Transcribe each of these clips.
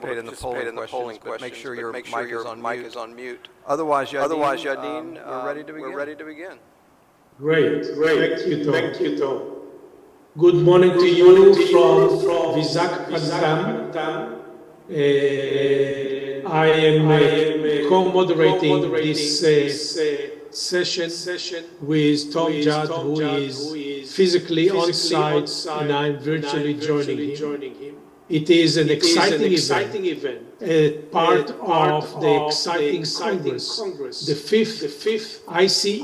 participate in the polling questions, but make sure your mic is on mute. Otherwise, Yadin, we're ready to begin. Great. Thank you, Tom. Good morning to you from Visakhapatnam. I am co-moderating this session with Tom Judd, who is physically on site, and I'm virtually joining him. It is an exciting event, part of the exciting Congress, the fifth ICEHTMC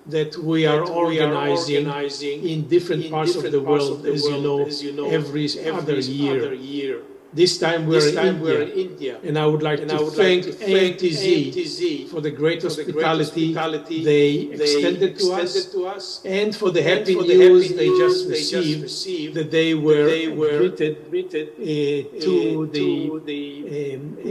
that we are organizing in different parts of the world, as you know, every other year. This time we're in India, and I would like to thank AMTZ for the great hospitality they extended to us, and for the happy news they just received that they were admitted to the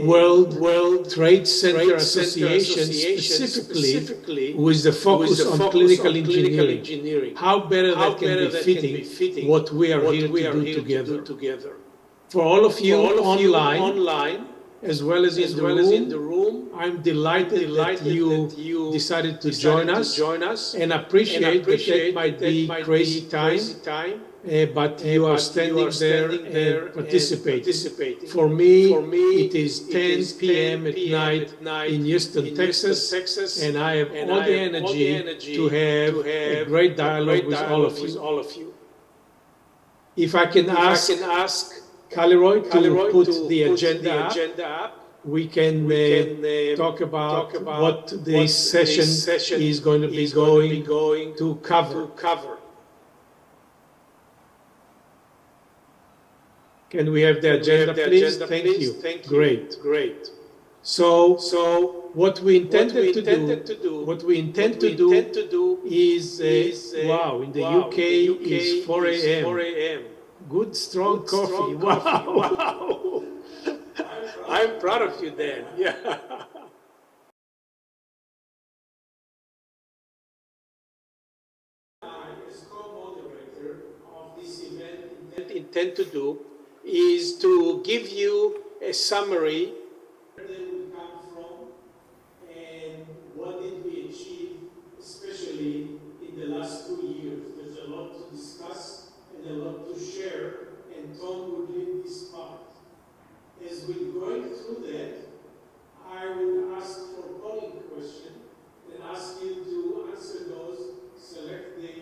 World Trade Center Association, specifically with the focus on clinical engineering. How better that can be fitting what we are here to do together. For all of you online, as well as in the room, I'm delighted that you decided to join us, and appreciate that it might be crazy time, but you are standing there and participating. For me, it is 10 p.m. at night in Houston, Texas, and I have all the energy to have a great dialogue with all of you. If I can ask Kaliroy to put the agenda up, we can talk about what this session is going to be going to cover. Can we have the agenda, please? Thank you. Great. So what we intend to do is wow, in the UK is 4 a.m. Good strong coffee. Wow. I'm proud of you, Dan. Yeah. As co-moderator of this event, intend to do is to give you a summary where they will come from and what did we achieve, especially in the last 2 years. There's a lot to discuss and a lot to share, and Tom would lead this part. As we're going through that, I will ask for a polling question and ask you to answer those, select the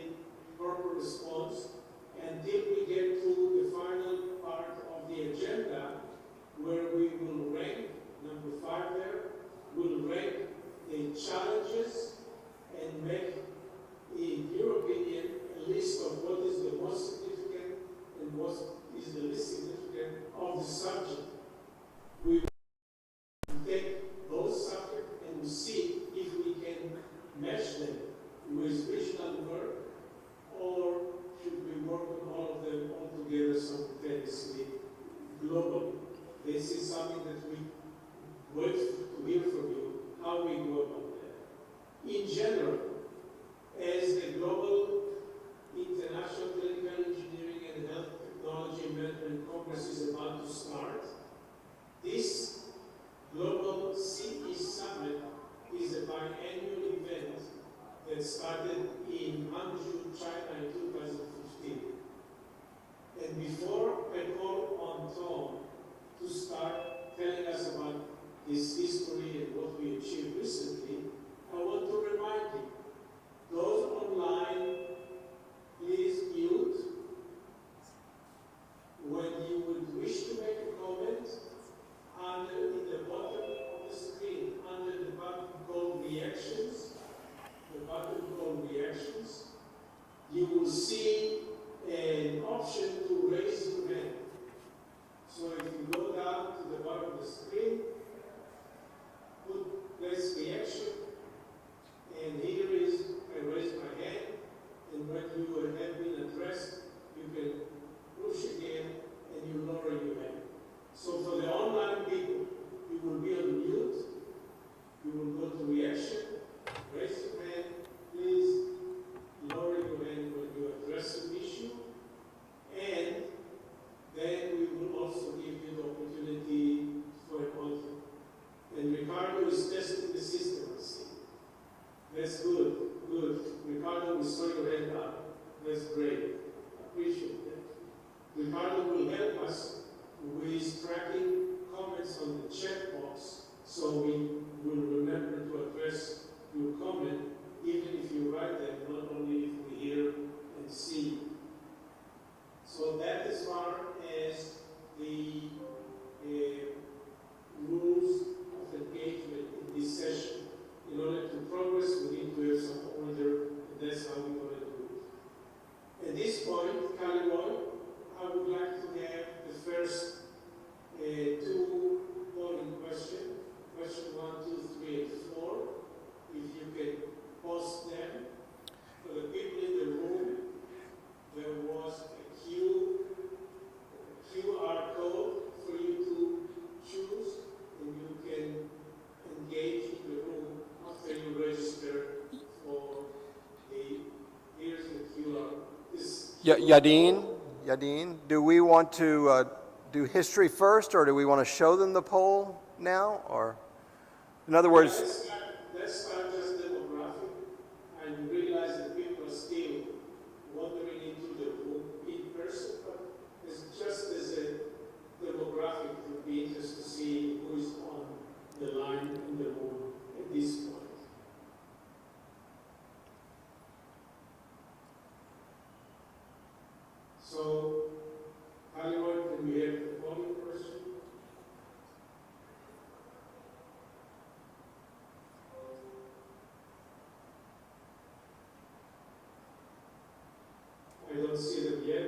proper response, until we get to the final part of the agenda, where we will rank, number 5 there, we'll rank the challenges and make, in your opinion, a list of what is the most significant and what is the least significant of the subject. We will take those subjects and we'll see if we can match them with regional work, or should we work on all of them all together simultaneously, globally. This is something that we wait to hear from you, how we go about that. In general, as the Global International Clinical Engineering and Health Technology Management Congress is about to start, this Global CE Summit is a biannual event that started in Hangzhou, China in 2015. And before I call on Tom to start telling us about his history and what we achieved recently, I want to remind you, those online, please mute. When you would wish to make a comment, in the bottom of the screen, under the button called Reactions, you will see an option to raise your hand. Yadin, do we want to do history first, or do we want to show them the poll now? Or, in other words, Let's start just demographic and realize that people are still wandering into the room in person, but it's just as a demographic, it would be interesting to see who is on the line in the room at this point. So, Hollywood, can we have the polling question? I don't see them yet.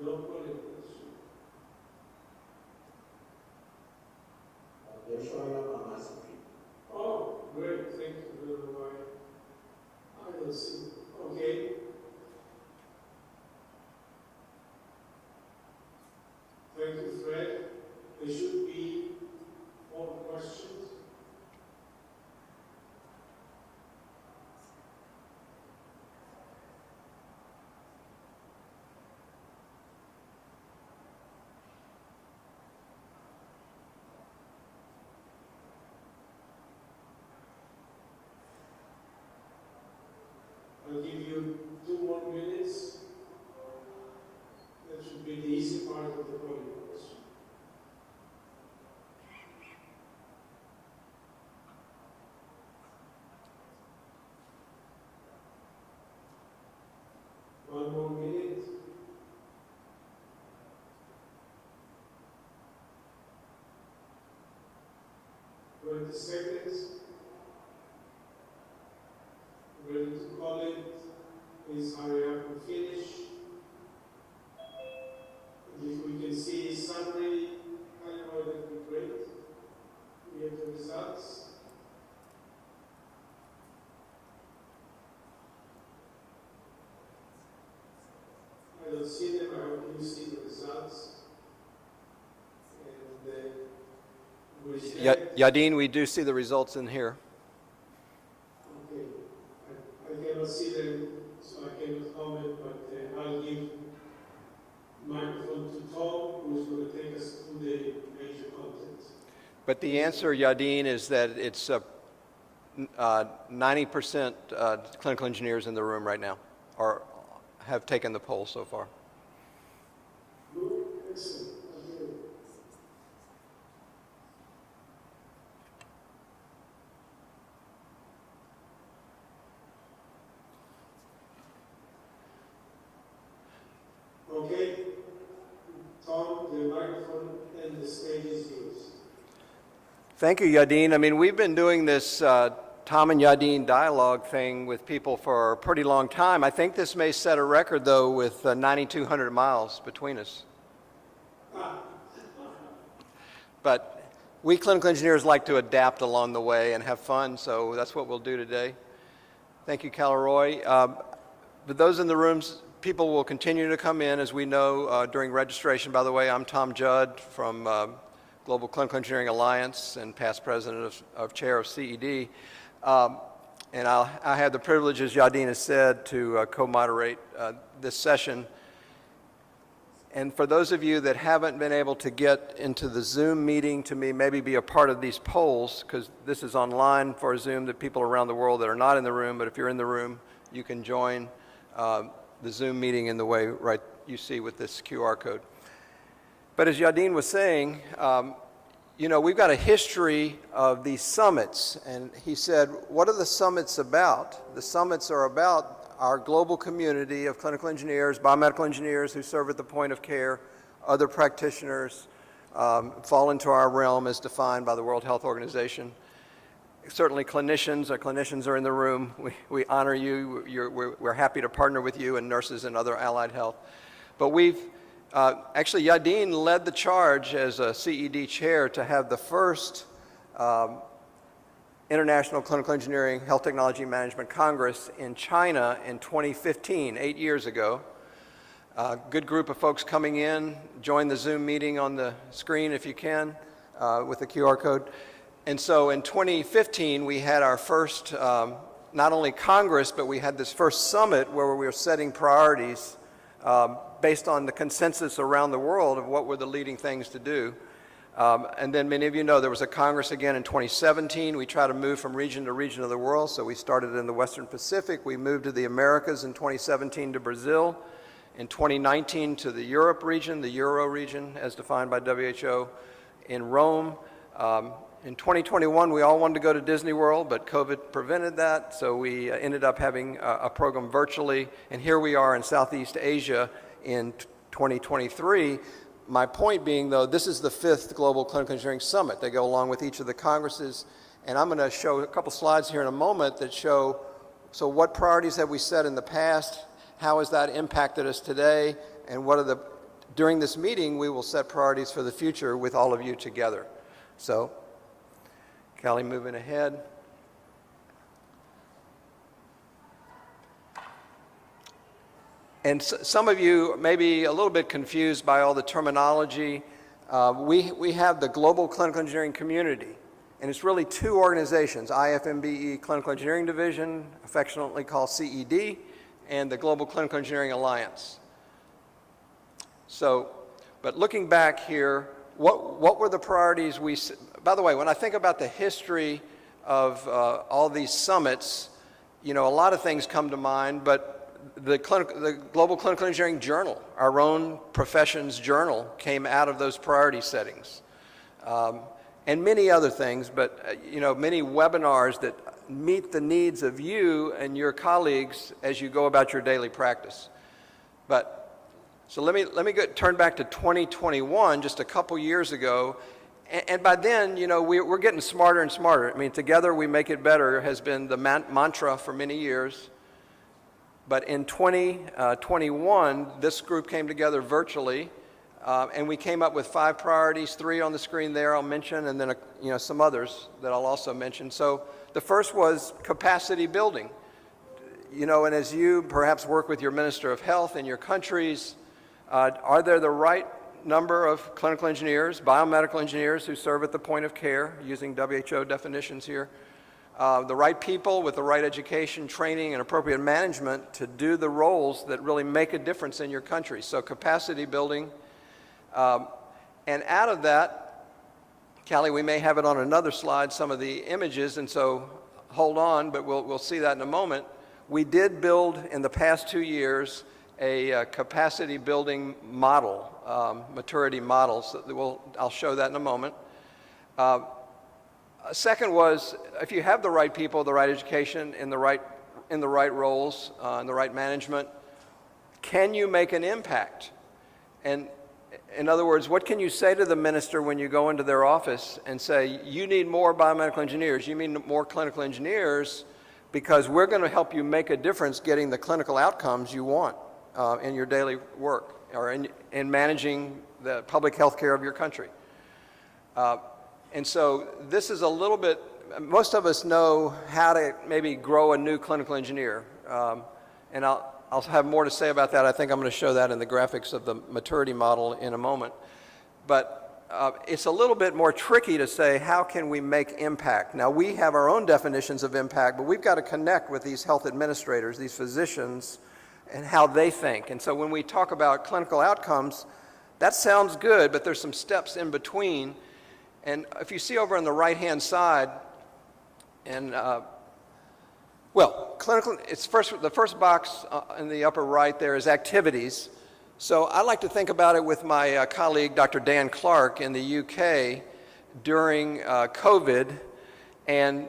No polling question. They're showing up on my screen. Oh, great, thank you. I don't know why. I don't see. Okay. Thank you, Fred. There should be more questions. I'll give you 2 more minutes. That should be the easy part of the polling question. One more minute. 20 seconds. Ready to call it. Please hurry up and finish. And if we can see a summary, that would be great. We have the results. I don't see them. I hope you see the results. And Yadin, we do see the results in here. okay. I cannot see them, so I cannot comment, but I'll give microphone to Tom, who's going to take us through the major content. But the answer, Yadin, is that it's 90% clinical engineers in the room right now, or have taken the poll so far. Good, excellent. Okay. Okay, Tom, the microphone and the stage is yours. Thank you, Yadin. I mean, we've been doing this Tom and Yadin dialogue thing with people for a pretty long time. I think this may set a record, though, with 9,200 miles between us. But we clinical engineers like to adapt along the way and have fun, so that's what we'll do today. Thank you, Caleroy. But those in the rooms, people will continue to come in, as we know, during registration. By the way, I'm Tom Judd from Global Clinical Engineering Alliance and past president of chair of CED. And I had the privilege, as Yadin has said, to co-moderate this session. And for those of you that haven't been able to get into the Zoom meeting to maybe be a part of these polls, because this is online for Zoom, that people around the world that are not in the room, but if you're in the room, you can join the Zoom meeting in the way right you see with this QR code. But as Yadin was saying, you know, we've got a history of these summits, and he said, what are the summits about? The summits are about our global community of clinical engineers, biomedical engineers who serve at the point of care, other practitioners fall into our realm as defined by the World Health Organization. Certainly clinicians, our clinicians are in the room. We honor you. We're happy to partner with you, and nurses and other allied health. But we've actually, Yadin led the charge as a CED chair to have the first International Clinical Engineering Health Technology Management Congress in China in 2015, 8 years ago. Good group of folks coming in. Join the Zoom meeting on the screen if you can with the QR code. And so in 2015, we had our first, not only Congress, but we had this first summit where we were setting priorities based on the consensus around the world of what were the leading things to do. And then many of you know there was a Congress again in 2017. We try to move from region to region of the world. So we started in the Western Pacific. We moved to the Americas in 2017 to Brazil. In 2019 to the Europe region, the Euro region as defined by WHO in Rome. In 2021, we all wanted to go to Disney World, but COVID prevented that, so we ended up having a program virtually, and here we are in Southeast Asia in 2023. My point being, though, this is the 5th Global Clinical Engineering Summit. They go along with each of the congresses, and I'm going to show a couple slides here in a moment that show, so what priorities have we set in the past, how has that impacted us today, and what are the, during this meeting, we will set priorities for the future with all of you together. So, Callie, moving ahead. And some of you may be a little bit confused by all the terminology. We have the Global Clinical Engineering Community, and it's really 2 organizations, IFMBE Clinical Engineering Division, affectionately called CED, and the Global Clinical Engineering Alliance. So, but looking back here, what were the priorities we, by the way, when I think about the history of all these summits, you know, a lot of things come to mind, but the Global Clinical Engineering Journal, our own profession's journal, came out of those priority settings. And many other things, but you know, many webinars that meet the needs of you and your colleagues as you go about your daily practice. But so let me turn back to 2021, just a couple years ago, and by then, you know, we're getting smarter and smarter. I mean, together we make it better has been the mantra for many years. But in 2021, this group came together virtually, and we came up with 5 priorities, 3 on the screen there I'll mention, and then you know, some others that I'll also mention. So the first was capacity building. You know, and as you perhaps work with your Minister of Health in your countries, are there the right number of clinical engineers, biomedical engineers who serve at the point of care, using WHO definitions here, the right people with the right education, training, and appropriate management to do the roles that really make a difference in your country. So capacity building. And out of that, Callie, we may have it on another slide, some of the images, and so hold on, but we'll see that in a moment. We did build in the past 2 years a capacity building model, maturity model. So I'll show that in a moment. Second was, if you have the right people, the right education, in the right roles, and the right management, can you make an impact? And in other words, what can you say to the minister when you go into their office and say, you need more biomedical engineers, you need more clinical engineers, because we're going to help you make a difference getting the clinical outcomes you want in your daily work or in managing the public health care of your country. And so this is a little bit, most of us know how to maybe grow a new clinical engineer. And I'll have more to say about that. I think I'm going to show that in the graphics of the maturity model in a moment. But it's a little bit more tricky to say, how can we make impact? Now, we have our own definitions of impact, but we've got to connect with these health administrators, these physicians, and how they think. And so when we talk about clinical outcomes, that sounds good, but there's some steps in between. And if you see over on the right-hand side, and well, clinical, it's the first box in the upper right there is activities. So I like to think about it with my colleague, Dr. Dan Clark in the UK during COVID, and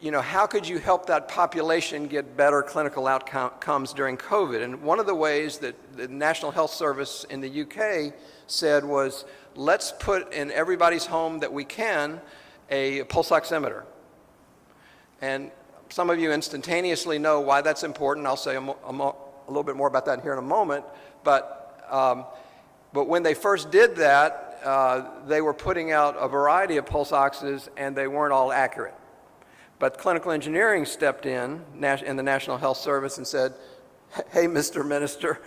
you know, how could you help that population get better clinical outcomes during COVID? And one of the ways that the National Health Service in the UK said was, let's put in everybody's home that we can a pulse oximeter. And some of you instantaneously know why that's important. I'll say a little bit more about that here in a moment. But when they first did that, they were putting out a variety of pulse oxes, and they weren't all accurate. But clinical engineering stepped in the National Health Service and said, hey, Mr. Minister,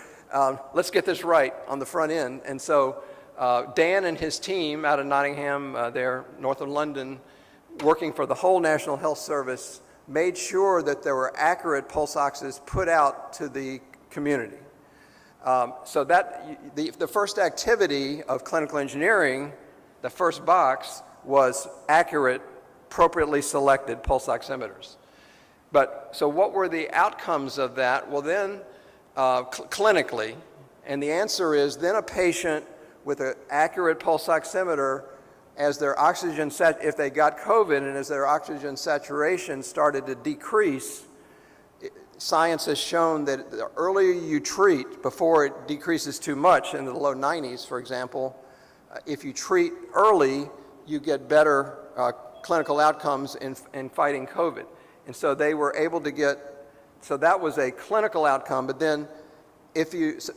let's get this right on the front end. And so Dan and his team out of Nottingham, there north of London, working for the whole National Health Service, made sure that there were accurate pulse oxes put out to the community. So that the first activity of clinical engineering, the first box, was accurate, appropriately selected pulse oximeters. But so what were the outcomes of that? Well, then clinically, and the answer is then a patient with an accurate pulse oximeter, as their oxygen if they got COVID and as their oxygen saturation started to decrease, science has shown that the earlier you treat before it decreases too much into the low 90s, for example, if you treat early, you get better clinical outcomes in fighting COVID. And so they were able to get, so that was a clinical outcome, but then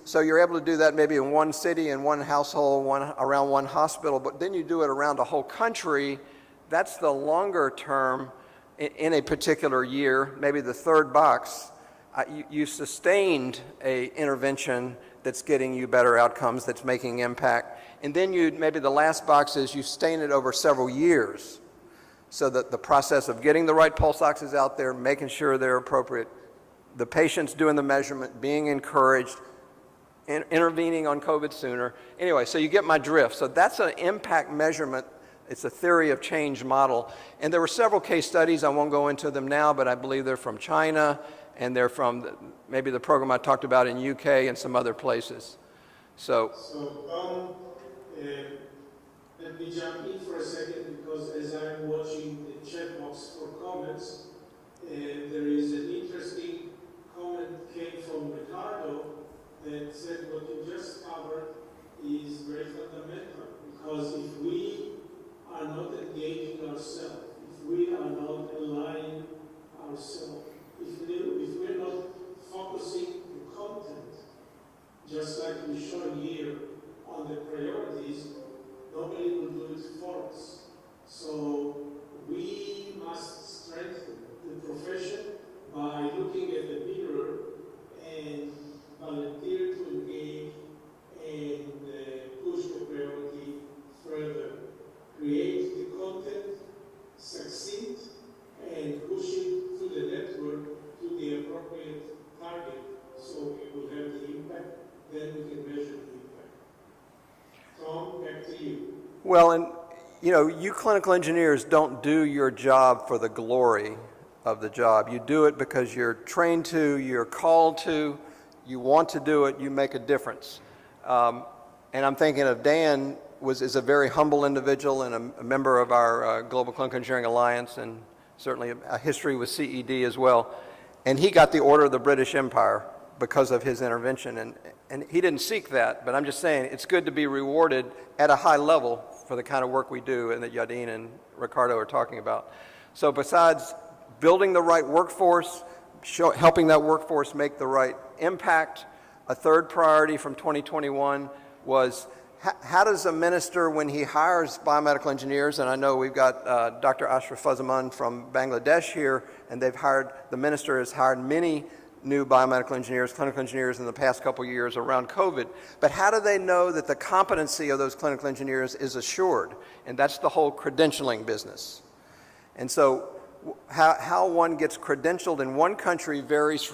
so you're able to do that maybe in one city, in one household, around one hospital, but then you do it around a whole country. That's the longer term in a particular year, maybe the third box. You sustained a intervention that's getting you better outcomes, that's making impact. And then maybe the last box is you sustain it over several years. So that the process of getting the right pulse oxes out there, making sure they're appropriate, the patients doing the measurement, being encouraged, intervening on COVID sooner. Anyway, so you get my drift. So that's an impact measurement. It's a theory of change model. And there were several case studies. I won't go into them now, but I believe they're from China, and they're from maybe the program I talked about in UK and some other places. So let me jump in for a second, because as I'm watching the chat box for comments, there is an interesting comment came from Ricardo that said what you just covered is very fundamental, because if we are not engaging ourselves, if we are not aligning ourselves, if we're not focusing the content, just like we show here on the priorities, nobody will do it for us. So we must strengthen the profession by looking at the mirror and volunteer to engage and push the priority further. Create the content, succeed, and push it through the network to the appropriate target, so it will have the impact. Then we can measure the impact. Tom, back to you. Well, and you clinical engineers don't do your job for the glory of the job. You do it because you're trained to, you're called to, you want to do it, you make a difference. And I'm thinking of Dan is a very humble individual and a member of our Global Clinical Engineering Alliance, and certainly a history with CED as well. And he got the Order of the British Empire because of his intervention. And he didn't seek that, but I'm just saying it's good to be rewarded at a high level for the kind of work we do and that Yadin and Ricardo are talking about. So besides building the right workforce, helping that workforce make the right impact, a third priority from 2021 was how does a minister, when he hires biomedical engineers, and I know we've got Dr. Ashraf Fazzaman from Bangladesh here, and the minister has hired many new biomedical engineers, clinical engineers in the past couple of years around COVID. But how do they know that the competency of those clinical engineers is assured? And that's the whole credentialing business. And so how one gets credentialed in one country varies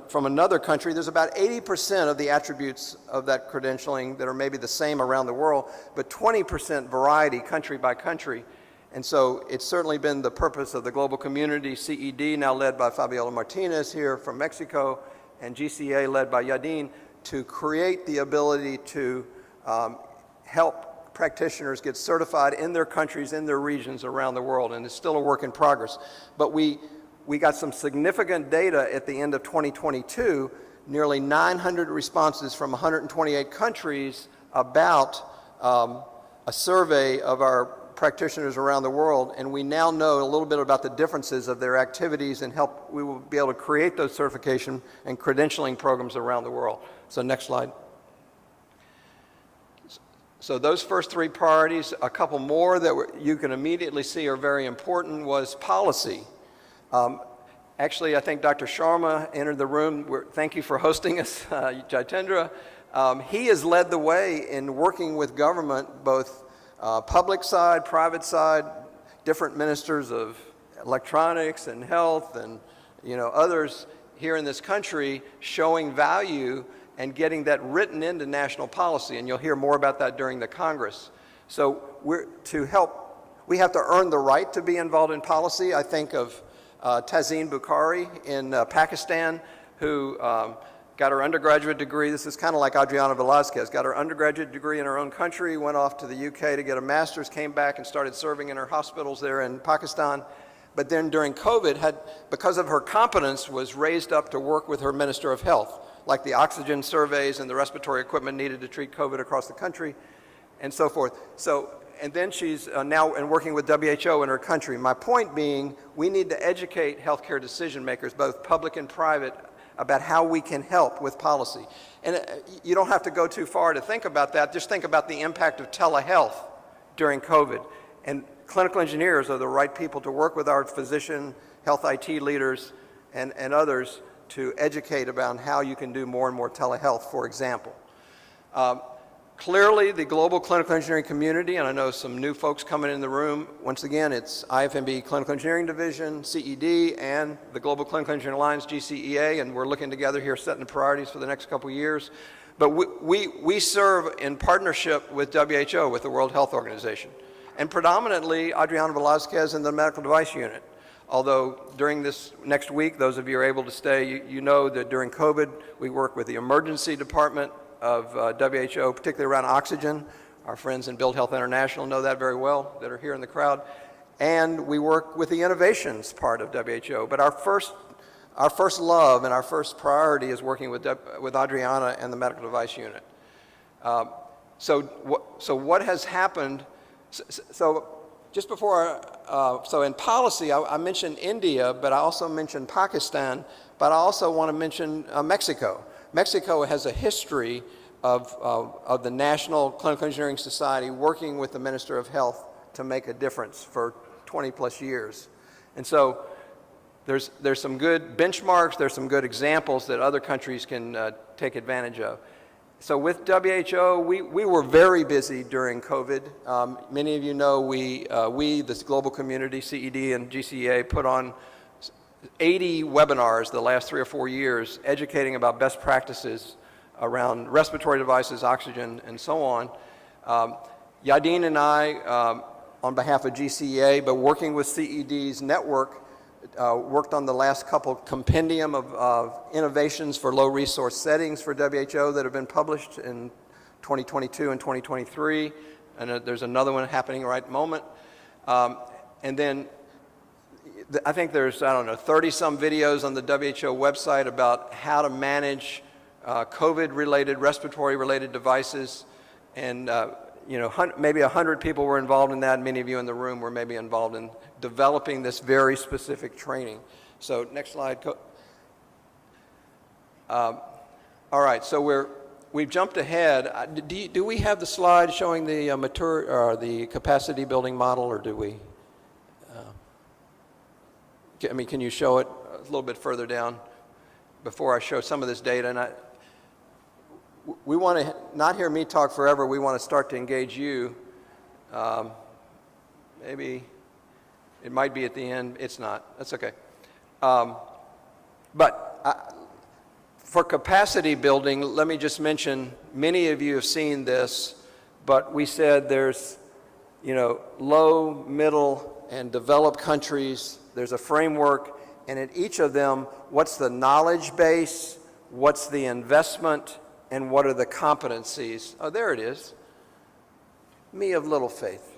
from another country. There's about 80% of the attributes of that credentialing that are maybe the same around the world, but 20% variety country by country. And so it's certainly been the purpose of the global community, CED, now led by Fabiola Martinez here from Mexico, and GCA led by Yadin, to create the ability to help practitioners get certified in their countries, in their regions around the world. And it's still a work in progress. But we got some significant data at the end of 2022, nearly 900 responses from 128 countries about a survey of our practitioners around the world, and we now know a little bit about the differences of their activities, and we will be able to create those certification and credentialing programs around the world. So next slide. So those first three priorities, a couple more that you can immediately see are very important was policy. Actually, I think Dr. Sharma entered the room. Thank you for hosting us, Jitendra. He has led the way in working with government, both public side, private side, different ministers of electronics and health and others here in this country showing value and getting that written into national policy. And you'll hear more about that during the Congress. So we have to earn the right to be involved in policy. I think of Tazeen Bukhari in Pakistan, who got her undergraduate degree. This is kind of like Adriana Velazquez, got her undergraduate degree in her own country, went off to the UK to get a master's, came back and started serving in her hospitals there in Pakistan. But then during COVID, because of her competence, was raised up to work with her Minister of Health, like the oxygen surveys and the respiratory equipment needed to treat COVID across the country, and so forth. And then she's now working with WHO in her country. My point being, we need to educate healthcare decision makers, both public and private, about how we can help with policy. And you don't have to go too far to think about that. Just think about the impact of telehealth during COVID. And clinical engineers are the right people to work with our physician, health IT leaders, and others to educate about how you can do more and more telehealth, for example. Clearly, the global clinical engineering community, and I know some new folks coming in the room, once again, it's IFMB Clinical Engineering Division, CED, and the Global Clinical Engineering Alliance, GCEA, and we're looking together here setting the priorities for the next couple of years. But we serve in partnership with WHO, with the World Health Organization, and predominantly Adriana Velazquez and the Medical Device Unit. Although during this next week, those of you who are able to stay, you know that during COVID, we work with the emergency department of WHO, particularly around oxygen. Our friends in Build Health International know that very well, that are here in the crowd. And we work with the innovations part of WHO. But our first love and our first priority is working with Adriana and the Medical Device Unit. So what has happened? So just before, so in policy, I mentioned India, but I also mentioned Pakistan, but I also want to mention Mexico. Mexico has a history of the National Clinical Engineering Society working with the Minister of Health to make a difference for 20 plus years. And so there's some good benchmarks, there's some good examples that other countries can take advantage of. So with WHO, we were very busy during COVID. Many of you know we, this global community, CED and GCEA, put on 80 webinars the last 3 or 4 years educating about best practices around respiratory devices, oxygen, and so on. Yadin and I, on behalf of GCEA, but working with CED's network, worked on the last couple compendium of innovations for low resource settings for WHO that have been published in 2022 and 2023, and there's another one happening right at the moment. And then I think there's, 30-some videos on the WHO website about how to manage COVID-related, respiratory-related devices, and maybe 100 people were involved in that. Many of you in the room were maybe involved in developing this very specific training. So next slide. All right, so we've jumped ahead. Do we have the slide showing the the capacity building model, or do we? Can you show it a little bit further down before I show some of this data? And we want to not hear me talk forever. We want to start to engage you. Maybe it might be at the end. It's not. That's okay. But for capacity building, let me just mention, many of you have seen this, but we said there's, low, middle, and developed countries. There's a framework, and at each of them, what's the knowledge base, what's the investment, and what are the competencies? Oh, there it is. Me of little faith.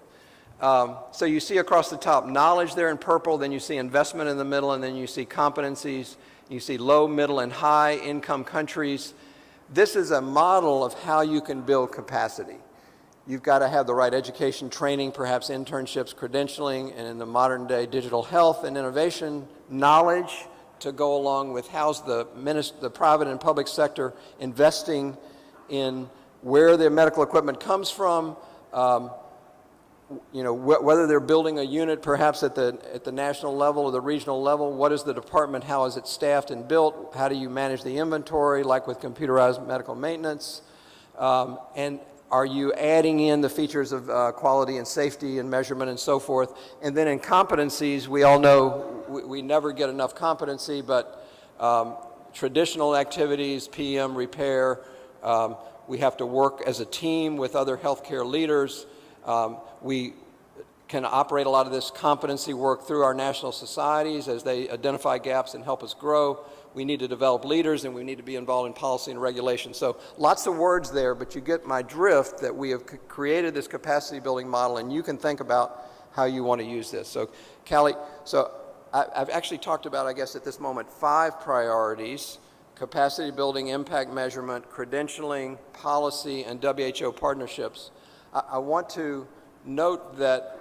So you see across the top knowledge there in purple, then you see investment in the middle, and then you see competencies. You see low, middle, and high income countries. This is a model of how you can build capacity. You've got to have the right education, training, perhaps internships, credentialing, and in the modern day digital health and innovation, knowledge to go along with how's the private and public sector investing in where the medical equipment comes from, you know, whether they're building a unit perhaps at the national level or the regional level, what is the department, how is it staffed and built, how do you manage the inventory, like with computerized medical maintenance, and are you adding in the features of quality and safety and measurement and so forth. And then in competencies, we all know we never get enough competency, but traditional activities, PM, repair, we have to work as a team with other healthcare leaders. We can operate a lot of this competency work through our national societies as they identify gaps and help us grow. We need to develop leaders, and we need to be involved in policy and regulation. So lots of words there, but you get my drift that we have created this capacity building model, and you can think about how you want to use this. So, Callie, so I've actually talked about, I guess at this moment, 5 priorities: capacity building, impact measurement, credentialing, policy, and WHO partnerships. I want to note that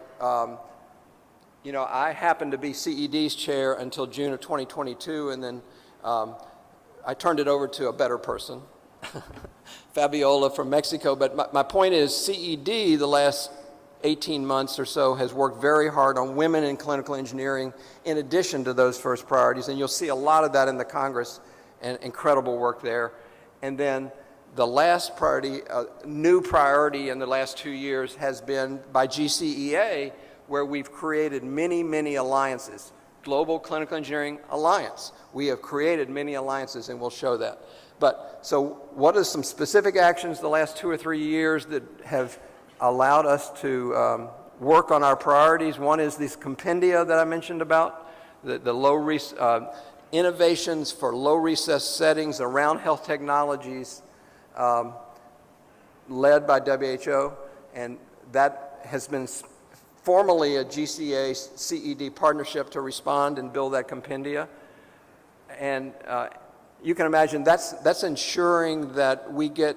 you know, I happened to be CED's chair until June of 2022, and then I turned it over to a better person, Fabiola from Mexico. But my point is, CED, the last 18 months or so, has worked very hard on women in clinical engineering in addition to those first priorities, and you'll see a lot of that in the Congress, and incredible work there. And then the last priority, new priority in the last 2 years, has been by GCEA, where we've created many, many alliances. Global Clinical Engineering Alliance. We have created many alliances, and we'll show that. But so what are some specific actions the last 2 or 3 years that have allowed us to work on our priorities? One is these compendia that I mentioned about, the low innovations for low recess settings around health technologies, led by WHO, and that has been formally a GCA CED partnership to respond and build that compendia. And you can imagine that's ensuring that we get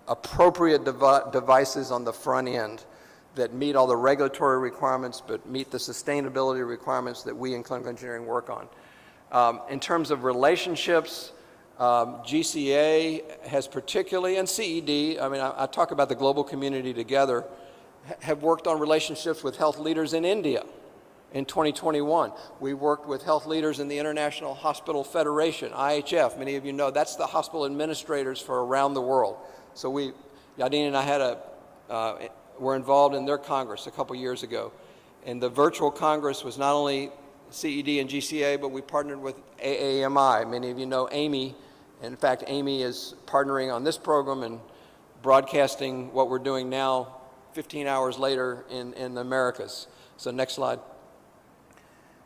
appropriate devices on the front end that meet all the regulatory requirements but meet the sustainability requirements that we in clinical engineering work on. In terms of relationships, GCA has particularly, and CED, I mean, I talk about the global community together, have worked on relationships with health leaders in India. In 2021, we worked with health leaders in the International Hospital Federation, IHF. Many of you know that's the hospital administrators for around the world. So Yadin and I were involved in their Congress a couple years ago. And the virtual Congress was not only CED and GCA, but we partnered with AAMI. Many of you know Amy. In fact, Amy is partnering on this program and broadcasting what we're doing now 15 hours later in the Americas. So next slide.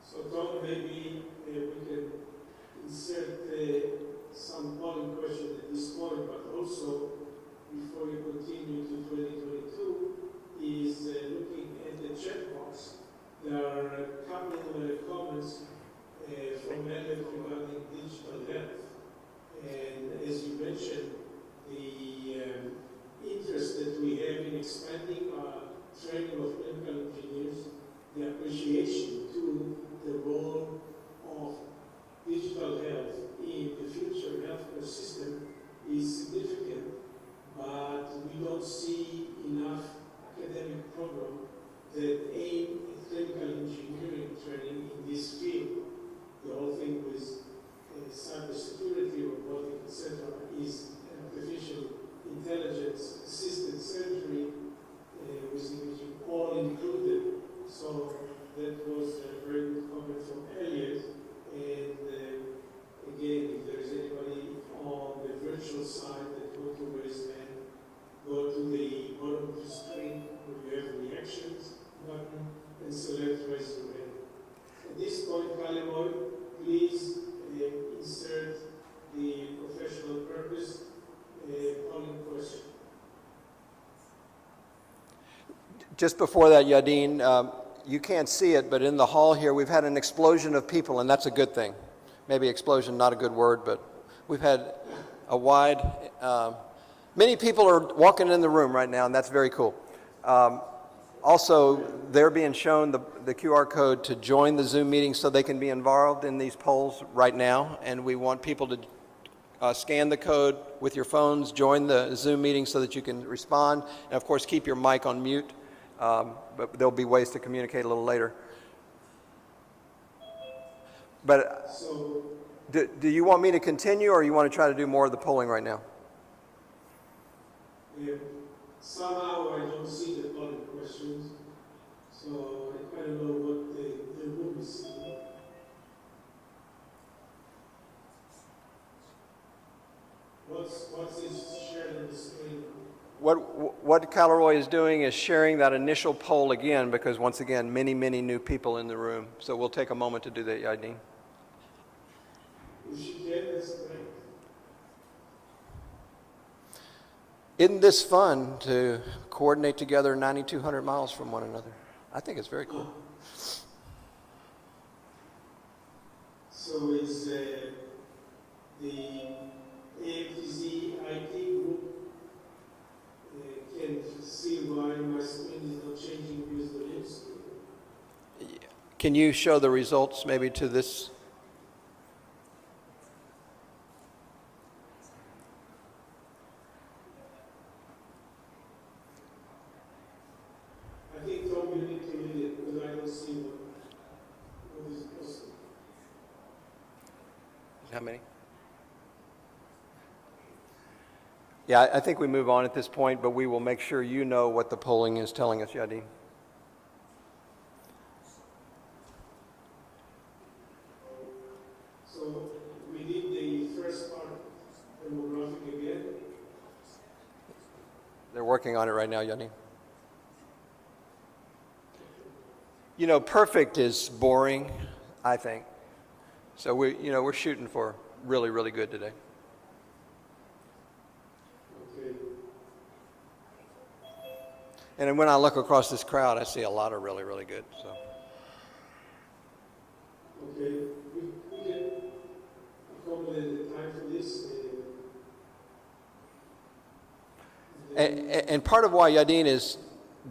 So Tom, maybe we can insert some polling question at this point, but also before we continue to 2022, is looking at the chat box. There are a couple of comments from Elliot regarding digital health. And as you mentioned, the interest that we have in expanding our training of clinical engineers, the appreciation to the role of digital health in the future healthcare system is significant, but we don't see enough academic program that aim at clinical engineering training in this field. The whole thing with cybersecurity, robotic, etc., is artificial intelligence, assisted surgery, with imaging all included. So that was a very good comment from Elliot. And again, if there is anybody on the virtual side that want to raise hand, go to the bottom of the screen where you have the reactions button and select raise your hand. At this point, Kalemoy, please insert the professional purpose polling question. Just before that, Yadin, you can't see it, but in the hall here, we've had an explosion of people, and that's a good thing. Maybe explosion, not a good word, but we've had a wide, many people are walking in the room right now, and that's very cool. Also, they're being shown the QR code to join the Zoom meeting so they can be involved in these polls right now, and we want people to scan the code with your phones, join the Zoom meeting so that you can respond, and of course keep your mic on mute. but there'll be ways to communicate a little later. But So do you want me to continue, or you want to try to do more of the polling right now? somehow I don't see the polling questions, so I don't know what the room is seeing. What's this shared on the screen? What Calroy is doing is sharing that initial poll again, because once again, many new people in the room. So we'll take a moment to do that, Yadin. If she can, that's great. Isn't this fun to coordinate together 9,200 miles from one another? I think it's very cool. So is the AMTZ IT group can see why my screen is not changing with the links? Can you show the results maybe to this? I think, Tom, you need to read it because I don't see what is possible. How many? Yeah, I think we move on at this point, but we will make sure you know what the polling is telling us, Yadin. So we did the first part, demographic again. They're working on it right now, Yadin. You know, perfect is boring, I think. So we're shooting for really good today. Okay. And then when I look across this crowd, I see a lot of really good. So. Okay. We can accommodate the time for this. And part of why Yadin is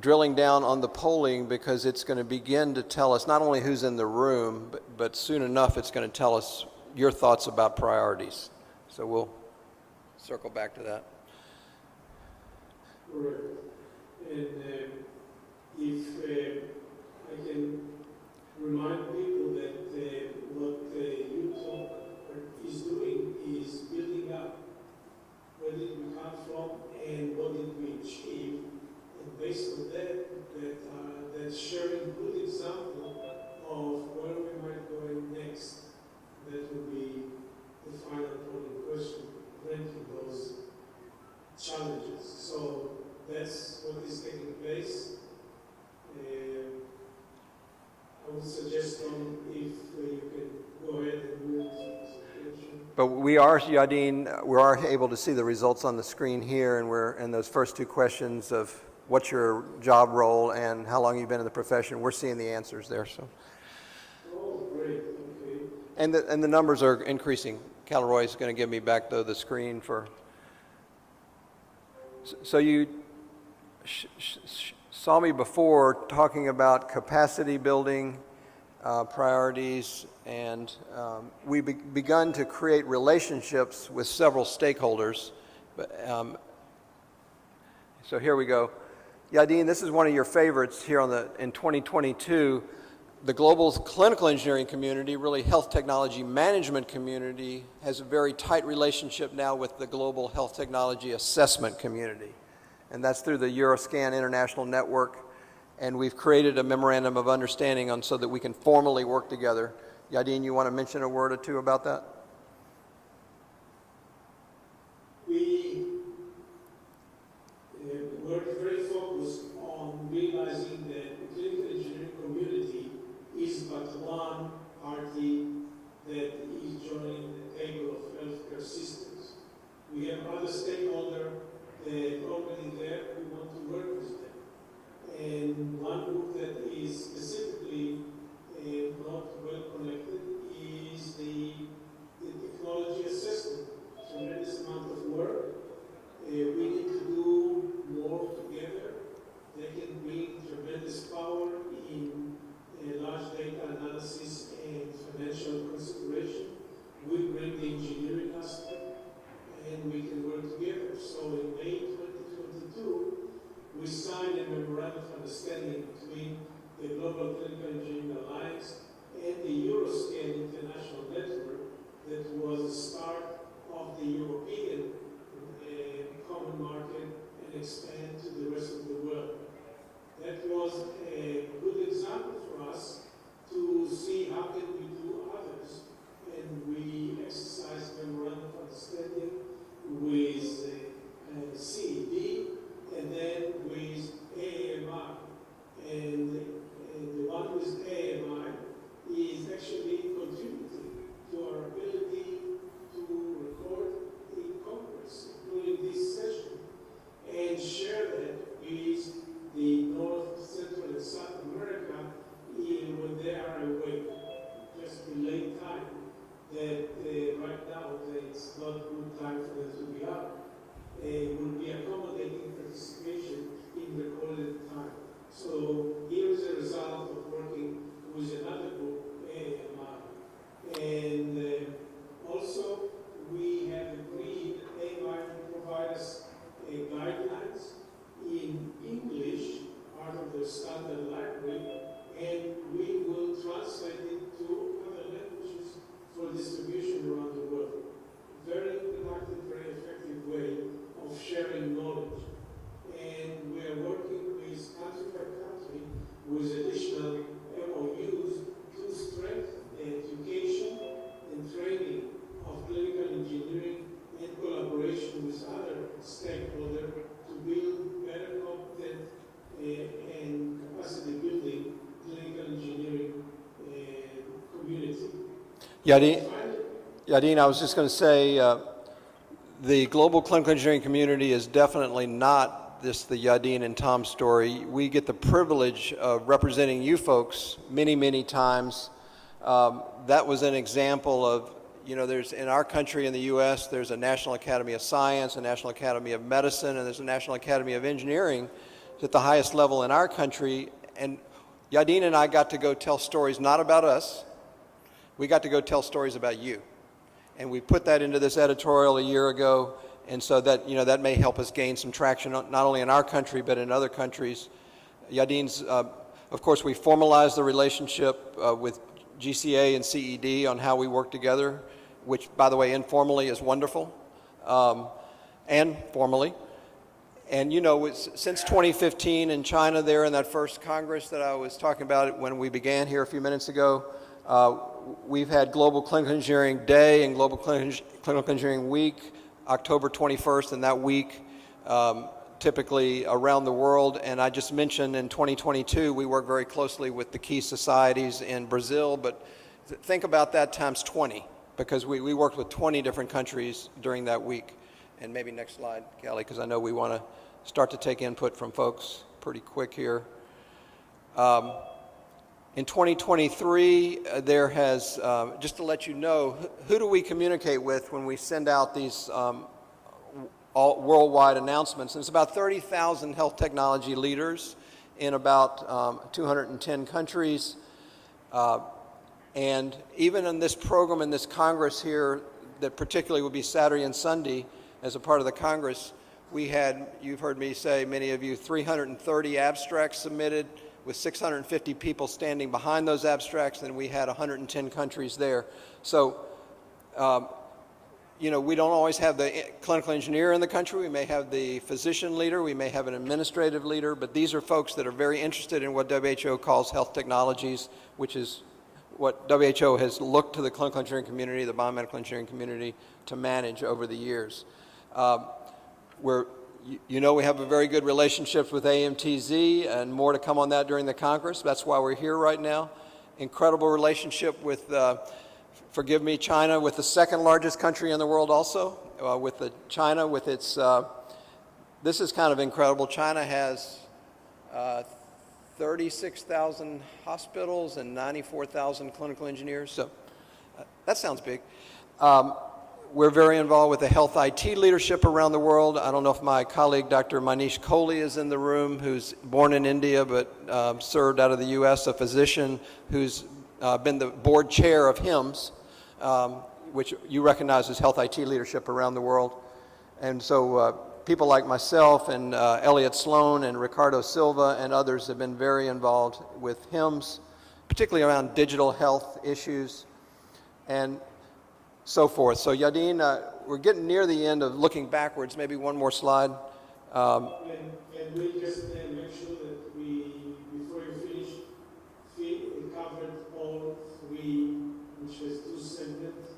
drilling down on the polling, because it's going to begin to tell us not only who's in the room, but soon enough it's going to tell us your thoughts about priorities. So we'll circle back to that. Correct. And if I can remind people that what YouTube is doing is building up where did we come from and what did we achieve. And based on that, that's sharing a good example of where we might go in next. That will be the final polling question, ranking those challenges. So that's what is taking place. I would suggest, Tom, if you can go ahead and move to the presentation. But we are, Yadin, we are able to see the results on the screen here, and we're in those first two questions of what's your job role and how long you've been in the profession. We're seeing the answers there. So. Oh, great. Okay. And the numbers are increasing. Calroy is going to give me back the screen for. So you saw me before talking about capacity building priorities, and we've begun to create relationships with several stakeholders. But, so here we go. Yadin, this is one of your favorites here in 2022. The global clinical engineering community, really health technology management community, has a very tight relationship now with the global health technology assessment community. And that's through the Euroscan International Network. And we've created a memorandum of understanding so that we can formally work together. Yadin, you want to mention a word or two about that? We're very focused on realizing that the clinical engineering community is but one party that is joining the table of healthcare systems. We have other stakeholders that are already there. We want to work with them. And one group that is specifically not well connected is the technology assessment. Tremendous amount of work. We need to do more together. They can bring tremendous power in large data analysis and financial consideration. We bring the engineering aspect, and we can work together. So in May 2022, we signed a memorandum of understanding between the Global Clinical Engineering Alliance and the Euroscan International Network that was the start of the European common market and expand to the rest of the world. That was a good example for us to see how can we do others, and we exercised memorandum of understanding with CED and then with AMI. And the one with AMI is actually contributing to our ability to record in Congress, including this session, and share that with the North, Central, and South America when they are awake. Just delayed time that right now it's not a good time for them to be up. Will be accommodating participation in recorded time. So here is a result of working with another group, AMI. And also we have agreed that AMI will provide us guidelines in English, part of the standard library, and we will translate it to other languages for distribution around the world. Very productive, very effective way of sharing knowledge. And we are working with country by country with additional MOUs to strengthen the education and training of clinical engineering in collaboration with other stakeholders to build better competent and capacity building clinical engineering community. Yadin, I was just going to say, the global clinical engineering community is definitely not the Yadin and Tom story. We get the privilege of representing you folks many, many times. That was an example of, there's in our country, in the U.S., there's a National Academy of Science, a National Academy of Medicine, and there's a National Academy of Engineering at the highest level in our country. And Yadin and I got to go tell stories not about us. We got to go tell stories about you. And we put that into this editorial a year ago, and so that, that may help us gain some traction, not only in our country, but in other countries. Yadin's, of course, we formalized the relationship with GCA and CED on how we work together, which, by the way, informally is wonderful, and formally. And, since 2015 in China there in that first Congress that I was talking about when we began here a few minutes ago, we've had Global Clinical Engineering Day and Global Clinical Engineering Week, October 21st, and that week typically around the world. And I just mentioned in 2022, we work very closely with the key societies in Brazil, but think about that times 20, because we worked with 20 different countries during that week. And maybe next slide, Kelly, because I know we want to start to take input from folks pretty quick here. In 2023, there has, just to let you know, who do we communicate with when we send out these all worldwide announcements? And it's about 30,000 health technology leaders in about 210 countries. And even in this program, in this Congress here, that particularly would be Saturday and Sunday, as a part of the Congress, we had, you've heard me say, many of you, 330 abstracts submitted with 650 people standing behind those abstracts, and we had 110 countries there. So, we don't always have the clinical engineer in the country. We may have the physician leader. We may have an administrative leader, but these are folks that are very interested in what WHO calls health technologies, which is what WHO has looked to the clinical engineering community, the biomedical engineering community, to manage over the years. We have a very good relationship with AMTZ, and more to come on that during the Congress. That's why we're here right now. Incredible relationship with, forgive me, China, with the second largest country in the world also, China with its, this is kind of incredible. China has 36,000 hospitals and 94,000 clinical engineers, so that sounds big. We're very involved with the health IT leadership around the world. I don't know if my colleague, Dr. Manish Kohli, is in the room, who's born in India but served out of the U.S., a physician who's been the board chair of HIMSS, which you recognize as health IT leadership around the world. And so people like myself and Elliot Sloan and Ricardo Silva and others have been very involved with HIMSS, particularly around digital health issues and so forth. So Yadin, we're getting near the end of looking backwards. Maybe one more slide. And we just make sure that we, before you finish, we covered all three, which has two segments,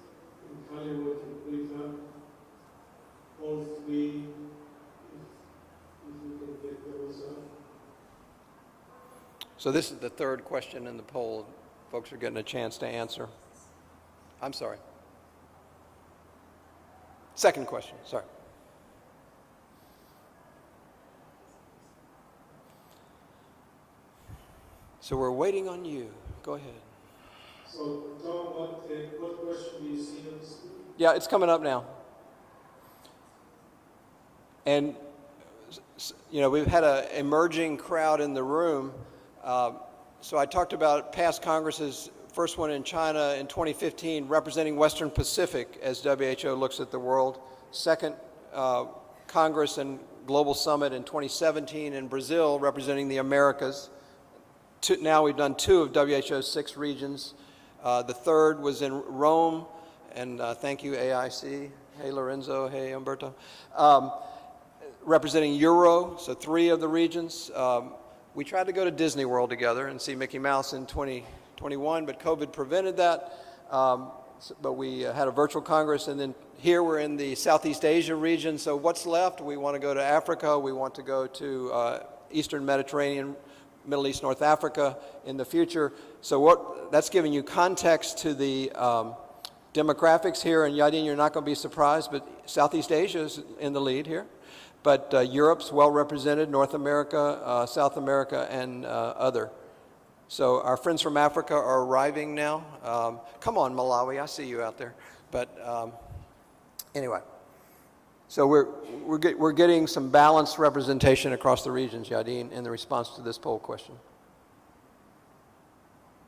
and Hollywood and Cleveland. All three, if you can get those up. So this is the third question in the poll. Folks are getting a chance to answer. I'm sorry. Second question, sorry. So we're waiting on you. Go ahead. So, Tom, what question do you see on the screen? Yeah, it's coming up now. And, you know, we've had an emerging crowd in the room. So I talked about past Congresses, first one in China in 2015, representing Western Pacific as WHO looks at the world. Second Congress and Global Summit in 2017 in Brazil, representing the Americas. Now we've done 2 of WHO's 6 regions. The third was in Rome, and thank you, AIC. Hey, Lorenzo. Hey, Umberto. Representing Euro, so 3 of the regions. We tried to go to Disney World together and see Mickey Mouse in 2021, but COVID prevented that. But we had a virtual Congress, and then here we're in the Southeast Asia region. So what's left? We want to go to Africa. We want to go to Eastern Mediterranean, Middle East, North Africa in the future. So that's giving you context to the demographics here. And Yadin, you're not going to be surprised, but Southeast Asia is in the lead here. But Europe's well represented, North America, South America, and other. So our friends from Africa are arriving now. Come on, Malawi, I see you out there. But anyway, so we're getting some balanced representation across the regions, Yadin, in the response to this poll question.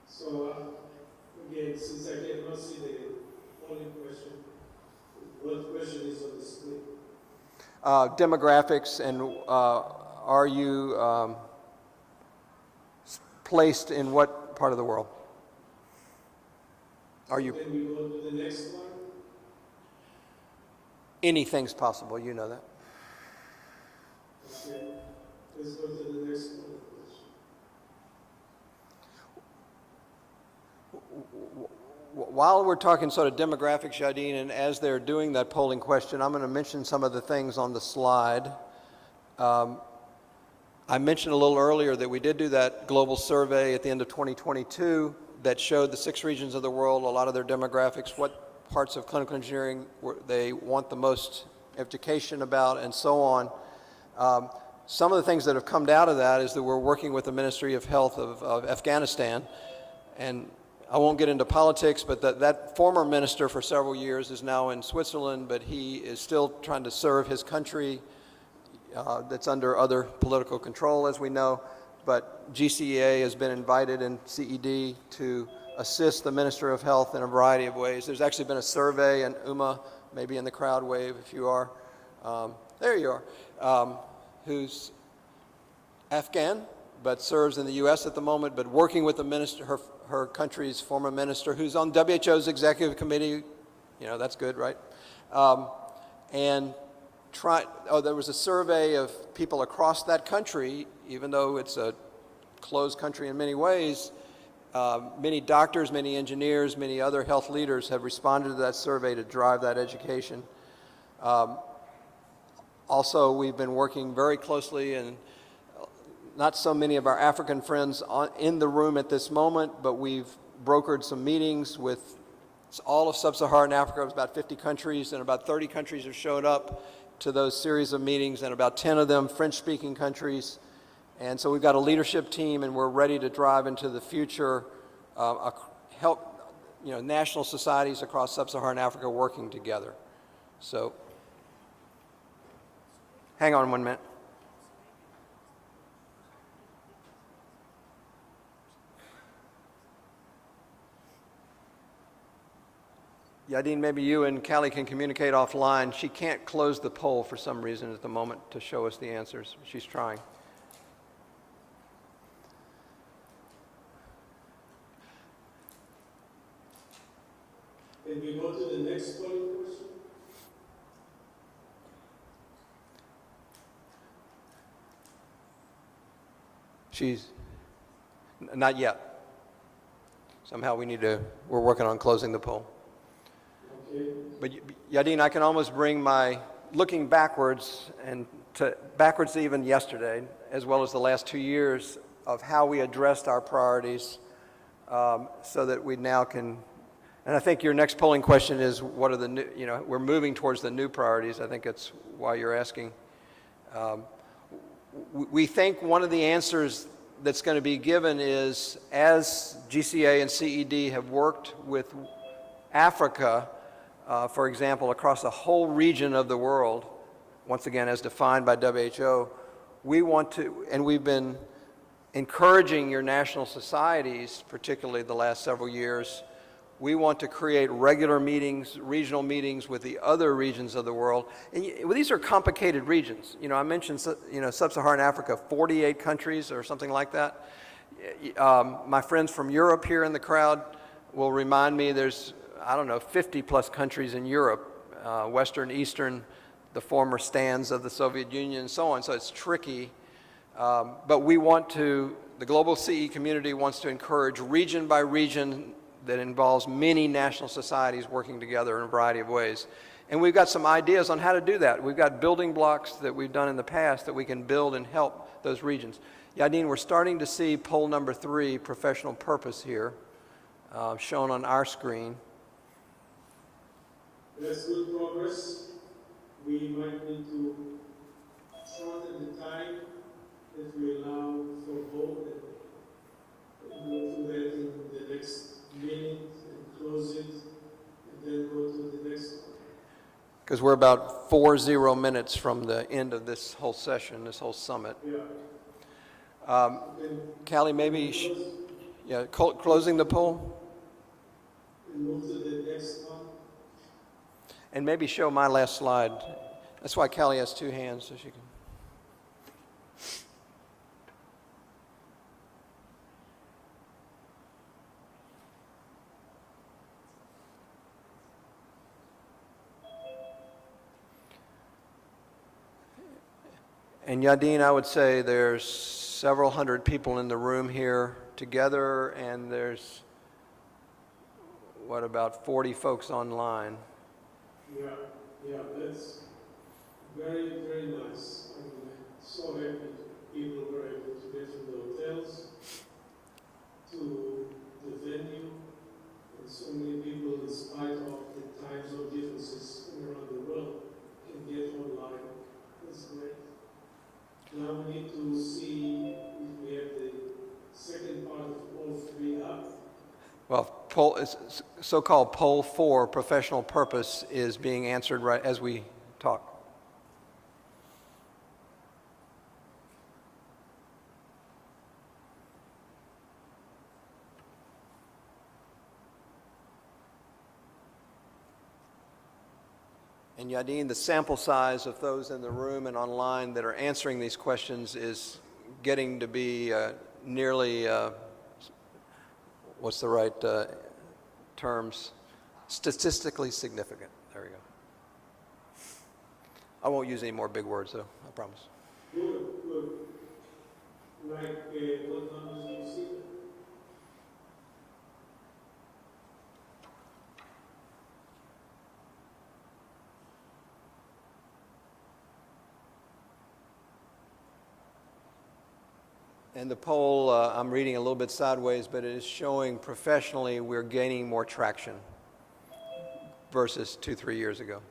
So again, since I cannot see the polling question, what question is on the screen? Demographics, and are you placed in what part of the world? Are you? Then we go to the next one. Anything's possible, you know that. Okay. Let's go to the next one. While we're talking sort of demographics, Yadin, and as they're doing that polling question, I'm going to mention some of the things on the slide. I mentioned a little earlier that we did do that global survey at the end of 2022 that showed the 6 regions of the world, a lot of their demographics, what parts of clinical engineering they want the most education about, and so on. Some of the things that have come out of that is that we're working with the Ministry of Health of Afghanistan, and I won't get into politics, but that former minister for several years is now in Switzerland, but he is still trying to serve his country that's under other political control, as we know. But GCEA has been invited in CED to assist the Minister of Health in a variety of ways. There's actually been a survey, and Uma, maybe in the crowd wave if you are. There you are. Who's Afghan, but serves in the U.S. at the moment, but working with the minister, her country's former minister, who's on WHO's executive committee. You know, that's good, right? And there was a survey of people across that country, even though it's a closed country in many ways. Many doctors, many engineers, many other health leaders have responded to that survey to drive that education. Also, we've been working very closely, and not so many of our African friends in the room at this moment, but we've brokered some meetings with all of sub-Saharan Africa. It was about 50 countries, and about 30 countries have showed up to those series of meetings, and about 10 of them French-speaking countries. And so we've got a leadership team, and we're ready to drive into the future, help national societies across sub-Saharan Africa working together. So, hang on 1 minute. Yadin, maybe you and Callie can communicate offline. She can't close the poll for some reason at the moment to show us the answers. She's trying. Can we go to the next polling question? Not yet. Somehow we're working on closing the poll. Okay. But Yadin, I can almost bring my looking backwards backwards to even yesterday, as well as the last 2 years of how we addressed our priorities, so that we now can. And I think your next polling question is, what are the new? We're moving towards the new priorities. I think that's why you're asking. We think one of the answers that's going to be given is, as GCA and CED have worked with Africa, for example, across a whole region of the world, once again as defined by WHO, we want to, and we've been encouraging your national societies, particularly the last several years, we want to create regular meetings, regional meetings with the other regions of the world. And these are complicated regions. I mentioned, Sub-Saharan Africa, 48 countries or something like that. My friends from Europe here in the crowd will remind me there's, 50 plus countries in Europe, Western, Eastern, the former stands of the Soviet Union and so on. So it's tricky. But the global CE community wants to encourage region by region that involves many national societies working together in a variety of ways. And we've got some ideas on how to do that. We've got building blocks that we've done in the past that we can build and help those regions. Yadin, we're starting to see poll number 3, professional purpose here, shown on our screen. That's good progress. We might need to shorten the time that we allow for vote and go through that in the next minute and close it and then go to the next one. Because we're about 40 minutes from the end of this whole session, this whole summit. Yeah. Callie, maybe, closing the poll? And move to the next one. And maybe show my last slide. That's why Callie has 2 hands, so she can. And Yadin, I would say there's several hundred people in the room here together, and there's, about 40 folks online. Yeah, that's very, very nice. I'm so happy people were able to get from the hotels to the venue, and so many people, in spite of the time zone differences around the world, can get online. That's great. Now we need to see if we have the second part of all 3 up. Well, so-called poll 4, professional purpose, is being answered right as we talk. And Yadin, the sample size of those in the room and online that are answering these questions is getting to be nearly, what's the right terms? Statistically significant. There we go. I won't use any more big words, though, I promise. Good. Like what numbers do you see? And the poll, I'm reading a little bit sideways, but it is showing professionally we're gaining more traction versus 2-3 years ago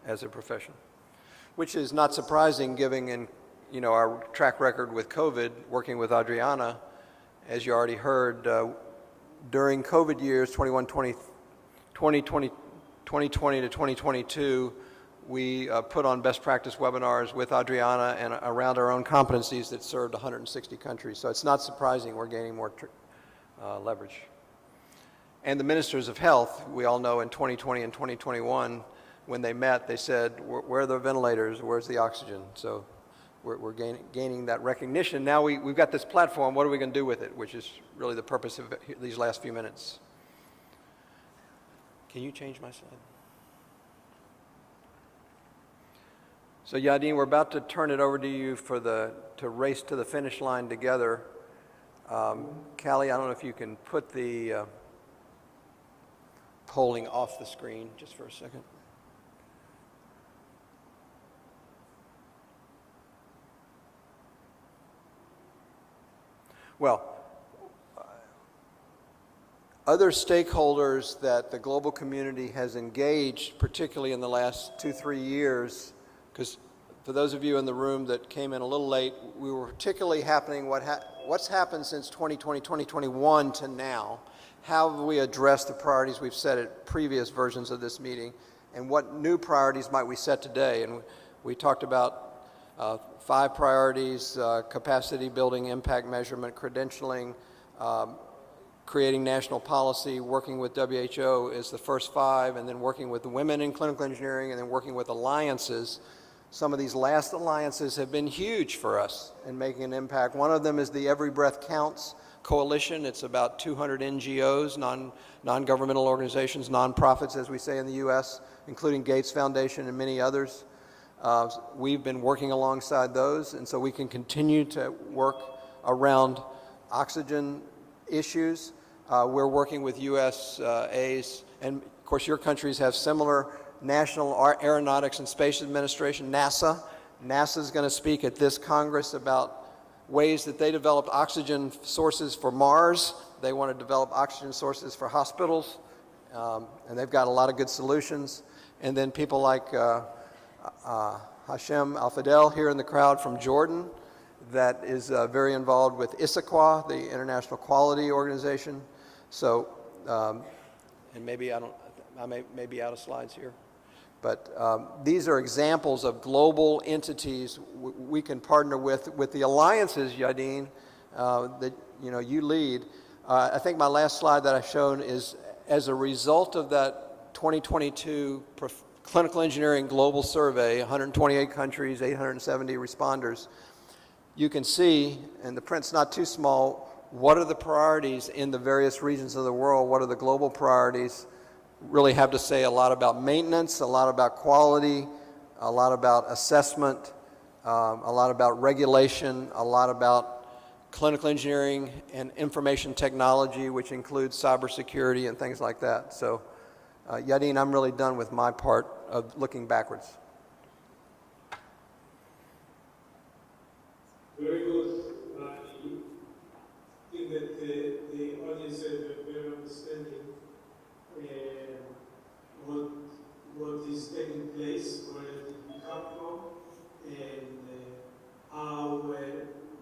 as a profession, which is not surprising given our track record with COVID, working with Adriana. As you already heard, during COVID years, 2020 to 2022, we put on best practice webinars with Adriana and around our own competencies that served 160 countries. So it's not surprising we're gaining more leverage. And the ministers of health, we all know in 2020 and 2021, when they met, they said, where are the ventilators? Where's the oxygen? So we're gaining that recognition. Now we've got this platform. What are we going to do with it? Which is really the purpose of these last few minutes. Can you change my slide? So Yadin, we're about to turn it over to you for to race to the finish line together. Callie, I don't know if you can put the polling off the screen just for a second. Well, other stakeholders that the global community has engaged, particularly in the last 2-3 years, because for those of you in the room that came in a little late, we were particularly happening what's happened since 2020, 2021 to now. How have we addressed the priorities we've set at previous versions of this meeting, and what new priorities might we set today? And we talked about 5 priorities: capacity building, impact measurement, credentialing, creating national policy, working with WHO is the first 5, and then working with women in clinical engineering, and then working with alliances. Some of these last alliances have been huge for us in making an impact. One of them is the Every Breath Counts Coalition. It's about 200 NGOs, non-governmental organizations, nonprofits, as we say in the U.S., including Gates Foundation and many others. We've been working alongside those, and so we can continue to work around oxygen issues. We're working with USAs, and of course your countries have similar. National Aeronautics and Space Administration, NASA. NASA is going to speak at this Congress about ways that they developed oxygen sources for Mars. They want to develop oxygen sources for hospitals, and they've got a lot of good solutions. And then people like Hashem Al-Fadel here in the crowd from Jordan, that is very involved with ICEHTMC, the International Quality Organization. So, and maybe I may be out of slides here. But these are examples of global entities we can partner with the alliances, Yadin, that you lead. I think my last slide that I've shown is as a result of that 2022 Clinical Engineering Global Survey, 128 countries, 870 responders. You can see, and the print's not too small, what are the priorities in the various regions of the world, what are the global priorities. Really have to say a lot about maintenance, a lot about quality, a lot about assessment, a lot about regulation, a lot about clinical engineering and information technology, which includes cybersecurity and things like that. So, Yadin, I'm really done with my part of looking backwards. Very good. I think that the audience has a better understanding what is taking place, where did we come from, and how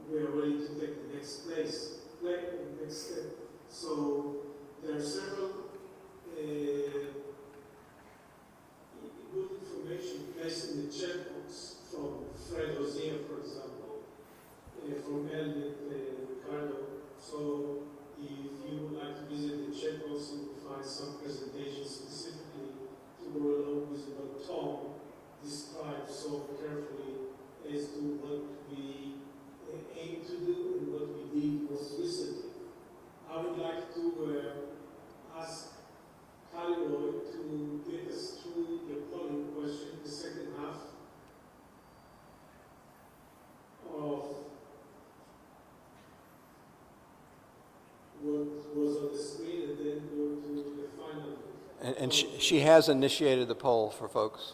we are ready to take the next step. So there are several good information placed in the chat box from Fred Rosier, for example, from Elliot Ricardo. So if you would like to visit the chat box, you will find some presentations specifically to go along with what Tom described so carefully as to what we aim to do and what we did most recently. I would like to ask Kaliroy to get us through the polling question, the second half of what was on the screen, and then go to the final. And she has initiated the poll for folks.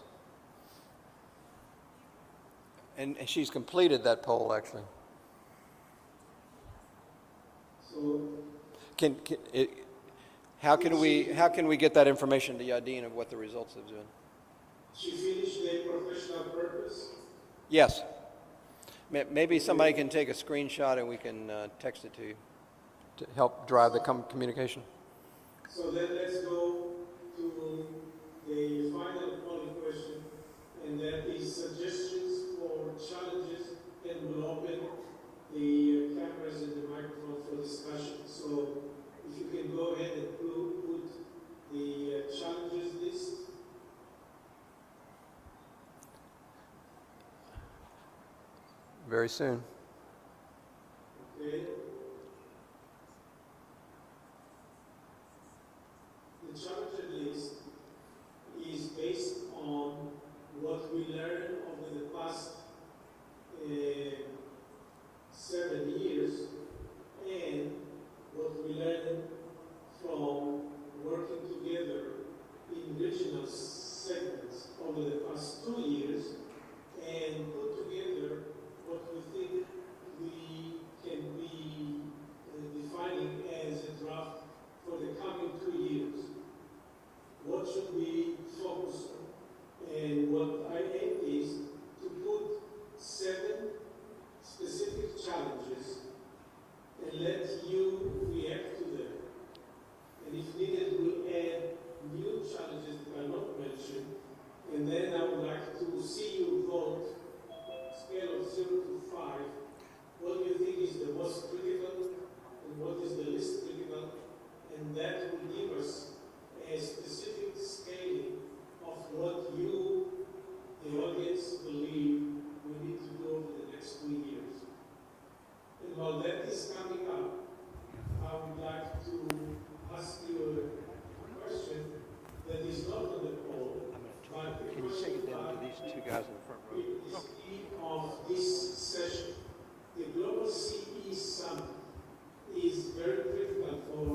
And she's completed that poll, actually. So, how can we get that information to Yadin of what the results have been? she finished the professional purpose. Yes. Maybe somebody can take a screenshot and we can text it to you to help drive the communication. So then let's go to the final polling question, and that is suggestions for challenges, and we'll open the cameras and the microphone for discussion. So if you can go ahead and put very soon. Okay. The challenger list is based on what we learned over the past 7 years and what we learned from working together in regional segments over the past 2 years and put together what we think we can be defining as a draft for the coming 2 years. What should we focus on? And what I aim is to put 7 specific challenges and let you react to them. And if needed, we'll add new challenges that are not mentioned. And then I would like to see you vote, scale of 0 to 5, what do you think is the most critical and what is the least critical? And that will give us a specific scaling of what you, the audience, believe we need to do over the next 2 years. And while that is coming up, I would like to ask you a question that is not on the poll, but the question about two guys in the front row? is key of this session. The Global CE Summit is very critical for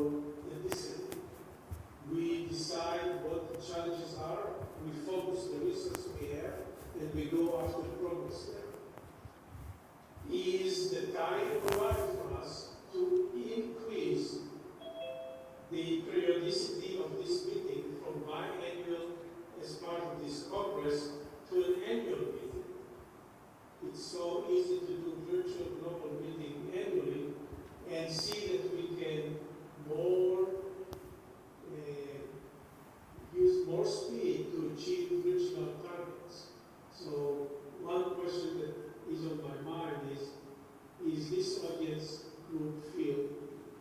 the discipline. We decide what the challenges are, we focus the resources we have, and we go after the progress there. Is the time right for us to increase the periodicity of this meeting from biannual as part of this Congress to an annual meeting? It's so easy to do virtual global meeting annually and see that we can use more speed to achieve regional targets. So one question that is on my mind is this audience group feel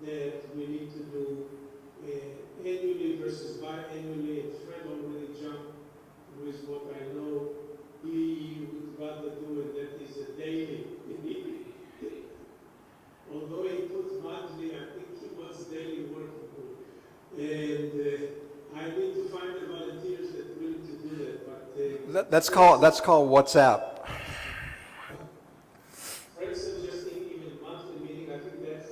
that we need to do annually versus biannually, and Fred already jumped with what I know he would rather do, and that is a daily. Although he put monthly, I think he wants daily working group. And I need to find the volunteers that are willing to do that. But That's called WhatsApp. Fred suggesting even monthly meeting, I think that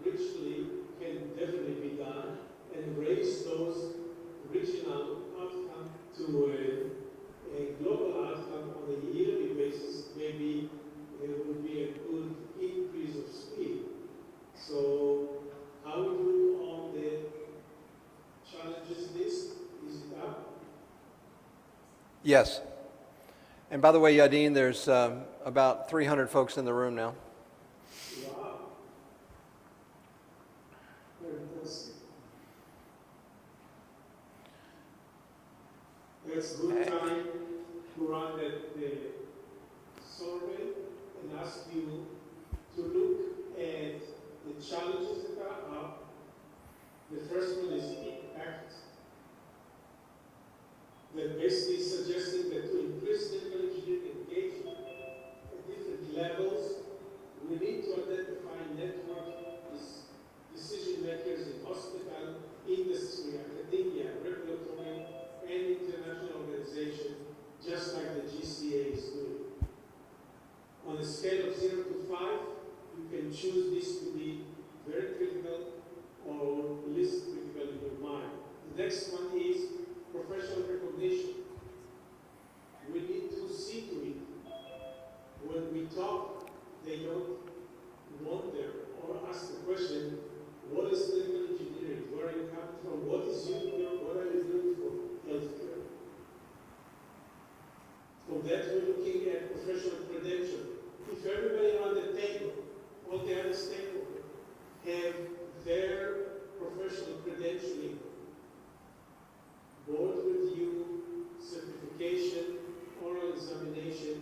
richly can definitely be done and raise those regional outcome to a global outcome on a yearly basis. Maybe it would be a good increase of speed. So how we do on the challenges list? Is it up? Yes. And by the way, Yadin, there's about 300 folks in the room now. Wow. Very impressive. It's good time to run the survey and ask you to look at the challenges that are up. The first one is impact. That basically suggesting that to increase civil engineering engagement at different levels, we need to identify network decision makers in hospital, industry, academia, regulatory, and international organization, just like the GCA is doing. On a scale of 0 to 5, you can choose this to be very critical or least critical in your mind. The next one is professional recognition. We need to see to it. When we talk, they don't wonder or ask the question, what is civil engineering? Where are you coming from? What is you doing? What are you doing for healthcare? For that, we're looking at professional credential. If everybody on the table, all the other stakeholders, have their professional credentialing, board review, certification, oral examination,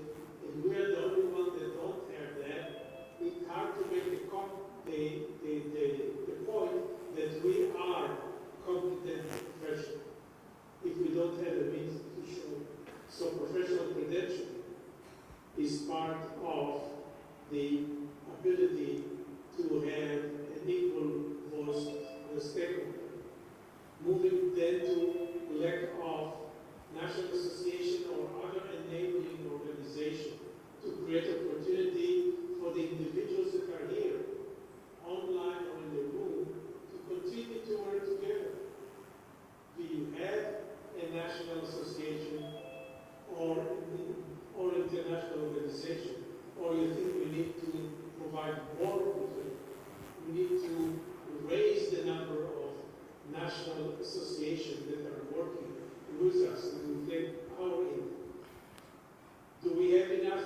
and we are the only one that don't have that, it's hard to make the point that we are competent professional if we don't have a means to show. So professional credentialing is part of the ability to have an equal voice in the stakeholder. Moving then to lack of national association or other enabling organization to create opportunity for the individuals that are here, online or in the room, to continue to work together. Do you have a national association or international organization, or you think we need to provide more opportunity? We need to raise the number of national associations that are working with us to take our input. Do we have enough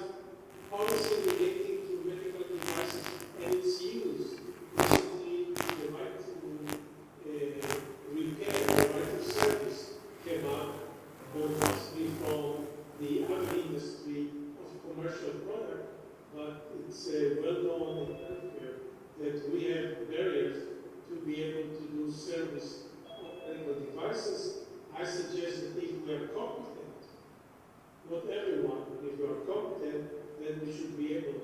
policy relating to medical devices and its use? Recently, the right to repair, the right to service came up, mostly from the other industry of commercial product, but it's well known in healthcare that we have barriers to be able to do service of medical devices. I suggest that if we are competent, not everyone, but if we are competent, then we should be able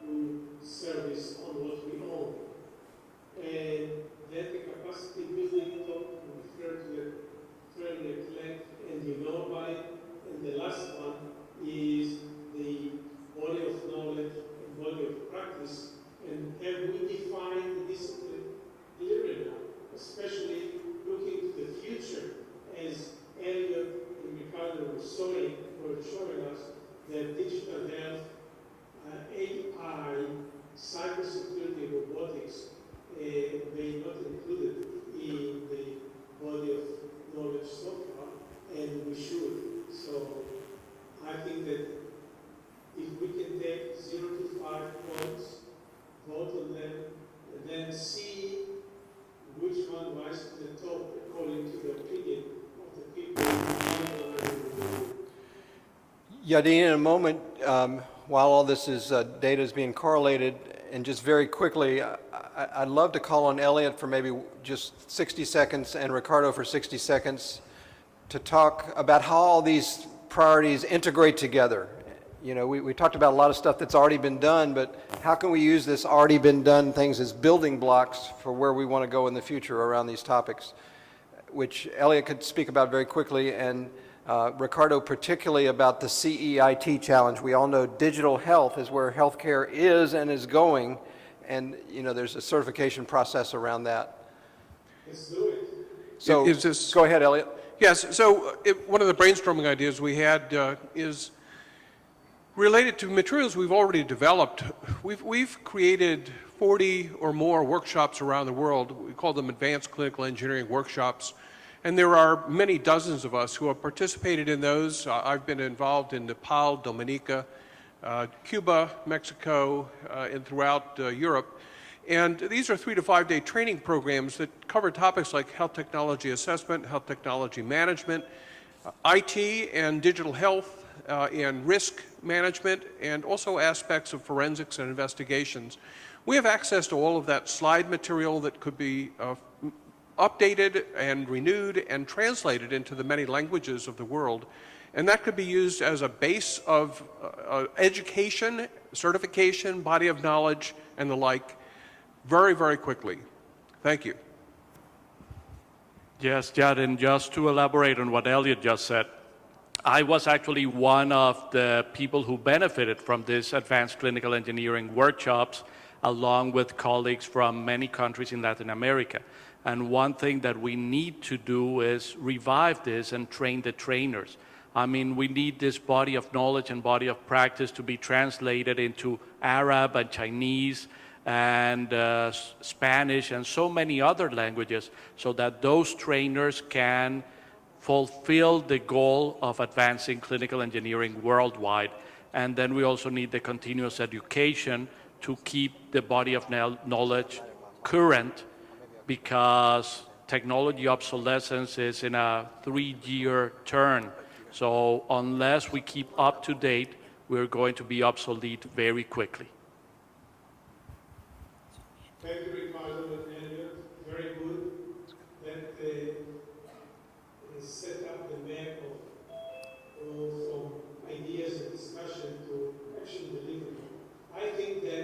to service on what we own. And then the capacity building talk, we refer to it fairly at length, and you know about it. And the last one is the body of knowledge and body of practice. And have we defined the discipline clearly now, especially looking to the future, as Elliot and Ricardo were showing us that digital health, AI, cybersecurity, robotics may not included in the body of knowledge so far, and we should. So I think that if we can take 0 to 5 points, vote on them, and then see which one rises to the top according to the opinion of the people. Yadin, in a moment, while all this is data is being correlated, and just very quickly, I'd love to call on Elliot for maybe just 60 seconds and Ricardo for 60 seconds to talk about how all these priorities integrate together. You know, we talked about a lot of stuff that's already been done, but how can we use this already been done things as building blocks for where we want to go in the future around these topics, which Elliot could speak about very quickly, and Ricardo particularly about the CEIT challenge. We all know digital health is where healthcare is and is going, and you know there's a certification process around that. Let's do it. So go ahead, Elliot. Yes, so one of the brainstorming ideas we had is related to materials we've already developed. We've created 40 or more workshops around the world. We call them advanced clinical engineering workshops. And there are many dozens of us who have participated in those. I've been involved in Nepal, Dominica, Cuba, Mexico, and throughout Europe. And these are 3 to 5 day training programs that cover topics like health technology assessment, health technology management, IT and digital health, and risk management, and also aspects of forensics and investigations. We have access to all of that slide material that could be updated and renewed and translated into the many languages of the world. And that could be used as a base of education, certification, body of knowledge, and the like very, very quickly. Thank you. Yes, Jad, and just to elaborate on what Elliot just said, I was actually one of the people who benefited from this advanced clinical engineering workshops, along with colleagues from many countries in Latin America. And one thing that we need to do is revive this and train the trainers. I mean, we need this body of knowledge and body of practice to be translated into Arab and Chinese and Spanish and so many other languages, so that those trainers can fulfill the goal of advancing clinical engineering worldwide. And then we also need the continuous education to keep the body of knowledge current, because technology obsolescence is in a 3-year turn. So unless we keep up to date, we're going to be obsolete very quickly. Thank you, Ricardo and Elliot. Very good. That set up the map of from ideas and discussion to action delivery. I think that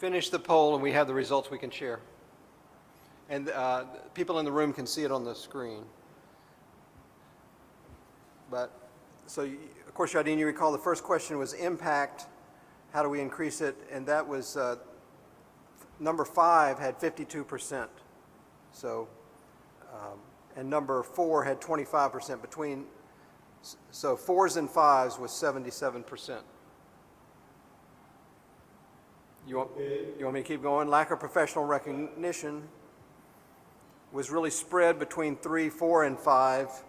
finish the poll and we have the results we can share. And people in the room can see it on the screen. But, so of course, Yadin, you recall the first question was impact. How do we increase it? And that was, number 5 had 52%. So, and number 4 had 25% between, so 4s and 5s was 77%. You want me to keep going? Lack of professional recognition was really spread between 3, 4, and 5.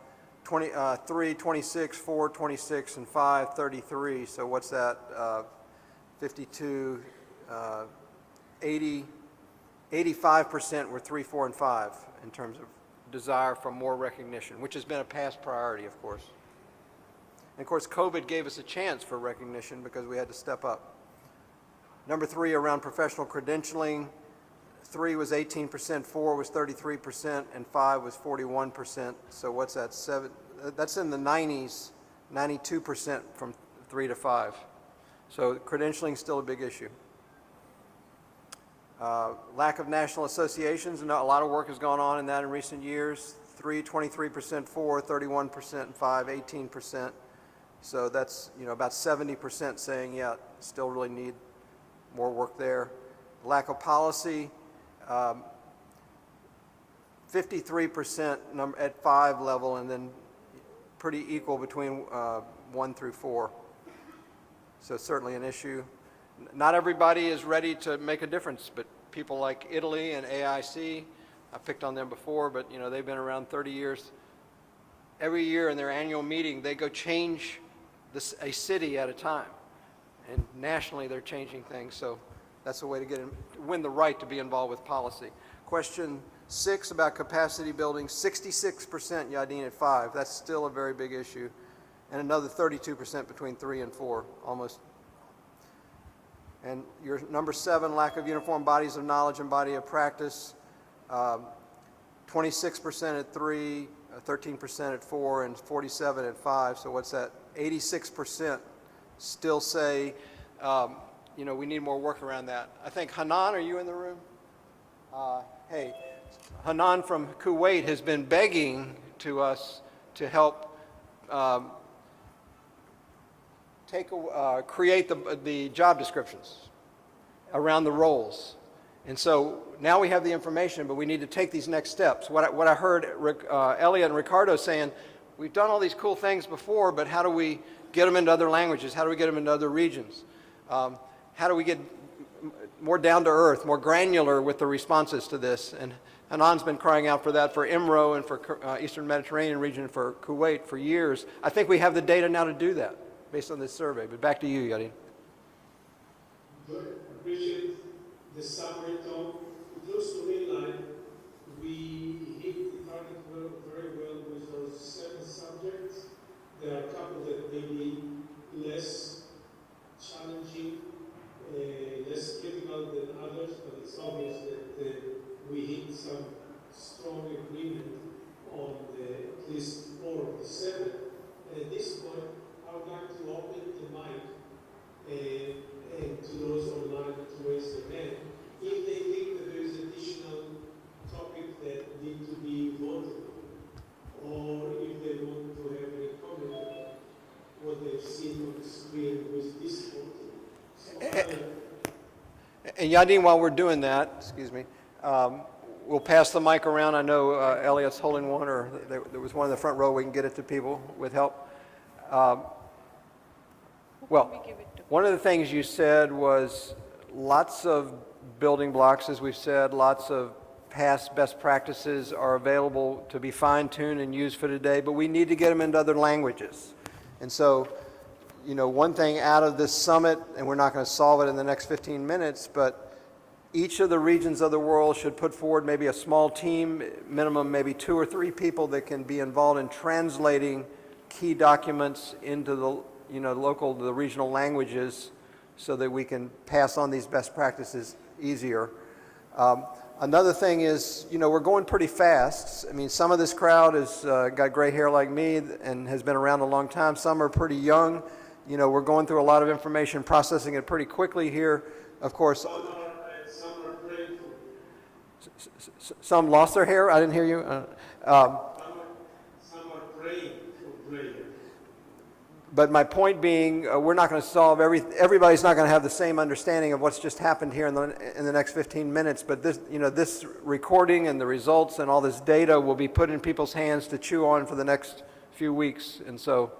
3, 26, 4, 26, and 5, 33. So what's that? 52, 80, 85% were 3, 4, and 5 in terms of desire for more recognition, which has been a past priority, of course. And of course, COVID gave us a chance for recognition because we had to step up. Number 3, around professional credentialing, 3 was 18%, 4 was 33%, and 5 was 41%. So what's that? That's in the 90s, 92% from 3 to 5. So credentialing is still a big issue. Lack of national associations, and a lot of work has gone on in that in recent years. 3, 23%, 4, 31%, and 5, 18%. So that's, about 70% saying, yeah, still really need more work there. Lack of policy, 53% at 5 level, and then pretty equal between 1 through 4. So certainly an issue. Not everybody is ready to make a difference, but people like Italy and AIC, I picked on them before, but they've been around 30 years. Every year in their annual meeting, they go change a city at a time. And nationally, they're changing things. So that's a way to win the right to be involved with policy. Question 6 about capacity building, 66% Yadin at 5. That's still a very big issue. And another 32% between 3 and 4, almost. And your number 7, lack of uniform bodies of knowledge and body of practice, 26% at 3, 13% at 4, and 47% at 5. So what's that? 86% still say, we need more work around that. I think Hanan, are you in the room? Hey, Hanan from Kuwait has been begging to us to help create the job descriptions around the roles. And so now we have the information, but we need to take these next steps. What I heard Elliot and Ricardo saying, we've done all these cool things before, but how do we get them into other languages? How do we get them into other regions? How do we get more down to earth, more granular with the responses to this? And Hanan's been crying out for that for IMRO and for Eastern Mediterranean region for Kuwait for years. I think we have the data now to do that based on this survey. But back to you, Yadin. Good. Appreciate the summary, Tom. Close to mainline, we hit the target very well with those 7 subjects. There are a couple that may be less challenging, less critical than others, but it's obvious that we hit some strong agreement on at least 4 of the 7. And at this point, I would like to open the mic and to those online to raise their hand if they think that there is additional topic that need to be voted on, or if they want to have any comment on what they've seen on the screen with this voting. And Yadin, while we're doing that, excuse me, we'll pass the mic around. I know Elliot's holding one, or there was one in the front row. We can get it to people with help. Well, one of the things you said was lots of building blocks, as we've said, lots of past best practices are available to be fine-tuned and used for today, but we need to get them into other languages. And so, one thing out of this summit, and we're not going to solve it in the next 15 minutes, but each of the regions of the world should put forward maybe a small team, minimum maybe 2 or 3 people that can be involved in translating key documents into the the regional languages so that we can pass on these best practices easier. Another thing is, we're going pretty fast. I mean, some of this crowd has got gray hair like me and has been around a long time. Some are pretty young. We're going through a lot of information, processing it pretty quickly here. Of course, Some lost their hair? I didn't hear you. Some are praying for prayer. But my point being, we're not going to solve everybody's not going to have the same understanding of what's just happened here in the next 15 minutes. But this, this recording and the results and all this data will be put in people's hands to chew on for the next few weeks. And so,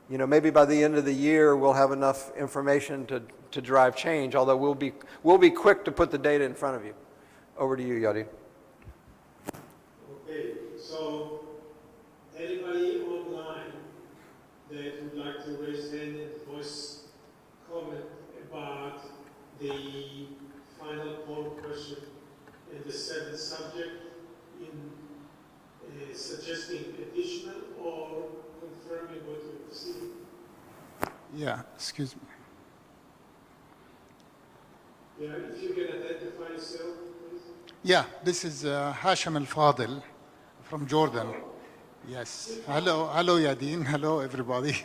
maybe by the end of the year we'll have enough information to drive change. Although we'll be quick to put the data in front of you. Over to you, Yadi. Okay, so anybody online that would like to raise hand and voice comment about the final poll question and the seventh subject in suggesting additional or confirming what we've seen? Yeah, excuse me. Yeah, if you can identify yourself, please. Yeah, this is Hashim Al-Fadil from Jordan. Yes. Hello, Yadin. Hello, everybody.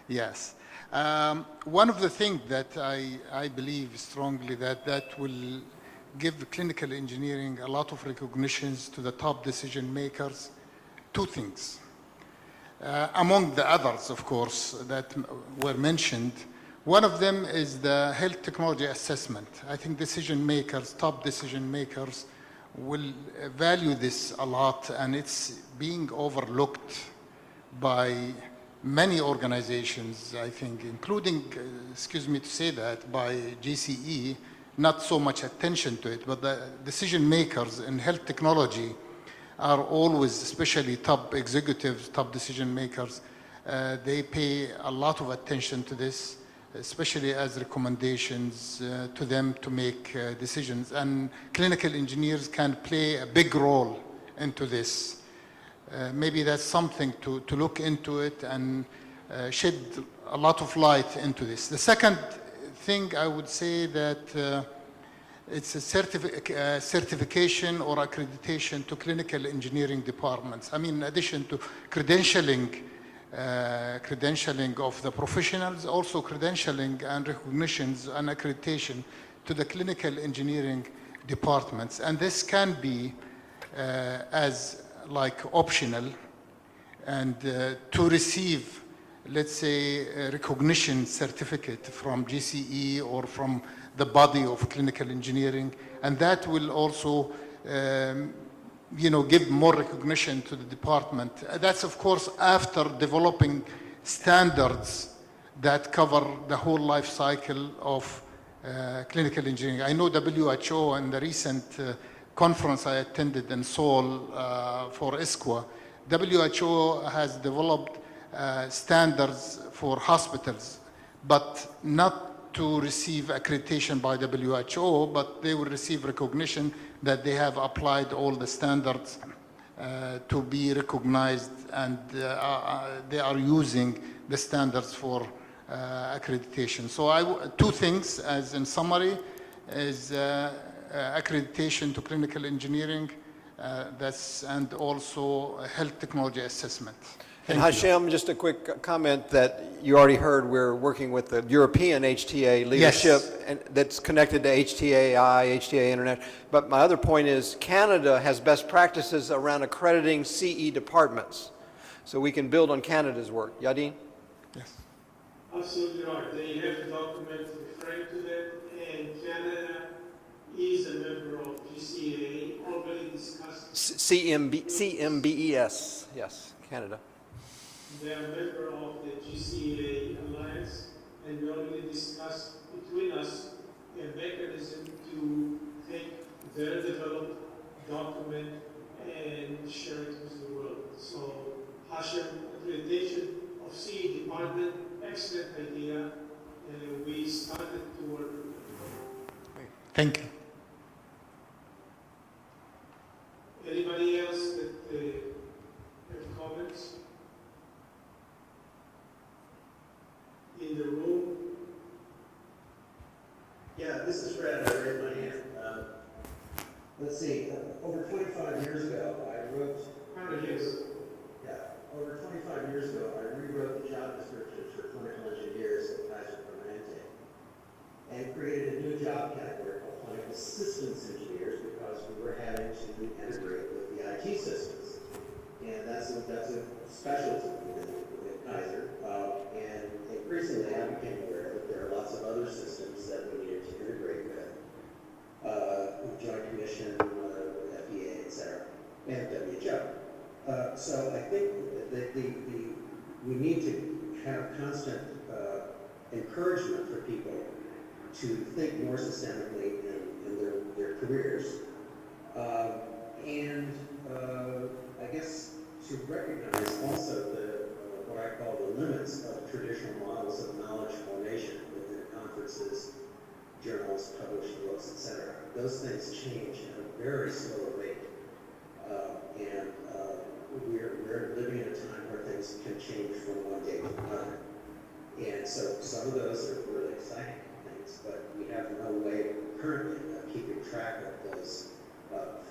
Yes. One of the things that I believe strongly that will give clinical engineering a lot of recognitions to the top decision makers, two things. Among the others, of course, that were mentioned, one of them is the health technology assessment. I think decision makers, top decision makers, will value this a lot, and it's being overlooked by many organizations, I think, including, excuse me to say that, by GCE, not so much attention to it, but the decision makers in health technology are always, especially top executives, top decision makers, they pay a lot of attention to this, especially as recommendations to them to make decisions. And clinical engineers can play a big role into this. Maybe that's something to look into it and shed a lot of light into this. The second thing I would say that it's a certification or accreditation to clinical engineering departments. I mean, in addition to credentialing of the professionals, also credentialing and recognitions and accreditation to the clinical engineering departments. And this can be as like optional, and to receive, let's say, a recognition certificate from GCE or from the body of clinical engineering, and that will also give more recognition to the department. That's, of course, after developing standards that cover the whole life cycle of clinical engineering. I know WHO in the recent conference I attended in Seoul for ISQA, WHO has developed standards for hospitals, but not to receive accreditation by WHO, but they will receive recognition that they have applied all the standards to be recognized, and they are using the standards for accreditation. So two things, as in summary, is accreditation to clinical engineering, and also health technology assessment. And Hashem, just a quick comment that you already heard, we're working with the European HTA leadership, Yes. and that's connected to HTAI, HTA Internet. But my other point is Canada has best practices around accrediting CE departments. So we can build on Canada's work. Yadin? Yes. Absolutely right. They have a document referring to that, and Canada is a member of GCA, already discussed. CMBES, yes, Canada. They are a member of the GCA Alliance, and we already discussed between us a mechanism to take their developed document and share it with the world. So, Hashem, accreditation of CE department, excellent idea, and we started to work with it. Thank you. Anybody else that have comments? In the room? Yeah, this is Fred. I raised my hand. Let's see. Over 25 years ago, I wrote. How many years? Yeah, over 25 years ago, I rewrote the job descriptions for clinical engineers at Kaiser Permanente, and created a new job category called clinical systems engineers, because we were having to encouragement for people to think more systemically in their careers. I guess to recognize also what I call the limits of traditional models of knowledge formation within conferences, journals, published books, etc. Those things change at a very slow rate. We're living in a time where things can change from one day to another. And so some of those are really exciting things, but we have no way currently of keeping track of those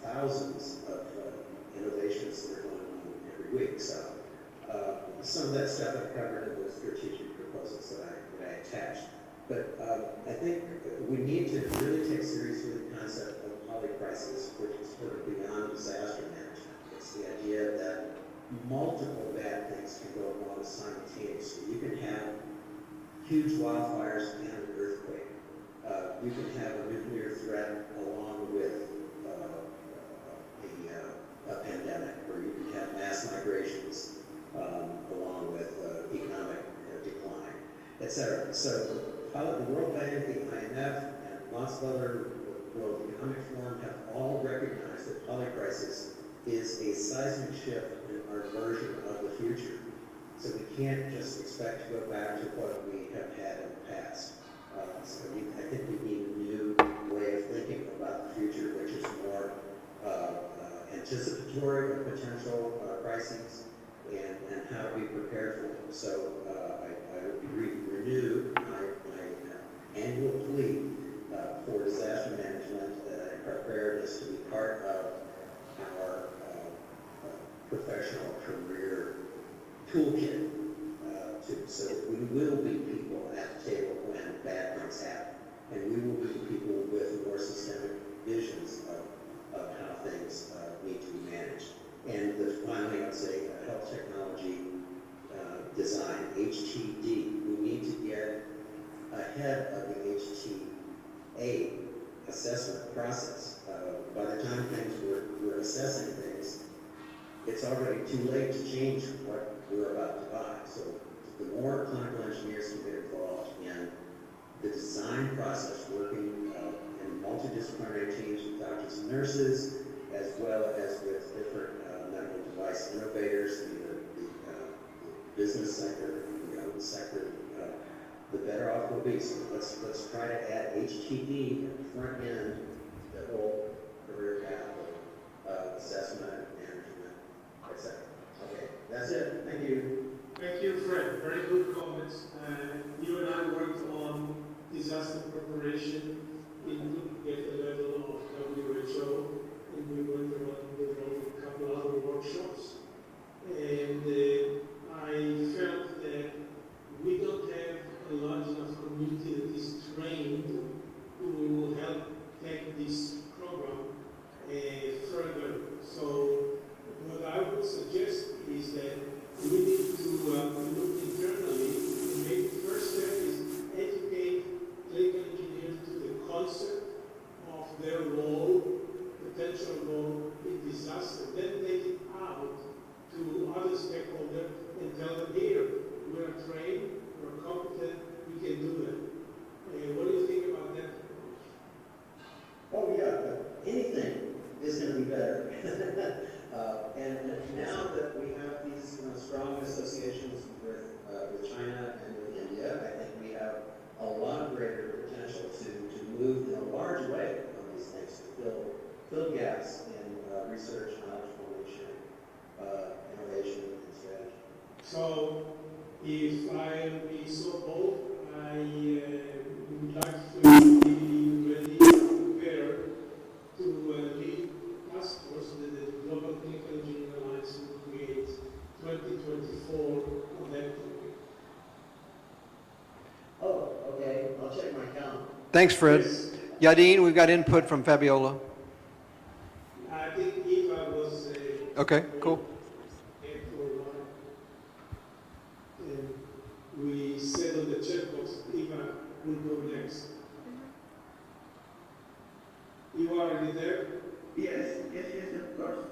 thousands of innovations that are going on every week. So some of that stuff I've covered in the strategic proposals that I attached. But I think we need to really take seriously the concept of polycrisis, which is sort of beyond disaster management. It's the idea that multiple bad things can go wrong simultaneously. You can have huge wildfires and an earthquake. You can have a nuclear threat along with a pandemic, or you can have mass migrations along with economic decline, etc. So the World Bank, the IMF, and lots of other World Economic Forum have all recognized that polycrisis is a seismic shift in our version of the future. So we can't just expect to go back to what we have had in the past. I think we need a new way of thinking about the future, which is more anticipatory of potential crises and how to be prepared for them. So I would renew my annual plea for disaster management and preparedness to be part of our professional career toolkit, so that we will be people at the table when bad things happen, and we will be people with more systemic visions of how things need to be managed. And finally, I'd say health technology design, HTD. We need to get ahead of the HTA assessment process. By the time we're assessing things, it's already too late to change what we're about to buy. So the more clinical engineers can get involved in the design process, working in multidisciplinary teams with doctors and nurses, as well as with different medical device innovators, the business sector, the government sector, the better off we'll be. So let's try to add HTD at the front end, the whole career path of assessment, management, etc. Okay, that's it. Thank you. Thank you, Fred. Very good comments. You and I worked on disaster preparation at the level of WHO, and we went around the world with a couple other workshops. And I felt that we don't have a large enough community that is trained to help take this program further. So what I would suggest is that we need to look internally, and maybe the first step is educate clinical engineers to the concept of their role, potential role in disaster. Then take it out to other stakeholders and tell them, here, we're trained, we're competent, we can do that. What do you think about that? Oh yeah, anything is going to be better. And now that we have these strong associations with China and with India, I think we have a lot of greater potential to move in a large way on these things, to fill gaps in research, knowledge formation, innovation, and strategy. So, if I be so bold, I would like to be ready and prepared to lead task force that the Global Clinical Engineering Alliance will create 2024 on that topic. Oh, okay. I'll check my calendar. Thanks, Fred. Yadin, we've got input from Fabiola. I think Eva was Okay, cool. and we said on the checkbox, Eva will go next. You are already there? Yes, of course.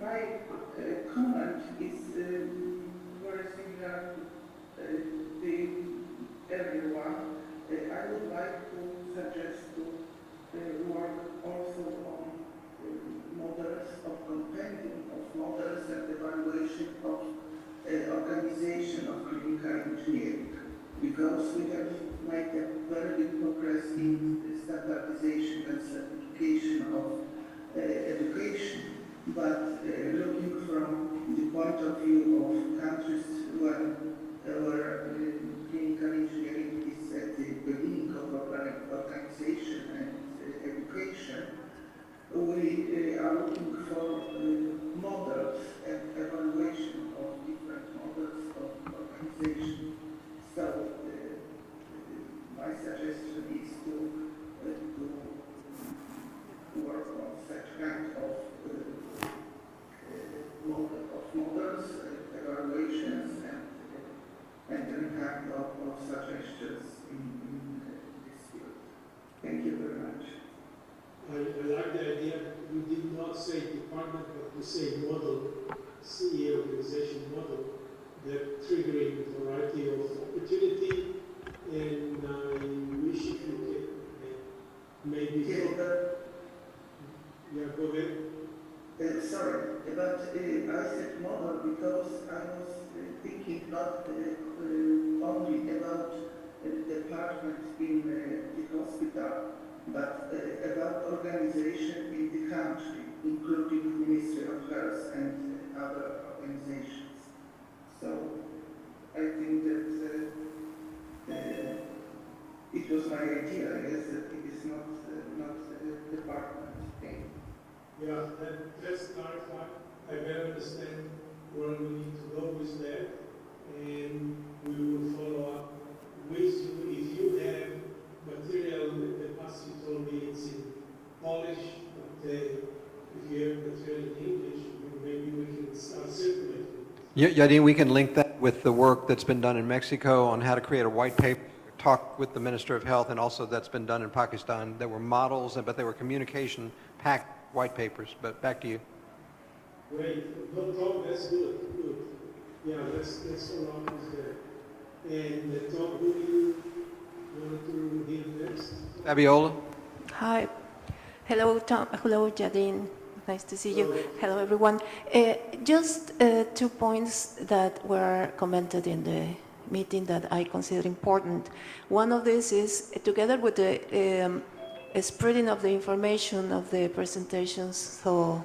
My comment is very clinical engineering, because we have made a very big progress in standardization and certification of education, but looking from the point of view of countries where clinical engineering is at the beginning of organization and education, we are looking for models and evaluation of different models of organization. So my suggestion is to work on such kind of models, evaluations, and the impact of suggestions in this field. Thank you very much. I like the idea. We did not say department, but we say model, CE organization model, that triggering a variety of opportunity. And I wish if you can maybe. Yeah, go ahead. Sorry, but I said model because I was thinking not only about the department in the hospital, but about organization in the country, including Ministry of Health and other organizations. So I think that it was my idea, yes, that it is not a department thing. Yeah, let's clarify. I better understand where we need to go with that, and we will follow up with you. If you have material, in the past you told me it's in Polish, but if you have material in English, maybe we can start circulating. Yeah, Yadin, we can link that with the work that's been done in Mexico on how to create a white paper. Talk with the Minister of Health, and also that's been done in Pakistan. There were models, but they were communication packed white papers. But back to you. Great. No problem. That's good. Good. Yeah, let's follow up with that. And Tom, who you wanted to hear next? Fabiola? Hi. Hello, Tom. Hello, Jadine. Nice to see you. Hello, everyone. Just 2 points that were commented in the meeting that I consider important. One of these is, together with the spreading of the information of the presentations, so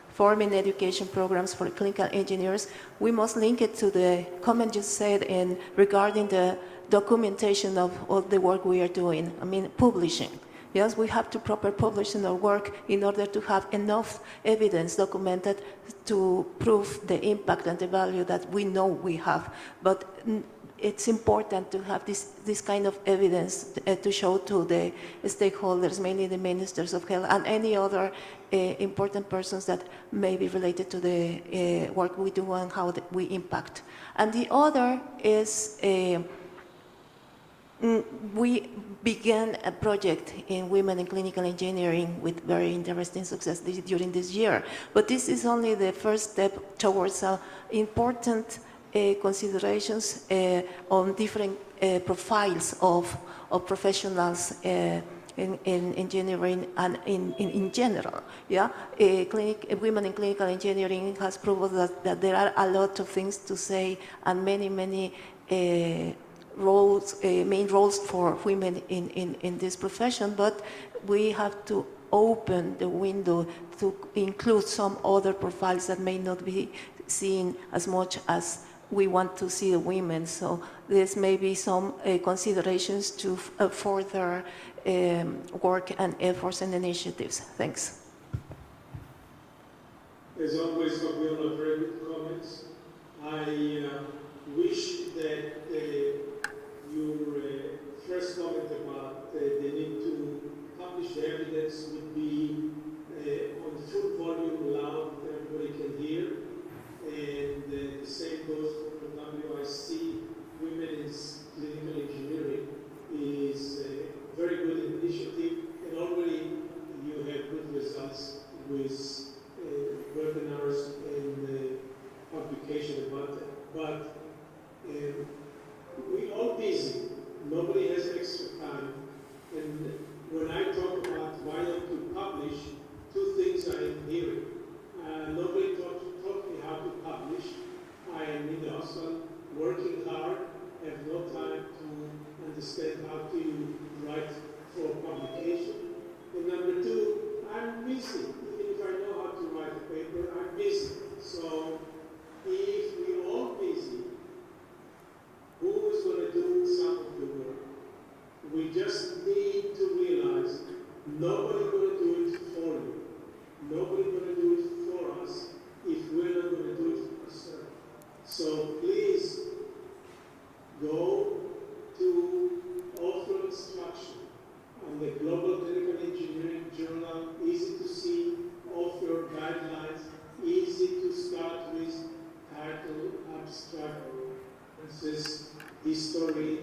forming education programs for clinical engineers, we must link it to the comment you said in regarding the documentation of all the work we are doing. I mean, publishing. Yes, we have to proper publishing our work in order to have enough evidence documented to prove the impact and the value that we know we have. But it's important to have this kind of evidence to show to the stakeholders, mainly the ministers of health and any other important persons that may be related to the work we do and how we impact. And the other is we began a project in women in clinical engineering with very interesting success during this year. But this is only the first step towards important considerations on different profiles of professionals in engineering and in general. Yeah, women in clinical engineering has proved that there are a lot of things to say and many roles, main roles for women in this profession, but we have to open the window to include some other profiles that may not be seen as much as we want to see the women. So there's maybe some considerations to further work and efforts and initiatives. Thanks. As always, Fabiola, very good comments. I wish that your first comment about the need to publish the evidence would be on full volume, loud, everybody can hear. And the same goes for WIC. Women in Clinical Engineering is a very good initiative, and already you have good results with webinars and publication about that. But success history,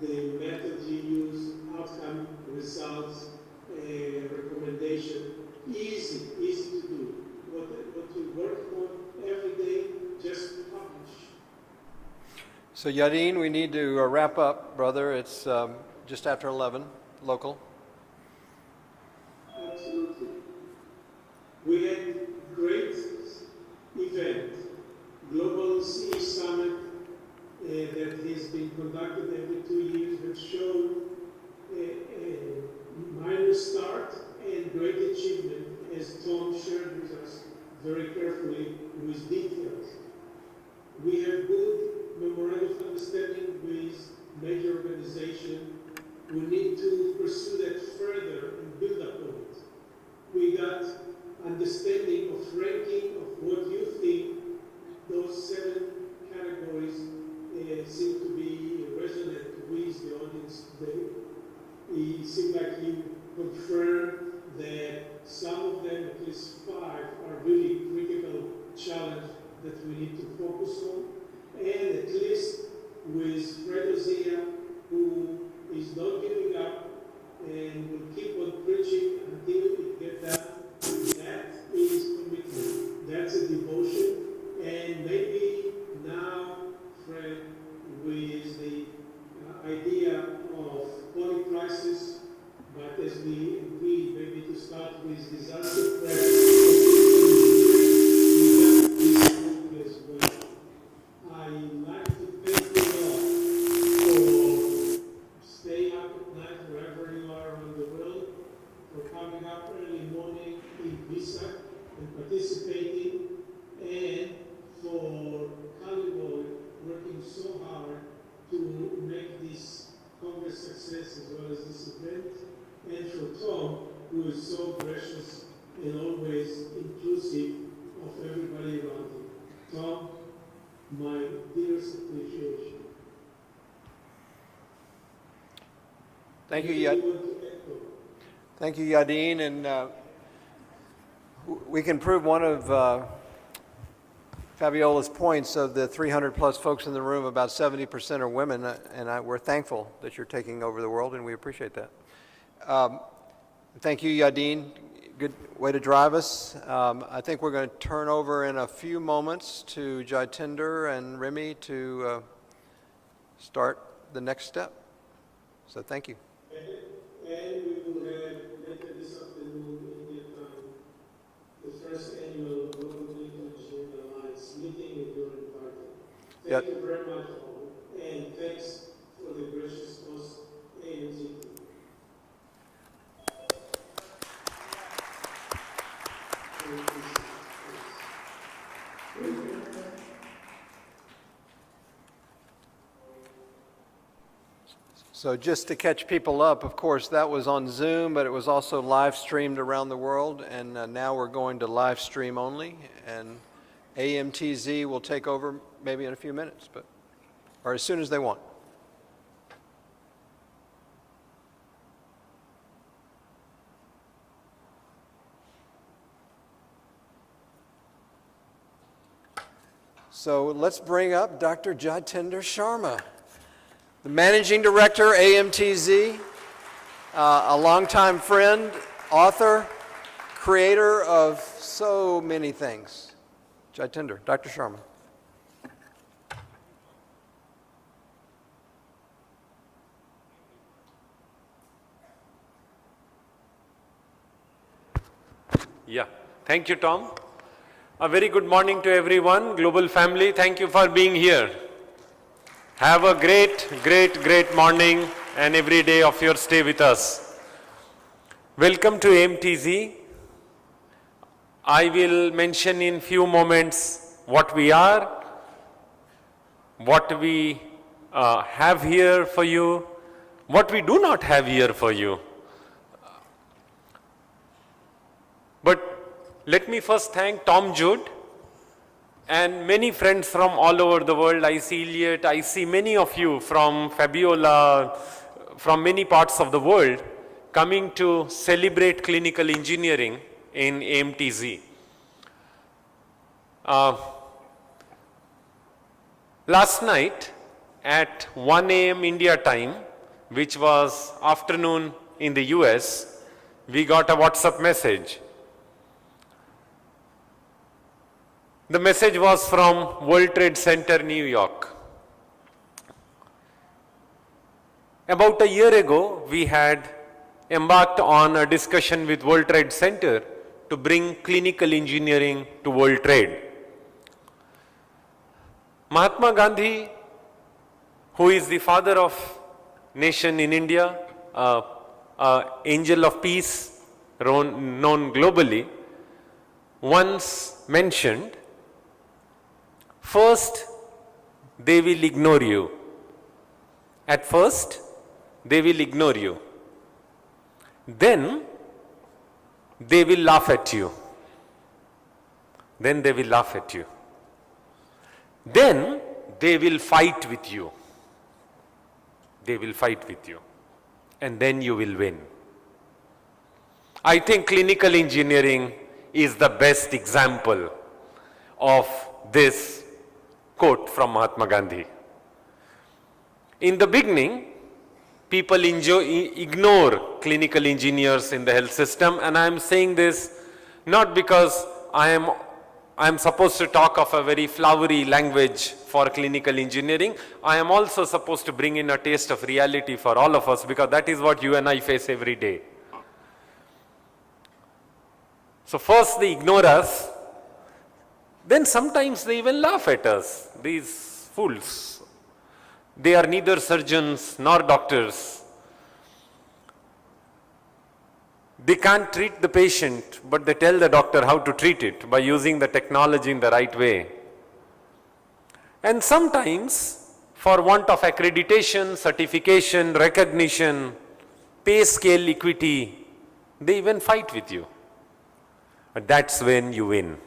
the method you use, outcome, results, recommendation. Easy to do. What you work on every day, just publish. So Yadin, we need to wrap up, brother. It's just after 11, local. Absolutely. We had great event, Global CE Summit that has been conducted every 2 years, which showed a minor start and great achievement, as Tom shared with us very carefully with details. We have good memorandum of understanding with major organizations. We need to pursue that further and build upon it. We got understanding of ranking of what you think those 7 categories seem to be resonant with the audience today. It seems like you confirmed that some of them, at least 5, are really critical challenge that we need to focus on. And at least with Fred Ozia, who is not giving up and will keep on preaching until it gets done, that is commitment. That's a devotion. And maybe now, Fred, with the idea of polycrisis, but as we agreed, maybe to start with disaster threat, we got this movie as well. I like to thank you all for staying up at night wherever you are around the world, for coming up early morning in Visa and participating, and for Caliboy working so hard to make this Congress success as well as this event, and for Tom, who is so gracious and always inclusive of everybody around him. Tom, my dearest appreciation. Thank you, Thank you, Yadin. And we can prove one of Fabiola's points of the 300 plus folks in the room, about 70% are women, and we're thankful that you're taking over the world, and we appreciate that. Thank you, Yadin. Good way to drive us. I think we're going to turn over in a few moments to Jitender and Remy to start the next step. So thank you. And we will have later this afternoon, India time, the first annual Global Clinical Engineering Alliance meeting, and you're invited. Thank you very much all, and thanks for the gracious host, AMZ. So just to catch people up, of course, that was on Zoom, but it was also live streamed around the world, and now we're going to live stream only, and AMTZ will take over maybe in a few minutes, or as soon as they want. So let's bring up Dr. Jitender Sharma, the Managing Director, AMTZ, a longtime friend, author, creator of so many things. Jitender, Dr. Sharma. Yeah, thank you, Tom. A very good morning to everyone, global family. Thank you for being here. Have a great, great, great morning and every day of your stay with us. Welcome to AMTZ. I will mention in few moments what we are, what we have here for you, what we do not have here for you. But let me first thank Tom Jude and many friends from all over the world. I see Elliot, I see many of you from Fabiola, from many parts of the world coming to celebrate clinical engineering in AMTZ. Last night, at 1 a.m. India time, which was afternoon in the US, we got a WhatsApp message. The message was from World Trade Center, New York. About a year ago, we had embarked on a discussion with World Trade Center to bring clinical engineering to World Trade. Mahatma Gandhi, who is the father of nation in India, angel of peace known globally, once mentioned, first they will ignore you. At first, they will ignore you. Then, they will laugh at you. Then they will laugh at you. Then, they will fight with you. They will fight with you. And then you will win. I think clinical engineering is the best example of this quote from Mahatma Gandhi. In the beginning, people ignore clinical engineers in the health system, and I am saying this not because I am supposed to talk of a very flowery language for clinical engineering. I am also supposed to bring in a taste of reality for all of us, because that is what you and I face every day. So first they ignore us, then sometimes they even laugh at us, these fools. They are neither surgeons nor doctors. They can't treat the patient, but they tell the doctor how to treat it by using the technology in the right way. And sometimes, for want of accreditation, certification, recognition, pay scale equity, they even fight with you. But that's when you win.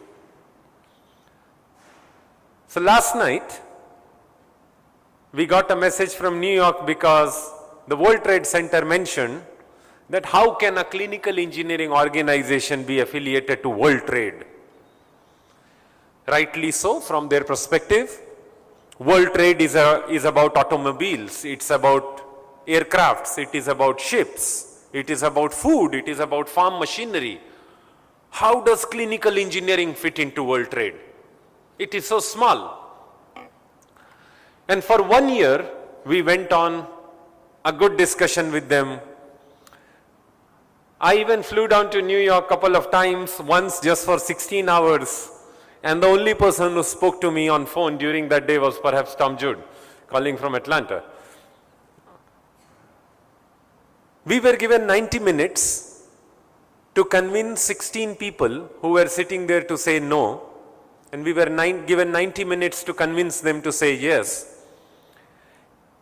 So last night, we got a message from New York because the World Trade Center mentioned that how can a clinical engineering organization be affiliated to World Trade? Rightly so, from their perspective. World Trade is about automobiles, it's about aircrafts, it is about ships, it is about food, it is about farm machinery. How does clinical engineering fit into World Trade? It is so small. And for 1 year, we went on a good discussion with them. I even flew down to New York a couple of times, once just for 16 hours. And the only person who spoke to me on phone during that day was perhaps Tom Jude, calling from Atlanta. We were given 90 minutes to convince 16 people who were sitting there to say no. And we were given 90 minutes to convince them to say yes.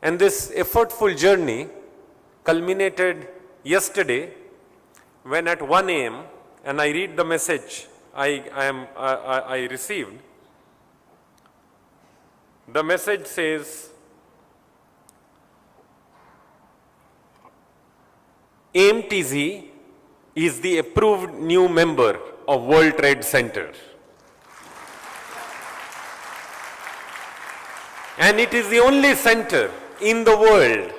And this effortful journey culminated yesterday when at 1 a.m. and I read the message I received. The message says, AMTZ is the approved new member of World Trade Center. And it is the only center in the world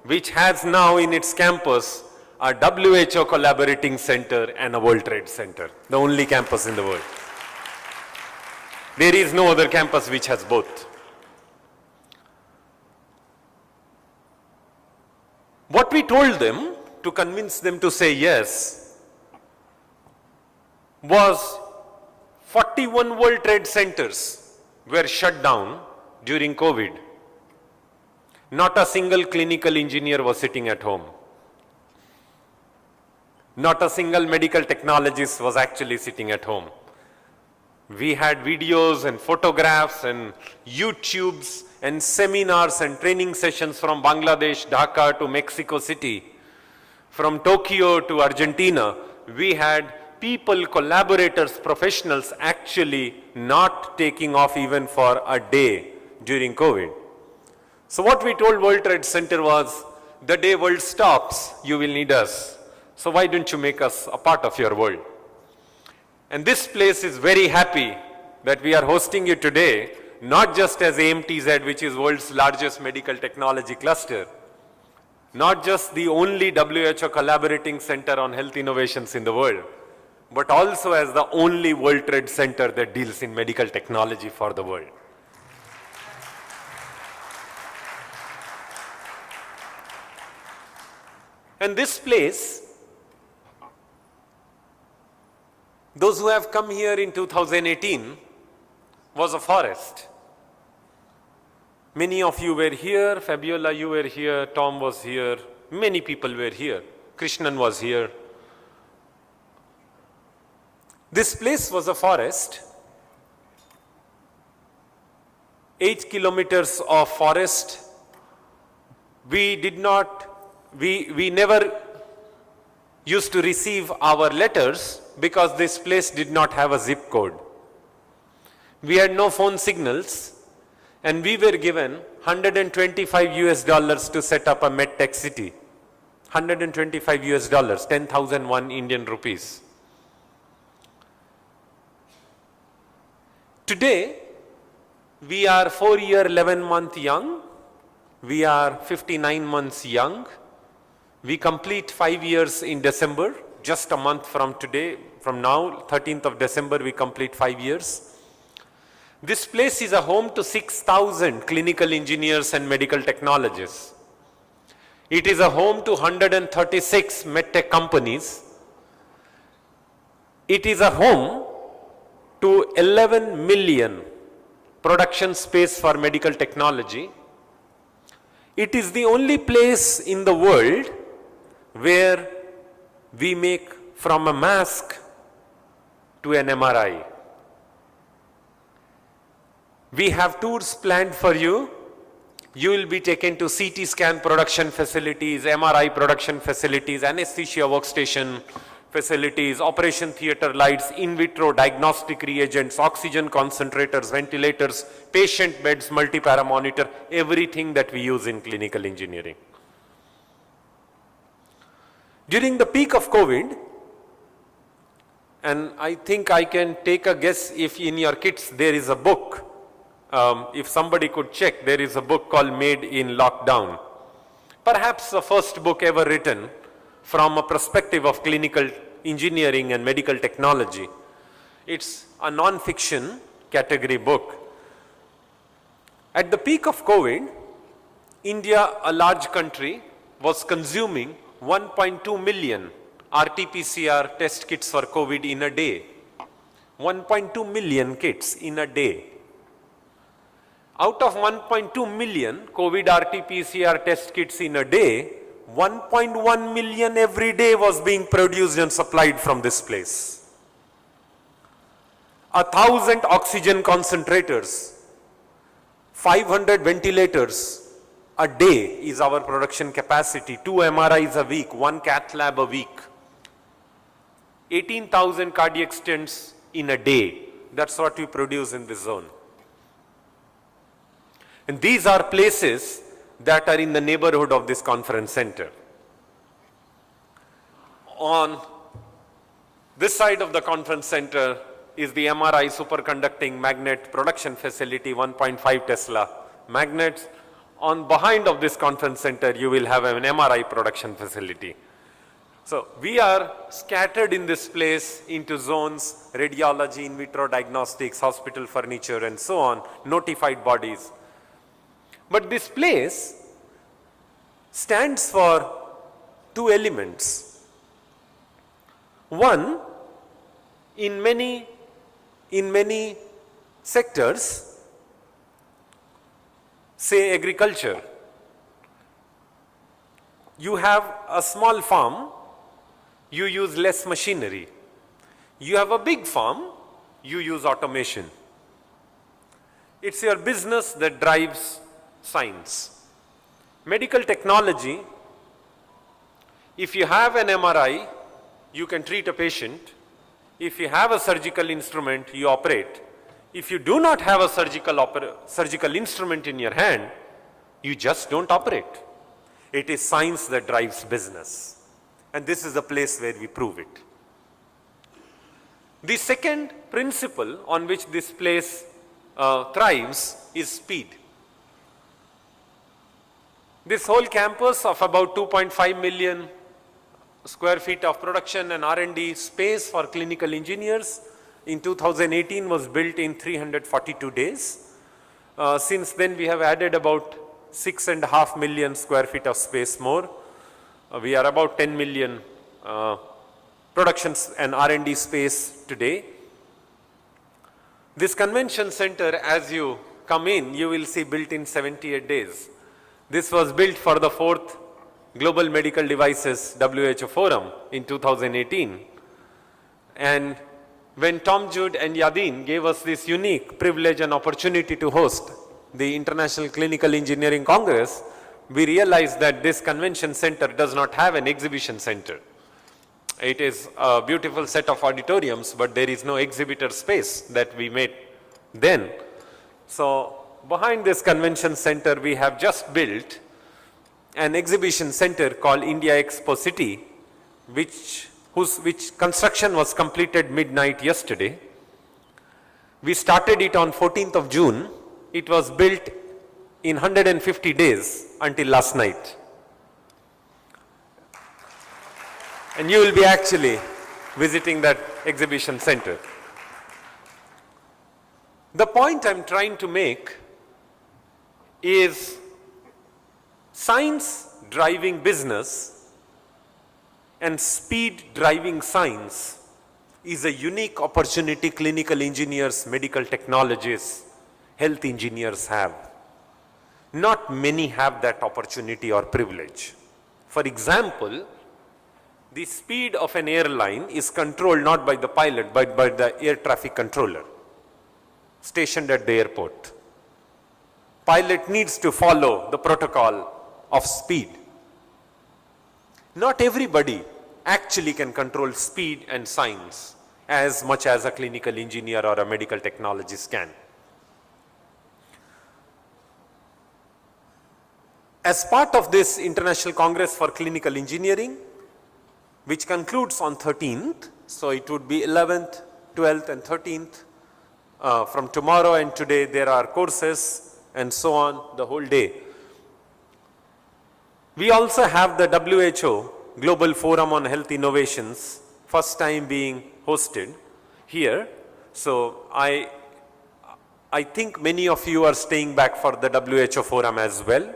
which has now in its campus a WHO collaborating center and a World Trade Center, the only campus in the world. There is no other campus which has both. What we told them to convince them to say yes was 41 World Trade Centers were shut down during COVID. Not a single clinical engineer was sitting at home. Not a single medical technologist was actually sitting at home. We had videos and photographs and YouTubes and seminars and training sessions from Bangladesh, Dhaka to Mexico City, from Tokyo to Argentina. We had people, collaborators, professionals actually not taking off even for a day during COVID. So what we told World Trade Center was, the day world stops, you will need us. So why don't you make us a part of your world? And this place is very happy that we are hosting you today, not just as AMTZ, which is world's largest medical technology cluster, not just the only WHO collaborating center on health innovations in the world, but also as the only World Trade Center that deals in medical technology for the world. And this place, those who have come here in 2018, was a forest. Many of you were here, Fabiola, you were here, Tom was here, many people were here, Krishnan was here. This place was a forest, 8 kilometers of forest. We never used to receive our letters because this place did not have a zip code. We had no phone signals, and we were given $125 to set up a medtech city. $125, 10,001 Indian rupees. Today, we are 4 year, 11 month young. We are 59 months young. We complete 5 years in December, just a month from today, from now, 13th of December, we complete 5 years. This place is a home to 6,000 clinical engineers and medical technologists. It is a home to 136 medtech companies. It is a home to 11 million production space for medical technology. It is the only place in the world where we make from a mask to an MRI. We have tours planned for you. You will be taken to CT scan production facilities, MRI production facilities, anesthesia workstation facilities, operation theater lights, in vitro diagnostic reagents, oxygen concentrators, ventilators, patient beds, multi-para monitor, everything that we use in clinical engineering. During the peak of COVID, and I think I can take a guess if in your kits there is a book. If somebody could check, there is a book called Made in Lockdown. Perhaps the first book ever written from a perspective of clinical engineering and medical technology. It's a non-fiction category book. At the peak of COVID, India, a large country, was consuming 1.2 million RT-PCR test kits for COVID in a day. 1.2 million kits in a day. Out of 1.2 million COVID RT-PCR test kits in a day, 1.1 million every day was being produced and supplied from this place. 1,000 oxygen concentrators, 500 ventilators a day is our production capacity, 2 MRIs a week, 1 cath lab a week. 18,000 cardiac stents in a day. That's what we produce in this zone. And these are places that are in the neighborhood of this conference center. On this side of the conference center is the MRI superconducting magnet production facility, 1.5 Tesla magnets. On behind of this conference center, you will have an MRI production facility. So we are scattered in this place into zones, radiology, in vitro diagnostics, hospital furniture, and so on, notified bodies. But this place stands for 2 elements. One, in many sectors, say agriculture, you have a small farm, you use less machinery. You have a big farm, you use automation. It's your business that drives science. Medical technology, if you have an MRI, you can treat a patient. If you have a surgical instrument, you operate. If you do not have a surgical instrument in your hand, you just don't operate. It is science that drives business. And this is the place where we prove it. The second principle on which this place thrives is speed. This whole campus of about 2.5 million square feet of production and R&D space for clinical engineers in 2018 was built in 342 days. Since then we have added about 6.5 million square feet of space more. We are about 10 million productions and R&D space today. This convention center, as you come in, you will see built in 78 days. This was built for the 4th Global Medical Devices WHO Forum in 2018. And when Tom, Jude and Yadin gave us this unique privilege and opportunity to host the International Clinical Engineering Congress, we realized that this convention center does not have an exhibition center. It is a beautiful set of auditoriums, but there is no exhibitor space that we made then. So behind this convention center, we have just built an exhibition center called India Expo City, which construction was completed midnight yesterday. We started it on 14th of June. It was built in 150 days until last night. And you will be actually visiting that exhibition center. The point I'm trying to make is science driving business and speed driving science is a unique opportunity clinical engineers, medical technologists, health engineers have. Not many have that opportunity or privilege. For example, the speed of an airline is controlled not by the pilot but by the air traffic controller stationed at the airport. Pilot needs to follow the protocol of speed. Not everybody actually can control speed and science as much as a clinical engineer or a medical technologist can. As part of this International Congress for Clinical Engineering, which concludes on 13th, so it would be 11th, 12th and 13th. From tomorrow and today there are courses and so on the whole day. We also have the WHO Global Forum on Health Innovations, first time being hosted here. So I think many of you are staying back for the WHO Forum as well.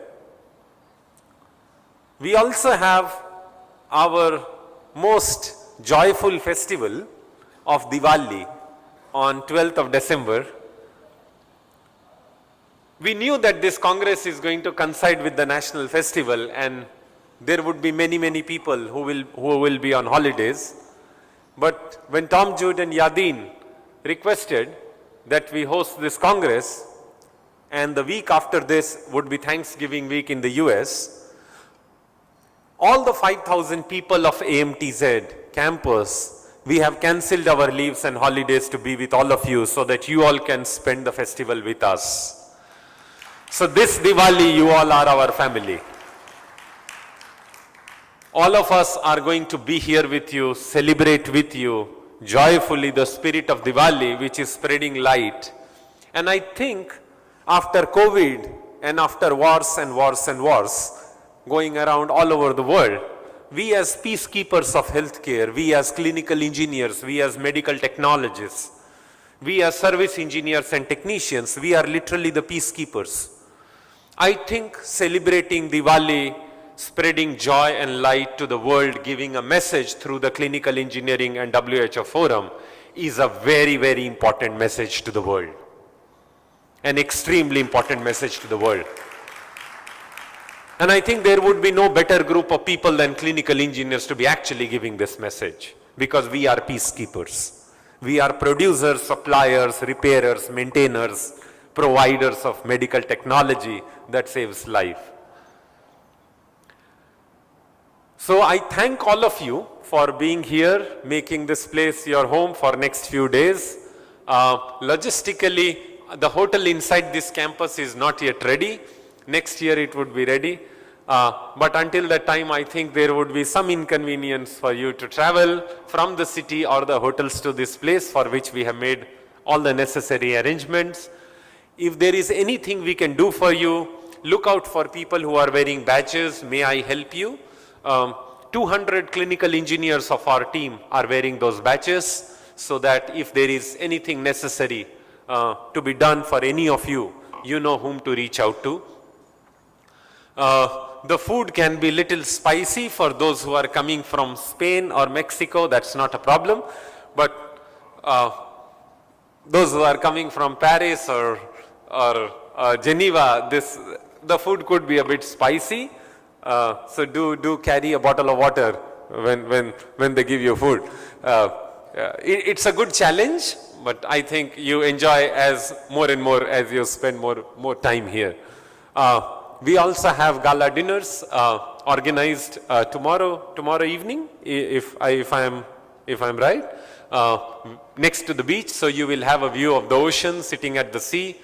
We also have our most joyful festival of Diwali on 12th of December. We knew that this Congress is going to coincide with the national festival and there would be many people who will be on holidays. But when Tom, Jude and Yadin requested that we host this Congress and the week after this would be Thanksgiving week in the US, all the 5,000 people of AMTZ campus, we have cancelled our leaves and holidays to be with all of you so that you all can spend the festival with us. So this Diwali, you all are our family. All of us are going to be here with you, celebrate with you joyfully the spirit of Diwali, which is spreading light. And I think after COVID and after wars and wars and wars going around all over the world, we as peacekeepers of healthcare, we as clinical engineers, we as medical technologists, we as service engineers and technicians, we are literally the peacekeepers. I think celebrating Diwali, spreading joy and light to the world, giving a message through the Clinical Engineering and WHO Forum is a very important message to the world. An extremely important message to the world. And I think there would be no better group of people than clinical engineers to be actually giving this message, because we are peacekeepers. We are producers, suppliers, repairers, maintainers, providers of medical technology that saves life. So I thank all of you for being here, making this place your home for next few days. Logistically, the hotel inside this campus is not yet ready. Next year it would be ready. But until that time, I think there would be some inconvenience for you to travel from the city or the hotels to this place, for which we have made all the necessary arrangements. If there is anything we can do for you, look out for people who are wearing badges. May I help you? 200 clinical engineers of our team are wearing those badges, so that if there is anything necessary to be done for any of you, you know whom to reach out to. The food can be little spicy for those who are coming from Spain or Mexico, that's not a problem. But those who are coming from Paris or Geneva, the food could be a bit spicy. So do carry a bottle of water when they give you food. It's a good challenge, but I think you enjoy as more and more as you spend more time here. We also have gala dinners organized tomorrow evening, if I'm right, next to the beach. So you will have a view of the ocean, sitting at the sea,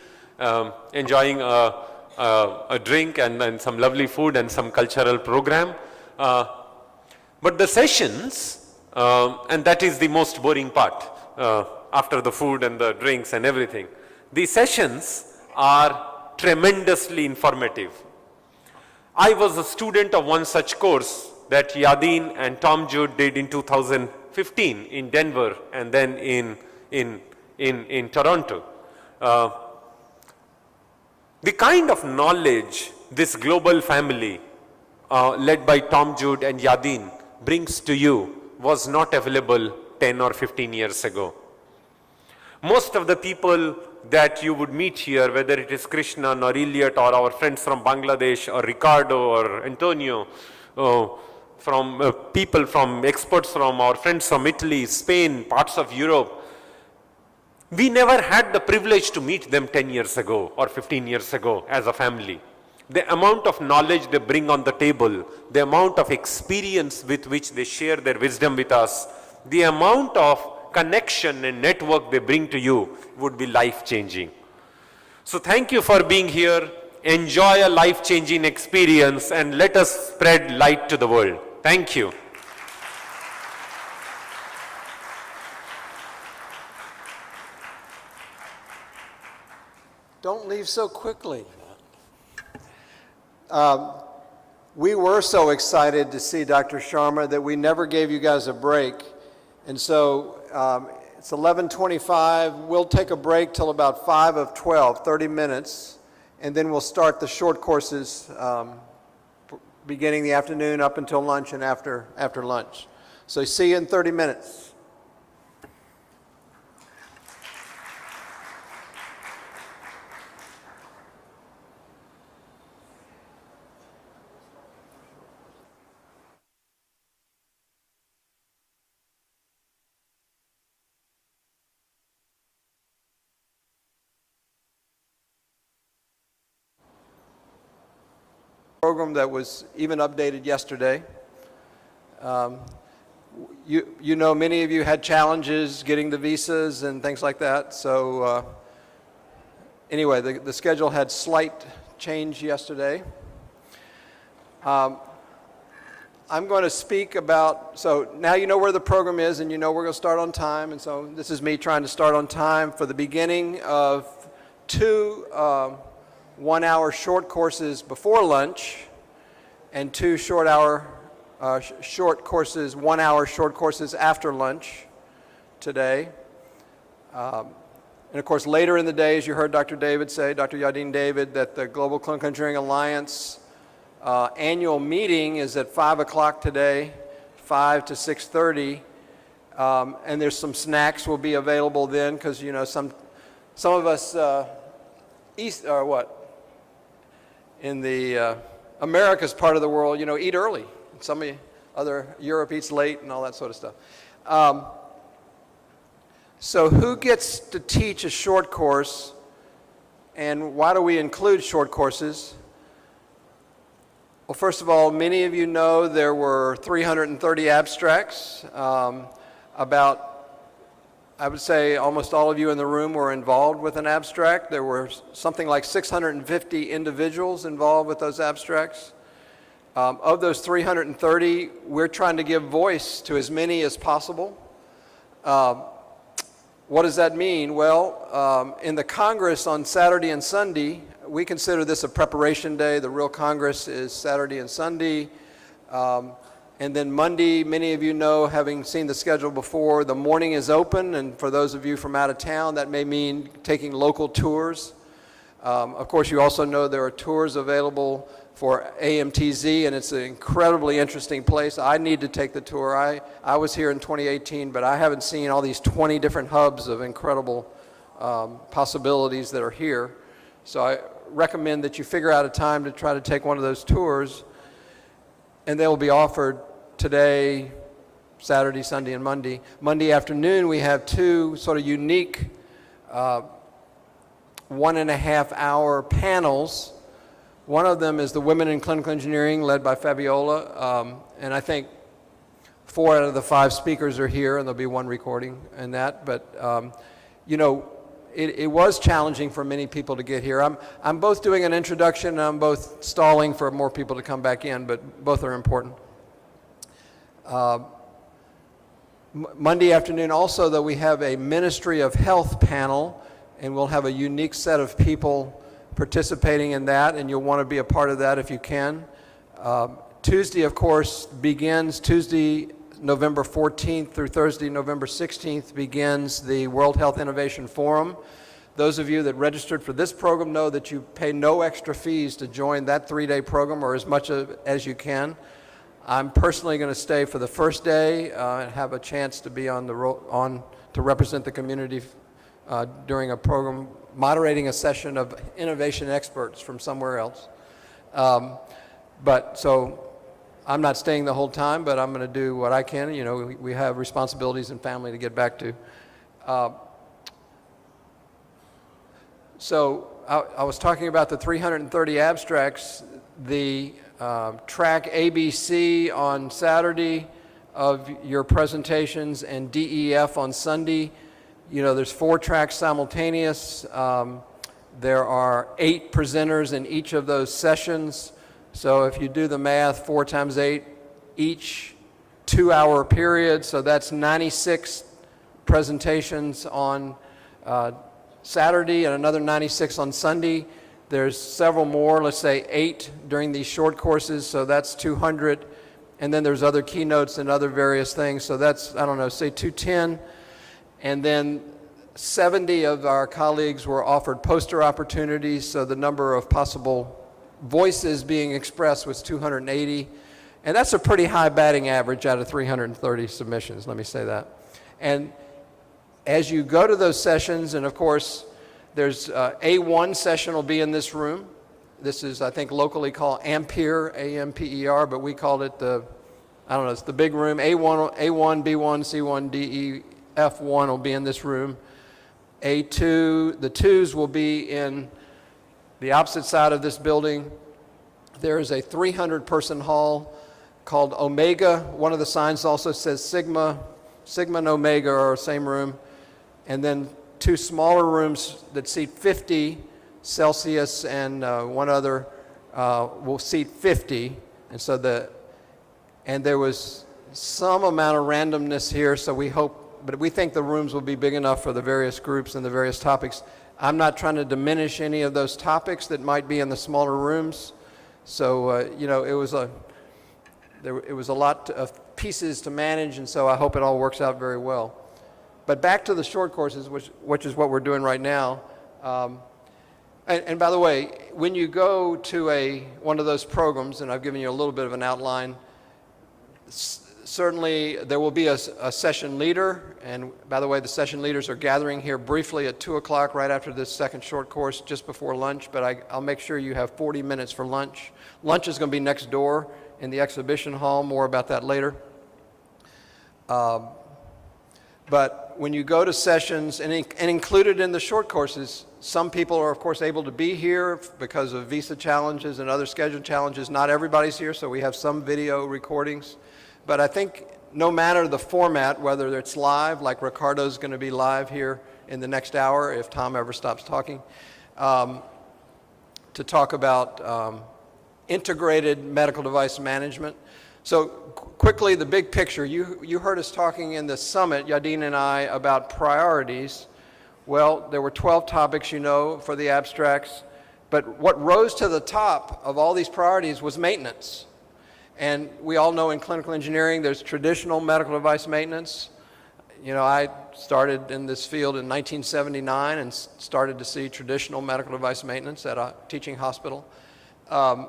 enjoying a drink and some lovely food and some cultural program. But the sessions, and that is the most boring part, after the food and the drinks and everything. The sessions are tremendously informative. I was a student of one such course that Yadin and Tom Jude did in 2015 in Denver and then in Toronto. The kind of knowledge this global family led by Tom Jude and Yadin brings to you was not available 10 or 15 years ago. Most of the people that you would meet here, whether it is Krishnan or Elliot or our friends from Bangladesh or Ricardo or Antonio, from experts from our friends from Italy, Spain, parts of Europe, we never had the privilege to meet them 10 years ago or 15 years ago as a family. The amount of knowledge they bring on the table, the amount of experience with which they share their wisdom with us, the amount of connection and network they bring to you would be life-changing. So thank you for being here. Enjoy a life-changing experience and let us spread light to the world. Thank you. Don't leave so quickly. We were so excited to see Dr. Sharma that we never gave you guys a break. And so it's 11:25. We'll take a break till about 5 of 12, 30 minutes, and then we'll start the short courses beginning the afternoon up until lunch and after lunch. So see you in 30 minutes. Program that was even updated yesterday. You know, many of you had challenges getting the visas and things like that. So anyway, the schedule had slight change yesterday. I'm going to speak about, so now you know where the program is and you know we're going to start on time. And so this is me trying to start on time for the beginning of 2 one-hour short courses before lunch and 2 short courses, 1-hour short courses after lunch today. And of course, later in the day, as you heard Dr. David say, Dr. Yadin David, that the Global Clinical Engineering Alliance annual meeting is at 5 o'clock today, 5 to 6:30. And there's some snacks will be available then, because you know some of us in the America's part of the world, you know, eat early. Some of other Europe eats late and all that sort of stuff. So who gets to teach a short course, and why do we include short courses? Well, first of all, many of you know there were 330 abstracts. I would say almost all of you in the room were involved with an abstract. There were something like 650 individuals involved with those abstracts. Of those 330, we're trying to give voice to as many as possible. What does that mean? Well, in the Congress on Saturday and Sunday, we consider this a preparation day. The real Congress is Saturday and Sunday. And then Monday, many of you know, having seen the schedule before, the morning is open, and for those of you from out of town, that may mean taking local tours. Of course, you also know there are tours available for AMTZ, and it's an incredibly interesting place. I need to take the tour. I was here in 2018, but I haven't seen all these 20 different hubs of incredible possibilities that are here. So I recommend that you figure out a time to try to take one of those tours. And they will be offered today, Saturday, Sunday, and Monday. Monday afternoon, we have two sort of unique 1.5-hour panels. One of them is the Women in Clinical Engineering, led by Fabiola. And I think 4 out of the 5 speakers are here, and there'll be one recording in that. But, you know, it was challenging for many people to get here. I'm both doing an introduction and I'm both stalling for more people to come back in, but both are important. Monday afternoon also, though, we have a Ministry of Health panel, and we'll have a unique set of people participating in that, and you'll want to be a part of that if you can. Tuesday, of course, begins Tuesday, November 14th through Thursday, November 16th begins the World Health Innovation Forum. Those of you that registered for this program know that you pay no extra fees to join that 3-day program, or as much as you can. I'm personally going to stay for the first day and have a chance to be to represent the community during a program, moderating a session of innovation experts from somewhere else. So I'm not staying the whole time, but I'm going to do what I can. You know, we have responsibilities and family to get back to. So I was talking about the 330 abstracts. The track ABC on Saturday of your presentations and DEF on Sunday. You know, there's 4 tracks simultaneous. There are 8 presenters in each of those sessions. So if you do the math, 4 times 8, each 2-hour period, so that's 96 presentations on Saturday and another 96 on Sunday. There's several more, let's say 8 during these short courses, so that's 200. And then there's other keynotes and other various things, so that's, I don't know, say 210. And then 70 of our colleagues were offered poster opportunities, so the number of possible voices being expressed was 280, and that's a pretty high batting average out of 330 submissions, let me say that. And as you go to those sessions, and of course there's A1 session will be in this room. This is, I think, locally called Ampere, A-M-P-E-R, but we called it it's the big room. A1, B1, C1, D, E, F1 will be in this room. A2, the 2s will be in the opposite side of this building. There is a 300-person hall called Omega. One of the signs also says Sigma. Sigma and Omega are same room. And then 2 smaller rooms that seat 50, Celsius and one other will seat 50. And so there was some amount of randomness here, so but we think the rooms will be big enough for the various groups and the various topics. I'm not trying to diminish any of those topics that might be in the smaller rooms. So, you know, it was a lot of pieces to manage, and so I hope it all works out very well. But back to the short courses, which is what we're doing right now. And by the way, when you go to one of those programs, and I've given you a little bit of an outline, certainly there will be a session leader, and by the way, the session leaders are gathering here briefly at 2 o'clock right after this second short course, just before lunch, but I'll make sure you have 40 minutes for lunch. Lunch is going to be next door in the exhibition hall, more about that later. But when you go to sessions, and included in the short courses, some people are of course able to be here because of visa challenges and other schedule challenges. Not everybody's here, so we have some video recordings. But I think no matter the format, whether it's live, like Ricardo's going to be live here in the next hour if Tom ever stops talking, to talk about integrated medical device management. So quickly, the big picture. You heard us talking in the summit, Yadin and I, about priorities. Well, there were 12 topics, you know, for the abstracts. But what rose to the top of all these priorities was maintenance. And we all know in clinical engineering, there's traditional medical device maintenance. You know, I started in this field in 1979 and started to see traditional medical device maintenance at a teaching hospital. But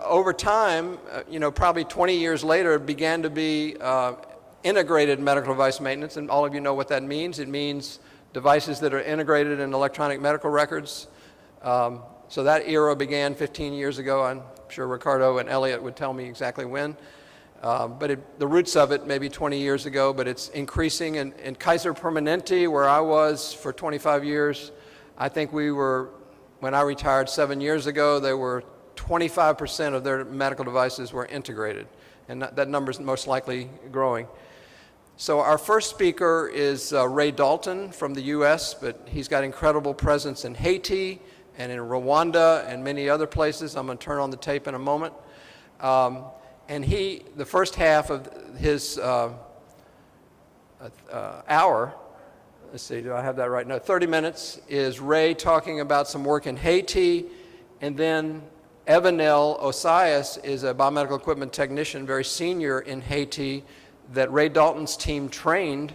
over time, you know, probably 20 years later, it began to be integrated medical device maintenance, and all of you know what that means. It means devices that are integrated in electronic medical records. So that era began 15 years ago. I'm sure Ricardo and Elliot would tell me exactly when. But the roots of it maybe 20 years ago, but it's increasing. In Kaiser Permanente, where I was for 25 years, I think we were, when I retired 7 years ago, there were 25% of their medical devices were integrated, and that number is most likely growing. So our first speaker is Ray Dalton from the US, but he's got incredible presence in Haiti and in Rwanda and many other places. I'm going to turn on the tape in a moment. And the first half of his hour, let's see, do I have that right? No, 30 minutes, is Ray talking about some work in Haiti, and then Evanel Osias is a biomedical equipment technician, very senior in Haiti, that Ray Dalton's team trained,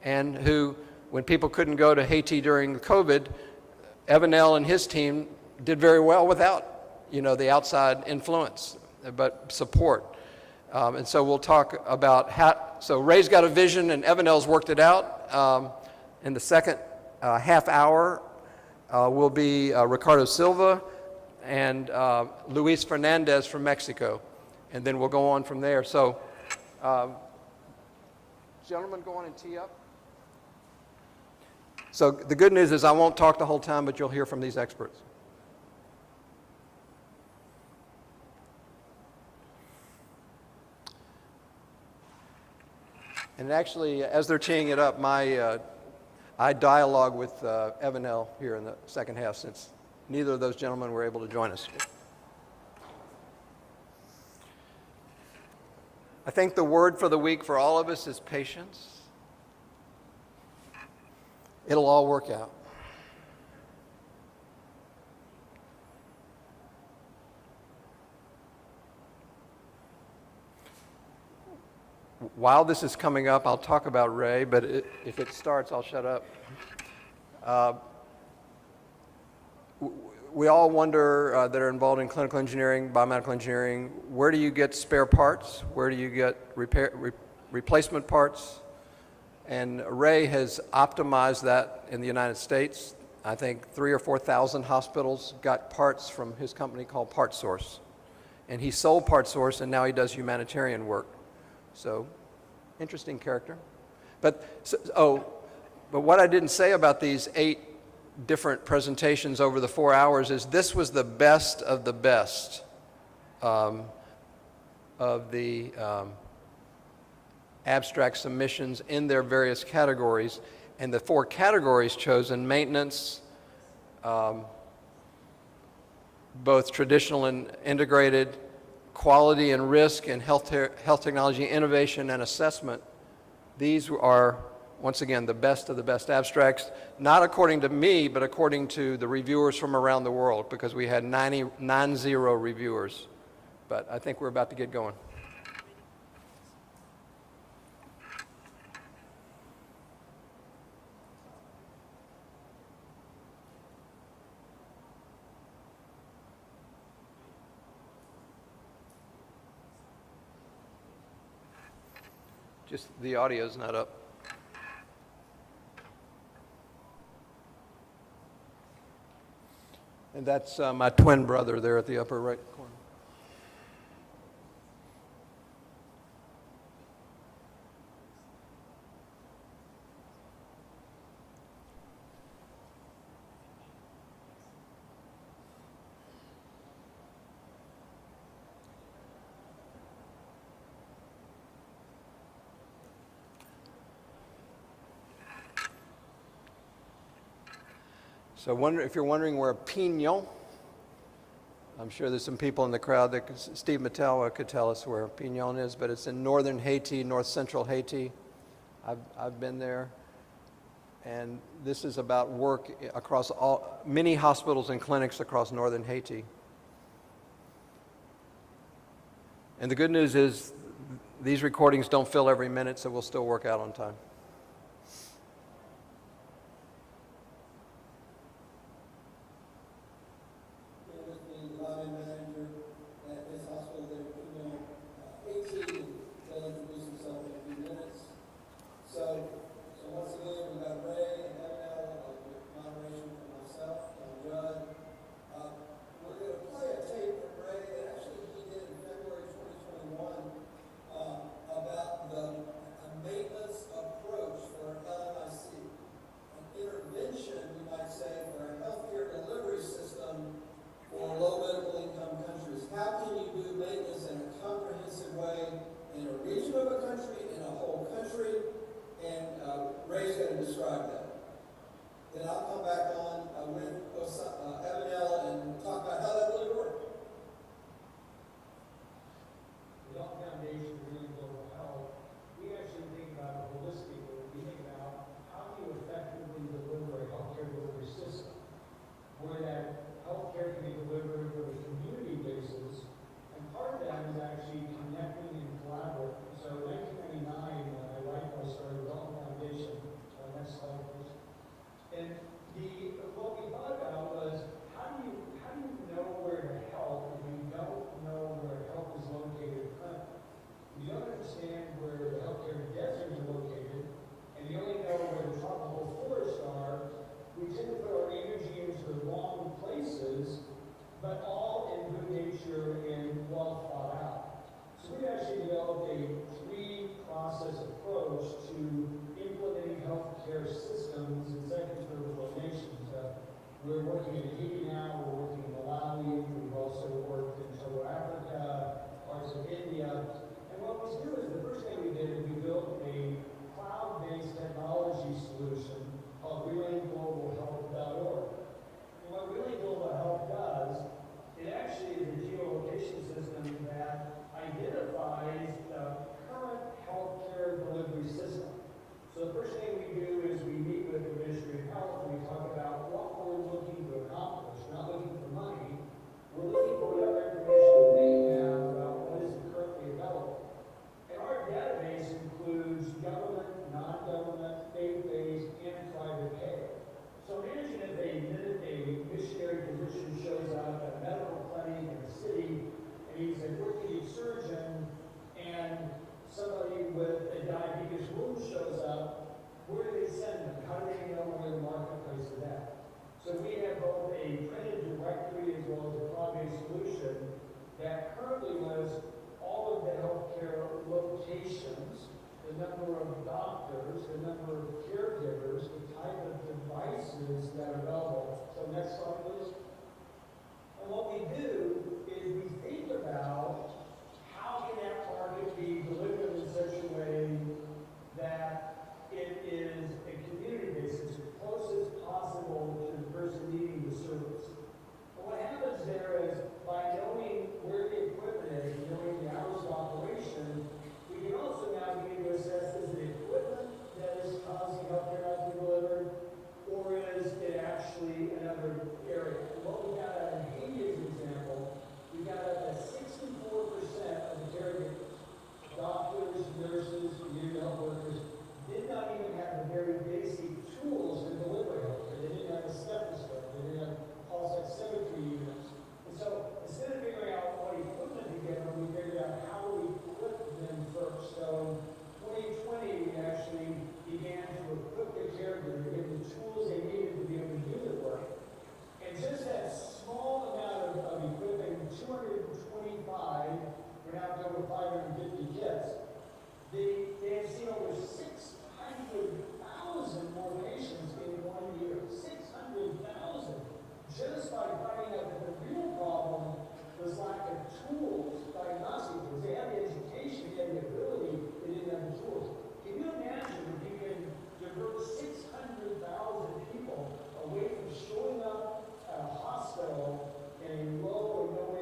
and who, when people couldn't go to Haiti during COVID, Evanel and his team did very well without, you know, the outside influence, but support. And so we'll talk about how, so Ray's got a vision and Evanel's worked it out. In the second half hour will be Ricardo Silva and Luis Fernandez from Mexico. And then we'll go on from there. So, gentlemen, go on and tee up. So the good news is I won't talk the whole time, but you'll hear from these experts. And actually, as they're teeing it up, I dialogue with Evanel here in the second half, since neither of those gentlemen were able to join us. I think the word for the week for all of us is patience. It'll all work out. While this is coming up, I'll talk about Ray, but if it starts, I'll shut up. We all wonder that are involved in clinical engineering, biomedical engineering, where do you get spare parts? Where do you get replacement parts? And Ray has optimized that in the United States. I think 3,000 or 4,000 hospitals got parts from his company called PartSource. And he sold PartSource, and now he does humanitarian work. So, interesting character. But what I didn't say about these 8 different presentations over the 4 hours is this was the best of the best of the abstract submissions in their various categories. And the 4 categories chosen: maintenance, both traditional and integrated, quality and risk, and health technology innovation and assessment. These are, once again, the best of the best abstracts, not according to me, but according to the reviewers from around the world, because we had 90 reviewers. But I think we're about to get going. Just the audio's not up. And that's my twin brother there at the upper right corner. So if you're wondering where Pignon, I'm sure there's some people in the crowd that Steve Matawa could tell us where Pignon is, but it's in northern Haiti, north central Haiti. I've been there. And this is about work across many hospitals and clinics across northern Haiti. And the good news is these recordings don't fill every minute, so we'll still work out on time. away from showing up at a hospital in a low or no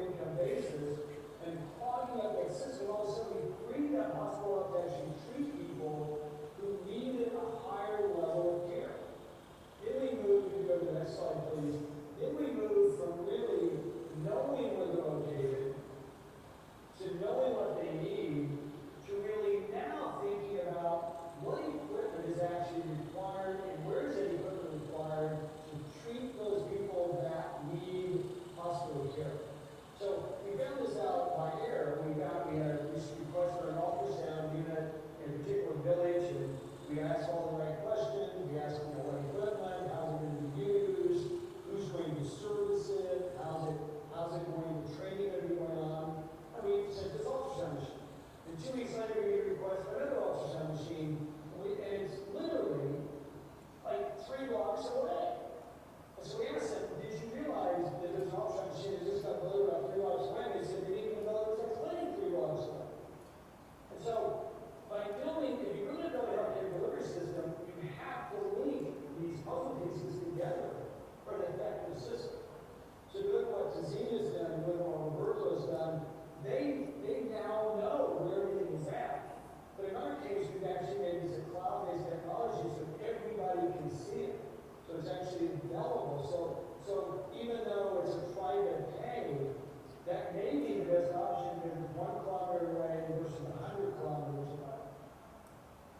option if it's 1 kilometer away versus 100 kilometers away.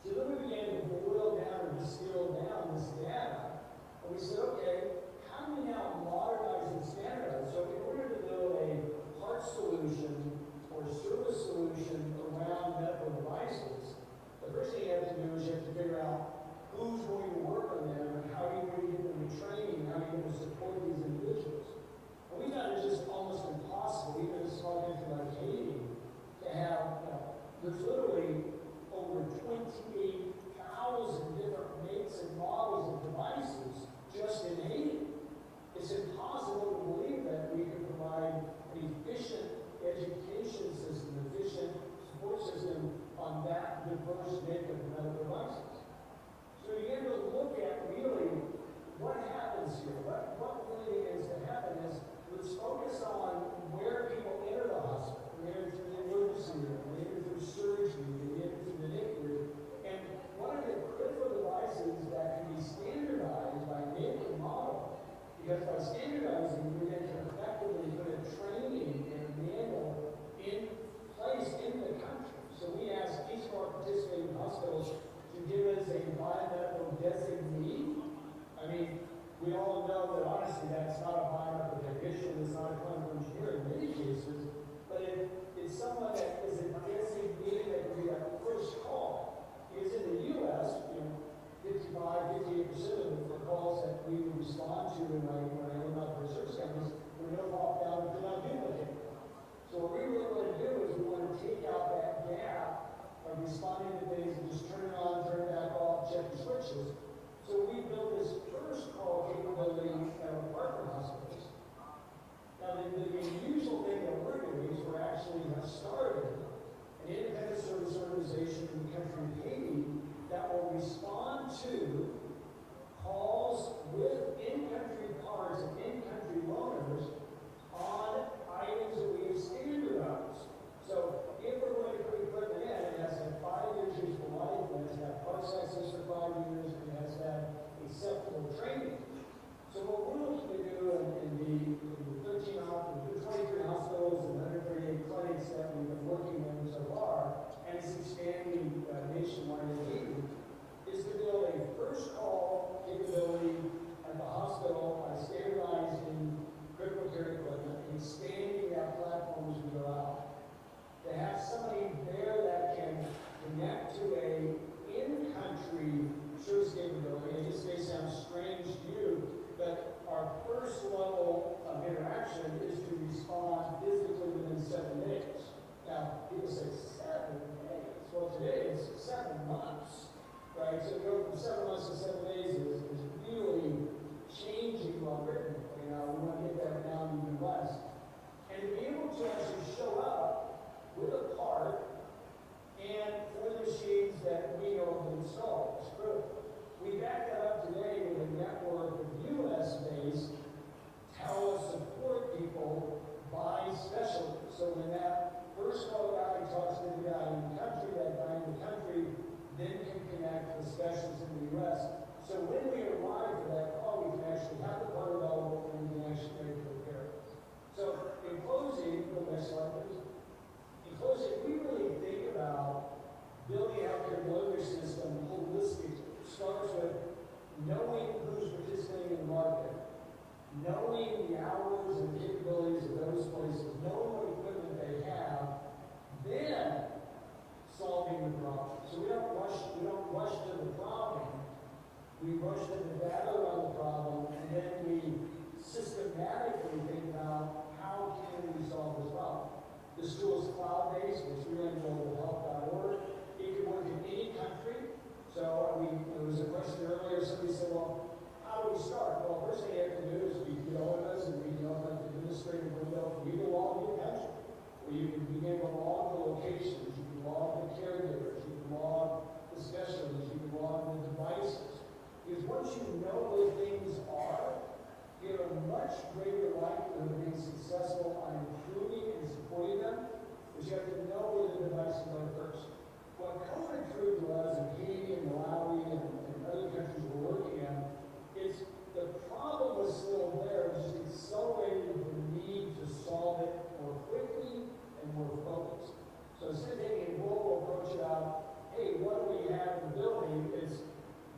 So then we began to boil down and distill down this data, and we said, okay, how do we now modernize and standardize? So in order to build a part solution or service solution around medical devices, the first thing you have to do is you have to figure out who's going to work on them and how are you going to get them the training, how are you going to support these individuals. And we found it's just almost impossible, even in a small country like Haiti, to have, there's literally over 28,000 different makes and models of devices just in Haiti. It's impossible to believe that we can provide an efficient education system, efficient support system on that diverse make of medical devices. So we begin to look at really what happens here. What really begins to happen is let's focus on where people enter the hospital. They enter through the emergency room, they enter through surgery, they enter through the NICU. And one of the critical devices that can be standardized by make and model, because by standardizing, we then can effectively put a training and manual in place in the country. So we ask each of our participating hospitals to give us a biomedical designee. I mean, we all know that honestly that's not a biomedical technician, it's not a clinical engineer in many cases, but it's someone that is a designee that can be that first call. Because in the U.S., 58% of the calls that we would respond to when I went out for service companies were no pop down and could not duplicate. So what we really want to do is we want to take out that gap of responding to things and just turn it on, turn it back off, check the switches. So we built this first call capability at our partner hospitals. Now the unusual thing that we're doing is we're actually have started an independent service organization in the country of Haiti that will respond to calls with in-country cards and in-country loaners on items that we have standardized. So if we're going to put equipment in, it has to have 5 years useful life, it has to have parts access for 5 years, and it has to have acceptable training. So what we're looking to do in the 23 hospitals and 138 clinics that we've been working in so far, and it's expanding nationwide in Haiti, is to build a first call capability at the hospital by standardizing critical care equipment and expanding that platform as we go out. To have somebody there that can connect to a in-country service capability, and this may sound strange to you, but our first level of interaction is to respond physically within 7 days. Now, people say 7 days. Well, today it's 7 months, right? So to go from 7 months to 7 days is really changing algorithmically. We want to get that down even less. And to be able to actually show up with a part and for the machines that we know have been installed is critical. We back that up today with a network of US-based tele-support people by specialty. So when that first call guy talks to the guy in the country, that guy in the country then can connect with specialists in the US. So when we arrive for that call, we can actually have the part available and we can actually make it repair. So in closing, the next slide please. In closing, we really think about building out your delivery system holistically. It starts with knowing who's participating in the market, knowing the hours and capabilities of those places, knowing what equipment they have, then solving the problem. So we don't rush to the problem. We rush to the data around the problem, and then we systematically think about how can we solve this problem. This tool is cloud-based. It's reallyglobal.org. It can work in any country. So there was a question earlier. Somebody said, well, how do we start? Well, first thing you have to do is we get all of us and we develop an administrative window for you to log your country, where you can begin to log the locations, you can log the caregivers, you can log the specialties, you can log the devices. Because once you know where things are, you have a much greater likelihood of being successful on improving and supporting them, because you have to know where the devices are first. What COVID proved to us in Haiti and Malawi and other countries we're working in is the problem was still there, it just accelerated the need to solve it more quickly and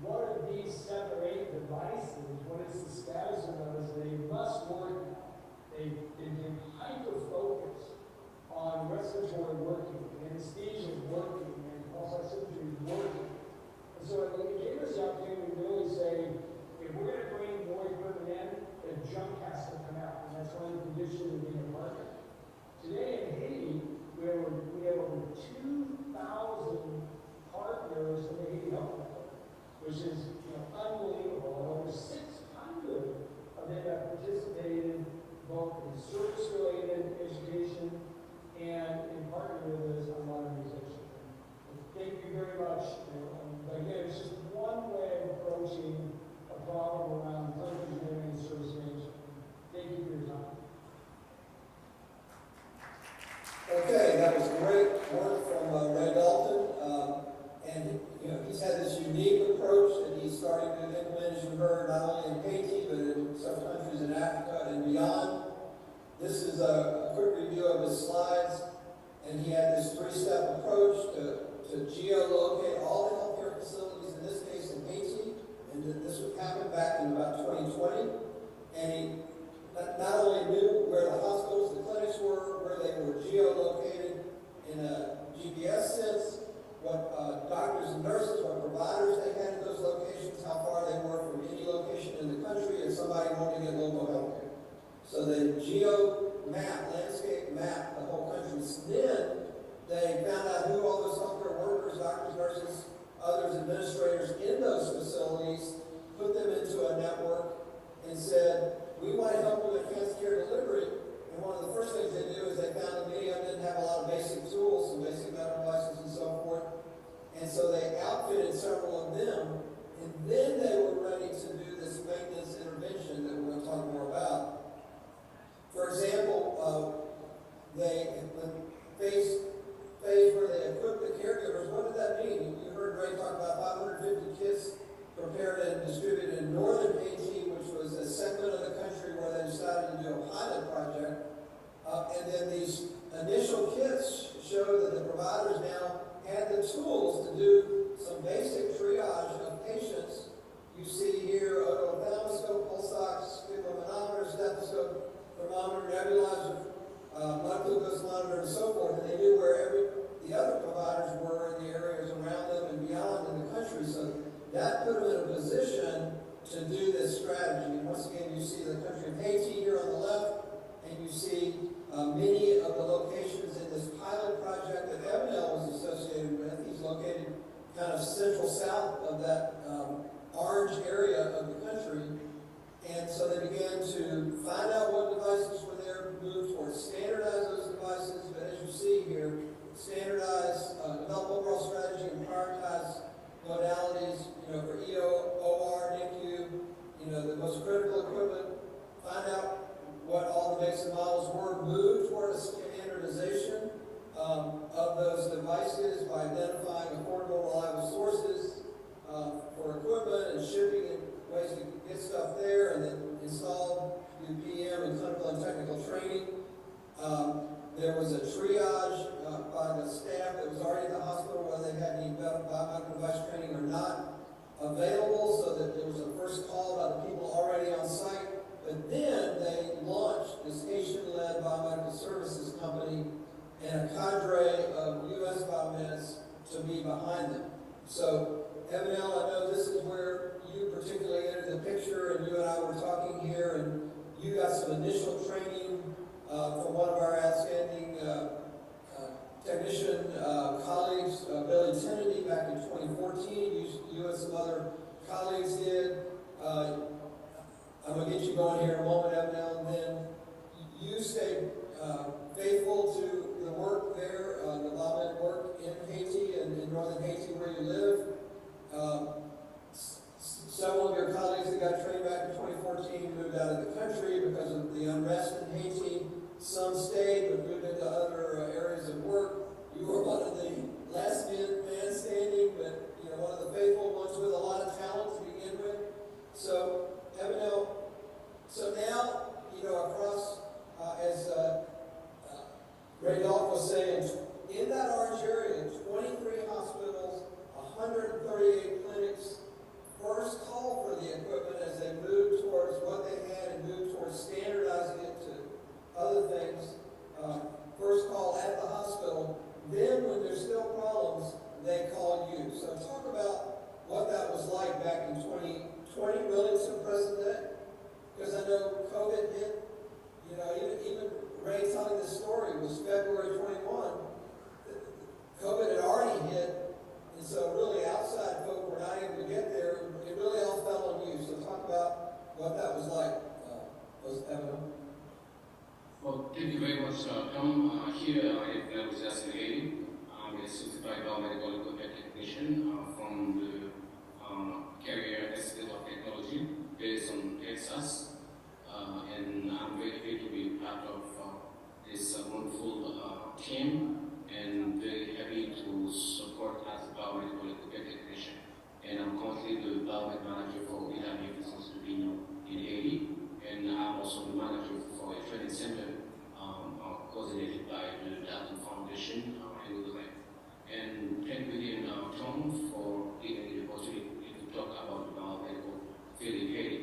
what are these 7 or 8 devices, what is the status of those, they must work. They can hyper-focus on respiratory working, anesthesia working, and complex surgery working. And so it gave us the opportunity to really say, if we're going to bring more equipment in, the junk has to come out, and that's one of the conditions of being a partner. Today in Haiti, we have over 2,000 partners in the Haiti Health Network, which is unbelievable. And over 600 of them have participated both in service-related education and in partnering with us on modernization. Thank you very much. Again, it's just one way of approaching a problem around clinical engineering and service management. Thank you for your time. Okay, that was great work from Ray Dalton. And he's had this unique approach that he's starting to implement, as you heard, not only in Haiti, but in several countries in Africa and beyond. This is a quick review of his slides. And he had this 3-step approach to geolocate all the healthcare facilities, in this case in Haiti. And this would happen back in about 2020. And he not only knew where the hospitals, the clinics were, where they were geolocated in a GPS sense, what doctors and nurses, what providers they had in those locations, how far they were from any location in the country, and somebody wanted to get local health care. So they landscape map the whole country. Then they found out who all those healthcare workers, doctors, nurses, others, administrators in those facilities, put them into a network, and said, we want to help with enhanced care delivery. And one of the first things they do is they found that many of them didn't have a lot of basic tools, some basic medical devices and so forth. And so they outfitted several of them, and then they were ready to do this maintenance intervention that we're going to talk more about. For example, phase where they equipped the caregivers, what did that mean? You heard Ray talk about 550 kits prepared and distributed in northern Haiti, which was a segment of the country where they decided to do a pilot project. And then these initial kits show that the providers now had the tools to do some basic triage of patients. You see here otophthalmoscope, pulse ox, sphygmomanometer, stethoscope, thermometer, nebulizer, blood glucose monitor, and so forth. And they knew where the other providers were in the areas around them and beyond in the country. So that put them in a position to do this strategy. And once again, you see the country of Haiti here on the left, and you see many of the locations in this pilot project that Evanel was associated with. He's located kind of central south of that orange area of the country. And so they began to find out what devices were there, move towards standardize those devices, but as you see here, standardize, develop overall strategy and prioritize modalities, for EO, OR, NICU, the most critical equipment, find out what all the makes and models were, move toward a standardization of those devices by identifying affordable, reliable sources for equipment and shipping and ways to get stuff there, and then install, do PM and clinical and technical training. There was a triage by the staff that was already at the hospital, whether they had any biomedical device training or not, available, so that there was a first call by the people already on site. But then they launched this Haitian-led biomedical services company and a cadre of U.S. biomeds to be behind them. So, Evanel, I know this is where you particularly entered the picture, and you and I were talking here, and you got some initial training from one of our outstanding technician colleagues, Billy Kennedy, back in 2014. You and some other colleagues did. I'm going to get you going here in a moment, Evanel, and then you stayed faithful to the work there, the biomed work in Haiti and in northern Haiti where you live. Several of your colleagues that got trained back in 2014 moved out of the country because of the unrest in Haiti. Some stayed but moved into other areas of work. You were one of the last man standing, but one of the faithful ones with a lot of talent to begin with. So, Evanel, so now, across, as Ray Dalton was saying, in that orange area, 23 hospitals, 138 clinics, first call for the equipment as they moved towards what they had and moved towards standardizing it to other things. First call at the hospital. Then when there's still problems, they call you. So talk about what that was like back in 2020, really, to present day. Because I know COVID hit, you know, even Ray telling this story was February 21. COVID had already hit, and so really outside folk were not able to get there. It really all fell on you. So talk about what that was like. Was Evan? Well, thank you very much, Tom. Here I was just Haley. I'm a certified biomedical equipment technician from the Carrier Institute of Technology based on Texas. And I'm very happy to be part of this wonderful team and very happy to support as a biomedical equipment technician. And I'm currently the biomed manager for Vietnam Business in Haiti. And I'm also the manager for a training center coordinated by the Dalton Foundation in Woodland. And thank you again, Tom, for giving me the opportunity to talk about the biomedical field in Haiti.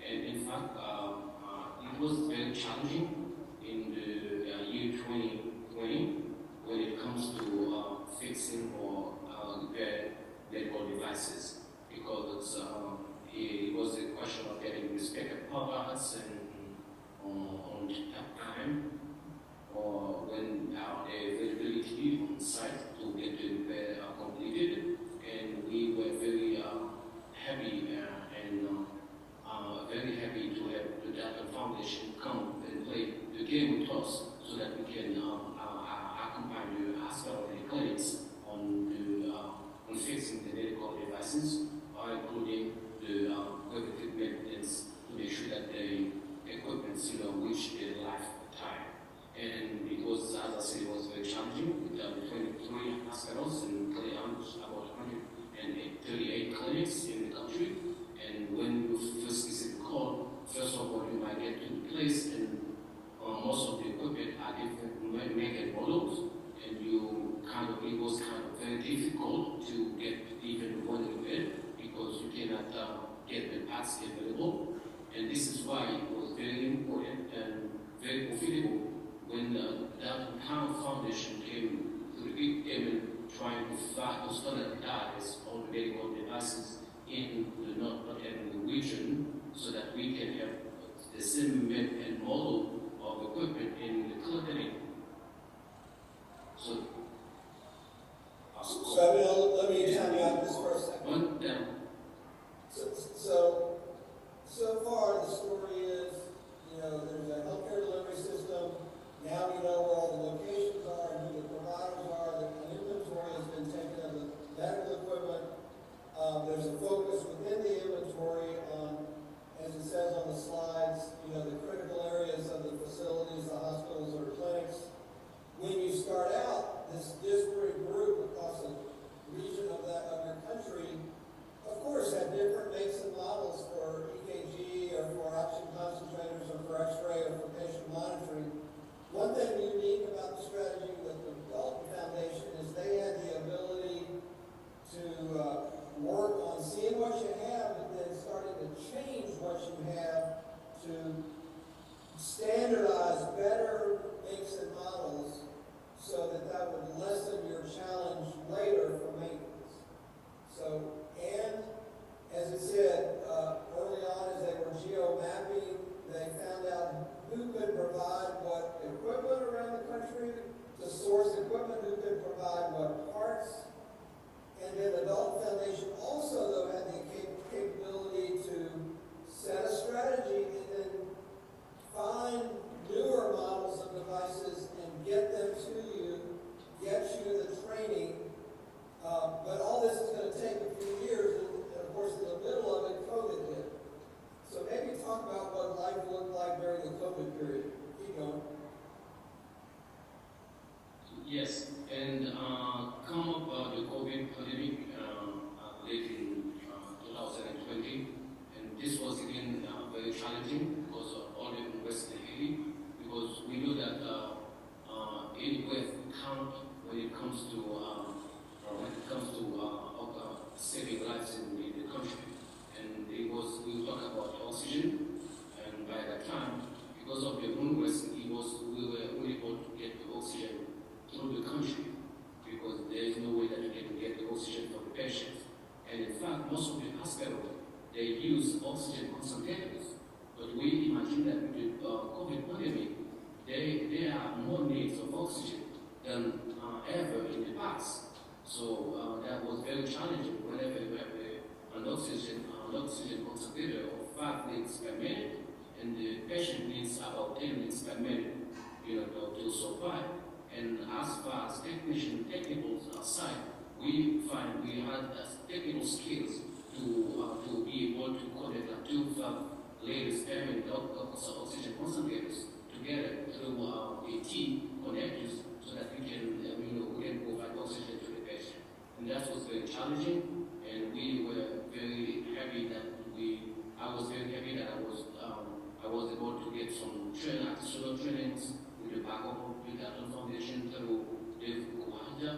And in fact, it was very challenging in the year 2020 when it comes to fixing or repair medical devices, because it was a question of getting the spare parts and on time, or when our availability on site to get the repair completed. And we were very happy and very happy to have the Dalton Foundation come and play the game with us so that we can accompany the hospital and the clinics on fixing the medical devices, including the preventive maintenance to make sure that the equipment reach their lifetime. And it was, as I said, it was very challenging with 23 hospitals and about 138 clinics in the country. And when you first receive a call, first of all, you might get to the place and most of the equipment are different make and models, and it was kind of very difficult to get even one repair because you cannot get the parts available. And this is why it was very important and very profitable when the Dalton Foundation came to the big game trying to standardize all the medical devices in the North region so that we can have the same make and model of equipment in the clinic. So let me time you out just for a second. So far the story is, there's a healthcare delivery system. Now we know where all the locations are and who the providers are. The inventory has been taken of the medical equipment. There's a focus within the inventory on, as it says on the slides, the critical areas of the facilities, the hospitals or clinics. When you start out, this disparate group across a region of your country, of course, have different makes and models for EKG or for oxygen concentrators or for X-ray or for patient monitoring. One thing unique about the strategy with the Dalton Foundation is they had the ability to work on seeing what you have and then starting to change what you have to standardize better makes and models so that would lessen your challenge later for maintenance. So, and as it said, early on as they were geo-mapping, they found out who could provide what equipment around the country, to source equipment, who could provide what parts. And then the Dalton Foundation also, though, had the capability to set a strategy and then find newer models of devices and get them to you, get you the training. But all this is going to take a few years, and of course, in the middle of it, COVID hit. So maybe talk about what life looked like during the COVID period. Keep going. yes, and come up the COVID pandemic late in 2020, and this was again very challenging because of all the West Haiti, because we know that any breath count when it comes to saving lives in the country. and we talk about oxygen, and by that time, because of the congress, we were unable to get the oxygen through the country, because there is no way that you can get the oxygen for the patients. And in fact, most of the hospitals, they use oxygen concentrators. But we imagine that with the COVID pandemic, there are more needs of oxygen than ever in the past. So that was very challenging whenever you have an oxygen concentrator of 5 liters per minute, and the patient needs about 10 liters per minute, to survive. And as far as technical side, we find we had technical skills to be able to connect like 2 liters per minute oxygen concentrators together through AT connectors, so that we can provide oxygen to the patient. And that was very challenging, and we were very happy that I was very happy that I was able to get some additional trainings with the backup of the Dalton Foundation through Dave Kuhanja,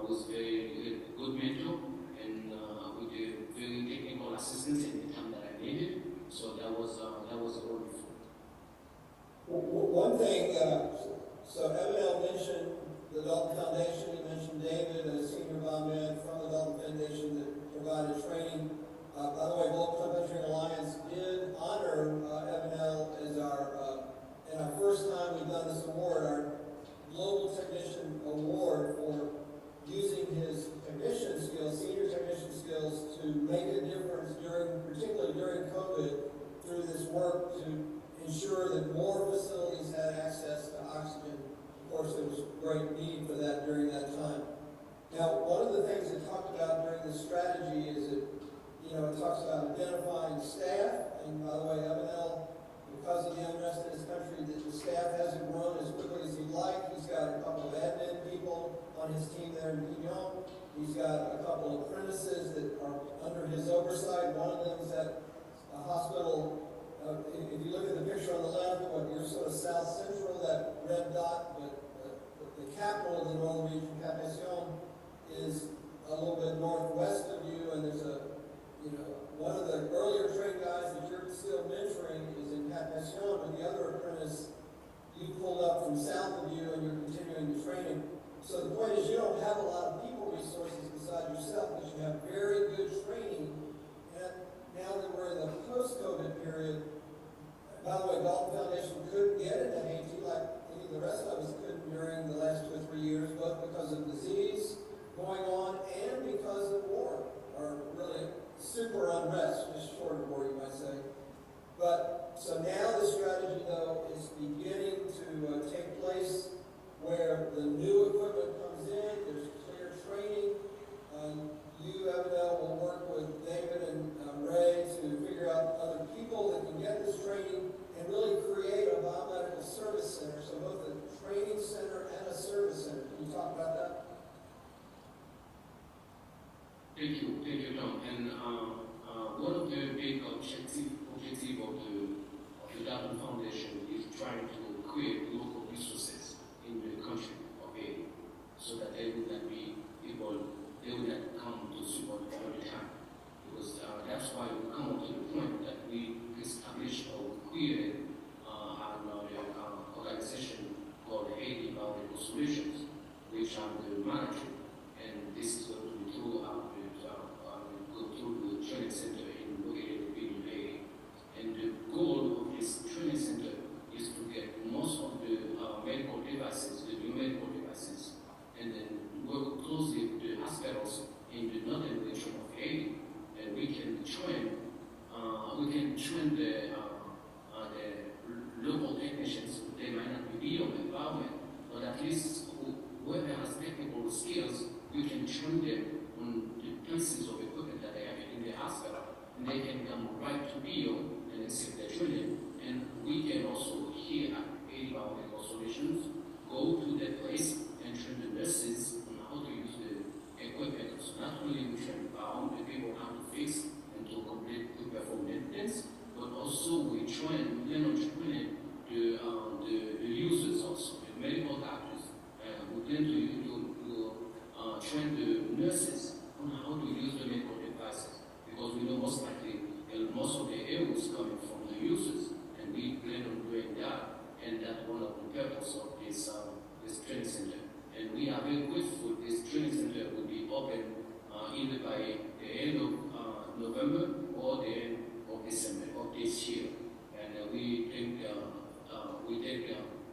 was very good mentor, and with the very technical assistance in the time that I needed. So that was wonderful. One thing, so Emil mentioned the Dalton Foundation, he mentioned David, a senior biomed from the Dalton Foundation that provided training. By the way, Global Complementary Alliance did honor Emil as in our first time we've done this award, our Global Technician Award for using his technician skills, senior technician skills, to make a difference particularly during COVID, through this work to ensure that more facilities had access to oxygen. Of course, there was great need for that during that time. Now, one of the things it talked about during this strategy is that, it talks about identifying staff, and by the way, Emil, because of the unrest in his country, the staff hasn't grown as quickly as he'd like. He's got a couple of admin people on his team there in Pignon. He's got a couple of apprentices that are under his oversight. One of them is at a hospital. If you look at the picture on the left, you're sort of south central, that red dot, but the capital of the northern region, Cap-Haïtien, is a little bit northwest of you, and there's one of the earlier trained guys that you're still mentoring is in Cap-Haïtien, but the other apprentice you pulled up from south of you, and you're continuing the training. So the point is, you don't have a lot of people resources beside yourself, but you have very good training. And now that we're in the post-COVID period, by the way, Dalton Foundation couldn't get into Haiti like any of the rest of us couldn't during the last 2 or 3 years, both because of disease going on and because of war, or really super unrest, just short of war, you might say. But so now the strategy, though, is beginning to take place, where the new equipment comes in, there's clear training. You, Evidel, will work with David and Ray to figure out other people that can get this training and really create a biomedical service center, so both a training center and a service center. Can you talk about that? Thank you, Tom. And one of the big objective of the Dalton Foundation is trying to create local resources in the country of Haiti, so that they would not come to support all the time. Because that's why we come up to the point that we established or created an organization called Haiti Biomedical Solutions, which I'm the manager, and this is going to be through the training center located in Haiti. And the goal of this training center is to get most of the medical devices, the new medical devices, and then work closely with the hospitals in the northern region of Haiti, and we can train the local technicians. They might not be beyond environment, but at least whoever has technical skills, we can train them on the pieces of equipment that they have in the hospital, and they can come right to Bio and accept their training. And we can also, here at Haiti Biomedical Solutions, go to that place and train the nurses on how to use the equipment. So not only we train the people how to fix and to perform maintenance, but also we train the users also, the medical doctors. We plan to train the nurses on how to use the medical devices, because we know most likely we are very grateful this training center will be open either by the end of November or the end of December of this year. And we thank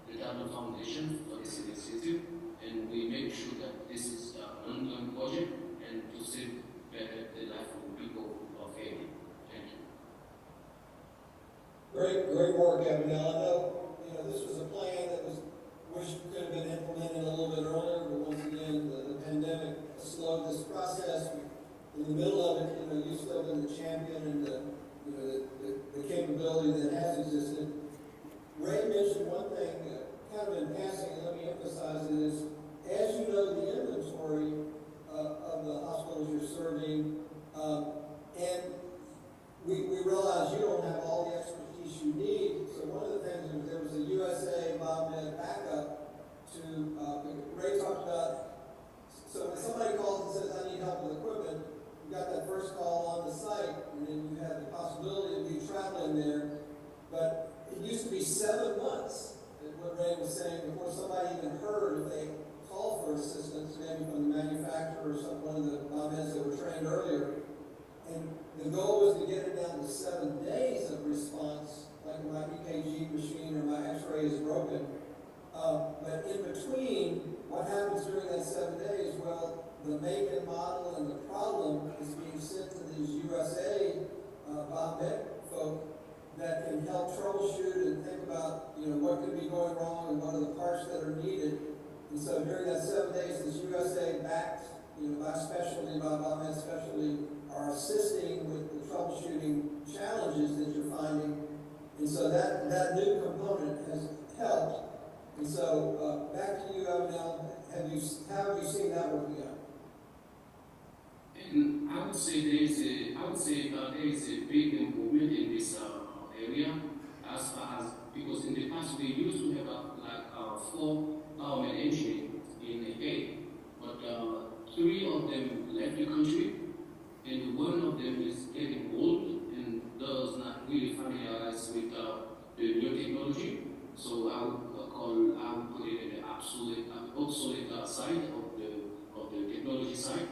the Diamond Foundation for this initiative, and we make sure that this is an ongoing project and to save better the life of the people of Haiti. Thank you. Great work, Abigail. I know, this was a plan that could have been implemented a little bit earlier, but once again, the pandemic slowed this process. In the middle of it, you've still been the champion and the capability that has existed. Ray mentioned one thing, kind of in passing, and let me emphasize it, is as you know the inventory of the hospitals you're serving, and we realize you don't have all the expertise you need. So one of the things is there was a USA Biomed backup to, Ray talked about, so when somebody calls and says, I need help with equipment, you got that first call on the site, and then you have the possibility of you traveling there. But it used to be 7 months, what Ray was saying, before somebody even heard if they called for assistance, maybe from the manufacturer or one of the biomeds that were trained earlier. And the goal was to get it down to 7 days of response, like my EKG machine or my x-ray is broken. But in between, what happens during that 7 days? Well, the make and model and the problem is being sent to these USA biomed folk that can help troubleshoot and think about, what could be going wrong and what are the parts that are needed. And so during that 7 days, this USA backed, by specialty, by biomed specialty, are assisting with the troubleshooting challenges that you're finding. And so that new component has helped. And so back to you, Abigail. How have you seen that working out? And I would say there is a big improvement in this area as far as, because in the past we used to have 4 biomed engineers in Haiti, but 3 of them left the country, and 1 of them is getting old and does not really familiarize with the new technology. So I would put it in the obsolete side of the technology side.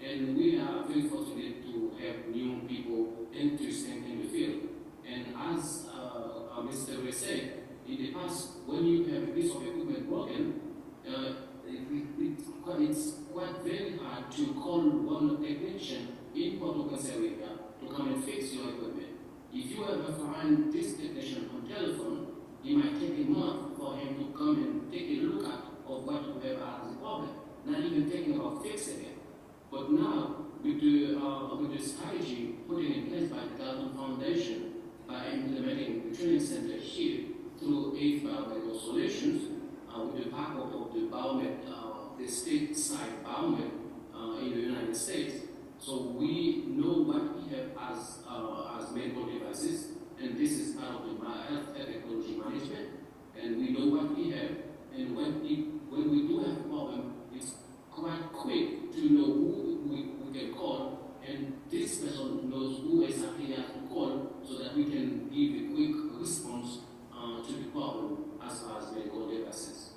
And we are very fortunate to have new people interested in the field. And as Mr. Ray said, in the past, when you have a piece of equipment broken, it's quite very hard to call one technician in Port-au-Prince area to come and fix your equipment. If you ever find this technician on telephone, it might take a month for him to come and take a look at what you have as a problem, not even thinking about fixing it. But now, with the strategy put in place by the Diamond Foundation, by implementing the training center here through 8 biomedical solutions, with the backup of the biomed, the state-side biomed in the United States. So we know what we have as medical devices, and this is part of the health technology management, and we know what we have. And when we do have a problem, it's quite quick to know who we can call, and this person knows who exactly has to call so that we can give a quick response to the problem as far as medical devices.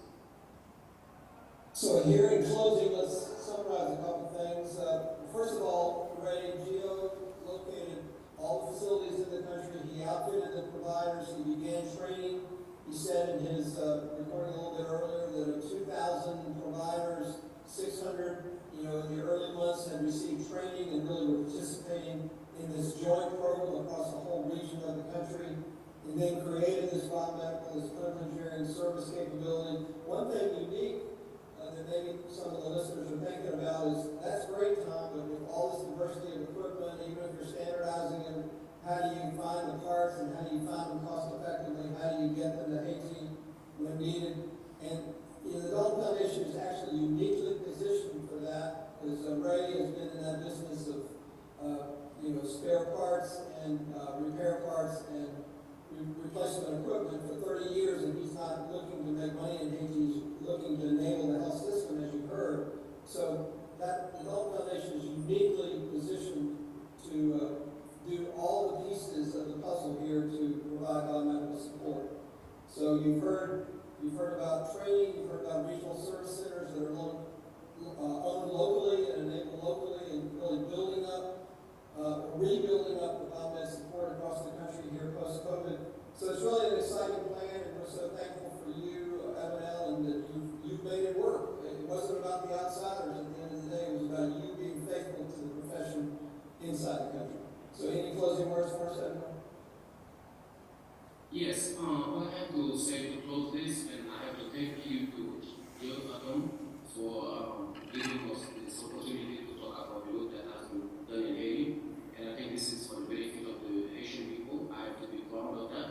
So here in closing, let's summarize a couple things. First of all, Ray Gio located all the facilities in the country. He outfitted the providers. He began training. He said in his recording a little bit earlier that of 2,000 providers, 600, in the early months had received training and really were participating in this joint program across the whole region of the country, and then created this biomedical, this clinical engineering service capability. One thing unique that maybe some of the listeners are thinking about is, that's great, Tom, but with all this diversity of equipment, even if you're standardizing them, how do you find the parts and how do you find them cost effectively? How do you get them to Haiti when needed? And the Diamond Foundation is actually uniquely positioned for that, because Ray has been in that business of spare parts and repair parts and replacement equipment for 30 years, and he's not looking to make money in Haiti, he's looking to enable the health system, as you heard. So that the Diamond Foundation is uniquely positioned to do all the pieces of the puzzle here to provide biomedical support. So you've heard about training, you've heard about regional service centers that are so thankful for you, Abigail, and that you've made it work. It wasn't about the outsiders at the end of the day. It was about you being faithful to the profession inside the country. So any closing words for us, Abigail? Yes, what I have to say to close this, and I have to thank you to Adam for giving us this opportunity to talk about the work that has been done in Haiti. And I think this is for the benefit of the Haitian people. I have to be proud of that.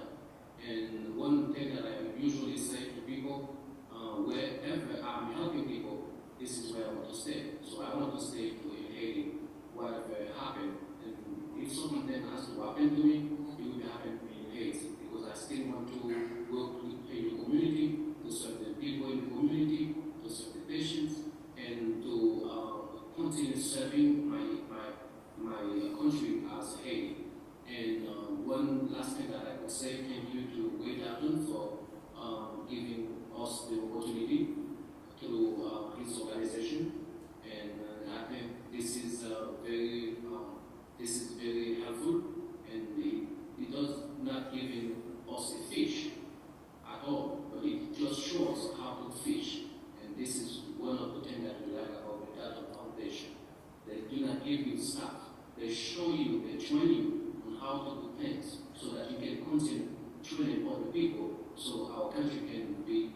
And one thing that I usually say to people, wherever I'm helping people, this is where I want to stay. So I want to stay in Haiti, whatever happened. And if something then has to happen to me, it will happen to me in Haiti. Because I still want to work in the community, to serve the people in the community, to serve the patients, and to continue serving my country as Haiti. And one last thing that I would say, thank you to Wade Dalton for giving us the opportunity through his organization. And I think this is very helpful, and it does not giving us a fish at all, but it just shows how to fish. And this is one of the things that we like about the Dalton Foundation. They do not give you stuff. They show you, they train you on how to do things so that you can continue training other people so our country can be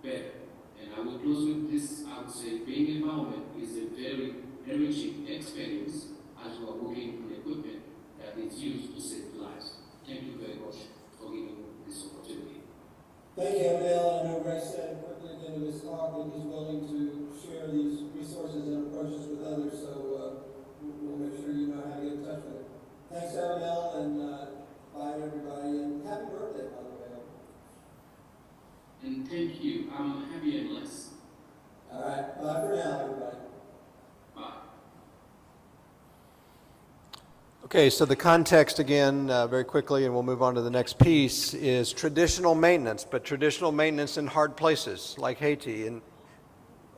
better. And I will close with this. I would say being empowerment is a very enriching experience as we are working on equipment that is used to save lives. Thank you very much for giving this opportunity. Thank you, Abigail. I know Ray said quickly at the end of his talk that he's willing to share these resources and approaches with others, so we'll make sure you know how to get in touch with him. Thanks, Abigail, and bye, everybody, and happy birthday, by the way. And thank you. I'm happy and blessed. All right, bye for now, everybody. Bye. Okay, so the context again, very quickly, and we'll move on to the next piece, is traditional maintenance, but traditional maintenance in hard places like Haiti, and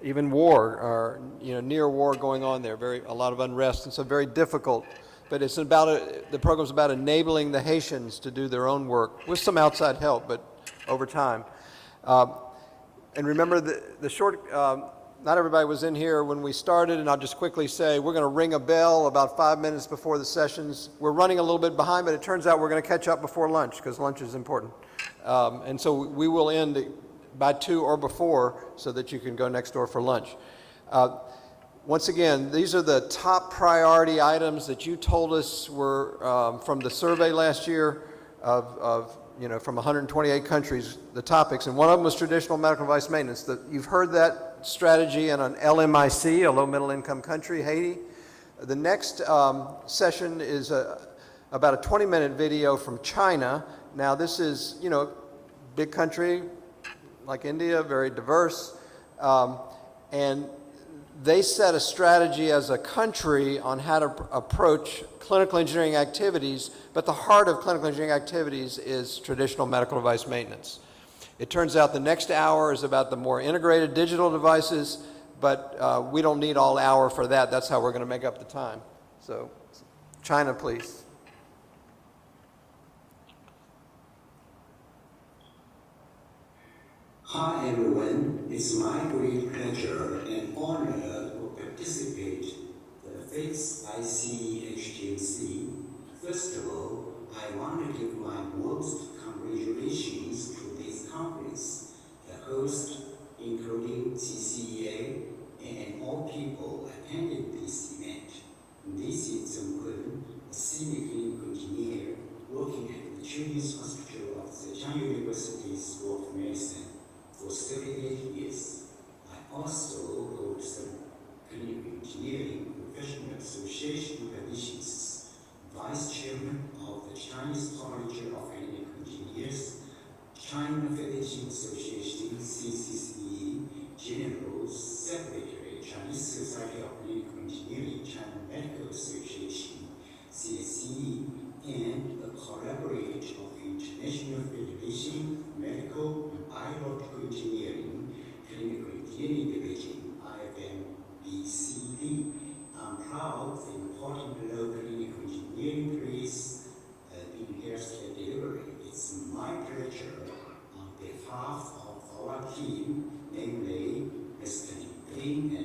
even war, or near war going on there. A lot of unrest, and so very difficult. But it's about the program's about enabling the Haitians to do their own work with some outside help, but over time. And remember the short. Not everybody was in here when we started, and I'll just quickly say we're going to ring a bell about 5 minutes before the sessions. We're running a little bit behind, but it turns out we're going to catch up before lunch because lunch is important. And so we will end by 2 or before so that you can go next door for lunch. Once again, these are the top priority items that you told us were from the survey last year of from 128 countries, the topics, and one of them was traditional medical device maintenance. You've heard that strategy in an LMIC, a low middle income country, Haiti. The next session is about a 20-minute video from China. Now this is, big country like India, very diverse, and they set a strategy as a country on how to approach clinical engineering activities, but the heart of clinical engineering activities is traditional medical device maintenance. It turns out the next hour is about the more integrated digital devices, but we don't need all hour for that. That's how we're going to make up the time. So, China, please. Hi everyone, it's my great pleasure and honor to participate in the 5th ICEHTMC. First of all, I want to give my most congratulations to this conference, the host, including CCEA and all people attended this event. This is Zheng Kun, a senior clinical engineer working at the Children's Hospital of Zhejiang University School of Medicine for 38 years. I also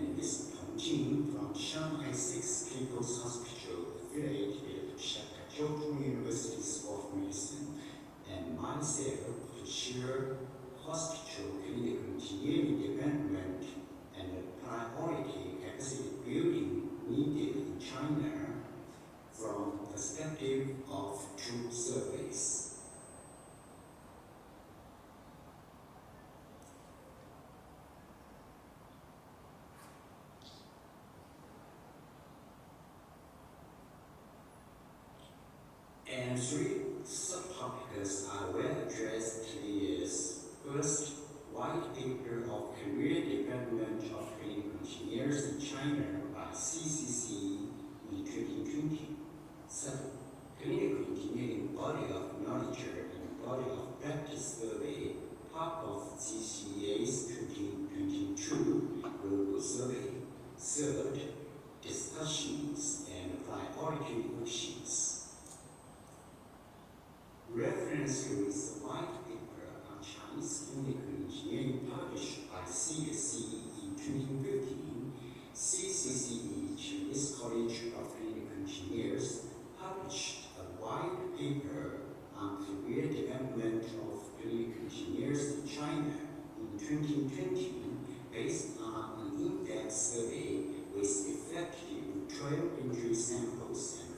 and Ms. Tong Jing from Shanghai 6 People's Hospital affiliated to Shanghai University School of Medicine, and myself to share hospital clinical engineering development and priority capacity building needed in China from the perspective of two surveys. And three subtopics I will address today is first, white paper of career development of clinical engineers in China by KCC in 2020. Second, clinical engineering body of knowledge and body of practice survey, part of CCA's 2022 global survey. Third, discussions and priority actions. Reference to is a white paper on Chinese clinical engineering published by CSC in 2015. CCCE, Chinese College of Clinical Engineers, published a white paper on career development of clinical engineers in China in 2020 based on an in-depth survey with effective 12 injury samples and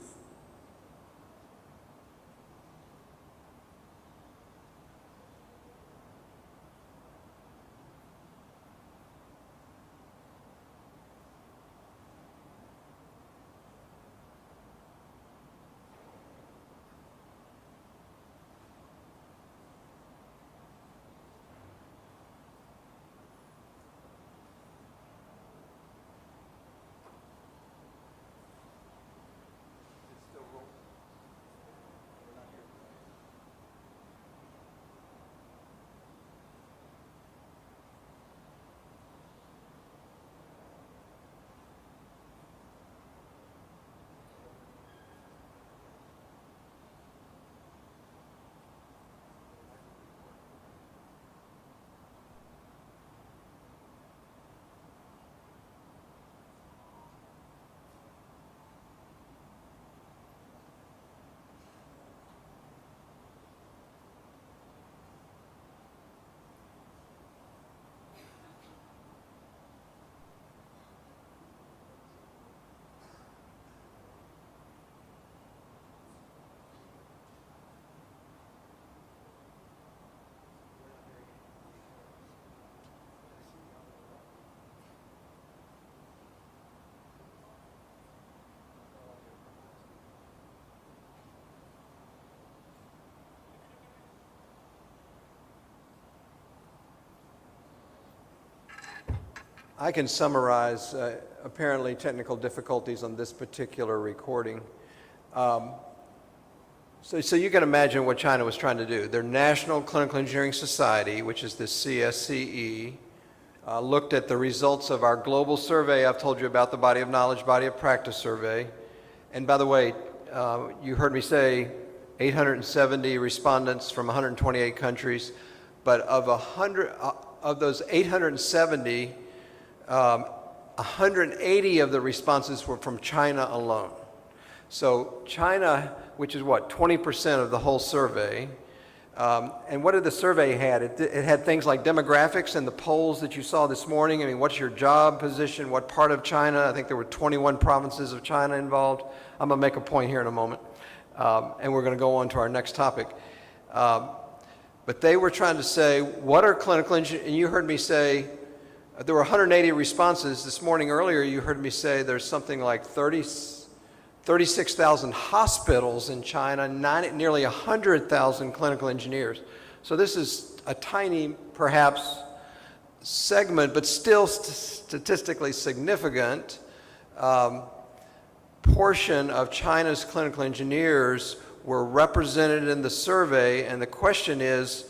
I can summarize apparently technical difficulties on this particular recording. So you can imagine what China was trying to do. Their National Clinical Engineering Society, which is the CSCE, looked at the results of our global survey. I've told you about the body of knowledge, body of practice survey. And by the way, you heard me say 870 respondents from 128 countries, but of those 870, 180 of the responses were from China alone. So China, which is what, 20% of the whole survey, and what did the survey had? It had things like demographics and the polls that you saw this morning. I mean, what's your job position? What part of China? I think there were 21 provinces of China involved. I'm going to make a point here in a moment, and we're going to go on to our next topic. But they were trying to say, what are clinical engineers? And you heard me say, there were 180 responses. This morning earlier, you heard me say there's something like 36,000 hospitals in China, nearly 100,000 clinical engineers. So this is a tiny, perhaps, segment, but still statistically significant portion of China's clinical engineers were represented in the survey. And the question is,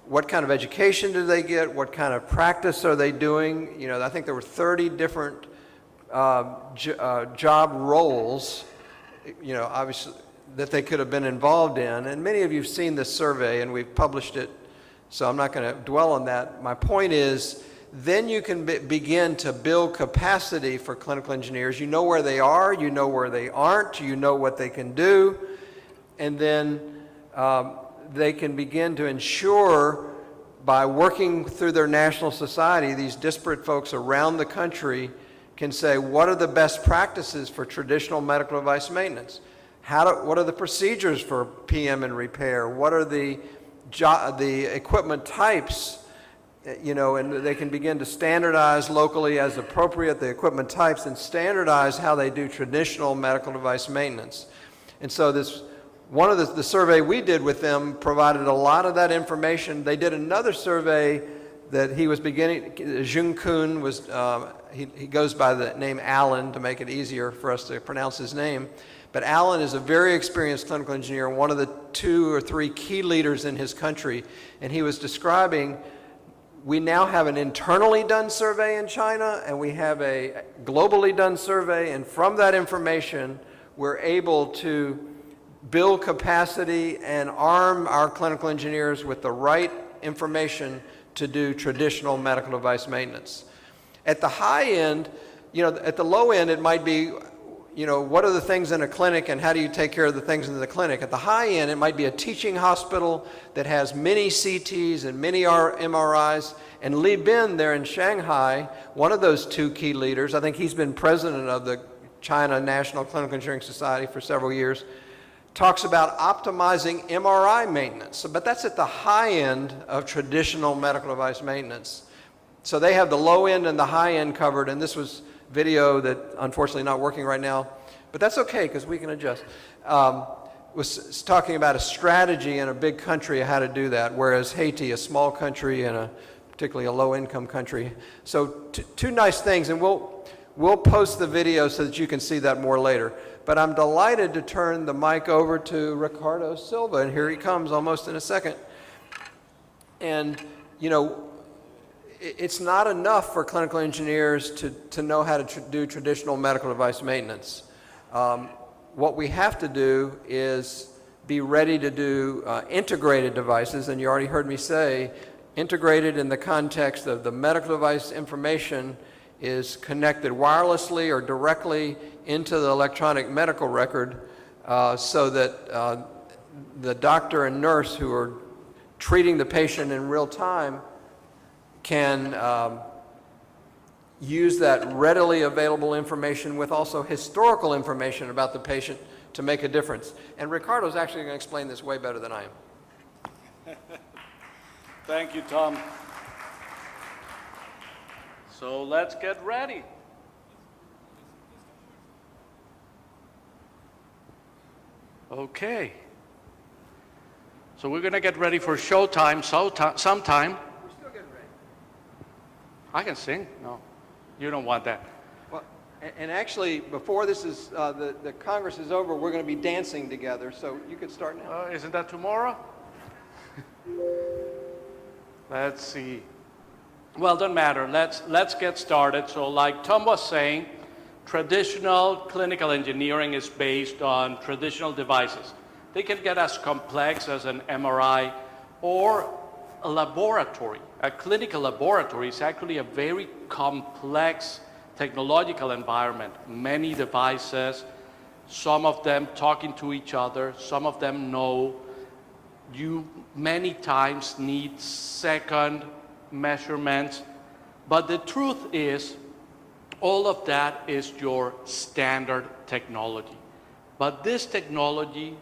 what kind of education do they get? What kind of practice are they doing? You know, I think there were 30 different job roles, you know, obviously, that they could have been involved in. And many of you have seen this survey, and we've published it, so I'm not going to dwell on that. My point is then you can begin to build capacity for clinical engineers. You know where they are, you know where they aren't, you know what they can do, and then they can begin to ensure, by working through their national society, these disparate folks around the country can say, what are the best practices for traditional medical device maintenance? What are the procedures for PM and repair? What are the equipment types? You know, and they can begin to standardize locally as appropriate the equipment types and standardize how they do traditional medical device maintenance. And so one of the survey we did with them provided a lot of that information. They did another survey that he was beginning, Jung Kun was, he goes by the name Alan to make it easier for us to pronounce his name. But Alan is a very experienced clinical engineer, one of the 2 or 3 key leaders in his country. And he was describing, we now have an internally done survey in China, and we have a globally done survey, and from that information, we're able to build capacity and arm our clinical engineers with the right information to do traditional medical device maintenance. At the high end, you know, at the low end, it might be, you know, what are the things in a clinic and how do you take care of the things in the clinic? At the high end, it might be a teaching hospital that has many CTs and many MRIs. And Li Bin there in Shanghai, one of those 2 key leaders, I think he's been president of the China National Clinical Engineering Society for several years, talks about optimizing MRI maintenance. But that's at the high end of traditional medical device maintenance. So they have the low end and the high end covered, and this was video that unfortunately not working right now, but that's okay because we can adjust. Was talking about a strategy in a big country how to do that, whereas Haiti, a small country and particularly a low-income country. So 2 nice things, and we'll post the video so that you can see that more later. But I'm delighted to turn the mic over to Ricardo Silva, and here he comes almost in a second. And you know, it's not enough for clinical engineers to know how to do traditional medical device maintenance. What we have to do is be ready to do integrated devices, and you already heard me say, integrated in the context of the medical device information is connected wirelessly or directly into the electronic medical record so that the doctor and nurse who are treating the patient in real time can use that readily available information with also historical information about the patient to make a difference. And Ricardo's actually going to explain this way better than I am. Thank you, Tom. So let's get ready. Okay. So we're going to get ready for showtime sometime. We're still getting ready. I can sing. No, you don't want that. Well, and actually, before this is the Congress is over, we're going to be dancing together. So you could start now. Isn't that tomorrow? Let's see. Well, doesn't matter. Let's get started. So like Tom was saying, traditional clinical engineering is based on traditional devices. They can get as complex as an MRI or a laboratory. A clinical laboratory is actually a very complex technological environment. Many devices, some of them talking to each other, some of them no. You many times need second measurements, but the truth is all of that is your standard technology. But this technology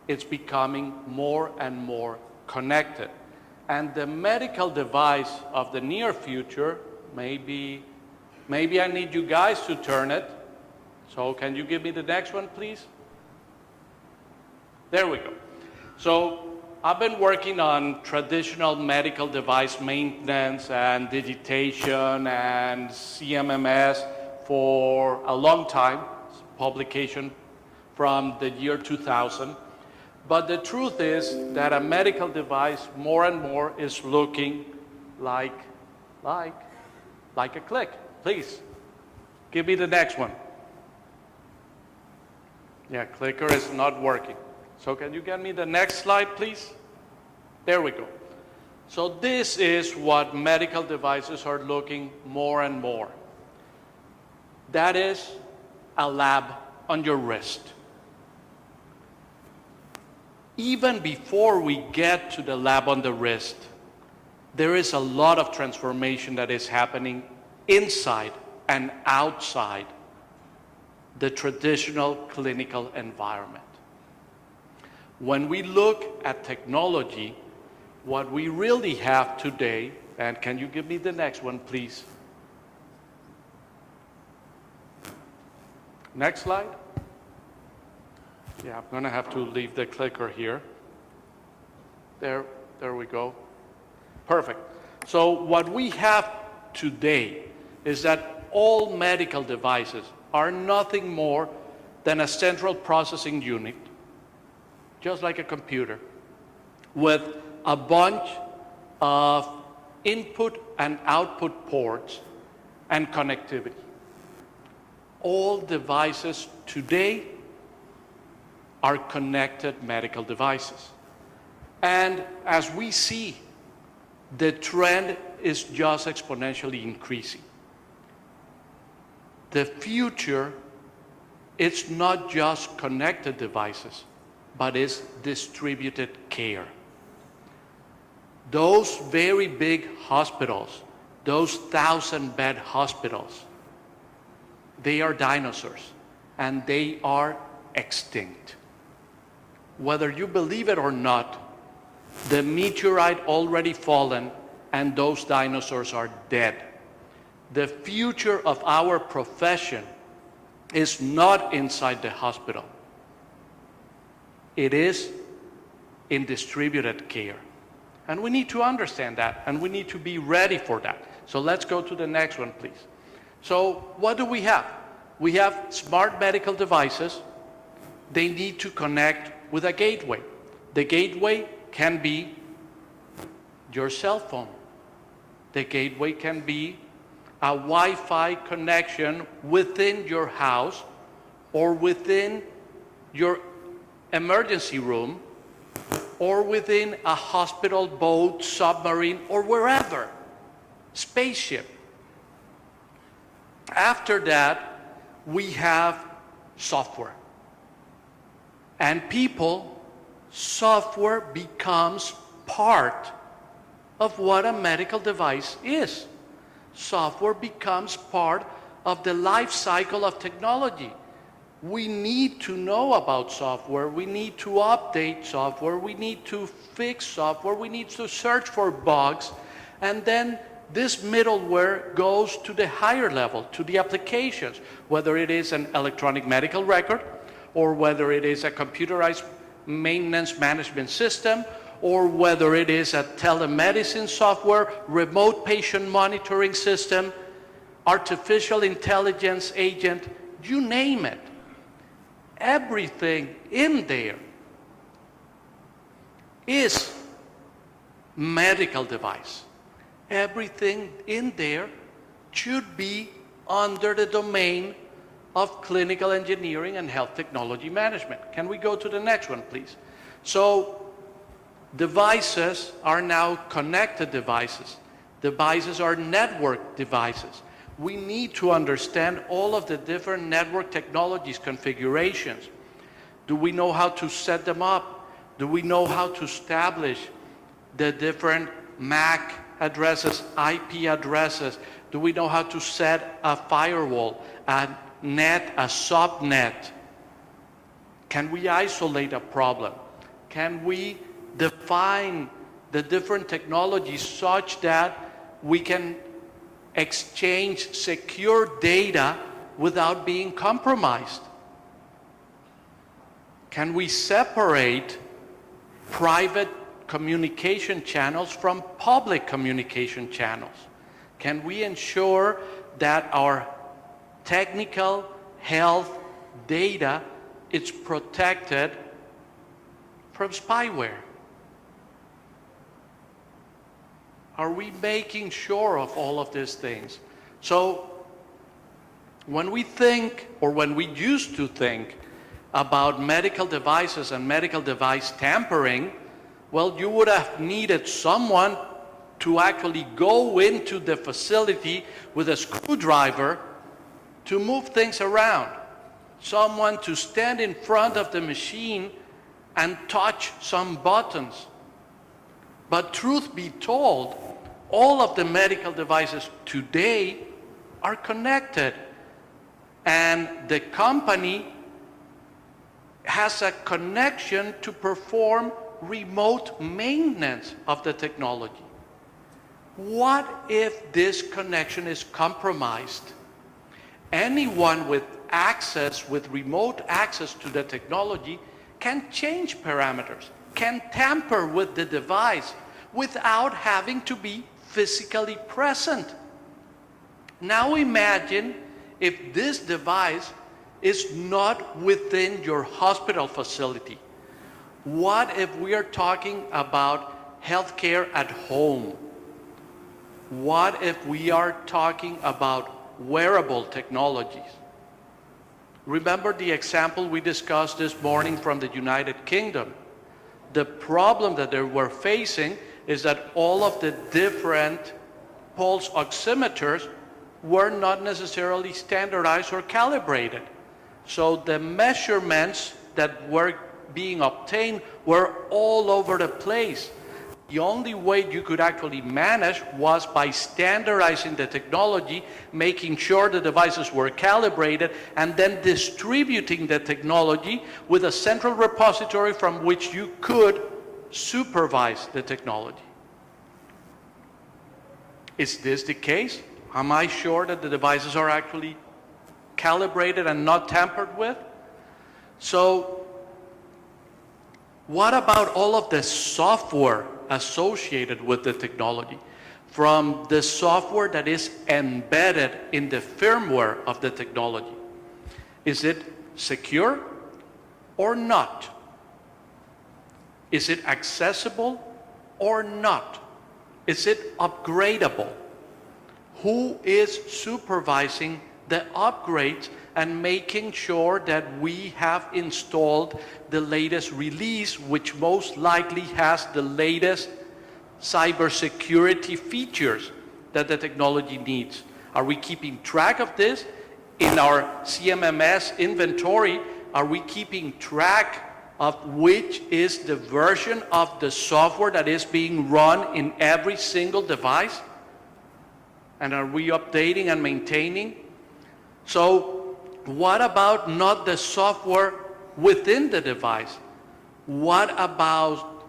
is becoming more and more connected. And the medical device of the near future, maybe I need you guys to turn it. So can you give me the next one, please? There we go. So I've been working on traditional medical device maintenance and digitation and CMMS for a long time, publication from the year 2000. But the truth is that a medical device more and more is looking like a click. Please, give me the next one. Yeah, clicker is not working. So can you get me the next slide, please? There we go. So this is what medical devices are looking more and more. That is a lab on your wrist. Even before we get to the lab on the wrist, there is a lot of transformation that is happening inside and outside the traditional clinical environment. When we look at technology, what we really have today, and can you give me the next one, please? Next slide. Yeah, I'm gonna have to leave the clicker here. There we go. Perfect. So what we have today is that all medical devices are nothing more than a central processing unit, just like a computer, with a bunch of input and output ports and connectivity. All devices today are connected medical devices. And as we see, the trend is just exponentially increasing. The future, it's not just connected devices, but it's distributed care. Those very big hospitals, those 1,000-bed hospitals, they are dinosaurs, and they are extinct. Whether you believe it or not, the meteorite already fallen, and those dinosaurs are dead. The future of our profession is not inside the hospital. It is in distributed care. And we need to understand that, and we need to be ready for that. So let's go to the next one, please. So what do we have? We have smart medical devices. They need to connect with a gateway. The gateway can be your cell phone. The gateway can be a Wi-Fi connection within your house or within your emergency room or within a hospital, boat, submarine, or wherever, spaceship. After that, we have software. And people, software becomes part of what a medical device is. Software becomes part of the life cycle of technology. We need to know about software, we need to update software, we need to fix software, we need to search for bugs, and then this middleware goes to the higher level, to the applications, whether it is an electronic medical record, or whether it is a computerized maintenance management system, or whether it is a telemedicine software, remote patient monitoring system, artificial intelligence agent, you name it. Everything in there is medical device. Everything in there should be under the domain of clinical engineering and health technology management. Can we go to the next one, please? So devices are now connected devices. Devices are network devices. We need to understand all of the different network technologies, configurations. Do we know how to set them up? Do we know how to establish the different MAC addresses, IP addresses? Do we know how to set a firewall, a net, a subnet? Can we isolate a problem? Can we define the different technologies such that we can exchange secure data without being compromised? Can we separate private communication channels from public communication channels? Can we ensure that our technical health data is protected from spyware? Are we making sure of all of these things? So when we think, or when we used to think about medical devices and medical device tampering, well, you would have needed someone to actually go into the facility with a screwdriver to move things around. Someone to stand in front of the machine and touch some buttons. But truth be told, all of the medical devices today are connected. And the company has a connection to perform remote maintenance of the technology. What if this connection is compromised? Anyone with access, with remote access to the technology, can change parameters, can tamper with the device without having to be physically present. Now imagine if this device is not within your hospital facility. What if we are talking about healthcare at home? What if we are talking about wearable technologies? Remember the example we discussed this morning from the United Kingdom. The problem that they were facing is that all of the different pulse oximeters were not necessarily standardized or calibrated. So the measurements that were being obtained were all over the place. The only way you could actually manage was by standardizing the technology, making sure the devices were calibrated, and then distributing the technology with a central repository from which you could supervise the technology. Is this the case? Am I sure that the devices are actually calibrated and not tampered with? So, what about all of the software associated with the technology? From the software that is embedded in the firmware of the technology. Is it secure or not? Is it accessible or not? Is it upgradable? Who is supervising the upgrades and making sure that we have installed the latest release, which most likely has the latest cybersecurity features that the technology needs? Are we keeping track of this? In our CMMS inventory, are we keeping track of which is the version of the software that is being run in every single device? And are we updating and maintaining? So what about not the software within the device? What about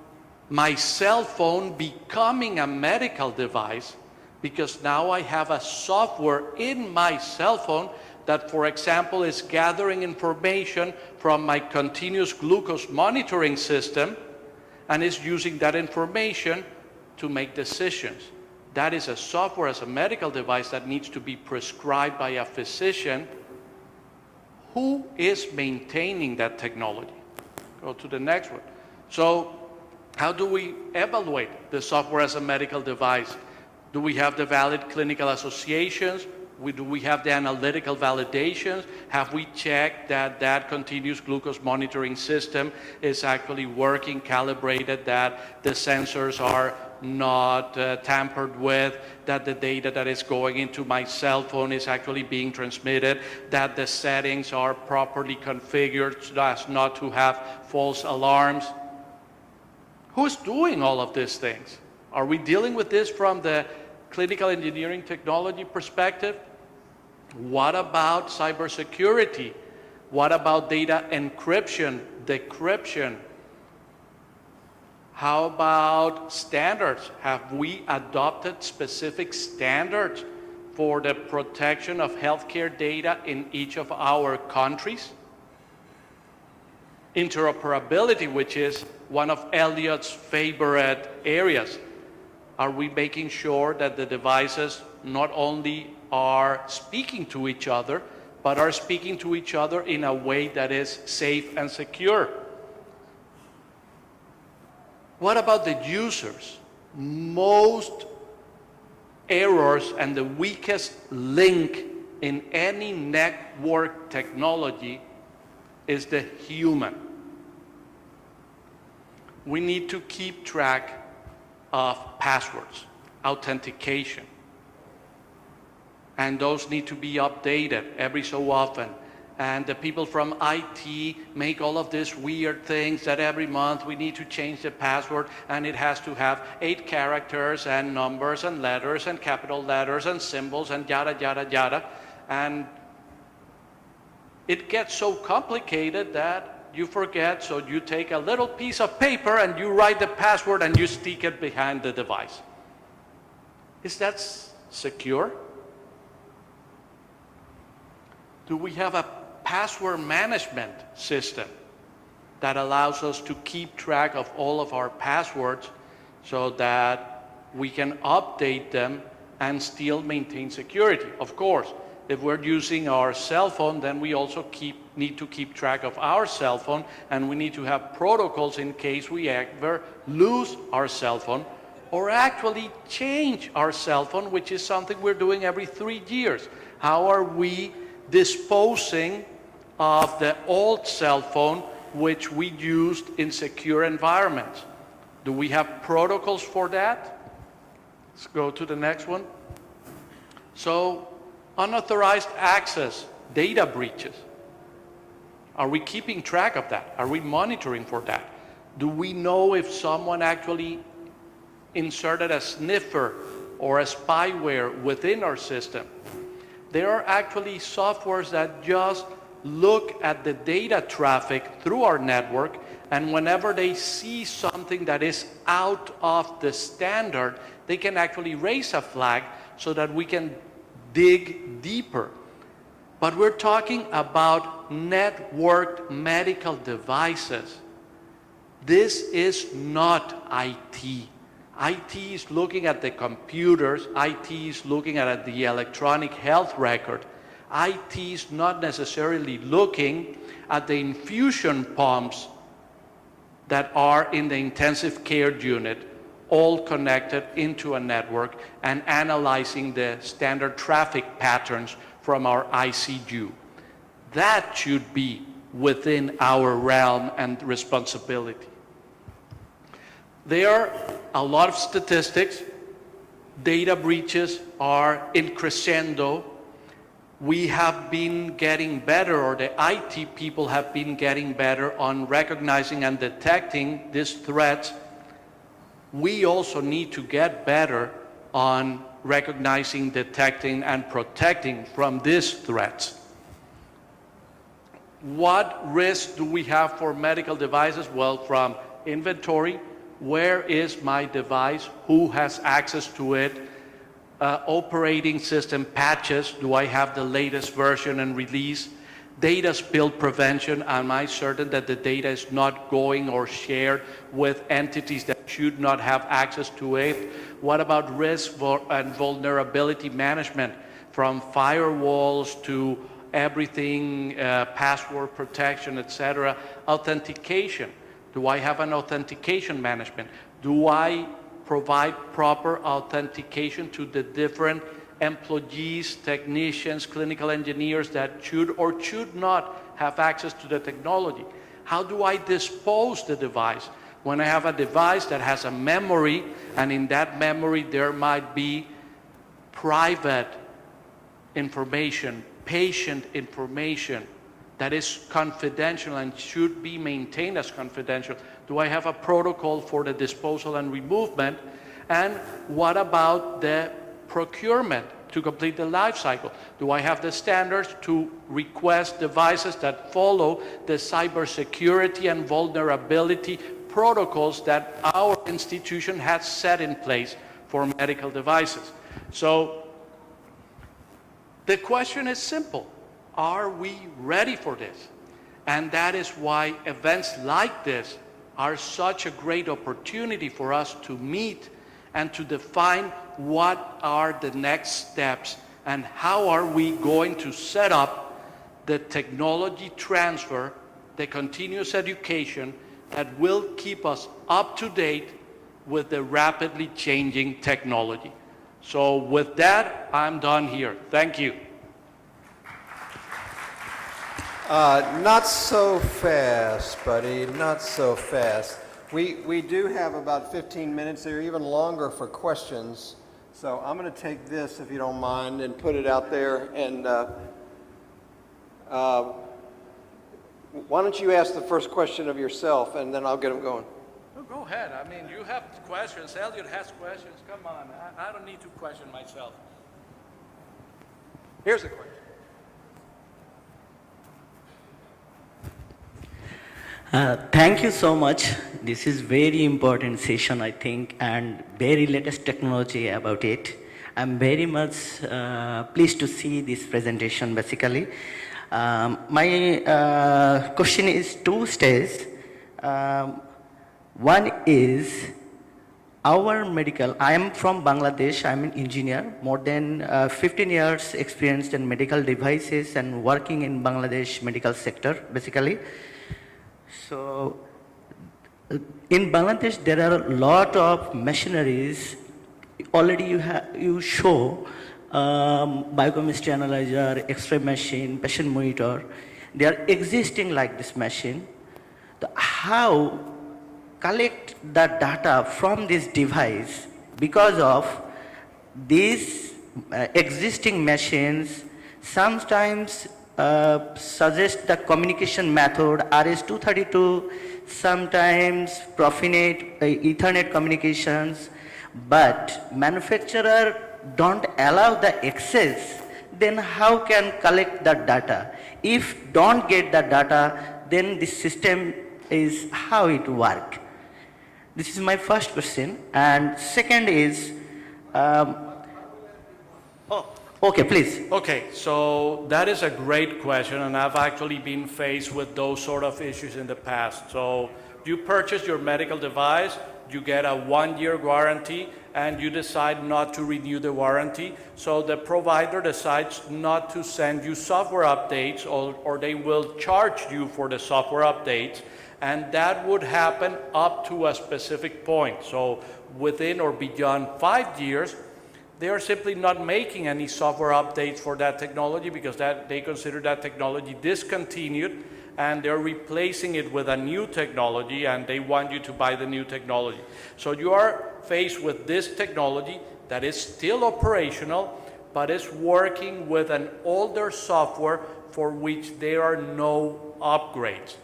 my cell phone becoming a medical device? Because now I have a software in my cell phone that, for example, is gathering information from my continuous glucose monitoring system and is using that information to make decisions. That is a software as a medical device that needs to be prescribed by a physician. Who is maintaining that technology? Go to the next one. So how do we evaluate the software as a medical device? Do we have the valid clinical associations? Do we have the analytical validations? Have we checked that that continuous glucose monitoring system is actually working, calibrated, that the sensors are not tampered with, that the data that is going into my cell phone is actually being transmitted, that the settings are properly configured so as not to have false alarms? Who's doing all of these things? Are we dealing with this from the clinical engineering technology perspective? What about cybersecurity? What about data encryption, decryption? How about standards? Have we adopted specific standards for the protection of healthcare data in each of our countries? Interoperability, which is one of Elliot's favorite areas. Are we making sure that the devices not only are speaking to each other, but are speaking to each other in a way that is safe and secure? What about the users? Most errors and the weakest link in any network technology is the human. We need to keep track of passwords, authentication. And those need to be updated every so often. And the people from IT make all of these weird things that every month we need to change the password, and it has to have 8 characters and numbers and letters and capital letters and symbols and yada, yada, yada. And it gets so complicated that you forget, so you take a little piece of paper and you write the password and you stick it behind the device. Is that secure? Do we have a password management system that allows us to keep track of all of our passwords so that we can update them and still maintain security? Of course, if we're using our cell phone, then we also need to keep track of our cell phone, and we need to have protocols in case we ever lose our cell phone or actually change our cell phone, which is something we're doing every 3 years. How are we disposing of the old cell phone which we used in secure environments? Do we have protocols for that? Let's go to the next one. So, unauthorized access, data breaches. Are we keeping track of that? Are we monitoring for that? Do we know if someone actually inserted a sniffer or a spyware within our system? There are actually softwares that just look at the data traffic through our network, and whenever they see something that is out of the standard, they can actually raise a flag so that we can dig deeper. But we're talking about networked medical devices. This is not IT. IT is looking at the computers, IT is looking at the electronic health record. IT is not necessarily looking at the infusion pumps that are in the intensive care unit, all connected into a network and analyzing the standard traffic patterns from our ICU. That should be within our realm and responsibility. There are a lot of statistics. Data breaches are in crescendo. We have been getting better, or the IT people have been getting better on recognizing and detecting these threats. We also need to get better on recognizing, detecting, and protecting from these threats. What risks do we have for medical devices? Well, from inventory, where is my device? Who has access to it? Operating system patches, do I have the latest version and release? Data spill prevention, am I certain that the data is not going or shared with entities that should not have access to it? What about risk and vulnerability management, from firewalls to everything, password protection, etc. Authentication, do I have an authentication management? Do I provide proper authentication to the different employees, technicians, clinical engineers that should or should not have access to the technology? How do I dispose the device? When I have a device that has a memory, and in that memory there might be private information, patient information that is confidential and should be maintained as confidential. Do I have a protocol for the disposal and removal? And what about the procurement to complete the life cycle? Do I have the standards to request devices that follow the cybersecurity and vulnerability protocols that our institution has set in place for medical devices? So the question is simple. Are we ready for this? And that is why events like this are such a great opportunity for us to meet and to define what are the next steps and how are we going to set up the technology transfer, the continuous education that will keep us up to date with the rapidly changing technology. So with that, I'm done here. Thank you. Not so fast, buddy, not so fast. We do have about 15 minutes or even longer for questions. So I'm going to take this, if you don't mind, and put it out there. And why don't you ask the first question of yourself, and then I'll get them going. Oh, go ahead. I mean, you have questions. Elliot has questions. Come on. I don't need to question myself. Here's the question. Thank you so much. This is very important session, I think, and very latest technology about it. I'm very much pleased to see this presentation, basically. My question is two stages. One is our medical, I am from Bangladesh, I'm an engineer, more than 15 years experienced in medical devices and working in Bangladesh medical sector, basically. So, in Bangladesh, there are a lot of machineries. Already you show biochemistry analyzer, X-ray machine, patient monitor. They are existing like this machine. How collect the data from this device because of these existing machines sometimes suggest the communication method RS-232, sometimes Profinet, Ethernet communications, but manufacturer don't allow the access, then how can collect the data? If don't get the data, then the system is how it work. This is my first question. And second is, okay, please. Okay, so that is a great question, and I've actually been faced with those sort of issues in the past. So you purchase your medical device, you get a 1-year warranty, and you decide not to renew the warranty. So the provider decides not to send you software updates, or they will charge you for the software updates, and that would happen up to a specific point. So within or beyond 5 years, they are simply not making any software updates for that technology because they consider that technology discontinued, and they're replacing it with a new technology, and they want you to buy the new technology. So you are faced with this technology that is still operational, but is working with an older software for which there are no upgrades.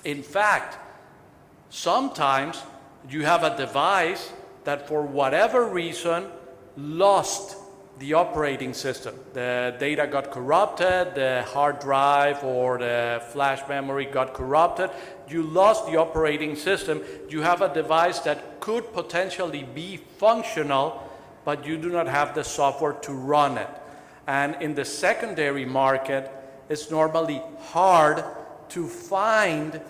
In fact, sometimes you have a device that for whatever reason lost the operating system. The data got corrupted, the hard drive or the flash memory got corrupted. You lost the operating system. You have a device that could potentially be functional, but you do not have the software to run it. And in the secondary market, it's normally hard to find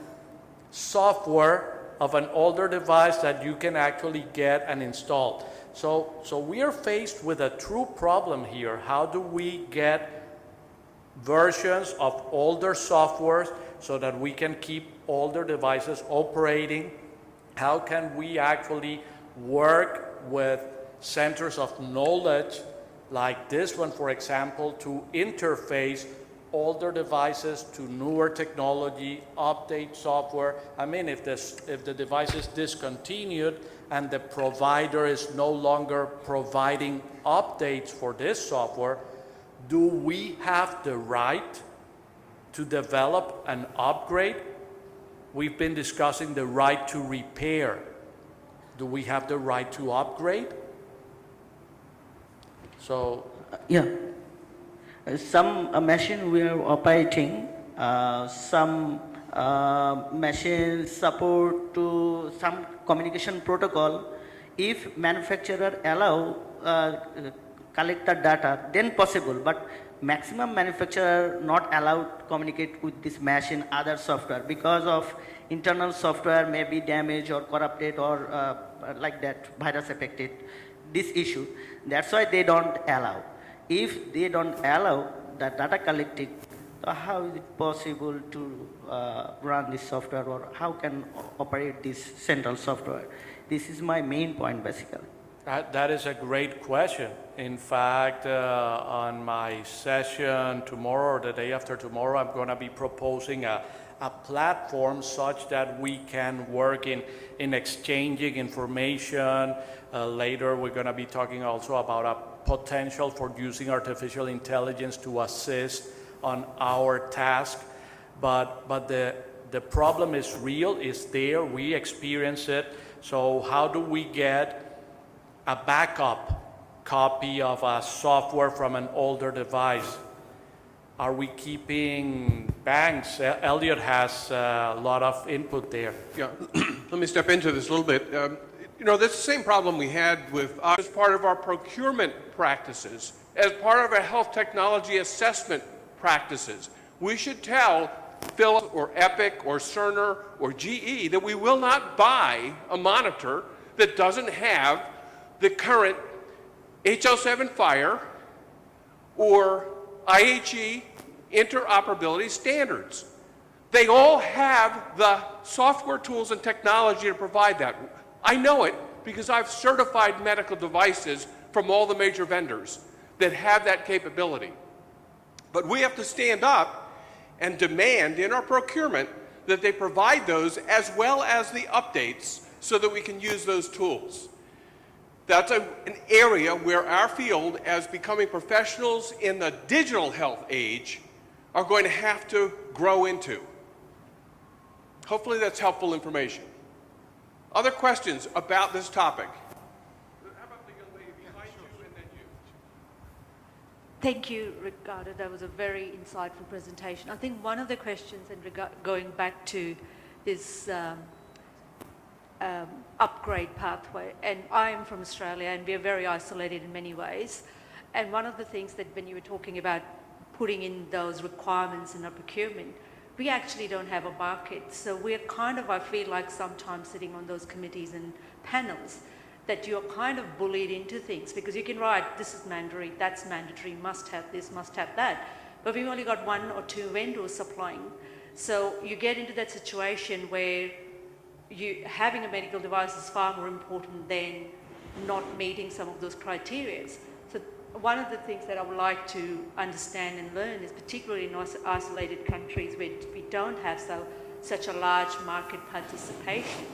software of an older device that you can actually get and install. So we are faced with a true problem here. How do we get versions of older softwares so that we can keep older devices operating? How can we actually work with centers of knowledge like this one, for example, to interface older devices to newer technology, update software? I mean, if the device is discontinued and the provider is no longer providing updates for this software, do we have the right to develop an upgrade? We've been discussing the right to repair. Do we have the right to upgrade? So, yeah. Some machine we are operating, some machines support to some communication protocol. If manufacturer allow collect the data, then possible, but maximum manufacturer not allowed to communicate with this machine other software because of internal software may be damaged or corrupted or like that, virus affected, this issue. That's why they don't allow. If they don't allow the data collecting, how is it possible to run this software, or how can operate this central software? This is my main point, basically. That is a great question. In fact, on my session tomorrow or the day after tomorrow, I'm going to be proposing a platform such that we can work in exchanging information. Later, we're going to be talking also about a potential for using artificial intelligence to assist on our task. But the problem is real, it's there, we experience it. So how do we get a backup copy of a software from an older device? Are we keeping banks? Elliot has a lot of input there. Yeah, let me step into this a little bit. You know, that's the same problem we had with as part of our procurement practices, as part of our health technology assessment practices. We should tell Philips or Epic or Cerner or GE that we will not buy a monitor that doesn't have the current HL7 Fire or IHE interoperability standards. They all have the software tools and technology to provide that. I know it because I've certified medical devices from all the major vendors that have that capability. But we have to stand up and demand in our procurement that they provide those as well as the updates so that we can use those tools. That's an area where our field, as becoming professionals in the digital health age, are going to have to grow into. Hopefully that's helpful information. Other questions about this topic? How about the young lady behind you and then you? Thank you, Ricardo. That was a very insightful presentation. I think one of the questions, and going back to this upgrade pathway, and I am from Australia and we are very isolated in many ways, and one of the things that when you were talking about putting in those requirements in our procurement, we actually don't have a market. So we're kind of, I feel like sometimes sitting on those committees and panels that you're kind of bullied into things because you can write, this is mandatory, that's mandatory, must have this, must have that. But we've only got one or two vendors supplying. So you get into that situation where having a medical device is far more important than not meeting some of those criteria. So one of the things that I would like to understand and learn is particularly in isolated countries where we don't have such a large market participation,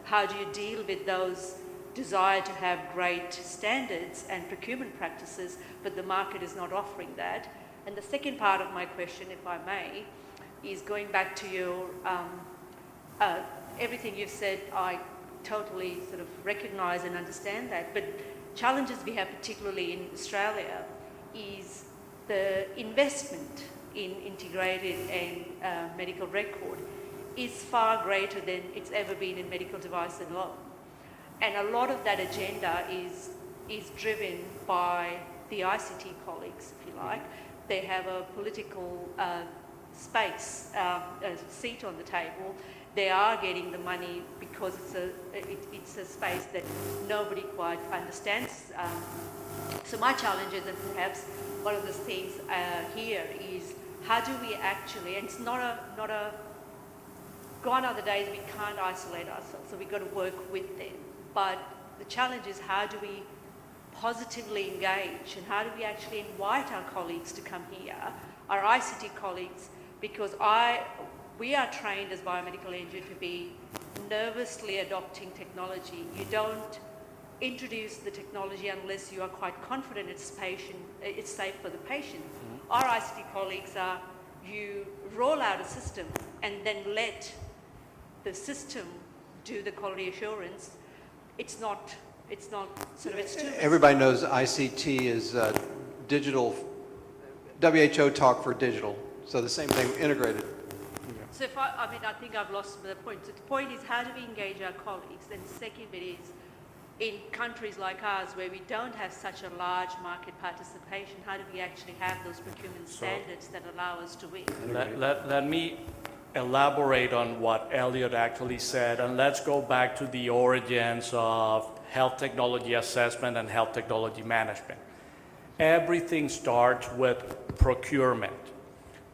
how do you deal with those desire to have great standards and procurement practices, but the market is not offering that? And the second part of my question, if I may, is going back to your everything you've said. I totally sort of recognize and understand that, but challenges we have particularly in Australia is the investment in integrated and medical record is far greater than it's ever been in medical device alone. And a lot of that agenda is driven by the ICT colleagues, if you like. They have a political space, a seat on the table. They are getting the money because it's a space that nobody quite understands. So my challenge is, and perhaps one of the things here is, how do we actually, and it's not a, gone are the days we can't isolate ourselves, so we've got to work with them. But the challenge is, how do we positively engage and how do we actually invite our colleagues to come here, our ICT colleagues, because we are trained as biomedical engineers to be nervously adopting technology. You don't introduce the technology unless you are quite confident it's safe for the patient. Mm-hmm. Our ICT colleagues are, you roll out a system and then let the system do the quality assurance. It's not sort of, it's too... Everybody knows ICT is digital, WHO talk for digital. So the same thing, integrated. So if I think I've lost the point. So the point is, how do we engage our colleagues? And the second bit is, in countries like ours where we don't have such a large market participation, how do we actually have those procurement standards that allow us to win? Let me elaborate on what Elliot actually said, and let's go back to the origins of health technology assessment and health technology management. Everything starts with procurement.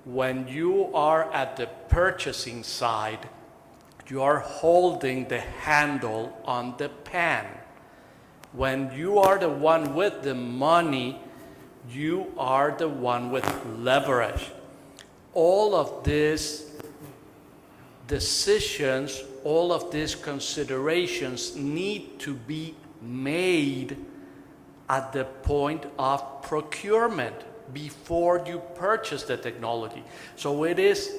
When you are at the purchasing side, you are holding the handle on the pan. When you are the one with the money, you are the one with leverage. All of these decisions, all of these considerations need to be made at the point of procurement before you purchase the technology. So it is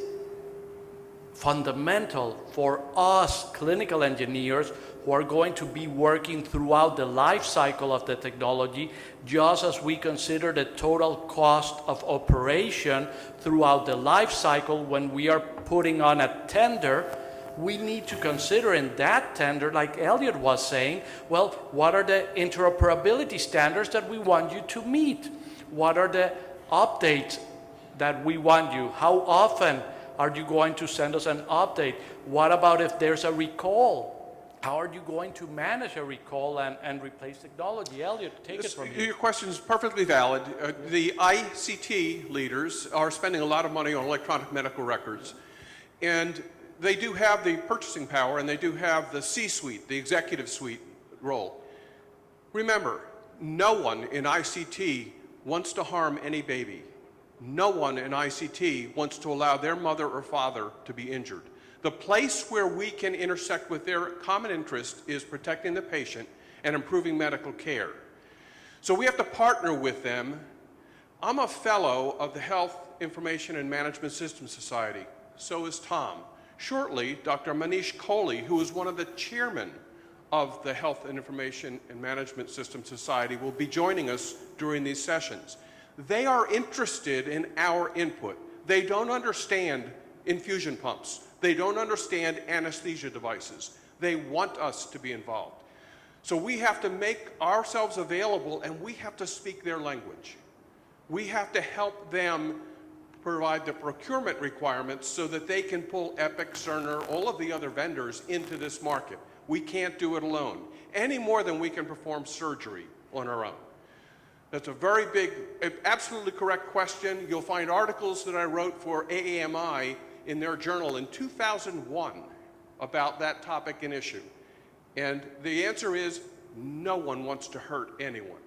fundamental for us clinical engineers who are going to be working throughout the life cycle of the technology, just as we consider the total cost of operation throughout the life cycle when we are putting on a tender. We need to consider in that tender, like Elliot was saying, well, what are the interoperability standards that we want you to meet? What are the updates that we want you? How often are you going to send us an update? What about if there's a recall? How are you going to manage a recall and replace technology? Elliot, take it from here. Your question is perfectly valid. The ICT leaders are spending a lot of money on electronic medical records, and they do have the purchasing power, and they do have the C-suite, the executive suite role. Remember, no one in ICT wants to harm any baby. No one in ICT wants to allow their mother or father to be injured. The place where we can intersect with their common interest is protecting the patient and improving medical care. So we have to partner with them. I'm a fellow of the Health Information and Management Systems Society. So is Tom. Shortly, Dr. Manish Kohli, who is one of the chairmen of the Health and Information and Management Systems Society, will be joining us during these sessions. They are interested in our input. They don't understand infusion pumps. They don't understand anesthesia devices. They want us to be involved. So we have to make ourselves available, and we have to speak their language. We have to help them provide the procurement requirements so that they can pull Epic, Cerner, all of the other vendors into this market. We can't do it alone, any more than we can perform surgery on our own. That's a very big, absolutely correct question. You'll find articles that I wrote for AAMI in their journal in 2001 about that topic and issue. And the answer is no one wants to hurt anyone.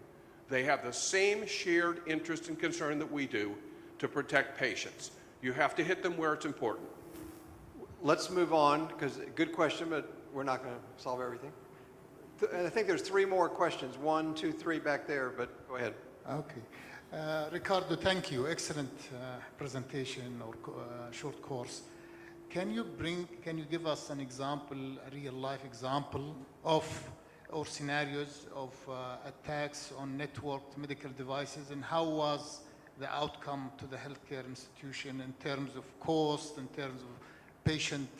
They have the same shared interest and concern that we do to protect patients. You have to hit them where it's important. Let's move on, because good question, but we're not going to solve everything. And I think there's 3 more questions, 1, 2, 3 back there, but go ahead. Okay. Ricardo, thank you. Excellent presentation or short course. Can you give us an example, a real life example of or scenarios of attacks on networked medical devices, and how was the outcome to the healthcare institution in terms of cost, in terms of patient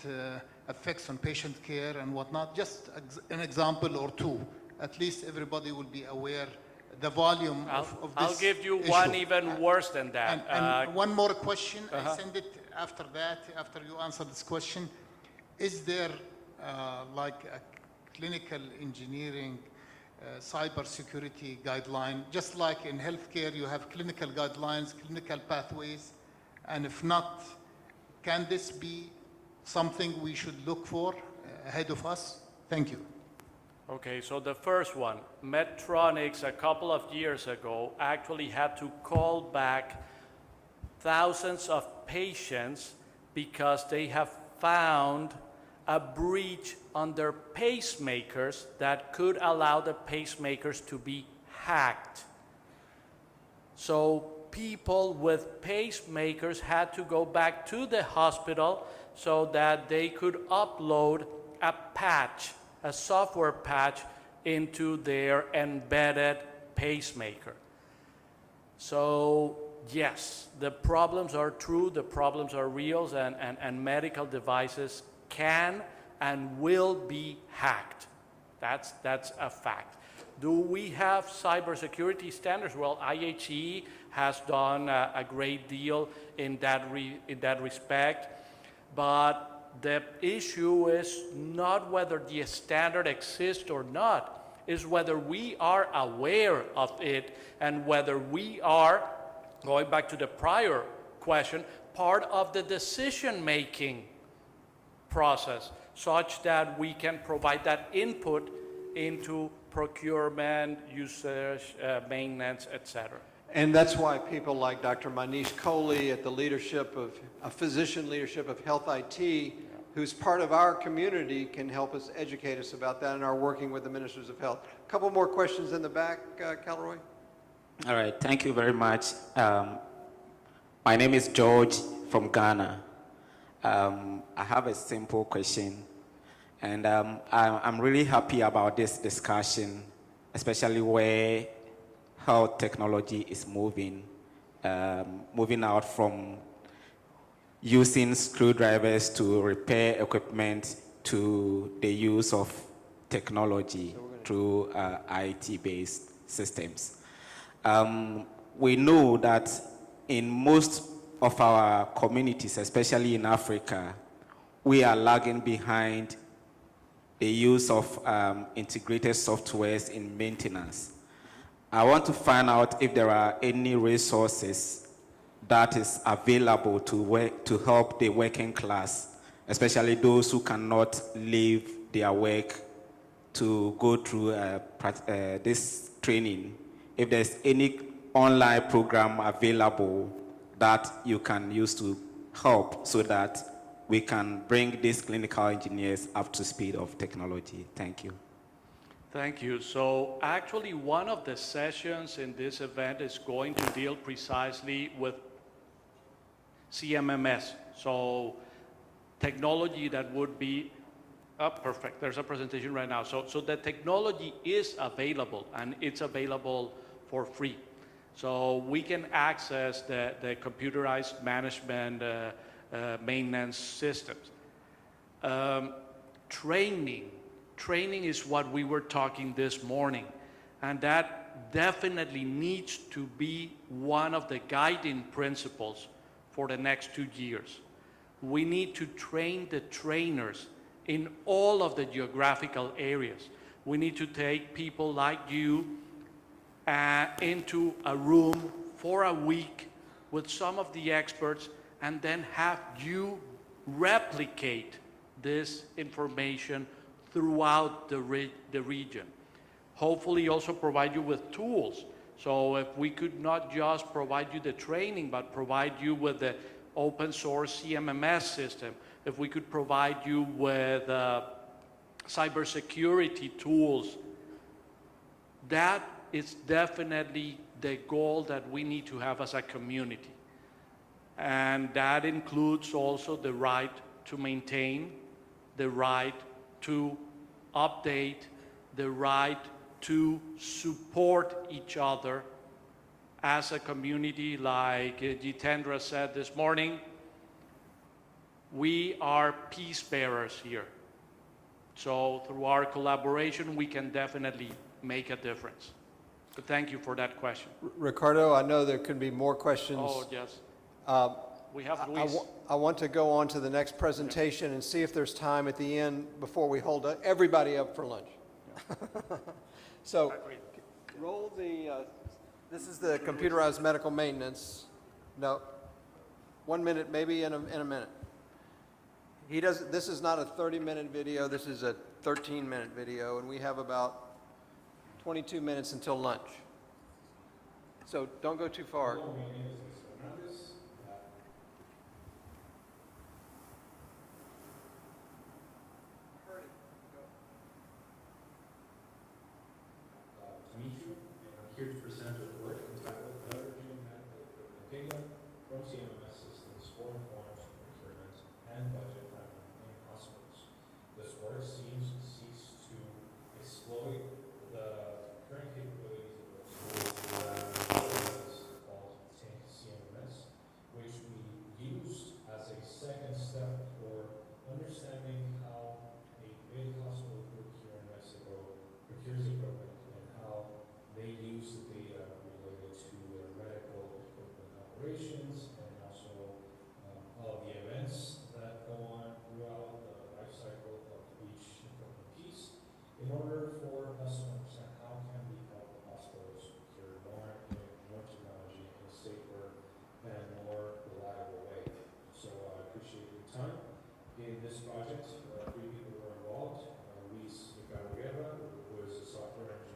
effects on patient care and whatnot? Just an example or 2. At least everybody will be aware the volume of this I'll give you issue. one even worse than that. And one more question. I send it after that, after you answer this question. Is there like a clinical engineering cybersecurity guideline? Just like in healthcare, you have clinical guidelines, clinical pathways, and if not, can this be something we should look for ahead of us? Thank you. Okay, so the first one, Medtronic a couple of years ago actually had to call back thousands of patients because they have found a breach on their pacemakers that could allow the pacemakers to be hacked. So people with pacemakers had to go back to the hospital so that they could upload a patch, a software patch, into their embedded pacemaker. So yes, the problems are true, the problems are real, and medical devices can and will be hacked. That's a fact. Do we have cybersecurity standards? Well, IHE has done a great deal in that respect, but the issue is not whether the standard exists or not, is whether we are aware of it and whether we are, going back to the prior question, part of the decision-making process such that we can provide that input into procurement, usage, maintenance, etc. And that's why people like Dr. Manish Kohli at the leadership of, a physician leadership of Health IT, who's part of our community, can help us educate us about that and are working with the ministers of health. A couple more questions in the back, Calroy. All right, thank you very much. My name is George from Ghana. I have a simple question, and I'm really happy about this discussion, especially where health technology is moving out from using screwdrivers to repair equipment to the use of technology through IT-based systems. We know that in most of our communities, especially in Africa, we are lagging behind the use of integrated softwares in maintenance. I want to find out if there are any resources that is available to help the working class, especially those who cannot leave their work to go through this training. If there's any online program available that you can use to help so that we can bring these clinical engineers up to speed of technology. Thank you. Thank you. So actually one of the sessions in this event is going to deal precisely with CMMS. So technology that would be, perfect, there's a presentation right now. So the technology is available, and it's available for free. So we can access the computerized management maintenance systems. Training is what we were talking this morning, and that definitely needs to be one of the guiding principles for the next 2 years. We need to train the trainers in all of the geographical areas. We need to take people like you into a room for a week with some of the experts, and then have you replicate this information throughout the region. Hopefully also provide you with tools. So if we could not just provide you the training, but provide you with the open source CMMS system, if we could provide you with cybersecurity tools, that is definitely the goal that we need to have as a community. And that includes also the right to maintain, the right to update, the right to support each other as a community. Like Jitendra said this morning, we are peace bearers here. So through our collaboration, we can definitely make a difference. But thank you for that question. Ricardo, I know there could be more questions. Oh, yes. We have Luis. I want to go on to the next presentation and see if there's time at the end before we hold everybody up for lunch. So, roll the, this is the computerized medical maintenance. No, 1 minute, maybe in a minute. This is not a 30-minute video, this is a 13-minute video, and we have about 22 minutes until lunch. So don't go too far. Here to present a work entitled Leveraging Data from CMMS Systems for Informed Procurement and Budget Planning in Hospitals. This work seeks to exploit the current capabilities of called CMMS, which we used as a second step for understanding how a big hospital group here in Mexico procures equipment and how they use the data related to their medical equipment operations and also all of the events that go on throughout the life cycle of each equipment piece in order for us to understand how can we help hospitals procure more technology in a safer and more reliable way. So I appreciate your time. In this project, 3 people were involved. Luis Nicaragua, who is a software engineer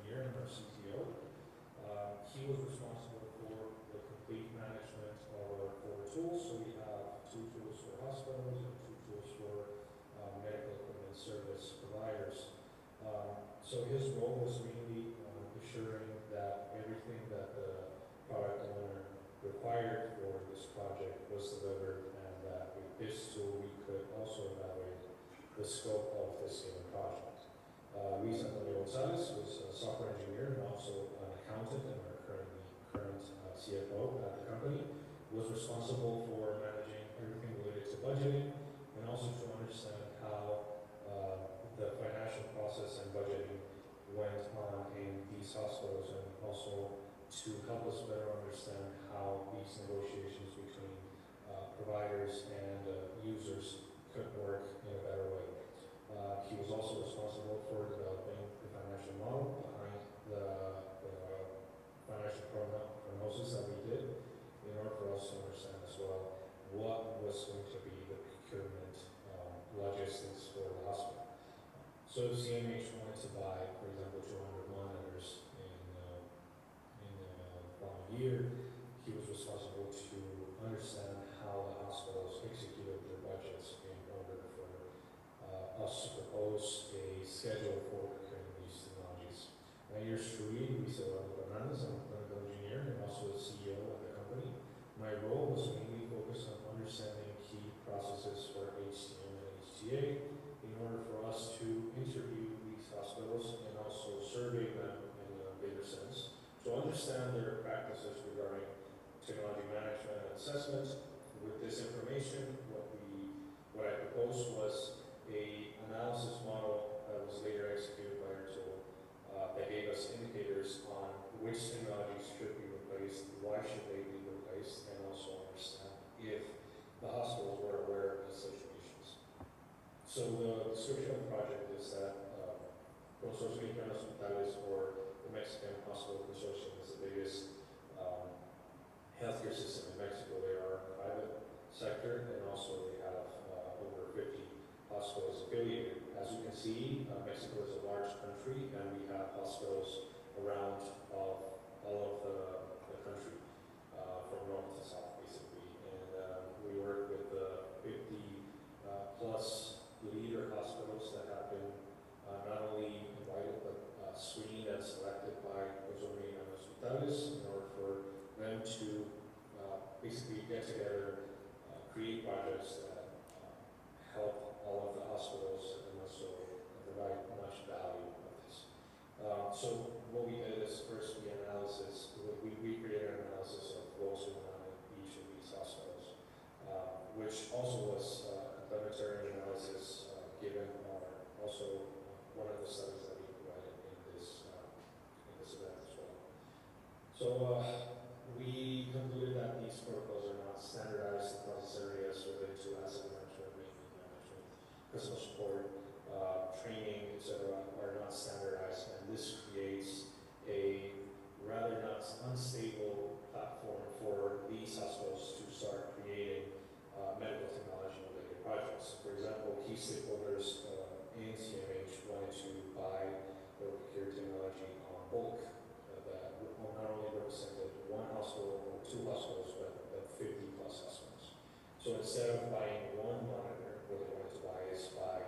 So his role was mainly ensuring that everything that the product owner required for this project was delivered, and that with this tool we could also evaluate the scope of this given project. Luis Antonio Gonzalez was a software engineer and also an accountant and our current CFO at the company, was responsible for managing everything related to budgeting and also to understand how the financial process and budgeting went on in these hospitals, and also to help us better understand how these negotiations between providers and users could work in a better way. He was also responsible for developing the financial model behind the financial prognosis that we did in order for us to understand as well what was going to be the procurement logistics for the hospital. So CMH wanted to buy, for example, 200 monitors in 1 year. He was responsible to understand how the hospitals executed their budgets in order for us to propose a schedule for procuring these technologies. My name is Luis Fernandez. I'm a clinical engineer and also the CEO of the company. My role was mainly focused on understanding key processes for HCM and HTA in order for us to interview these hospitals and also survey them in a bigger sense to understand their practices regarding technology management and assessment. With this information, what I proposed was a analysis model that was later executed by our tool that gave us indicators on which technologies should be replaced, why should they be replaced, and also understand if the hospitals were aware of these situations. So the description of the project is that Consorcio Mexicano de Hospitales, or the Mexican Hospital Consortium, is the biggest healthcare system in Mexico. They are a private sector, and also they have over 50 hospitals affiliated. As you can see, Mexico is a large country, and we have hospitals around all of the country, from north to south, basically. And we work with 50 plus leader hospitals that have been not only invited, but screened and selected by Consorcio Mexicano de Hospitales in order for them to basically get together, create projects that help all of the hospitals and also provide much value of this. So what we did is first we created an analysis of roles in each of these hospitals, which also was a complementary analysis given also one of the studies that we provided in this event as well. So we concluded that these protocols are not standardized across areas related to asset management, maintenance management, customer support, training, etc., are not standardized, and this creates a rather not unstable platform for these hospitals to start creating medical technology related projects. For example, key stakeholders in CMH wanted to buy or procure technology on bulk that not only represented one hospital or two hospitals, but 50 plus hospitals. So instead of buying one monitor, what they wanted to buy is buy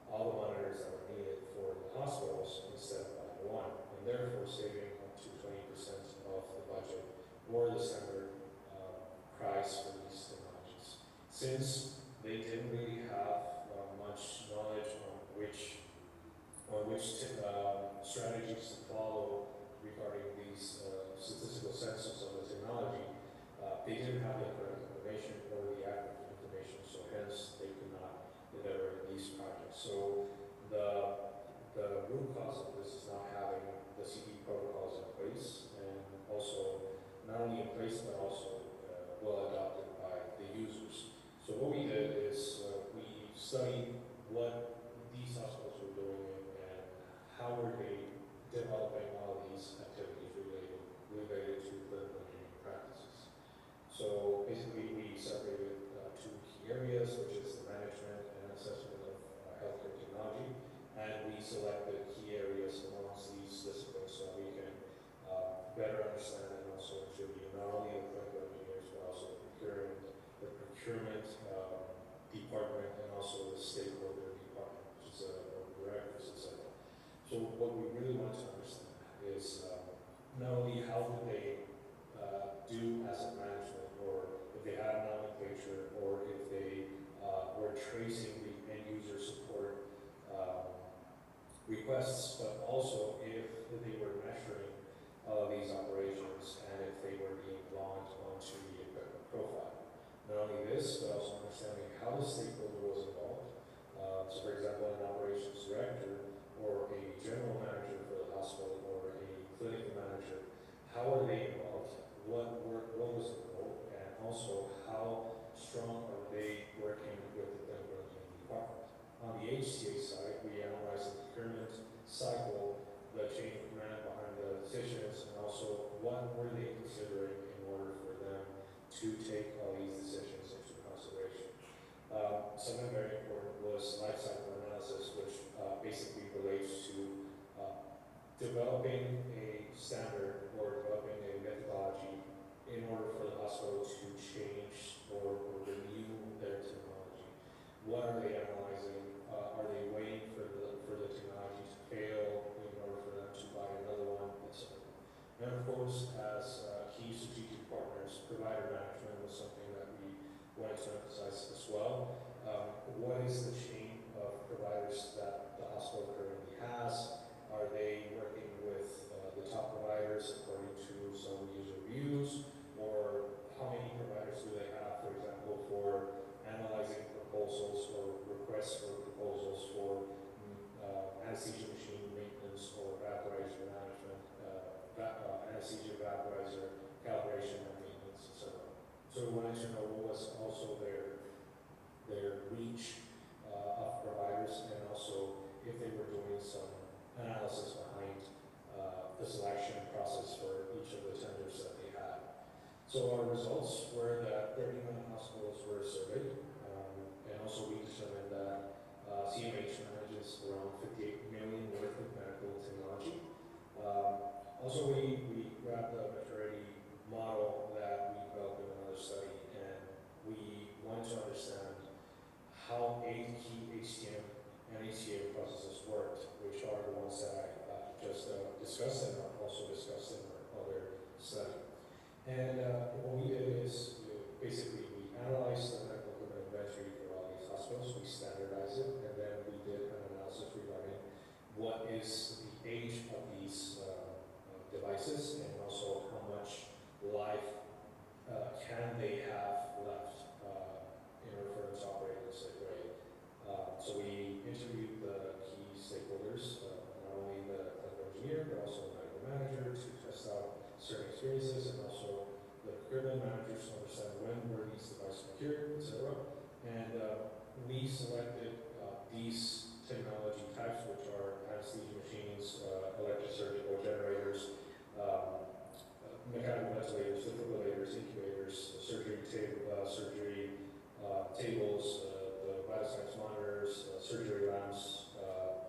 all the monitors that were needed for the hospitals instead of buying one, and therefore saving up to 20% of the budget or the standard price for these technologies. Since they didn't really have much knowledge on which strategies to follow regarding these statistical census of the technology, they didn't have the correct information or the accurate information, so hence they could not deliver these projects. So the root cause of this is not having the CD protocols in place, and also not only in place but also well adopted by the users. So what we did is we studied what these hospitals were doing and how were they developing all of these activities related to clinical engineering practices. So basically we separated two key areas, which is the management and assessment of healthcare technology, and we selected key areas amongst these disciplines so we can better understand and also contribute not only the clinical engineers but also the procurement department and also the stakeholder department, which is the directors, etc. So what we tracing the end user support requests, but also if they were measuring all of these operations and if they were being logged onto the equipment profile. Not only this, but also understanding how the stakeholder was involved. So for example, an operations director or a general manager for the hospital or a clinical manager, how are they involved? What was the role? And also how strong are they working with the clinical engineering department? On the HTA side, we analyze the procurement cycle, the chain of command behind the decisions, and also what were they considering in order for them to take all these decisions into consideration. Something very important was life cycle analysis, which basically relates to developing a standard or developing a methodology in order for the hospital to change or renew their technology. What are they analyzing? Are they waiting for the technology to fail in order for them to buy another one, etc. And of course, as key strategic partners, provider management was something that we wanted to emphasize as well. What is the chain of providers that the hospital currently has? Are they working with the top providers according to some user reviews? Or how many providers do they have, for example, for analyzing proposals or requests for proposals for anesthesia machine maintenance or vaporizer management, anesthesia vaporizer calibration and maintenance, etc. So we wanted to know what was also their reach of providers, and also if they were doing some analysis behind the selection process for each of the tenders that they had. So our results were that 39 hospitals were surveyed, and also we determined that CMH manages around 58 million worth of medical technology. Also, we grabbed the maturity model that we developed in another study, and we wanted to understand how 8 key HTM and HTA processes worked, which are the ones that I just discussed and also discussed in our other study. And what we did is basically we analyzed the medical equipment inventory for all these hospitals, we standardized it, and then we did an analysis regarding what is the age of these devices and also how much life can they have left in order for them to operate in a safe way. So we interviewed the key stakeholders, not only the clinical engineer, but also the medical manager to test out certain experiences, and also the procurement managers to understand when were these devices procured, etc. And we selected these technology types, which are anesthesia machines, electrosurgical generators, mechanical ventilators, defibrillators, incubators, surgery tables, the vital signs monitors, surgery lamps,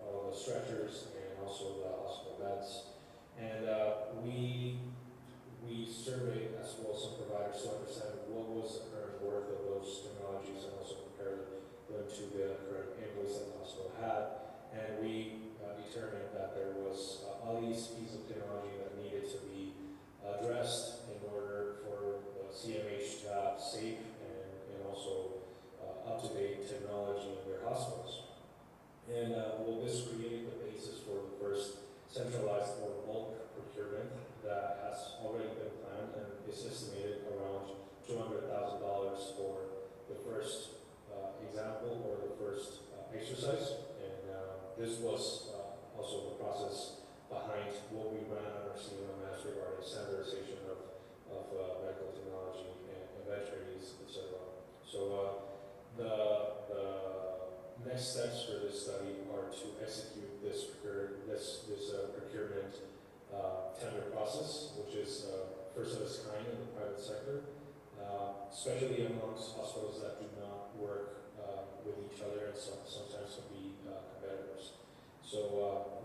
all the stretchers, and also the hospital beds. And we surveyed as well some providers to understand what was the current worth of those technologies and also compare them to the current invoice that the hospital had. And we determined that there was all these pieces of technology that needed to be addressed in order for the CMH to have safe and also up-to-date technology in their hospitals. And well, this created the basis for the first centralized or bulk procurement that has already been planned and is estimated around $200,000 for the first example or the first exercise. And this was also the process behind what we ran on our CMMS regarding standardization of medical technology and inventories, etc. So the next steps for this study are to execute this procurement tender process, which is first of its kind in the private sector, especially amongst hospitals that do not work with each other and sometimes can be competitors. So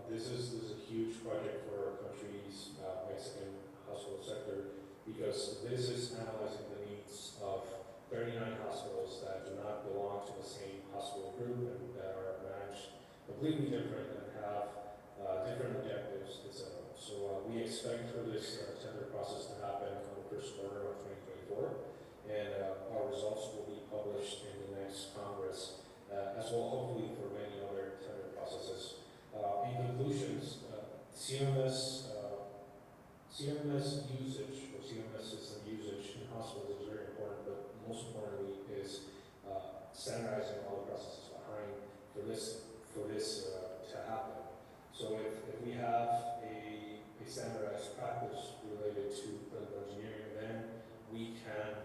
this is a huge project for our country's Mexican hospital sector, because this is analyzing the needs of 39 hospitals that do not belong to the same hospital group and that are managed completely different and have different objectives, etc. So we expect for this tender process to happen in the first quarter of 2024, and our results will be published in the next Congress processes behind for this to happen. So if we have a standardized practice related to clinical engineering, then we can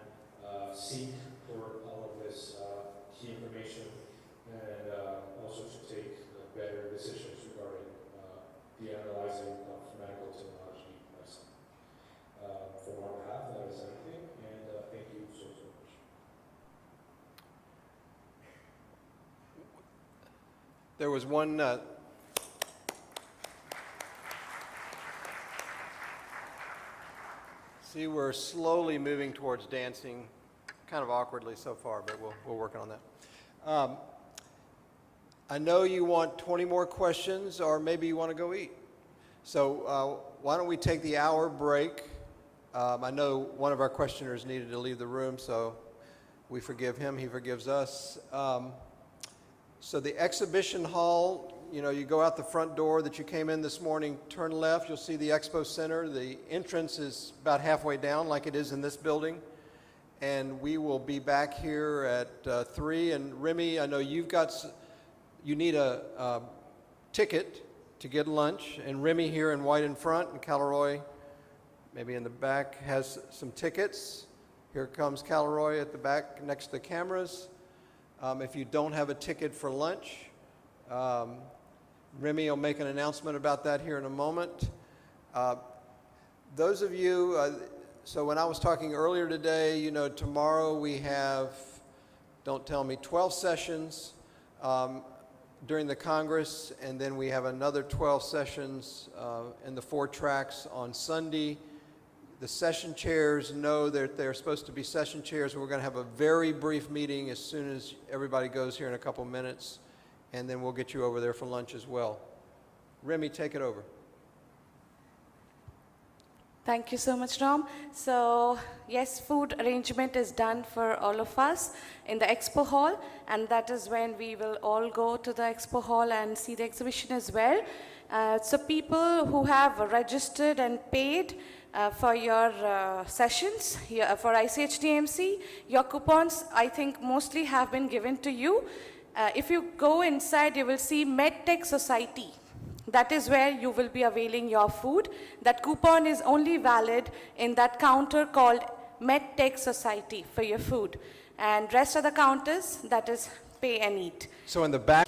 seek for all of this key information and also to take better decisions regarding the analyzing of medical technology medicine. From our behalf, that is everything, and thank you so much. There was one. See, we're slowly moving towards dancing, kind of awkwardly so far, but we're working on that. I know you want 20 more questions, or maybe you want to go eat. So why don't we take the hour break? I know one of our questioners needed to leave the room, so we forgive him, he forgives us. So the exhibition hall, you know, you go out the front door that you came in this morning, turn left, you'll see the Expo Center. The entrance is about halfway down, like it is in this building. And we will be back here at 3. And Remy, I know you need a ticket to get lunch. And Remy here in white in front, and Caleroy maybe in the back has some tickets. Here comes Caleroy at the back next to the cameras. If you don't have a ticket for lunch, Remy will make an announcement about that here in a moment. Those of you, so when I was talking earlier today, you know, tomorrow we have, don't tell me, 12 sessions during the Congress, and then we have another 12 sessions in the 4 tracks on Sunday. The session chairs know that they're supposed to be session chairs. We're going to have a very brief meeting as soon as everybody goes here in a couple minutes, and then we'll get you over there for lunch as well. Remy, take it over. Thank you so much, Rom. So, yes, food arrangement is done for all of us in the expo hall, and that is when we will all go to the expo hall and see the exhibition as well. So people who have registered and paid for your sessions here for ICEHTMC, your coupons, I think, mostly have been given to you. If you go inside, you will see MedTech Society. That is where you will be availing your food. That coupon is only valid in that counter called MedTech Society for your food. And rest of the counters, that is pay and eat. So in the back,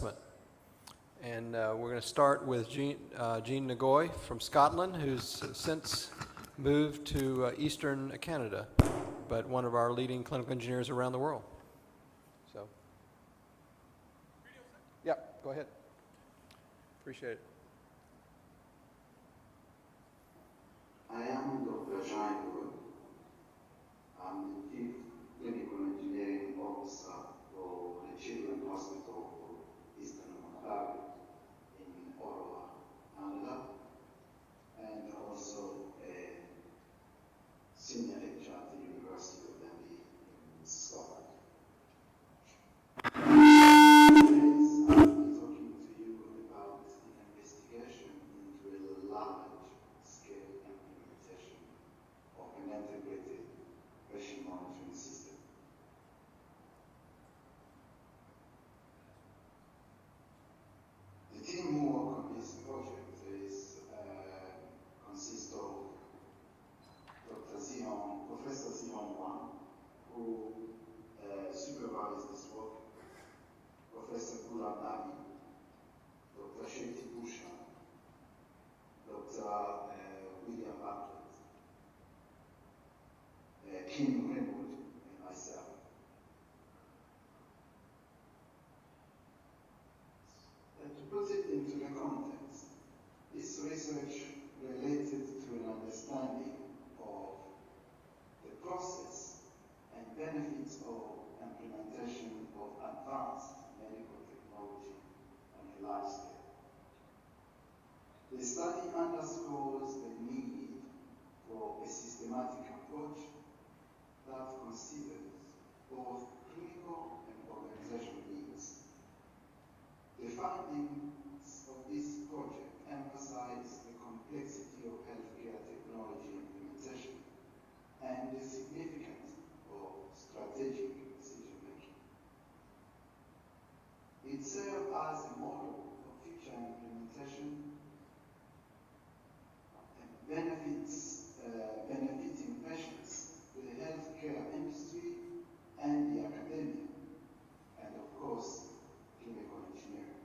and we're going to start with Jean Nagoy from Scotland, who's since moved to Eastern Canada, but one of our leading clinical engineers around the world. So, yeah, go ahead. Appreciate it. I am Dr. Jean Nagoy. I'm the Chief Clinical Engineering Officer for the Children's Hospital for Eastern Ontario in Ottawa, Canada, and also a senior lecturer at the University of Dundee in Scotland. Today, I'll be talking to you about the investigation into a large-scale implementation of an integrated patient monitoring system. The team who work on this project consists of Professor Zion Wang, who supervised this work, Professor Gulam Nabi, Dr. Shetty Bhushan, Dr. William Bartlett, Kim Greenwood, and myself. And to put it into the context, this research related to an understanding of the process and benefits of implementation of advanced medical technology on a large scale. The study underscores the need for a systematic approach that considers both clinical and organizational needs. The findings of this project emphasize the complexity of healthcare technology implementation and the significance of strategic decision-making. It serves as a model for future implementation, benefiting patients, the healthcare industry, and the academia, and of course, chemical engineering.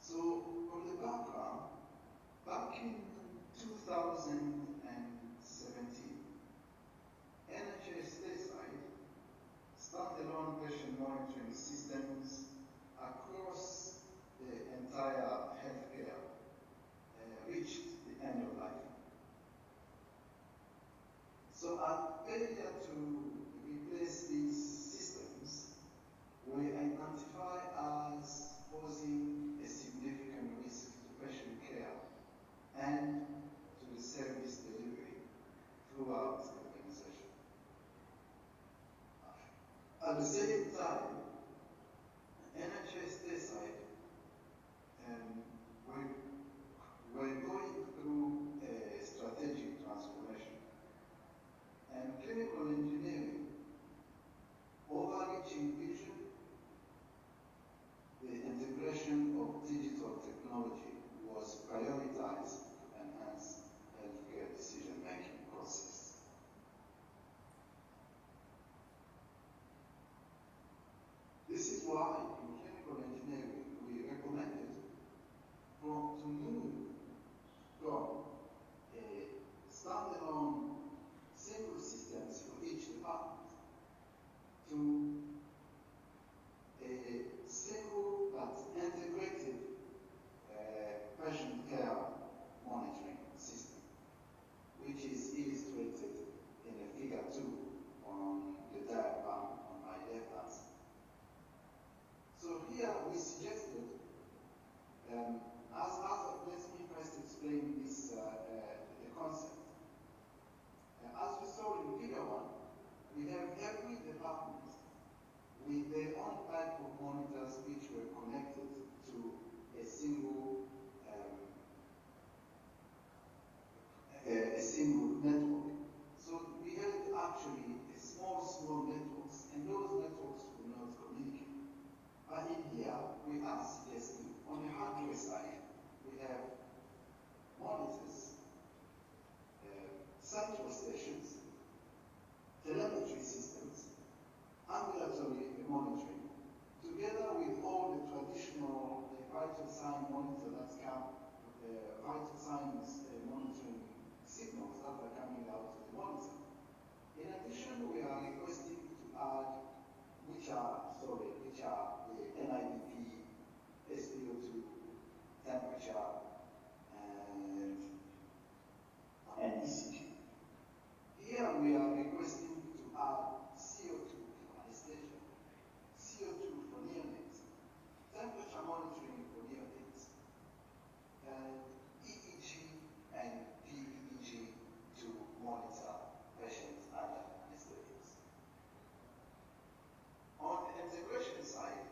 So, from the background, back in 2017, NHS stateside standalone patient monitoring systems across the entire healthcare reached the end of life. So our failure to replace these systems were identified as posing a significant risk to patient care and to the service delivery throughout the organization. At the same time, NHS stateside we're going through a strategic transformation, and chemical engineering, overreaching vision, the integration of digital technology was prioritized to enhance healthcare decision-making process. This is why in chemical engineering we recommended to move from a standalone single systems for each department to a single but integrated patient care monitoring system, which is illustrated in the figure 2 on the diagram on my left hand side. So here we suggested, let me first explain this the concept. As we saw in figure 1, we have every department with their own type of monitors which were connected to a single network. So we had actually small networks, and those networks would not communicate. But in here, we are suggesting, on the hardware side, we have monitors, central stations, telemetry systems, ambulatory monitoring, together with all the traditional vital sign monitor that's come, vital signs monitoring signals that are coming out of the monitor. In addition, we are requesting to add, which are the NIPP, SpO2, temperature, and ECG. Here we are requesting to add CO2 for anesthesia, CO2 for neonates, temperature monitoring for neonates, and EEG and PEEG to monitor patients under anesthetics. On the integration side,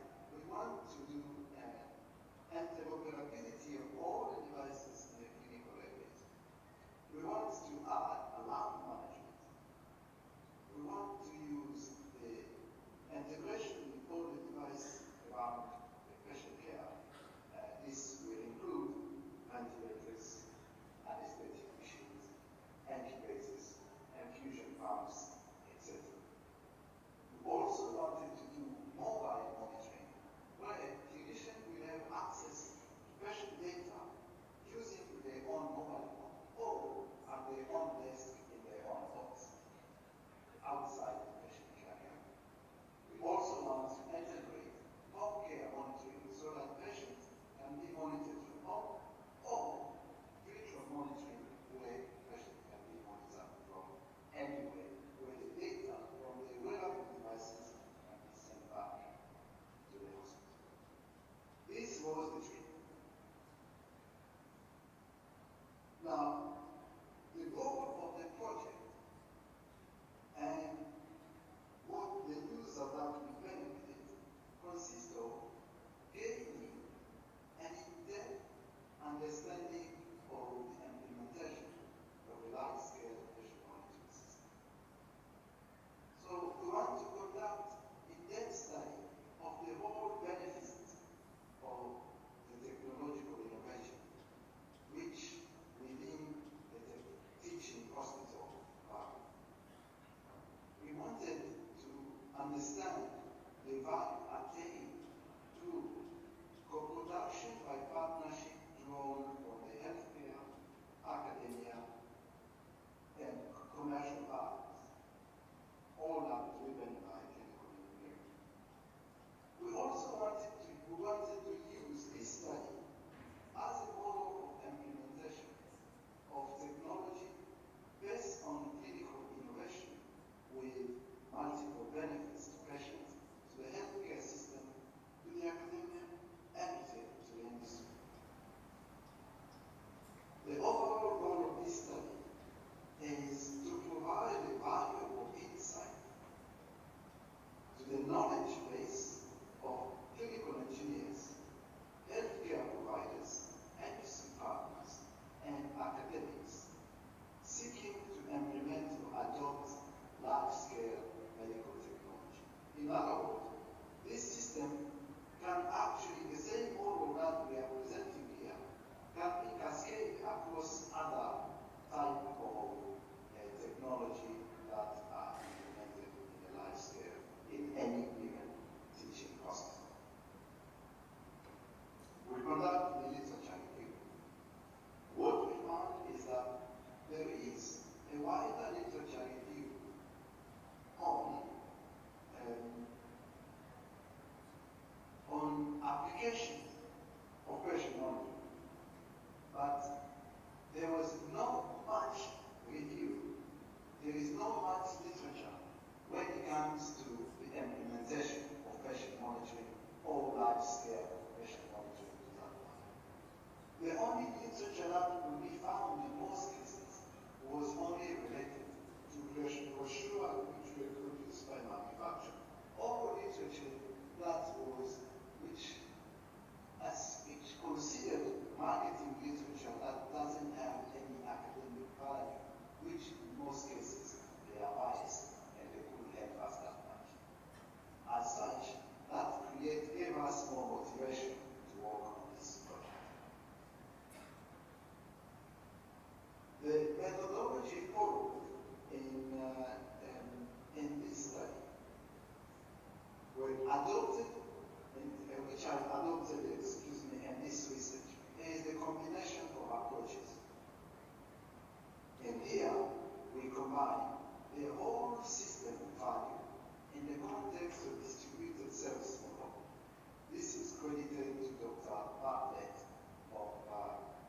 the value attained through co-production by partnership drawn from the healthcare, academia, and commercial partners, all are driven by chemical engineering. We also wanted to use this study as a model of implementation of technology based on clinical innovation with multiple benefits to patients, to the healthcare system, to the academia, and to the industry. The overall goal of this study is to provide a valuable insight to the knowledge base of clinical engineers, healthcare providers, industry partners, and academics seeking to implement or adopt large-scale medical technology. In other words, this system can actually, the same model that we are presenting here, can be cascaded across other type of technology that are implemented in a large scale in any given teaching hospital. We conduct the literature review. What we found is that there is a wider literature review on application of patient monitoring, but there was not much review. There is not much literature when it comes to the implementation of patient monitoring or large-scale patient monitoring to that point. The only literature that will be found in most cases was only related to brochure which were produced by manufacturers, or literature that was which considered marketing literature that doesn't have any academic value, which in most cases they are biased and they couldn't help us that much. As such, that gave us more motivation to work on this project. The methodology followed in this study were adopted, which I adopted, in this research, is the combination of approaches. And here, we combine the whole system value in the context of distributed service model. This is credited to Dr. Bartlett,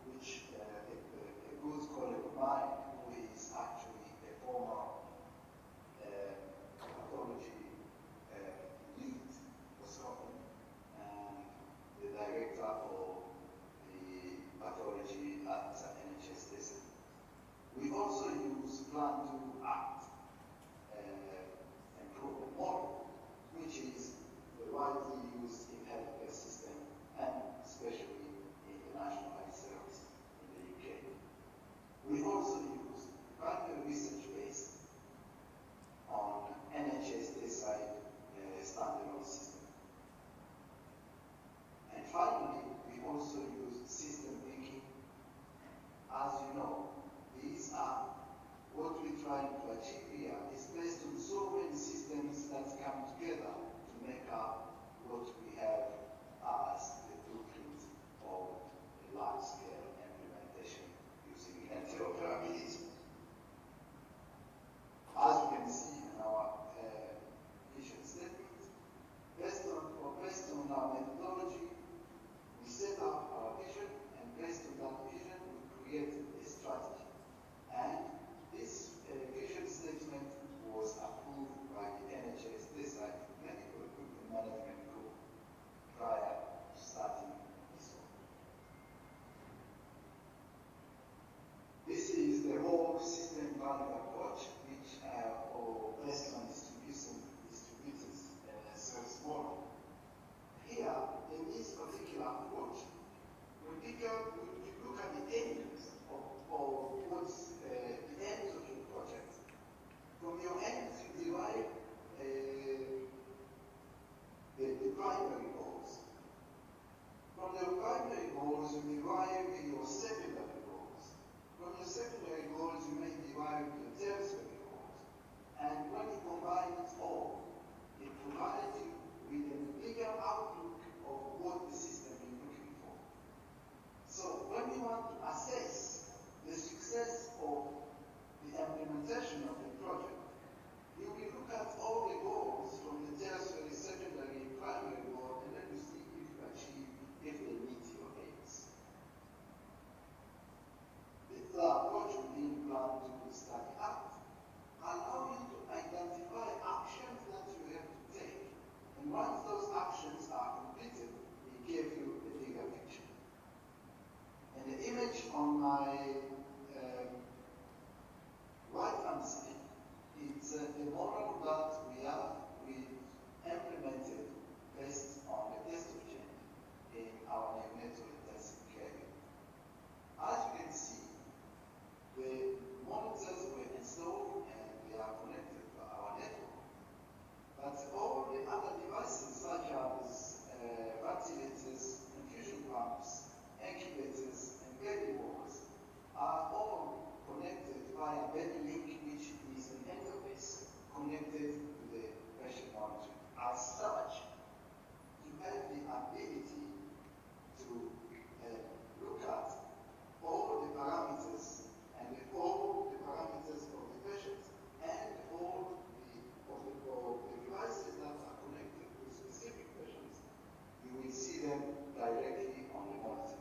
which a good colleague of mine, who is actually a former pathology lead for Scotland, and the director of the pathology at NHS. We also use Plan to Act improvement model, which is widely used in healthcare system and especially in the National Health Service in the UK. We also use primary research based on NHS side standalone system. And finally, we also use system thinking. As you know, these are what we're trying to achieve here is based on so many systems that come together to make up what we have as the blueprint of a large-scale implementation using interoperability. As you can see in our vision statement, based on our methodology, we set up our vision, and based on that vision, we created a strategy. And this vision statement was approved by the NHS Medical Equipment Management Group once those actions are completed, it gives you a bigger picture. And the image on my right-hand side, it's a model that we implemented based on the test of change in our neonatal intensive care. As you can see, the monitors were installed and they are connected to our network. But all the other devices, such as ventilators, infusion pumps, incubators, and baby walkers, are all connected via BenyLink, which is an interface connected to the patient monitoring. As such, you have the ability to look at all the parameters and all the parameters of the patient and all the devices that are connected to specific patients. You will see them directly on the monitor.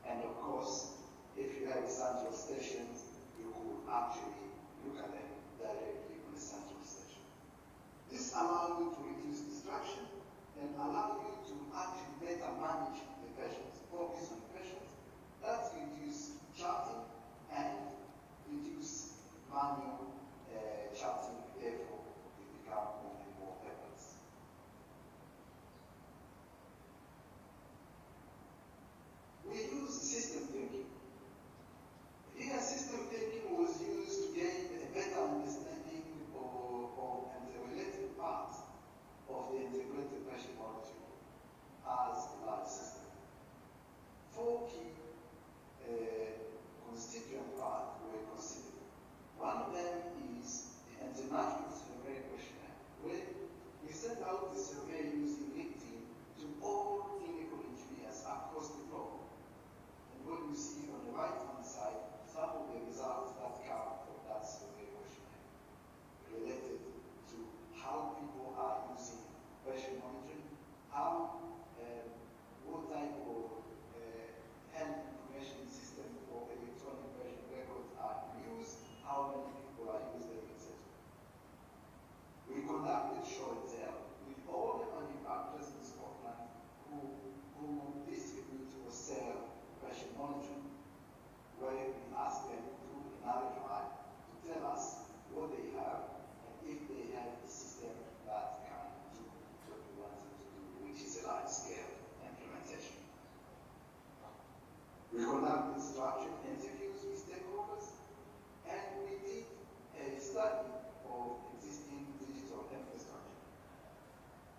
And of course, if you have a central station, you could actually look at them directly on the central station. This allows you to reduce distraction and allow you to actually better manage the patients, focus on the patients. That reduce charting and reduce manual charting, therefore it becomes more and more effortless. We use system thinking. Here, system thinking was used to gain a better understanding of the related parts of the integrated patient monitoring as a large system. 4 key constituent parts were considered. One of them is the international survey questionnaire, where we sent out the survey using LinkedIn to all clinical engineers across the globe. And what you see on the right-hand side, some of the results that come from that survey questionnaire related to how people are using patient monitoring, what type of health information system for electronic patient records are used, how many people are using them, etc. We conducted show and tell with all the manufacturers in Scotland who distribute or sell patient monitoring, where we ask them to clarify, to tell us what they have and if they have a system that can do what we want them to do, which is a large-scale implementation. We conducted structured interviews with stakeholders, and we did a study of existing digital infrastructure.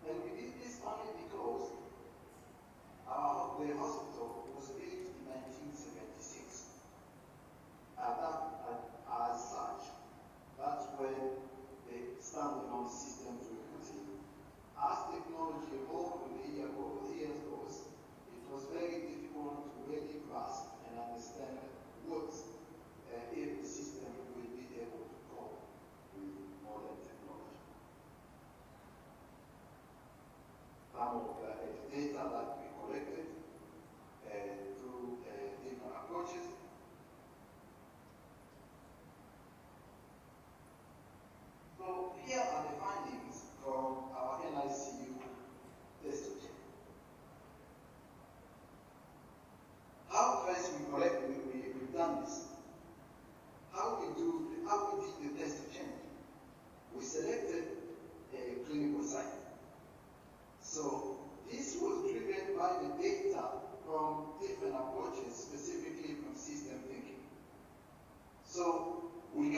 And we did this only because the hospital was built in 1976. As such, that's when the standalone systems were conceived. As technology evolved with the years goes, it was very difficult to really grasp and understand what if the system will be able to cope with modern technology. Some of the data that we collected through different approaches. So here are the findings from our NICU test of change. How first we've done this. How we did the test of change. We selected a clinical site. So this was driven by the data from different approaches, specifically from system thinking. So we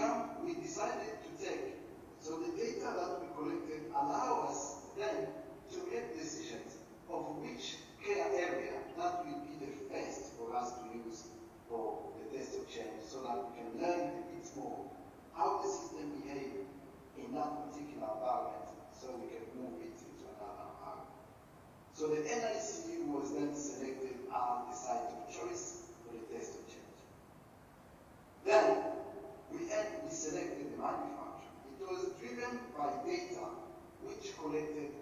decided to take, so the data that we collected allow us then to make decisions of which care area that will be the first for us to use for the test of change, so that we can learn a bit more how the system behaves in that particular environment, so we can move it into another environment. So the NICU was then selected as the site of choice for the test of change. Then we selected the manufacturer. It was driven by data which collected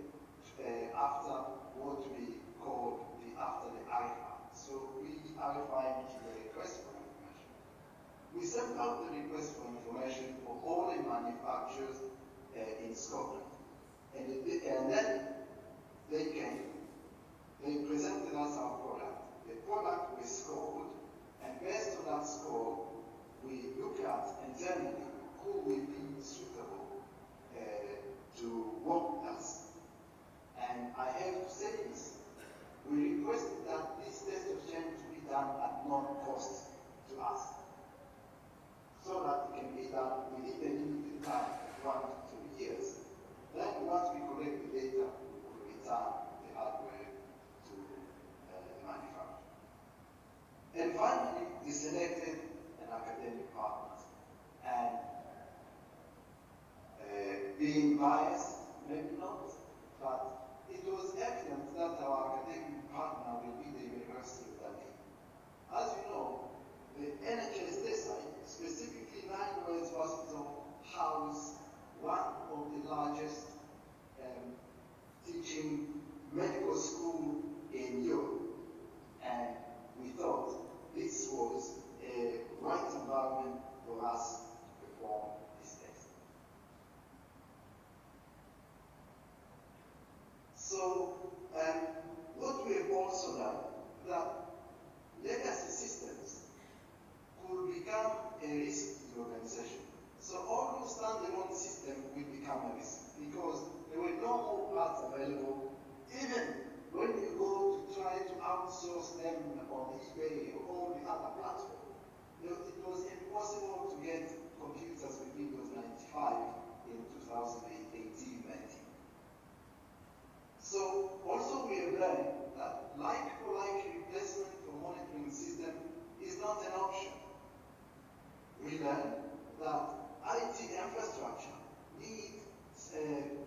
after what we call after the IFA. So we RFI, which is a request for information. We sent out the request for information for all the manufacturers in Scotland. And then fast, so that it can be done within the limited time of 1 to 2 years. Then once we collect the data, we will return the hardware to the manufacturer. And finally, we selected an academic partner. And being biased, maybe not, but it was evident that our academic partner will be the University of Dublin. As you know, the NHS site, specifically Nine Wells Hospital, house one of the largest teaching medical school in Europe. And we thought this was a right environment for us to perform this test. So, what we have also done, that legacy systems could become a risk to the organization. So all those standalone systems will become a risk because there were no more parts available. Even when you go to try to outsource them on eBay or all the other platforms, it was impossible to get computers with Windows 95 in 2018-19. So also we have learned that like-for-like replacement for monitoring system is not an option. We learned that IT infrastructure needs,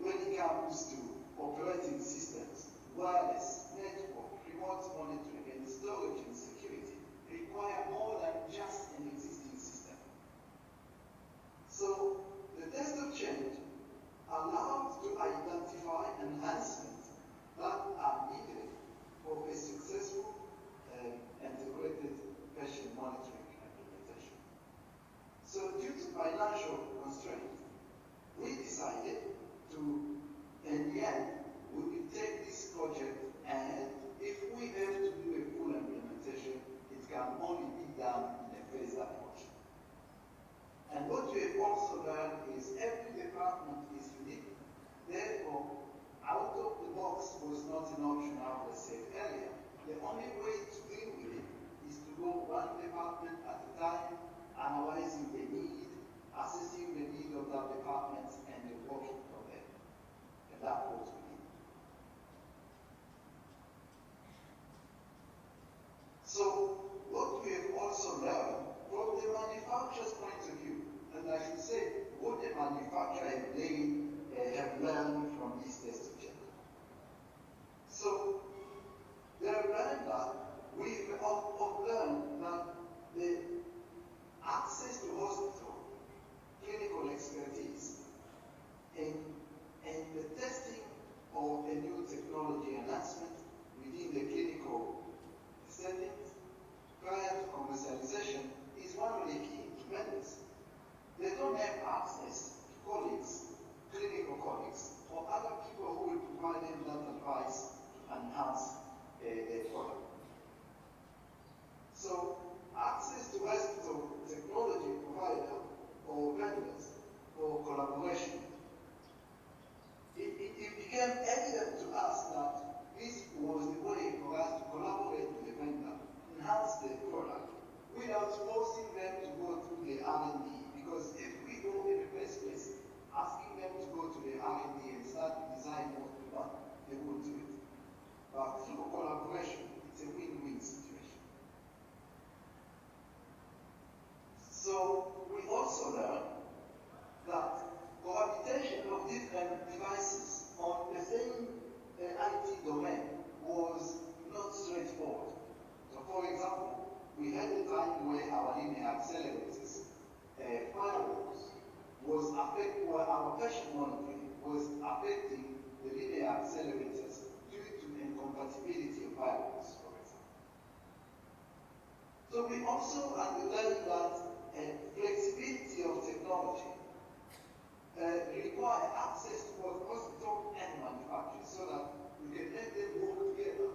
when it comes to operating systems, wireless, network, remote monitoring, and storage and security, require more than just an existing system. So the test of change allows to identify enhancements that are needed for a successful integrated patient monitoring implementation. So due to financial constraints, we decided to, in the end, we will take this project, and if we have to do a full implementation, it can only be done in a phased approach. And what we have also learned is every department is unique. Therefore, out of the box was not an option, as I said earlier. The only way to deal with it is to go one department at a time, analyzing the need, assessing the need of that department, and then working from there. And that's what we did. So, what we have also learned from the manufacturer's point of view, and I should say, what the manufacturer have learned from this test of change. So, they have learned that we've learned that the access to hospital, clinical expertise, in the testing of a new technology enhancement within the clinical settings prior to commercialization is one of the key tremendous. They don't have access to colleagues, clinical colleagues, or other people who will provide them that advice to enhance their product. So, access to hospital technology provider or vendors for collaboration. It became evident to us that this was the way for us to collaborate with the vendor, enhance the product, without forcing them to go through the R&D. Because if we go in the first place, asking them to go to the R&D and start to design what we want, they won't do it. But through collaboration, it's a win-win situation. So we also learned that cohabitation of different devices on the same IT domain was not straightforward. So for example, we had a time where our linear accelerators, firewalls, was affecting, where our patient monitoring was affecting the linear accelerators due to incompatibility of firewalls, for example. So we also learned that flexibility of technology require access to both hospital and manufacturing so that we can let them work together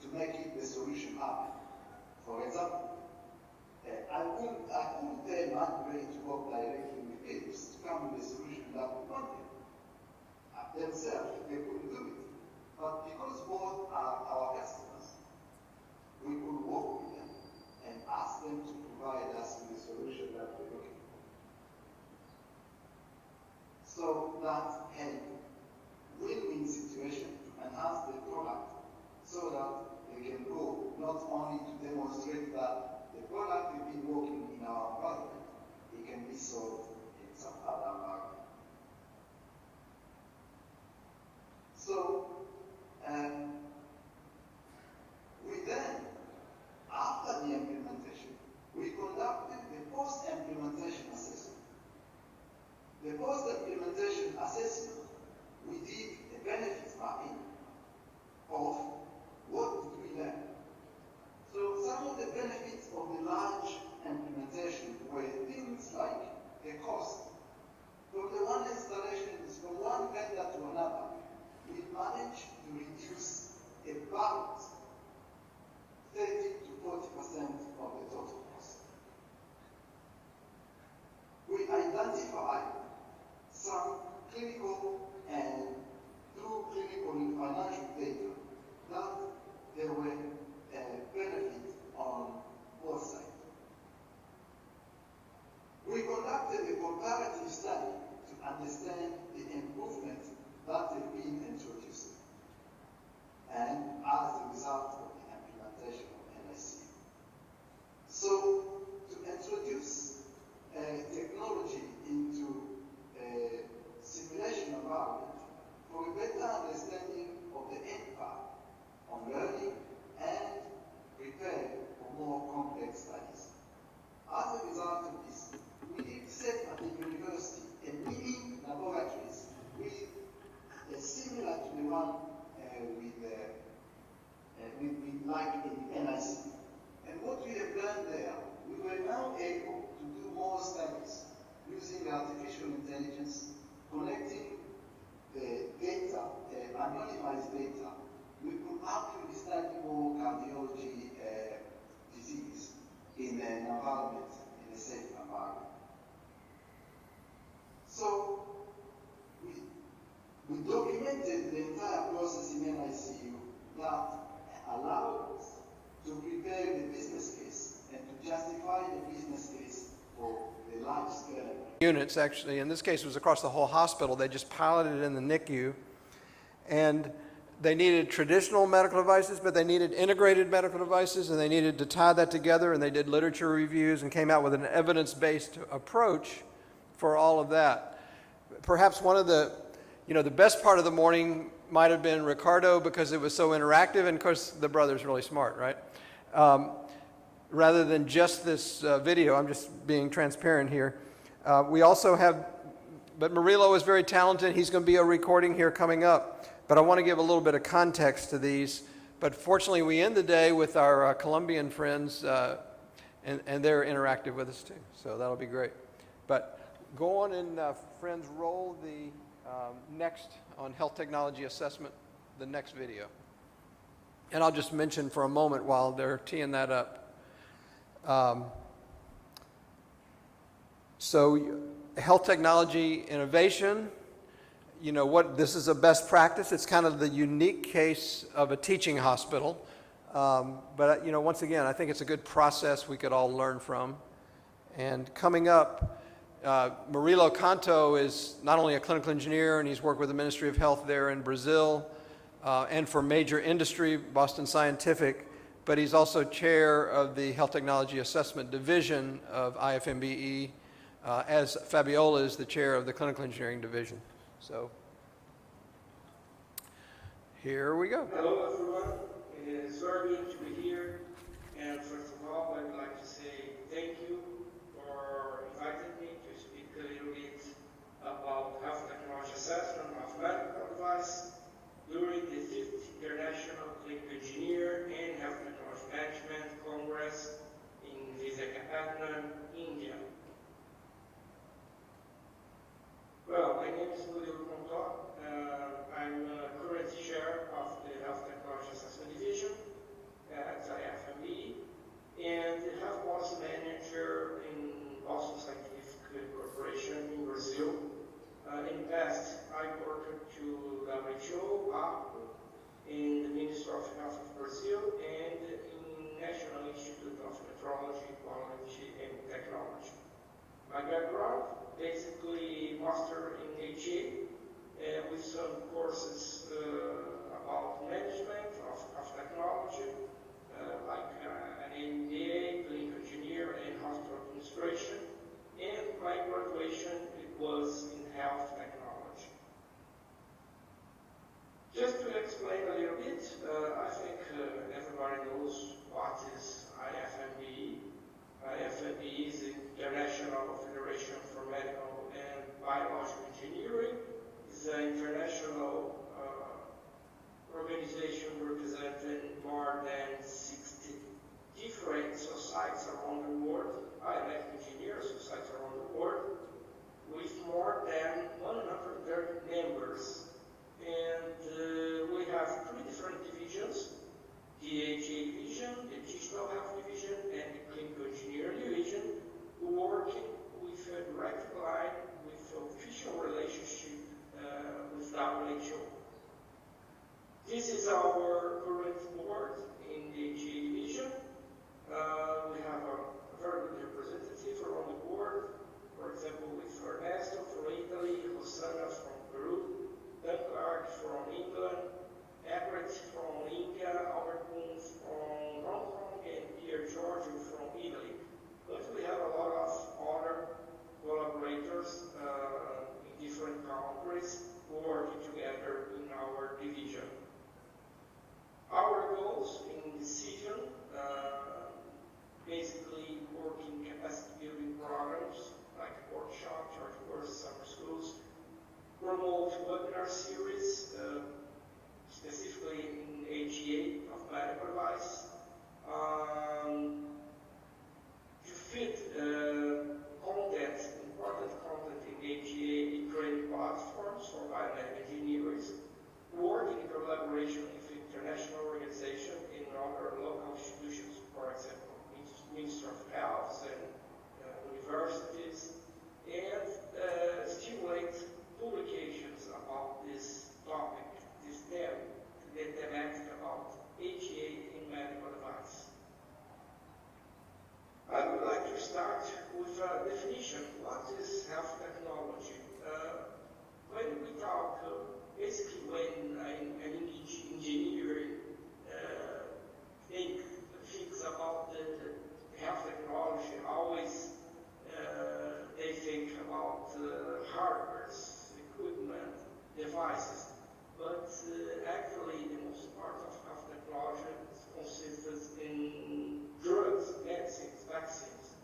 to make it the solution happen. For example, I couldn't tell Manway to work directly with Philips to come with a solution that we wanted. Themselves, they couldn't do it. But because both are our customers, we could work with them ask them to provide us with the solution that we're looking for. So that's a win-win situation to enhance the product so that they can go not only to demonstrate that the product we've been working in our environment, it can be sold in some other market. So, we then, after the implementation, we conducted the post-implementation assessment. The post-implementation assessment, we did a benefits mapping of what did we learn. So some of the benefits of the large implementation were things like the cost. From the one installation, from one vendor to another, we managed to reduce about 30 to 40% of the total cost. We identified some clinical and through clinical and financial data that there were benefits on both sides. We conducted a comparative study to understand the improvements that have been introduced and as a result of the implementation of NIC. So, to introduce technology into a simulation environment for a better understanding of the impact on learning and prepare for more complex studies. As a result of this, we did set at the university a mini laboratories with similar to the one like in NIC. And what we have done there, we were now able to do more studies using artificial intelligence, connecting the data, anonymized data. We could actually study more cardiology disease in an environment, in a safe environment. So, we documented the entire process in NICU that allowed us to prepare the business case and to justify the business case for the large scale. Units, actually, in this case, it was across the whole hospital. They just piloted it in the NICU. And they needed traditional medical devices, but they needed integrated medical devices, and they needed to tie that together, and they did literature reviews and came out with an evidence-based approach for all of that. Perhaps one of the best part of the morning might have been Ricardo because it was so interactive, and of course the brother's really smart, right? Rather than just this video, I'm just being transparent here. We also have, but Murilo is very talented. He's going to be a recording here coming up. But I want to give a little bit of context to these. But fortunately, we end the day with our Colombian friends, and they're interactive with us too. So that'll be great. But go on and, friends, roll the next on health technology assessment, the next video. And I'll just mention for a moment while they're teeing that up. So health technology innovation, this is a best practice. It's kind of the unique case of a teaching hospital. But once again, I think it's a good process we could all learn from. And coming up, Murilo Canto is not only a clinical engineer, and he's worked with the Ministry of Health there in Brazil, and for major industry, Boston Scientific, but he's also chair of the Health Technology Assessment Division of IFMBE, as Fabiola is the chair of the Clinical Engineering Division. So, here we go. Hello everyone, it's very good to be here, and first of all, I'd like to say thank you for inviting me to speak a little bit about health technology assessment of medical device during the 5th International Clinical Engineer and Health Technology Management Congress in Visakhapatnam, India. Well, my name is Murilo Canto. I'm current chair of the Health Technology Assessment Division at IFME and the Health Policy Manager in Boston Scientific Corporation in Brazil. In the past, I worked to WHO, in the Ministry of Health of Brazil, and in National Institute of Metrology, Quality and Technology. My background, basically master in HA, with some courses about management of technology, like an MBA, clinical engineer, and hospital administration. And my graduation, it was in health technology. Just to explain a little bit, I think everybody knows what is IFME. IFME is the International Federation for Medical and Biological Engineering. It's an international organization representing more than 60 different societies around the world, biomedical engineers societies around the world, with more than 130 members. And we have 3 different divisions: the HA division, the digital health division, and the clinical engineering division, working with a direct line with official relationship with WHO. This is our current board in the HA division. We have a very good representative around the board. For example, with Ernesto from Italy, Rosanna from Peru, Dunkard from England, Everett from India, Albert Boone from Hong Kong, and Pierre Giorgio from Italy. But we have a lot of other collaborators in different countries working together in our division. Our goals in decision, basically working capacity building programs like workshops, short courses, summer schools, promote webinar series, specifically in HEA of medical device, to fit content, important content in HEA in training platforms for biomedical engineers, working in collaboration with international organizations in other local institutions, for example, Ministry of Health and universities, and stimulate publications about this topic, this theme, the thematic about HEA in medical device. I would like to start with a definition. What is health technology? When we talk, basically when an engineer thinks about the health technology, always they think about hardware, equipment, devices. But actually, the most part of health technology consists in drugs, medicines, vaccines.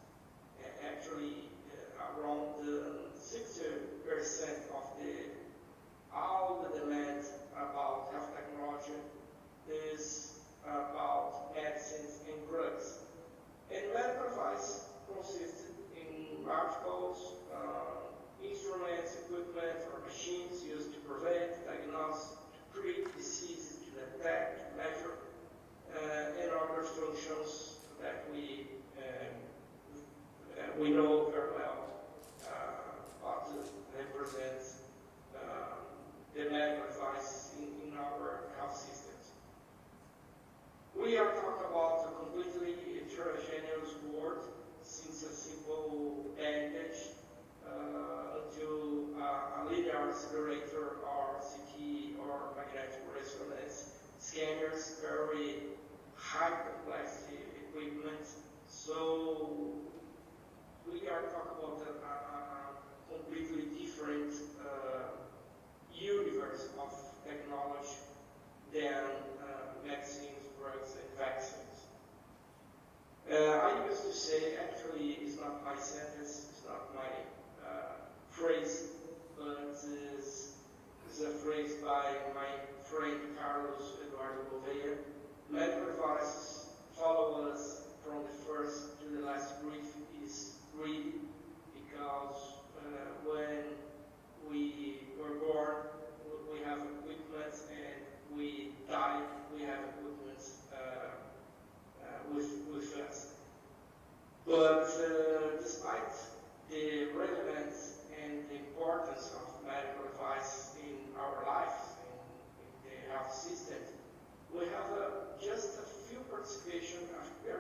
Actually, around 60% of all the demand about health technology is about medicines and drugs. And medical device consists in articles, instruments, equipment, or machines used to prevent, diagnose, to treat diseases, to detect, to measure, and other functions that we know very well what represents the medical device in our health systems. We are talking about a completely heterogeneous world, since a simple bandage until a linear accelerator or CT or magnetic resonance scanners, very high complexity equipment. So we are talking about a completely different universe of technology than medicines, drugs, and vaccines. I used to say, actually, it's not my sentence, it's not my phrase, but it's a phrase by my friend Carlos Eduardo Gouveia. Medical devices follow us from the first to the last breath is breathing, because when we were born, we have equipment, and we die, we have equipment with us. But despite the relevance and the importance of medical device in our lives, in the health system, we have just a few participation, a very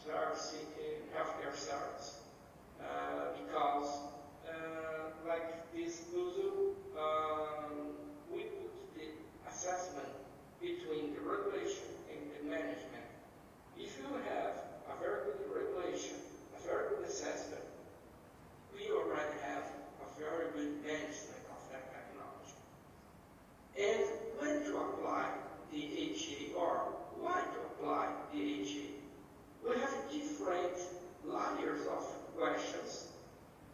healthcare service. Because, like this puzzle, we put the assessment between the regulation and the management. If you have a very good regulation, a very good assessment, we already have a very good management of that technology. And when to apply the HA, or why to apply the HA? We have different layers of questions.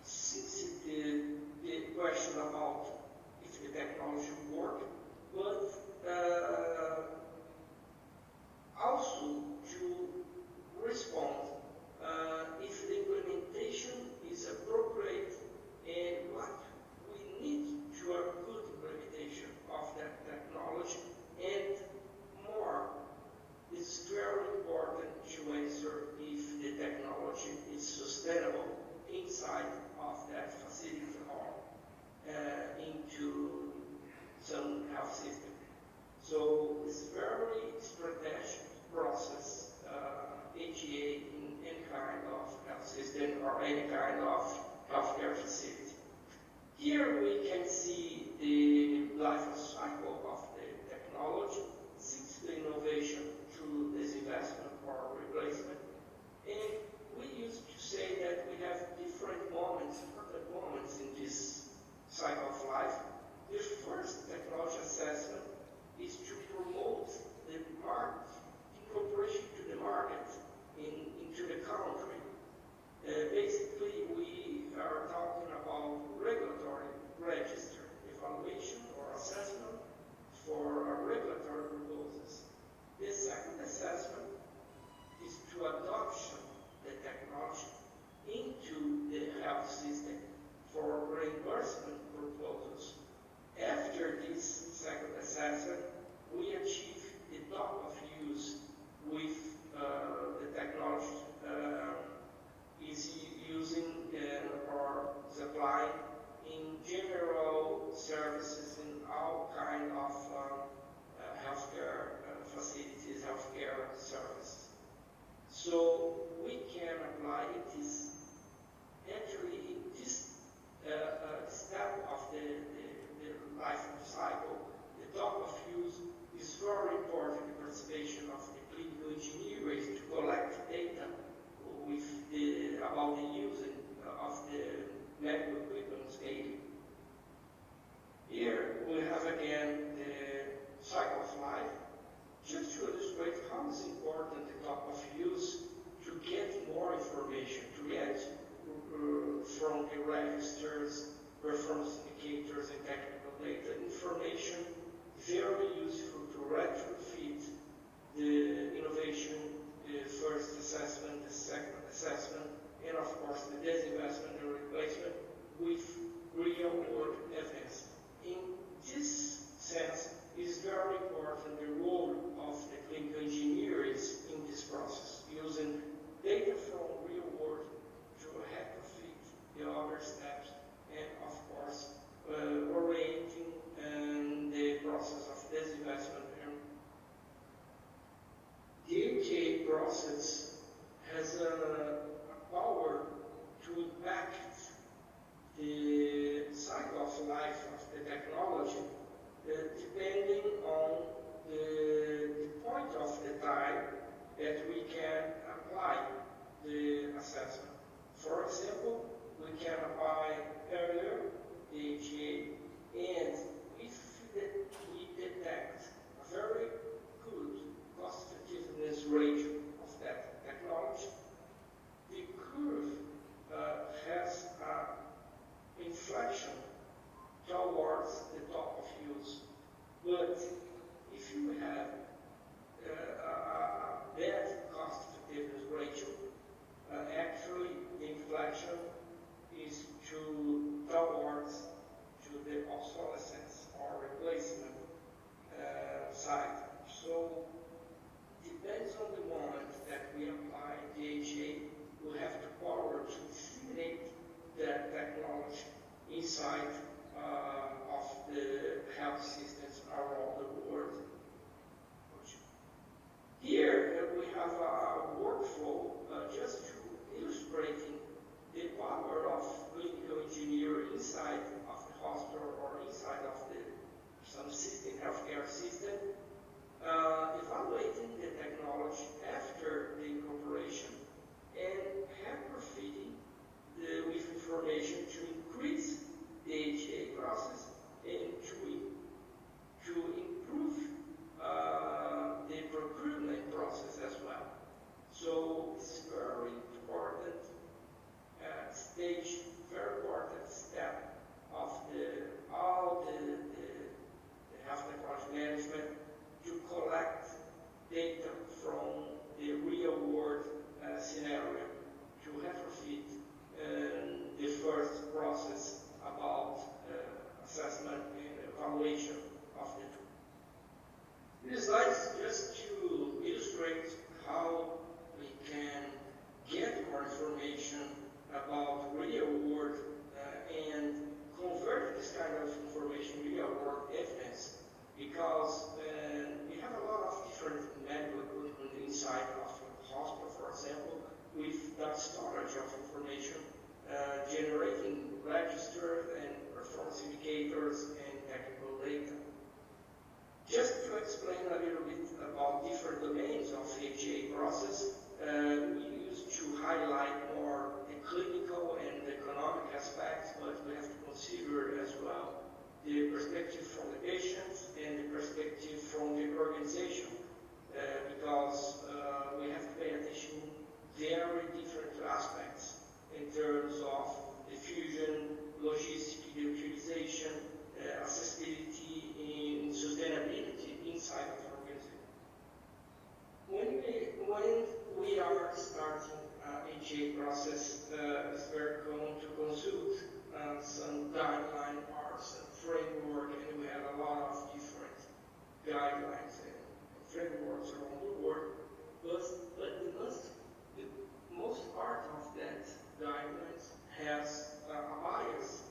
Since the question about if the technology works, but also to respond if the implementation is appropriate and what we need to a good implementation of that technology, and more, it's very important to answer if the technology is sustainable inside of that facility or into some health system. So it's very strategic process, HEA in any kind of health system or any kind of healthcare facility. Here we can see the life cycle of the technology, since the innovation through disinvestment or replacement. And we used to say that we have different moments, important moments in this cycle of life. The first technology assessment is to promote the market, incorporation to the market into the country. Basically, we are talking about regulatory register, evaluation or assessment for regulatory proposals. The second assessment is to adoption the technology into the health system for reimbursement proposals. After this second assessment, we achieve the top of use with the technology is using or supplying in general services in all kind of healthcare facilities, healthcare services. So we can apply this actually this step of the life cycle. The top of use is very important in the participation of the clinical engineers to collect data with about the using of the medical equipment daily. Here we have again the cycle of life, just to illustrate how it's important the top of use to get more information, to get from the registers, performance indicators and technical data information, very useful to retrofit the innovation, the first assessment, the second assessment, and of course the disinvestment and replacement with real-world evidence. In this sense, it is very important the role of the clinical engineers in this process, using data from real world to retrofit the other steps, and of course orienting the process of disinvestment. The HA process has a power to impact the cycle of life of the technology depending on the point of the time that we can apply the assessment. For example, we can apply earlier the HA, and if we detect a very good cost effectiveness ratio of that technology, the curve has an inflection towards the top of use. But if you have a bad cost effectiveness ratio, actually the inflection is towards the obsolescence or replacement side. So depends on the moment that we apply the HA, we have the power to disseminate that technology inside of the health systems around the world. Here we have a workflow evaluation of the tool. This slide is just to illustrate how we can get more information about real world and convert this kind of information real world evidence, because we have a lot of different medical equipment inside of the hospital, for example, with that storage of information, generating registered and performance indicators and technical data. Just to explain a little bit about different domains of the HA process, we used to highlight more the clinical and the economic aspects, but we have to consider as well the perspective from the patients and the perspective from the organization, because we have to pay attention very different aspects in terms of diffusion, logistics, utilization, accessibility, and sustainability inside of the organization. When we are starting HA process, it's very common to consult some guideline or some framework, and we have a lot of different guidelines and frameworks around the world. But the most part of that guidelines has a bias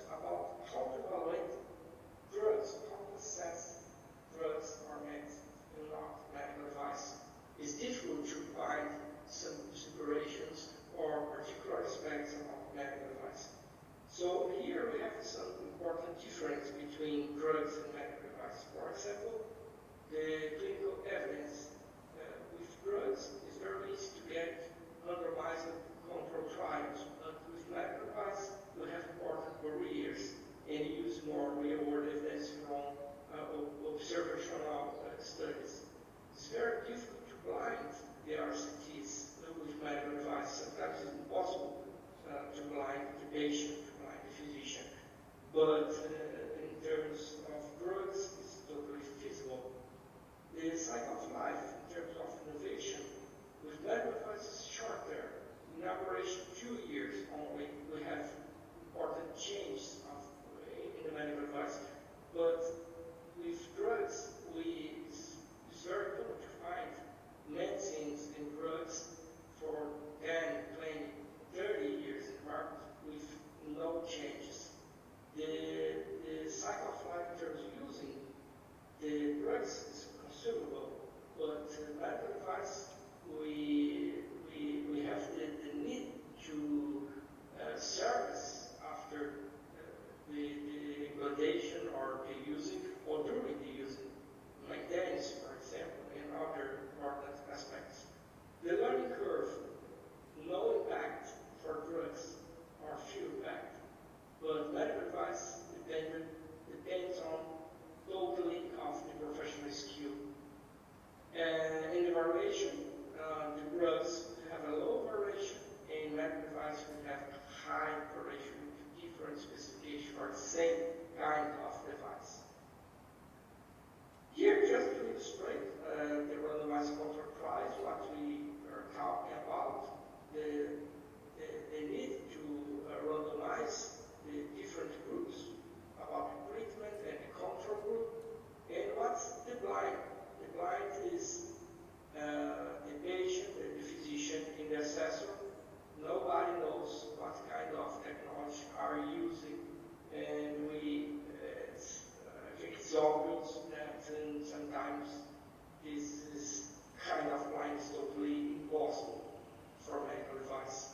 about how to evaluate drugs, how to assess drugs or medicines, and not medical device. It's difficult to find some considerations or particular aspects about medical device. So here we have some important difference between drugs and medical device. For example, the clinical evidence with drugs is very easy to get randomized control trials, but with medical device we have important barriers and use more real-world evidence from observational studies. It's very difficult to blind the RCTs with medical device. Sometimes it's impossible to blind the patient, to blind the physician. But in terms of drugs, it's totally feasible. The cycle of life in terms of innovation with medical device is shorter. In operation 2 years only, we have important changes in the medical device. But with drugs, it's very common to find medicines and drugs for 10, 20, 30 years in the market with no changes. The cycle of life in terms of using the drugs is consumable, but medical device, we have the need to service after the implantation or the using or during the using, maintenance, for example, and other important aspects. The learning curve, no impact for drugs or few impact, but medical device depends on totally of the professional skill. And in the variation, the drugs have a low variation, and medical device will have a high variation with different specifications for the same kind of device. Here, just to illustrate the randomized control trials, what we are talking about, the need to randomize the different groups about the treatment and the control group. And what's the blind? The blind is the patient and the physician and the assessor. Nobody knows what kind of technology are you using, and I think it's obvious that sometimes this kind of blind is totally impossible for medical device.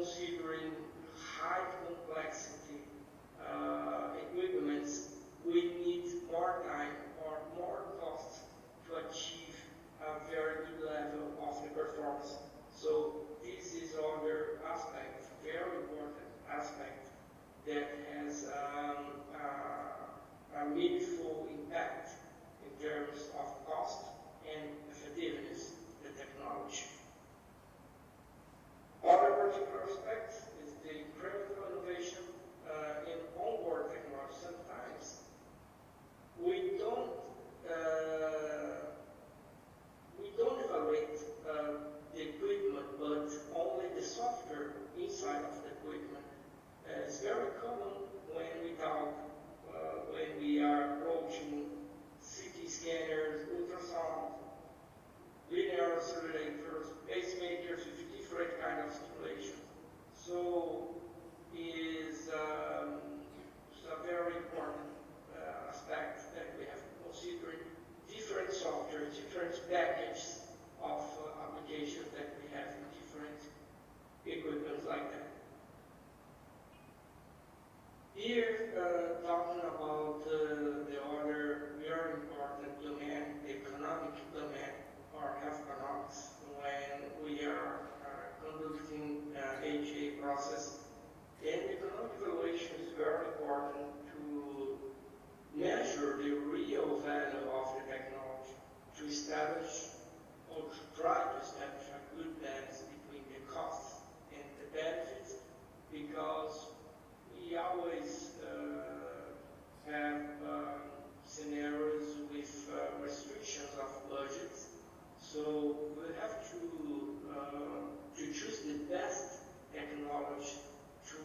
considering high complexity equipments, we need more time or more cost to achieve a very good level of the performance. So this is other aspect, very important aspect that has a meaningful impact in terms of cost and effectiveness of the technology. Other particular aspect is the incremental innovation in onboard technology. Sometimes we don't evaluate the equipment, but only the software inside of the equipment. It's very common when we talk, when we are approaching CT scanners, ultrasound, linear accelerators, pacemakers with different kind of stimulation. So is a very important aspect that we have to consider different software, different packages of applications that we have in different equipment like that. Here, talking about the other very important domain, the economic domain, or health economics, when we are conducting HA process. And economic evaluation is very important to measure the real value of the technology, to establish or to try to establish a good balance between the costs and the benefits, because we always have scenarios with restrictions of budgets. So we have to choose the best technology to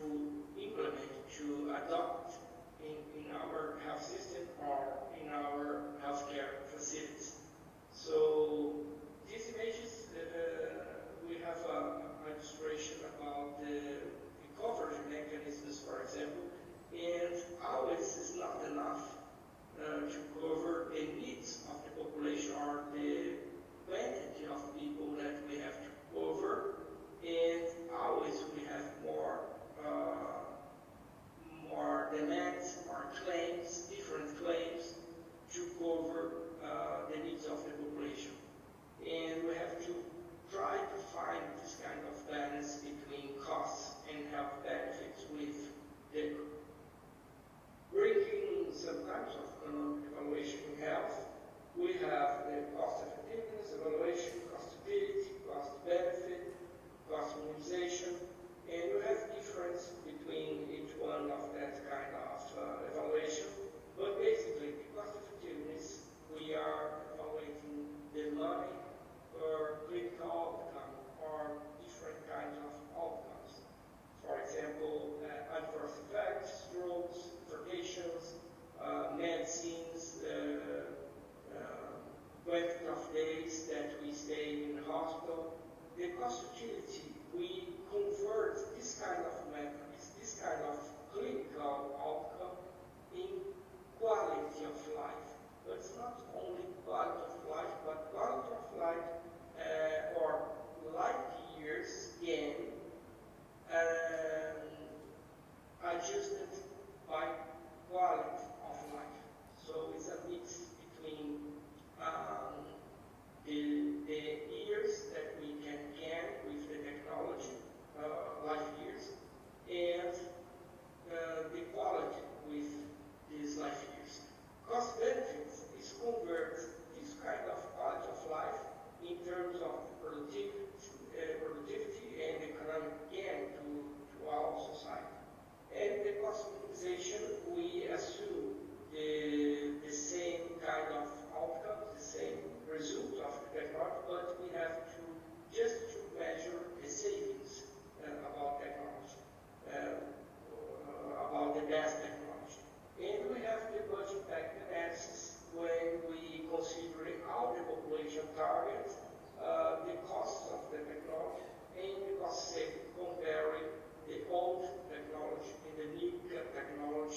implement, to adopt in our health system or in our healthcare facilities. So these images, we have a illustration about the coverage mechanisms, for example, and always is not enough to cover the needs of the population or the quantity of people that we have to cover, and always we have more demands, more claims, different claims to cover the needs of the population. And we have to try to find this kind of balance between costs and health benefits with the bringing some types of economic evaluation in health. We have the cost effectiveness evaluation, costability, cost benefit, cost minimization, and you have difference between each one of that kind of evaluation. But basically, the cost effectiveness, we are evaluating the money per clinical outcome or different kinds of outcomes. For example, adverse effects, strokes, infarctions, medicines, quantity of days that we stay in the hospital. The cost utility, we convert this kind of metrics, this kind of clinical outcome in quality of life. But it's not only quality of life, but quality of life or life years gain adjusted by quality of life. So it's a mix between the years that we can gain with the technology, life years, and the quality with these life years. Cost benefits is convert this kind of quality of life in terms of productivity and economic gain to our society. And the cost minimization, we assume the same kind of outcomes, the same result of the technology, but we have to just to measure the savings about technology, about the best technology. And we have the budget impact analysis when we consider all the population targets, the costs of the technology, and the cost saving, comparing the old technology and the new technology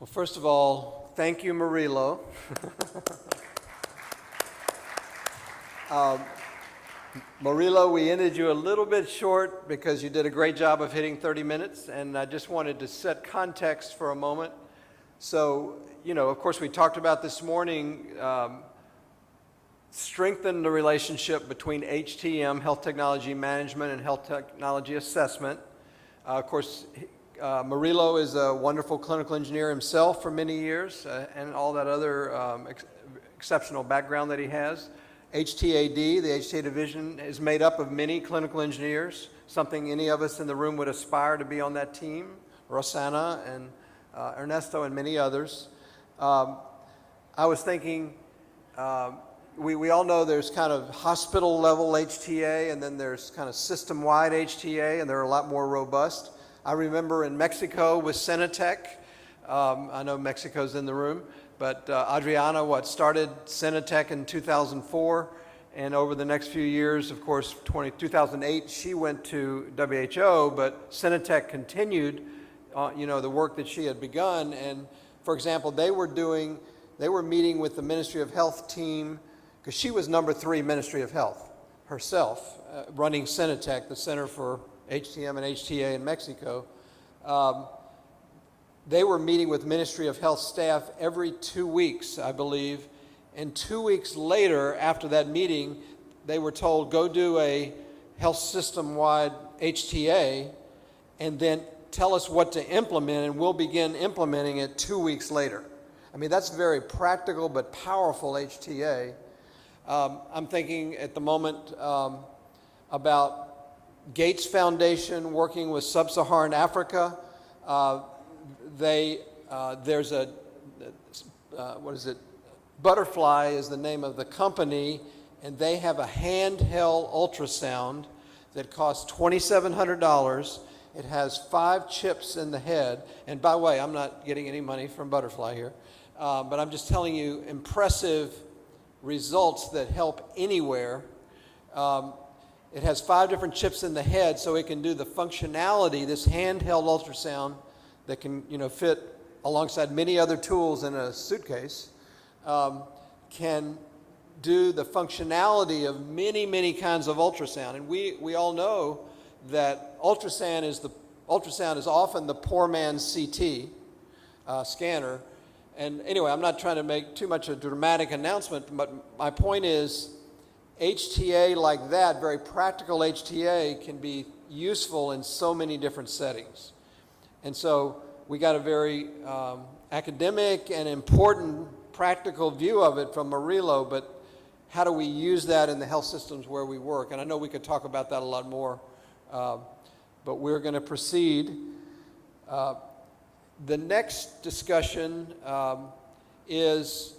Well, first of all, thank you, Murilo. Murilo, we ended you a little bit short because you did a great job of hitting 30 minutes, and I just wanted to set context for a moment. So, you know, of course, we talked about this morning, strengthen the relationship between HTM, Health Technology Management, and Health Technology Assessment. Of course, Murilo is a wonderful clinical engineer himself for many years, and all that other exceptional background that he has. HTAD, the HTA division, is made up of many clinical engineers, something any of us in the room would aspire to be on that team. Rosanna and Ernesto and many others. I was thinking, we all know there's kind of hospital level HTA, and then there's kind of system-wide HTA, and they're a lot more robust. I remember in Mexico with Cenitech, I know Mexico's in the room, but Adriana, started Cenitech in 2004, and over the next few years, of course, 2008, she went to WHO, but Cenitech continued, the work that she had begun. And for example, they were meeting with the Ministry of Health team, because she was number 3 Ministry of Health herself, running Cenitech, the Center for HTM and HTA in Mexico. They were meeting with Ministry of Health staff every 2 weeks, I believe. And 2 weeks later, after that meeting, they were told, go do a health system-wide HTA, and then tell us what to implement, and we'll begin implementing it 2 weeks later. I mean, that's very practical but powerful HTA. I'm thinking at the moment about Gates Foundation working with Sub-Saharan Africa. There's a, Butterfly is the name of the company, and they have a handheld ultrasound that costs $2,700. It has 5 chips in the head. And by the way, I'm not getting any money from Butterfly here, but I'm just telling you impressive results that help anywhere. It has 5 different chips in the head, so it can do the functionality, this handheld ultrasound that can fit alongside many other tools in a suitcase, can do the functionality of many, many kinds of ultrasound. And we all know that ultrasound is often the poor man's CT scanner. And anyway, I'm not trying to make too much a dramatic announcement, but my point is HTA like that, very practical HTA, can be useful in so many different settings. And so we got a very academic and important practical view of it from Murilo, but how do we use that in the health systems where we work? And I know we could talk about that a lot more, but we're going to proceed. The next discussion is,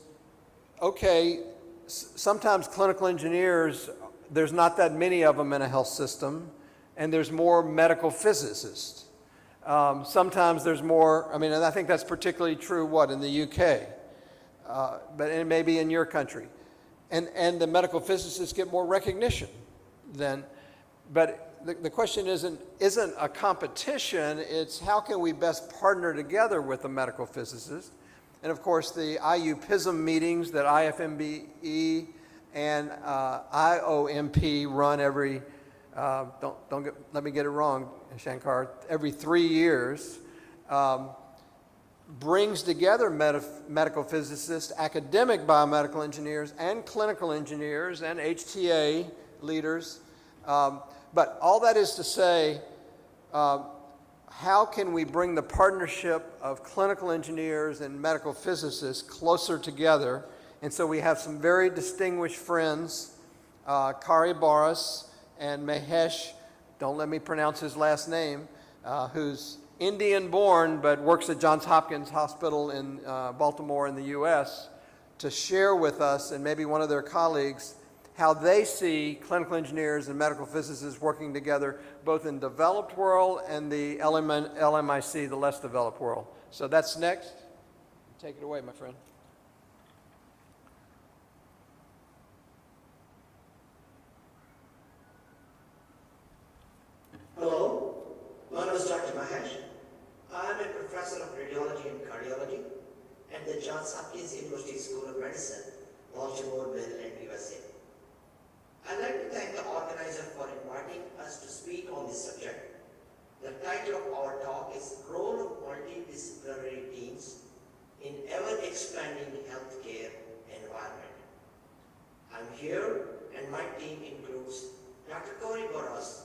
okay, sometimes clinical engineers, there's not that many of them in a health system, and there's more medical physicists. Sometimes there's more, and I think that's particularly true, in the UK, but it may be in your country. And the medical physicists get more recognition than, but the question isn't a competition, it's how can we best partner together with the medical physicists. And of course, the ICEHTMC meetings that IFMBE and IOMP run every, let me get it wrong, Shankar, every 3 years, brings together medical physicists, academic biomedical engineers, and clinical engineers, and HTA leaders. But all that is to say, how can we bring the partnership of clinical engineers and medical physicists closer together? And so we have some very distinguished friends, Kari Boris and Mahesh, don't let me pronounce his last name, who's Indian-born but works at Johns Hopkins Hospital in Baltimore in the US, to share with us and maybe one of their colleagues how they see clinical engineers and medical physicists working together both in developed world and the LMIC, the less developed world. So that's next. Take it away, my friend. Hello, my name is Dr. Mahesh. I am a professor of radiology and cardiology at the Johns Hopkins University School of Medicine, Baltimore, Maryland, USA. I'd like to thank the organizer for inviting us to speak on this subject. The title of our talk is Role of Multidisciplinary Teams in Ever-Expanding Healthcare Environment. I'm here, and my team includes Dr. Corey Burrows,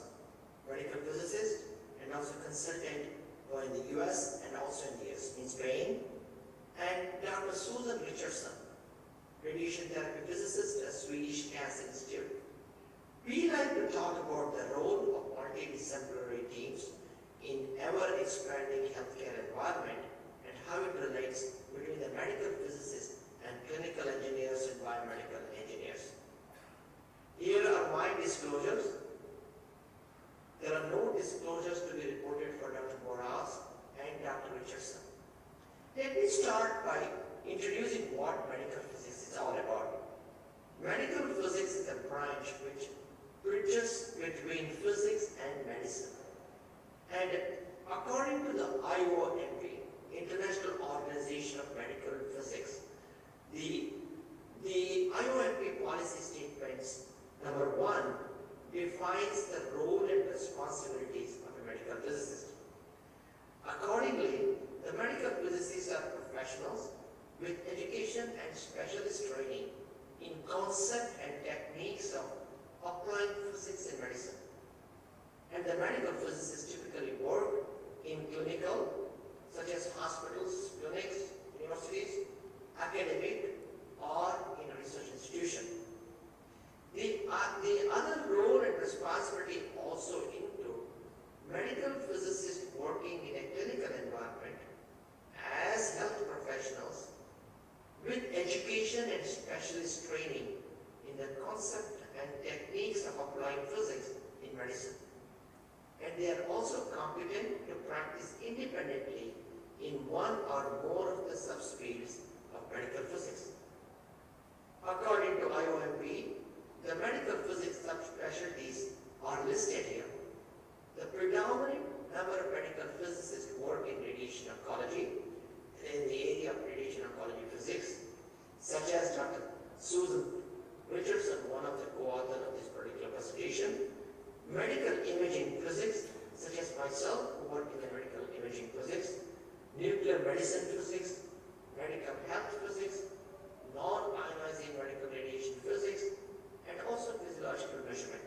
medical physicist and also consultant in the US and also in Spain, and Dr. Susan Richardson, radiation therapy physicist at Swedish Cancer Institute. We like to talk about the role of multidisciplinary teams in ever-expanding healthcare environment and how it relates between the medical physicists and clinical engineers and biomedical engineers. Here are my disclosures. There are no disclosures to be reported for Dr. Boras and Dr. Richardson. Let me start by introducing what medical physics is all about. Medical physics is a branch which bridges between physics and medicine. And according to the IOMP, International Organization of Medical Physics, the IOMP policy statements, number 1, defines the role and responsibilities of a medical physicist. Accordingly, the medical physicists are professionals with education and specialist training in concept and techniques of applying physics in medicine. And the medical physicists typically work in clinical, such as hospitals, clinics, universities, academic, or in a research institution. The other role and responsibility also include medical physicists working in a clinical environment as health professionals with education and specialist training in the concept and techniques of applying physics in medicine. And they are also competent to practice independently in one or more of the subfields of medical physics. According to IOMP, the medical physics subspecialties are listed here. The predominant number of medical physicists work in radiation oncology, in the area of radiation oncology physics, such as Dr. Susan Richardson, one of the co-authors of this particular presentation, medical imaging physics, such as myself, who work in the medical imaging physics, nuclear medicine physics, medical health physics, non-ionizing medical radiation physics, and also physiological measurement.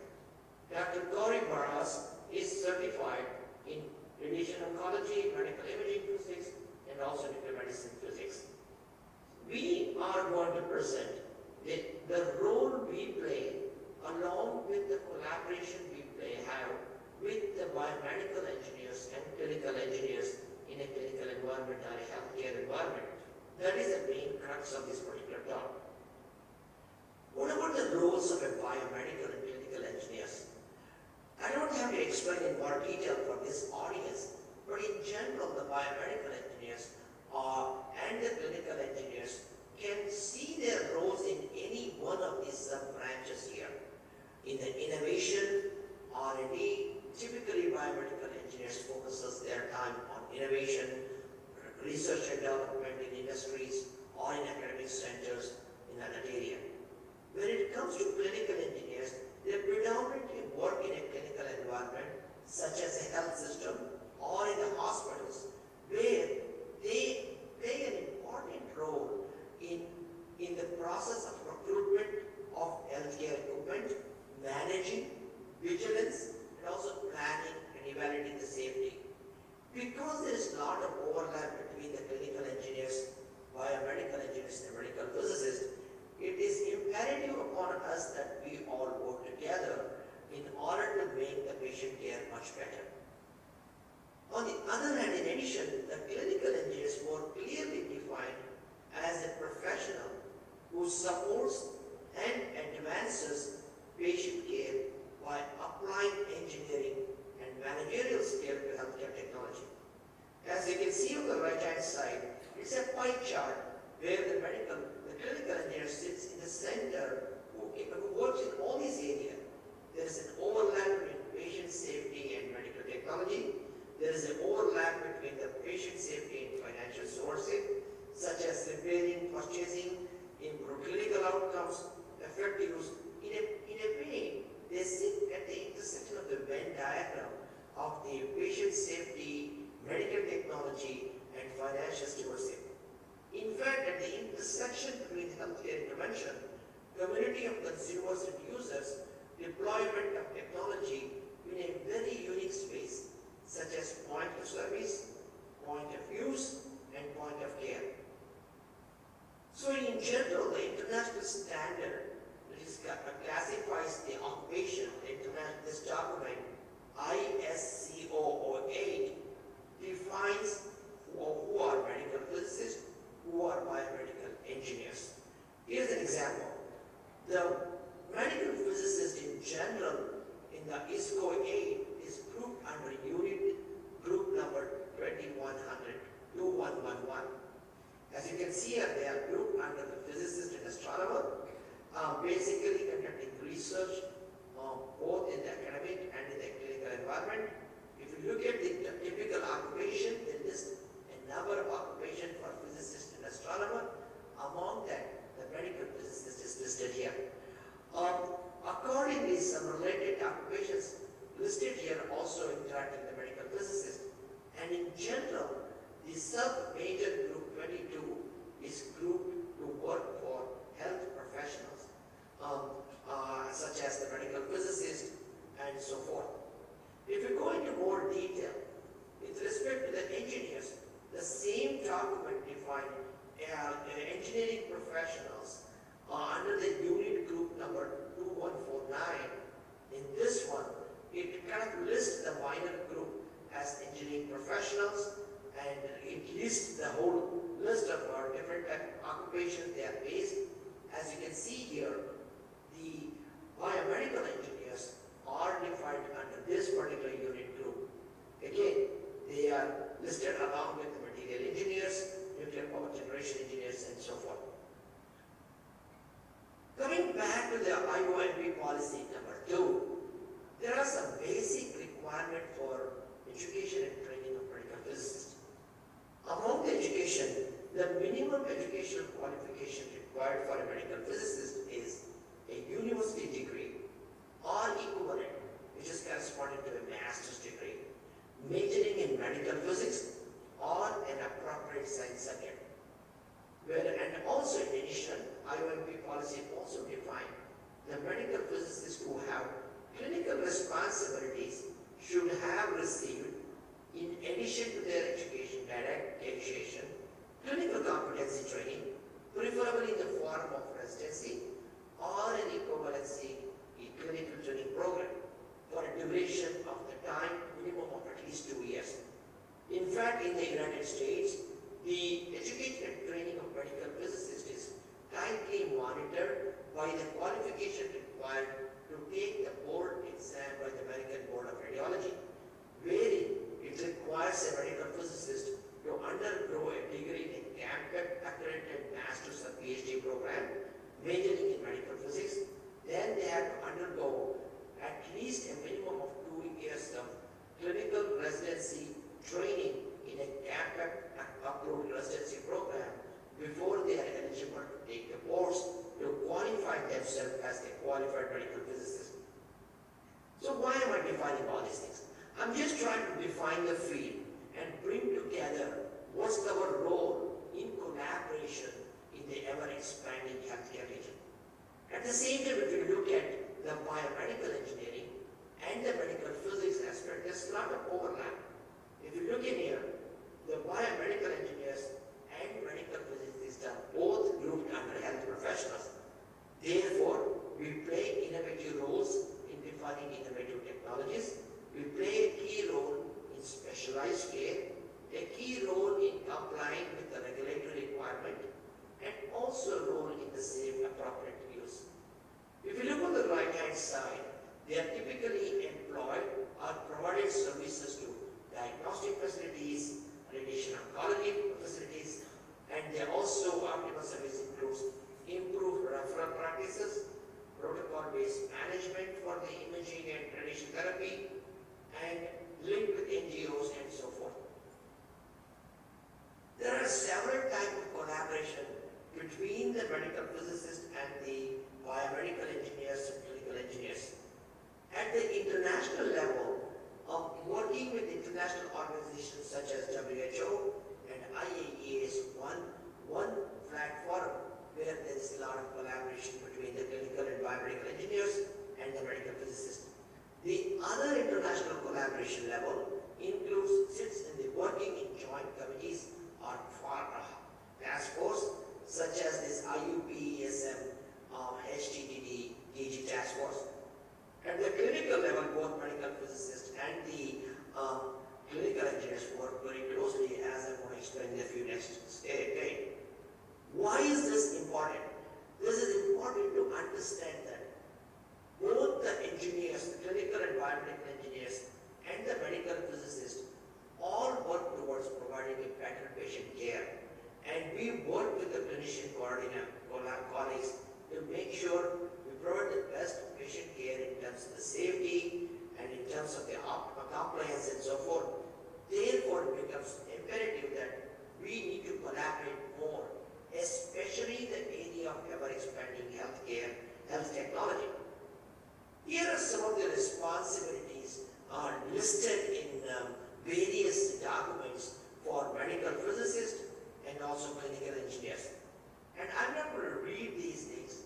Dr. Corey Burrows is certified in radiation oncology, medical imaging physics, and also nuclear medicine physics. We are going to present the role we play along with the collaboration we have with the biomedical engineers and clinical engineers in a clinical environment or a healthcare environment. That is the main crux of this particular talk. What about the roles of a biomedical and clinical engineers? I don't have to explain in more detail for this audience, but in general, the biomedical engineers and the clinical engineers can see their roles in any one of these sub-branches here. In the innovation, R&D, typically biomedical engineers focuses their time on innovation, research and development in industries, or in academic centers in that area. When it comes to clinical engineers, they predominantly work in a clinical environment, such as a health system or in the hospitals, where they play an important role in the process of procurement of healthcare equipment, managing, vigilance, and also planning and evaluating the safety. Because there is a lot of overlap between the clinical engineers, biomedical engineers, and medical physicists, it is imperative upon us that we all work together in order to make the patient care much better. On the other hand, in addition, the clinical engineer is more clearly defined as a professional who supports and advances patient care by applying engineering and managerial skill to healthcare technology. As you can see on the right-hand side, it's a pie chart where the clinical engineer sits in the center who works in all these areas. There is an overlap between patient safety and medical technology. There is an overlap between the patient safety and financial sourcing, such as the fairing purchasing, improve clinical outcomes, effective use. In a way, they sit at the intersection of the Venn diagram of the patient safety, medical technology, and financial stewardship. In fact, at the intersection between healthcare intervention, community of consumers and users, deployment of technology in a very unique space, such as point of service, point of use, and point of care. So in general, the international standard classifies the occupation, this document, ICEHTMC, defines who are medical physicists, who are biomedical engineers. Here's an example. The medical physicist in general in the ISCO 8 is grouped under unit group number 2111. As you can see here, they are grouped under the physicist and astronomer, basically conducting research both in the academic and in the clinical environment. If you look at the typical occupation, they list a number of occupations for physicist and astronomer. Among that, the medical physicist is listed here. Accordingly, some related occupations listed here also interact with the medical physicist. And in general, the sub-major group 22 is grouped to work for health professionals, such as the medical physicist and so forth. If you go into more detail, with respect to the engineers, the same document defined engineering professionals under the unit group number 2149. In this one, it kind of lists the minor group as engineering professionals, and it lists the whole list of different occupations they are based. As you can see here, the biomedical engineers are defined under this particular unit group. Again, they are listed along with the material engineers, nuclear power generation engineers, and so forth. Coming back to the IOMP policy number 2, there are some basic requirements for education and training of medical physicists. Among the education, the minimum educational qualification required for a medical physicist is a university degree or equivalent, which is corresponding to a master's degree, majoring in medical physics or an appropriate science subject. And also in addition, IOMP policy also defines the medical physicists who have clinical responsibilities should have received, in addition to their direct education, clinical competency training, preferably in the form of residency or an equivalency clinical training program for a duration of the time minimum of at least 2 years. In fact, in the United States, the education and training of medical physicists is tightly monitored by the qualification required to take the board exam by the American Board of Radiology, wherein it requires a medical physicist to undergo a degree in accredited master's or PhD program, majoring in medical physics. Then they have to undergo at least a minimum of 2 years of clinical residency training in a CAPAC-approved residency program before they are eligible to take the course to qualify themselves as a qualified medical physicist. So why am I defining all these things? I'm just trying to define the field and bring together what's our role in collaboration in the ever-expanding healthcare region. At the same time, if you look at the biomedical engineering and the medical physics aspect, there's a lot of overlap. If you look in here, the biomedical engineers and medical physicists are both grouped under health professionals. Therefore, we play innovative roles in defining innovative technologies. We play a key role in specialized care, a key role in complying with the regulatory requirement, and also a role in the safe, appropriate use. If you look on the right-hand side, they are typically employed or provided services to diagnostic facilities, radiation oncology facilities, and they also optimal service includes improved referral practices, protocol-based management for the imaging and radiation therapy, and linked with NGOs and so forth. There are several types of collaboration between the medical physicist and the biomedical engineers and clinical engineers. At the international level, working with international organizations such as WHO and IAEA is one platform where there is a lot of collaboration between the clinical and biomedical engineers and the medical physicists. The other international collaboration level sits in the working in joint committees or task force, such as this IUPESM, HTTD, DG task force. At the clinical level, both medical physicists and the clinical engineers work very closely, as I'm going to explain in a few next days. Why is this important? This is important to understand that both the engineers, the clinical and biomedical engineers, and the medical physicists all work towards providing a better patient care. And we work with the clinician colleagues to make sure we provide the best patient care in terms of the safety and in terms of the compliance and so forth. Therefore, it becomes imperative that we need to collaborate more, especially in the area of ever-expanding healthcare, health technology. Here are some of the responsibilities listed in various documents for medical physicists and also clinical engineers. And I'm not going to read these things.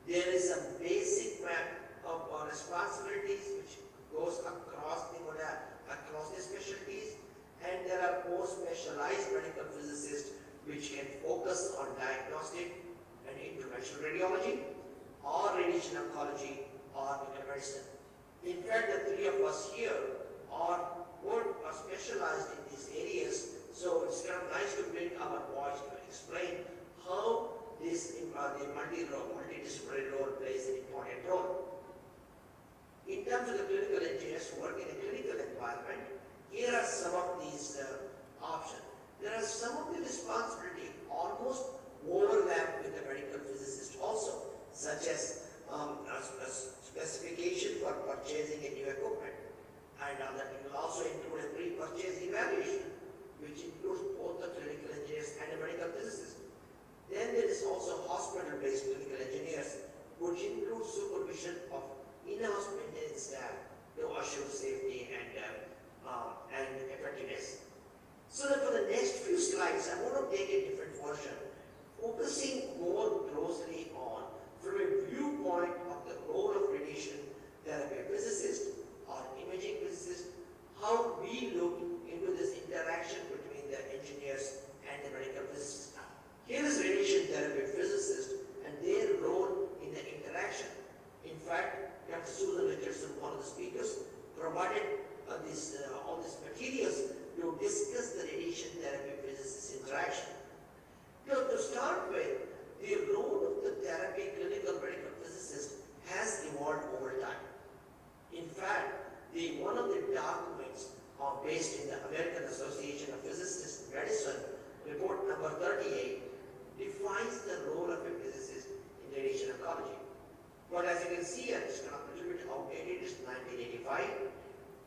There is a basic map of responsibilities which goes across the specialties, and there are more specialized medical physicists which can focus on diagnostic and interventional radiology or radiation oncology or nuclear medicine. In fact, the three of us here are specialized in these areas, so it's kind of nice to bring our voice to explain how this the multidisciplinary role plays an important role. In terms of the clinical engineers who work in a clinical environment, here are some of these options. There are some of the responsibility almost overlap with the medical physicist also, such as specification for purchasing a new equipment, and that will also include a pre-purchase evaluation, which includes both the clinical engineers and the medical physicists. Then there is also hospital-based clinical engineers, which includes supervision of in-house maintenance staff to assure safety and effectiveness. So that for the next few slides, I want to take a different version, focusing more closely on, from a viewpoint of the role of radiation therapy physicist or imaging physicist, how we look into this interaction between the engineers and the medical physicists. Here is radiation therapy physicist and their role in the interaction. In fact, Dr. Susan Richardson, one of the speakers, provided all these materials to discuss the radiation therapy physicist interaction. Now, to start with, the role of the therapy clinical medical physicist has evolved over time. In fact, one of the documents based in the American Association of Physicists in Medicine, report number 38, defines the role of a physicist in radiation oncology. But as you can see, it's kind of a little bit outdated, it's 1985.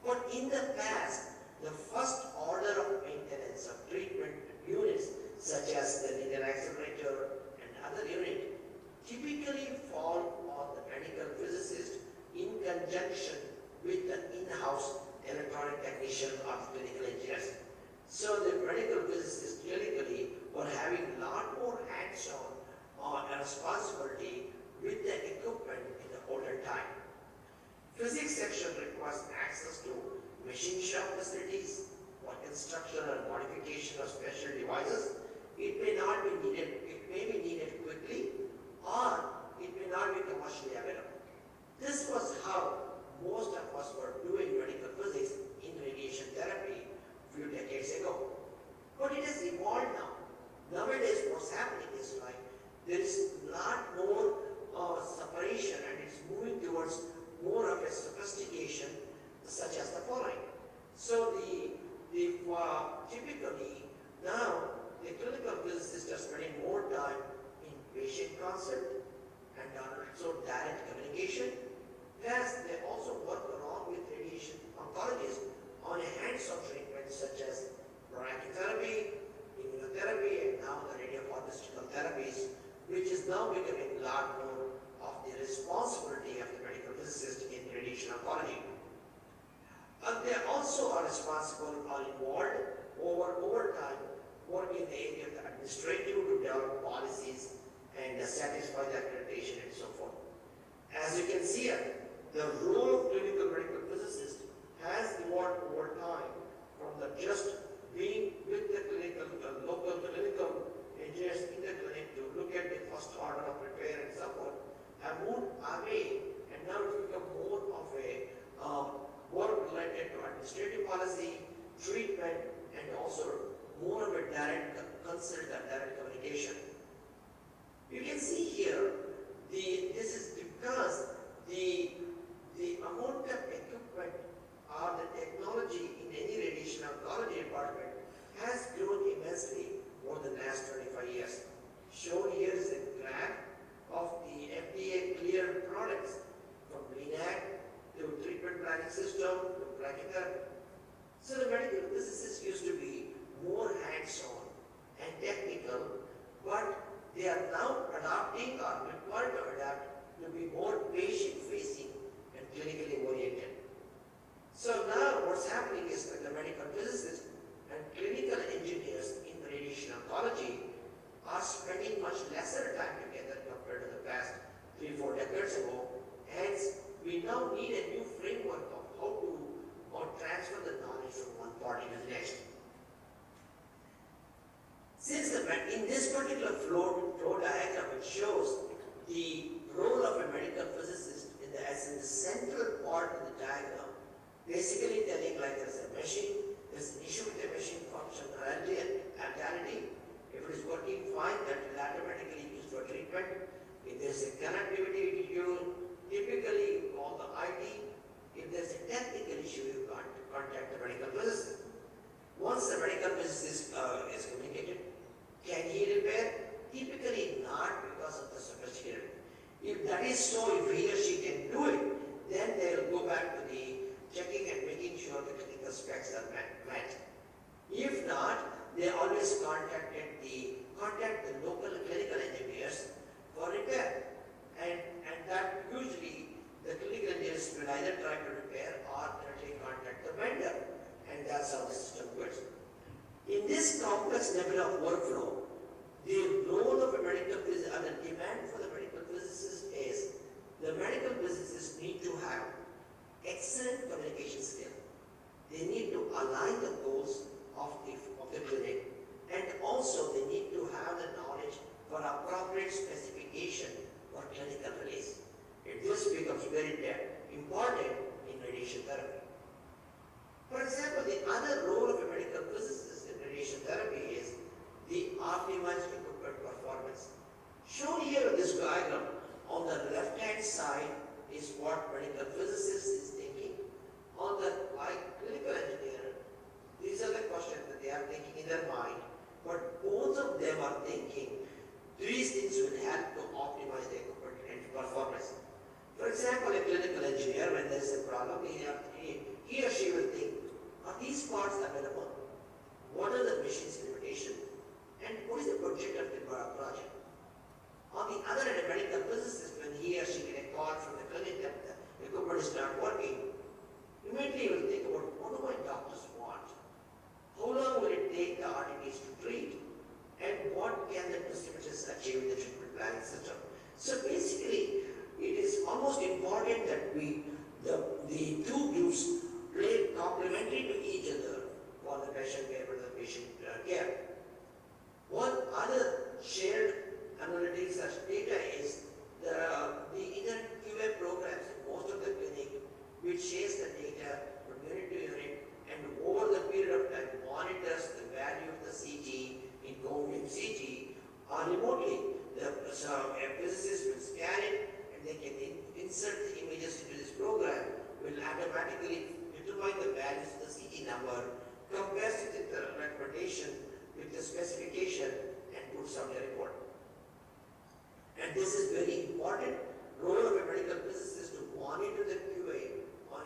But in the past, the first order of maintenance of treatment units, such as the linear accelerator and other unit, typically fall on the medical physicist in conjunction with the in-house electronic technician or clinical engineers. So the medical physicists clinically were having a lot more hands-on responsibility with the equipment in the older time. Physics section requires access to machine shop facilities for construction and modification of special devices. It may not be needed, it may be needed quickly, or it may not be commercially available. This was how most of us were doing medical physics in radiation therapy a few decades ago. But it has evolved now. Nowadays, what's happening is like there is a lot more separation, and it's moving towards more of a sophistication, such as the following. So typically now the clinical physicists are spending more time in patient concept and also direct communication. Plus, they also work along with radiation oncologists on a hands-on treatment such as brachytherapy, immunotherapy, and now the radiopharmaceutical therapies, radiation oncology. They also are responsible or involved over time working in the area of the administrative to develop policies and satisfy the accreditation and so forth. As you can see here, the role of clinical medical physicist has evolved over time from the just being with the clinical, local clinical engineers in the clinic to look at the first order of repair and so forth, have moved away and now it's become more of a work related to administrative policy, treatment, and also more of a direct consult and direct communication. You can see here, this is because the amount of equipment or the technology in any radiation oncology department has grown immensely over the last 25 years. Shown here is a graph of the FDA cleared products from LINAC to treatment planning system to brachytherapy. So the medical physicists used to be more hands-on and technical, but they are now adopting or required to adapt to be more patient-facing and clinically oriented. So now what's happening is that the medical physicists and clinical engineers in radiation oncology are spending much lesser time together compared to the past 3-4 decades ago. Hence, we now need a new framework of how to transfer the knowledge from one party to the next. Since in this particular flow diagram, it shows the role of a medical physicist as in the central part of the diagram, basically telling like there's a machine, there's an issue with the machine functionality and activity. If it is working fine, that will automatically be used for treatment. If there's a connectivity issue, typically you call the IT. If there's a technical issue, you contact the medical physicist. Once the medical physicist is communicated, can he repair? Typically not because of the sophisticated. If that is so, if he or she can do it, then they'll go back to the checking and making sure the clinical specs are met. If not, they always contact the local clinical engineers for repair. And that usually the clinical engineers will either try to repair or directly contact the vendor. And that's how the system works. In this complex level of workflow, the role of a medical physicist and the demand for the medical physicist is the medical physicists need to have excellent communication skill. They need to align the goals of the clinic, and also they need to have the knowledge for appropriate specification for clinical release. This becomes very important in radiation therapy. For example, the other role of a medical physicist in radiation therapy is the optimized equipment performance. Shown here in this diagram, on the left-hand side is what medical physicist is thinking. On the clinical engineer, these are the questions that they are thinking in their mind, but both of them are thinking these things will help to optimize the equipment and performance. For example, a clinical engineer, when there is a problem, he or she will think, are these parts available? What are the machine's limitations? And what is the project of the project? On the other hand, a medical physicist, when he or she get a call from the clinic that the equipment is not working, immediately will think about what do my doctors want? How long will it take the RTTs to treat? And what can the distributors achieve in the treatment planning system? So basically, it is almost important that the two groups play complementary to each other for the patient care and the patient care. One other shared analytics as data is the inner QA programs in most of the clinic, which shares the data from unit to unit and over the period of time monitors the value of the CT in Cone CT or remotely. So a physicist will scan it and they can insert the images into this program, will automatically determine the values of the CT number, compares it with the recommendation with the specification and puts out a report. And this is very important role of a medical physicist to monitor the QA on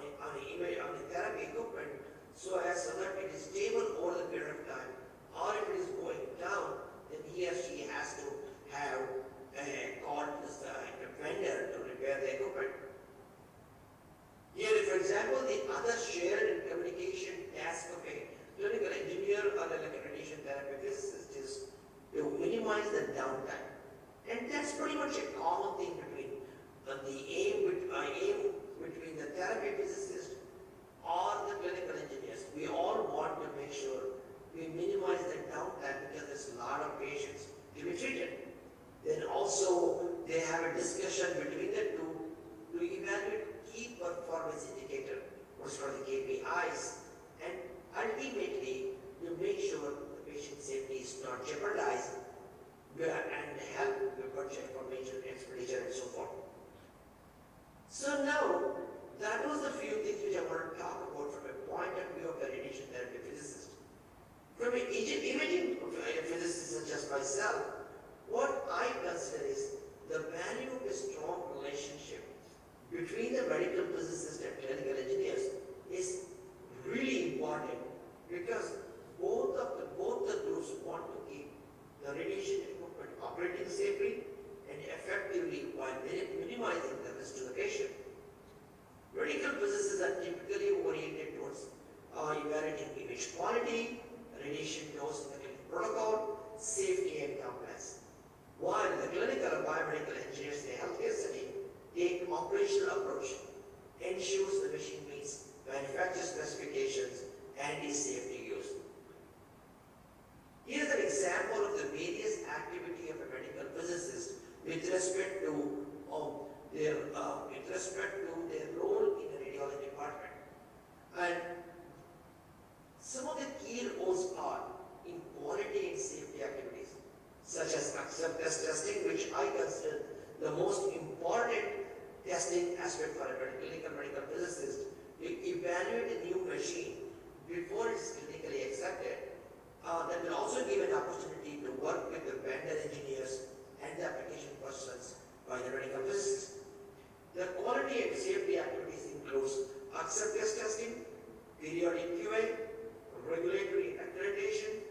the therapy equipment so that it is stable over the period of time, or if it is going down, then he or she has to have a call to the vendor to repair the equipment. Here the other shared communication task of a clinical engineer or like a radiation therapy physicist is to minimize the downtime. And that's pretty much a common thing between the aim between the therapy physicist or the clinical engineers. We all want to make sure we minimize the downtime because there's a lot of patients to be treated. Then also they have a discussion between the two to evaluate key performance indicator, what's called the KPIs, and ultimately to make sure the patient safety is not jeopardized and help the budget for major expenditure and so forth. So now, that was the few things which I want to talk about from a point of view of the radiation therapy physicist. From an imaging physicist such as myself, what I consider is the value of a strong relationship between the medical physicist and clinical engineers is really important because both the groups want to keep the radiation equipment operating safely and effectively while minimizing the risk to the patient. Medical physicists are typically oriented towards evaluating image quality, radiation dose in the clinical protocol, safety and compliance. While the clinical and biomedical engineers in the healthcare setting take an operational approach, ensures the machine meets manufacturer specifications and is safe to use. Here's an example of the various activity of a medical physicist with respect to their role in the radiology department. And some of the key roles are in quality and safety activities, such as acceptance testing, which I consider the most important testing aspect for a clinical medical physicist. To evaluate a new machine before it's clinically accepted. That will also give an opportunity to work with the vendor engineers and the application persons by the medical physicists. The quality and safety activities includes acceptance testing, periodic QA, regulatory accreditation,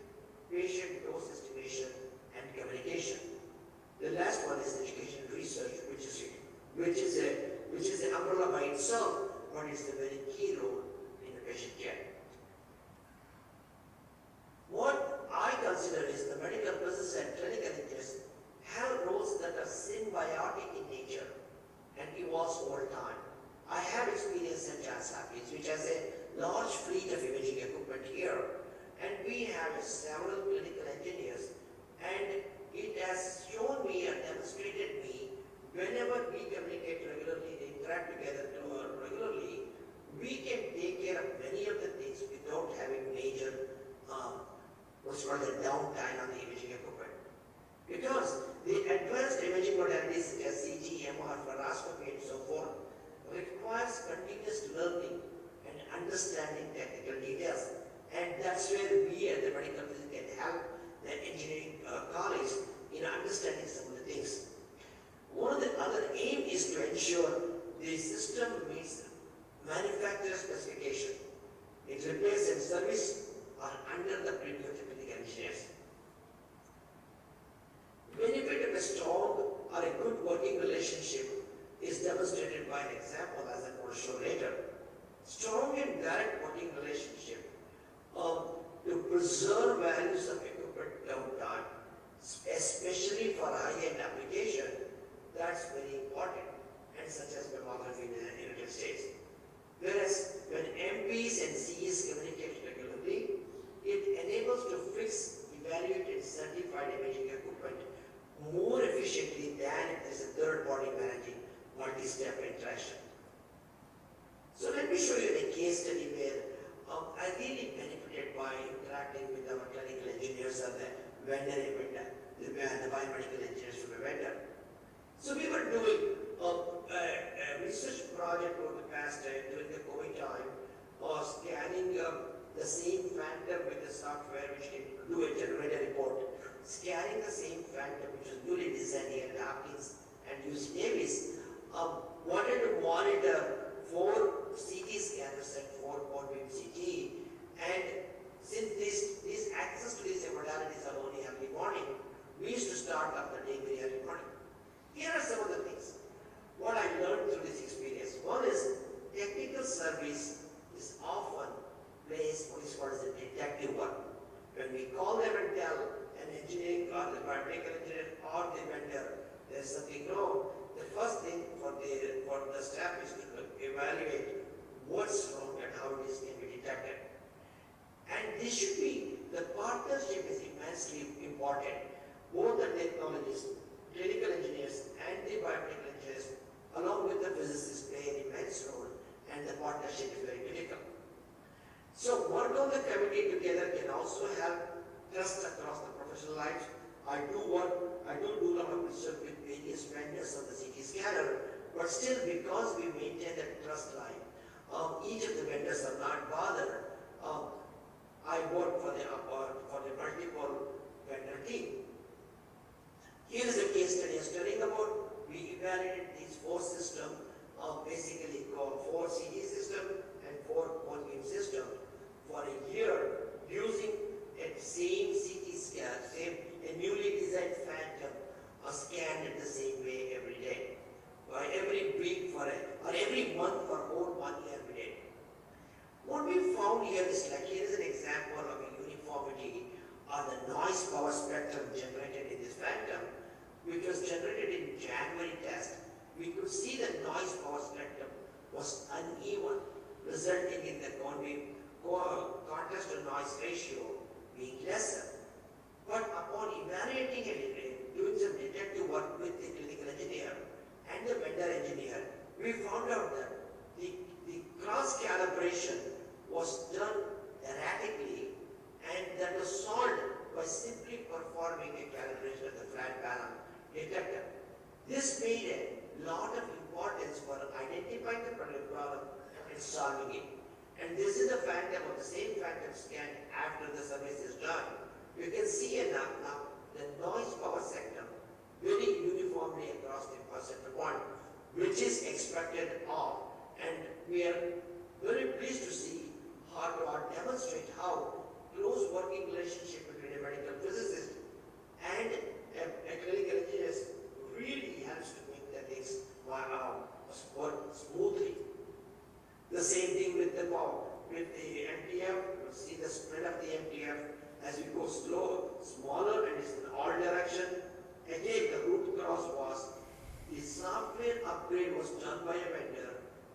patient dose estimation, and communication. The last one is education and research, which is an umbrella by itself, but it's a very key role in the patient care. What I consider is the medical physicists and clinical engineers have roles that are symbiotic in nature and evolves over time. I have experience at Johns Hopkins, which has a large fleet of imaging equipment here, and we have several clinical engineers, and it has shown me and demonstrated me whenever we communicate regularly, they interact together regularly, we can take care of many of the things without having major what's called the downtime on the imaging equipment. Because the advanced imaging modalities such as CT, MR, fluoroscopy and so forth requires continuous learning and understanding technical details. And that's where we as the medical physicists can help the engineering colleagues in understanding some of the things. One of the other aim is to ensure the system meets manufacturer specification. Its repairs and service are under the purview of the clinical engineers. Benefit of a strong or a good working relationship is demonstrated by an example as I will show later. Strong and direct working relationship to preserve values of equipment downtime, especially for high-end application, that's very important, and such as mammography in the United States. Whereas when MPs and CEs communicate regularly, it enables to fix, evaluate, and certify imaging equipment more efficiently than if there's a third party managing multi-step interaction. So let me show you a case study where I really benefited by interacting with our clinical engineers and the vendor, the biomedical engineers from a vendor. So we were doing a research project over the past during the COVID time, scanning the same phantom with the software which can do a generator report, scanning the same phantom which was newly designed here at Hopkins and UC Davis, wanted to monitor 4 CT scanners and 4 port beam CT, and since these access to these modalities are only early morning, we used to start up the day very early morning. Here are some of the things. What I learned through this experience. One is technical service is often plays what is called as a detective work. When we call them and tell an engineering or the biomedical engineer or the vendor there's something wrong, the first thing for the staff is to evaluate what's wrong and how it is can be detected. And this should be, the partnership is immensely important. Both the technologists, clinical engineers and the biomedical engineers along with the physicists play an immense role, and the partnership is very critical. So work on the committee together can also help trust across the professional lives. I do do a lot of research with various vendors on the CT scanner, but still because we maintain that trust line, each of the vendors are not bothered. I work for the multiple vendor team. Here is a case study I was telling about. We evaluated these 4 systems, basically called 4 CD system and 4 one-beam system for a year using a same CT scan, a newly designed Phantom, scanned in the same way every day, or every week or every month for a whole 1 year every day. What we found here is here is an example of a uniformity of the noise power spectrum generated in this Phantom, which was generated in January test. We could see the noise power spectrum was uneven, resulting in the contrast to noise ratio being lesser. But upon evaluating it, doing some detective work with the clinical engineer and the vendor engineer, we found out that the cross calibration was done erratically, and that was solved by simply performing a calibration of the flat panel detector. This made a lot of importance for identifying the problem and solving it. And this is the Phantom of the same Phantom scan after the service is done. You can see now the noise power sector very uniformly across the perceptor point, which is expected of. And we are very pleased to see how to demonstrate how close working relationship between a medical physicist and a clinical engineer really helps to make the things work smoothly. The same thing with the power, with the MTF. You see the spread of the MTF as we go smaller, and it's in all direction. Again, the root cause was the software upgrade was done by a vendor,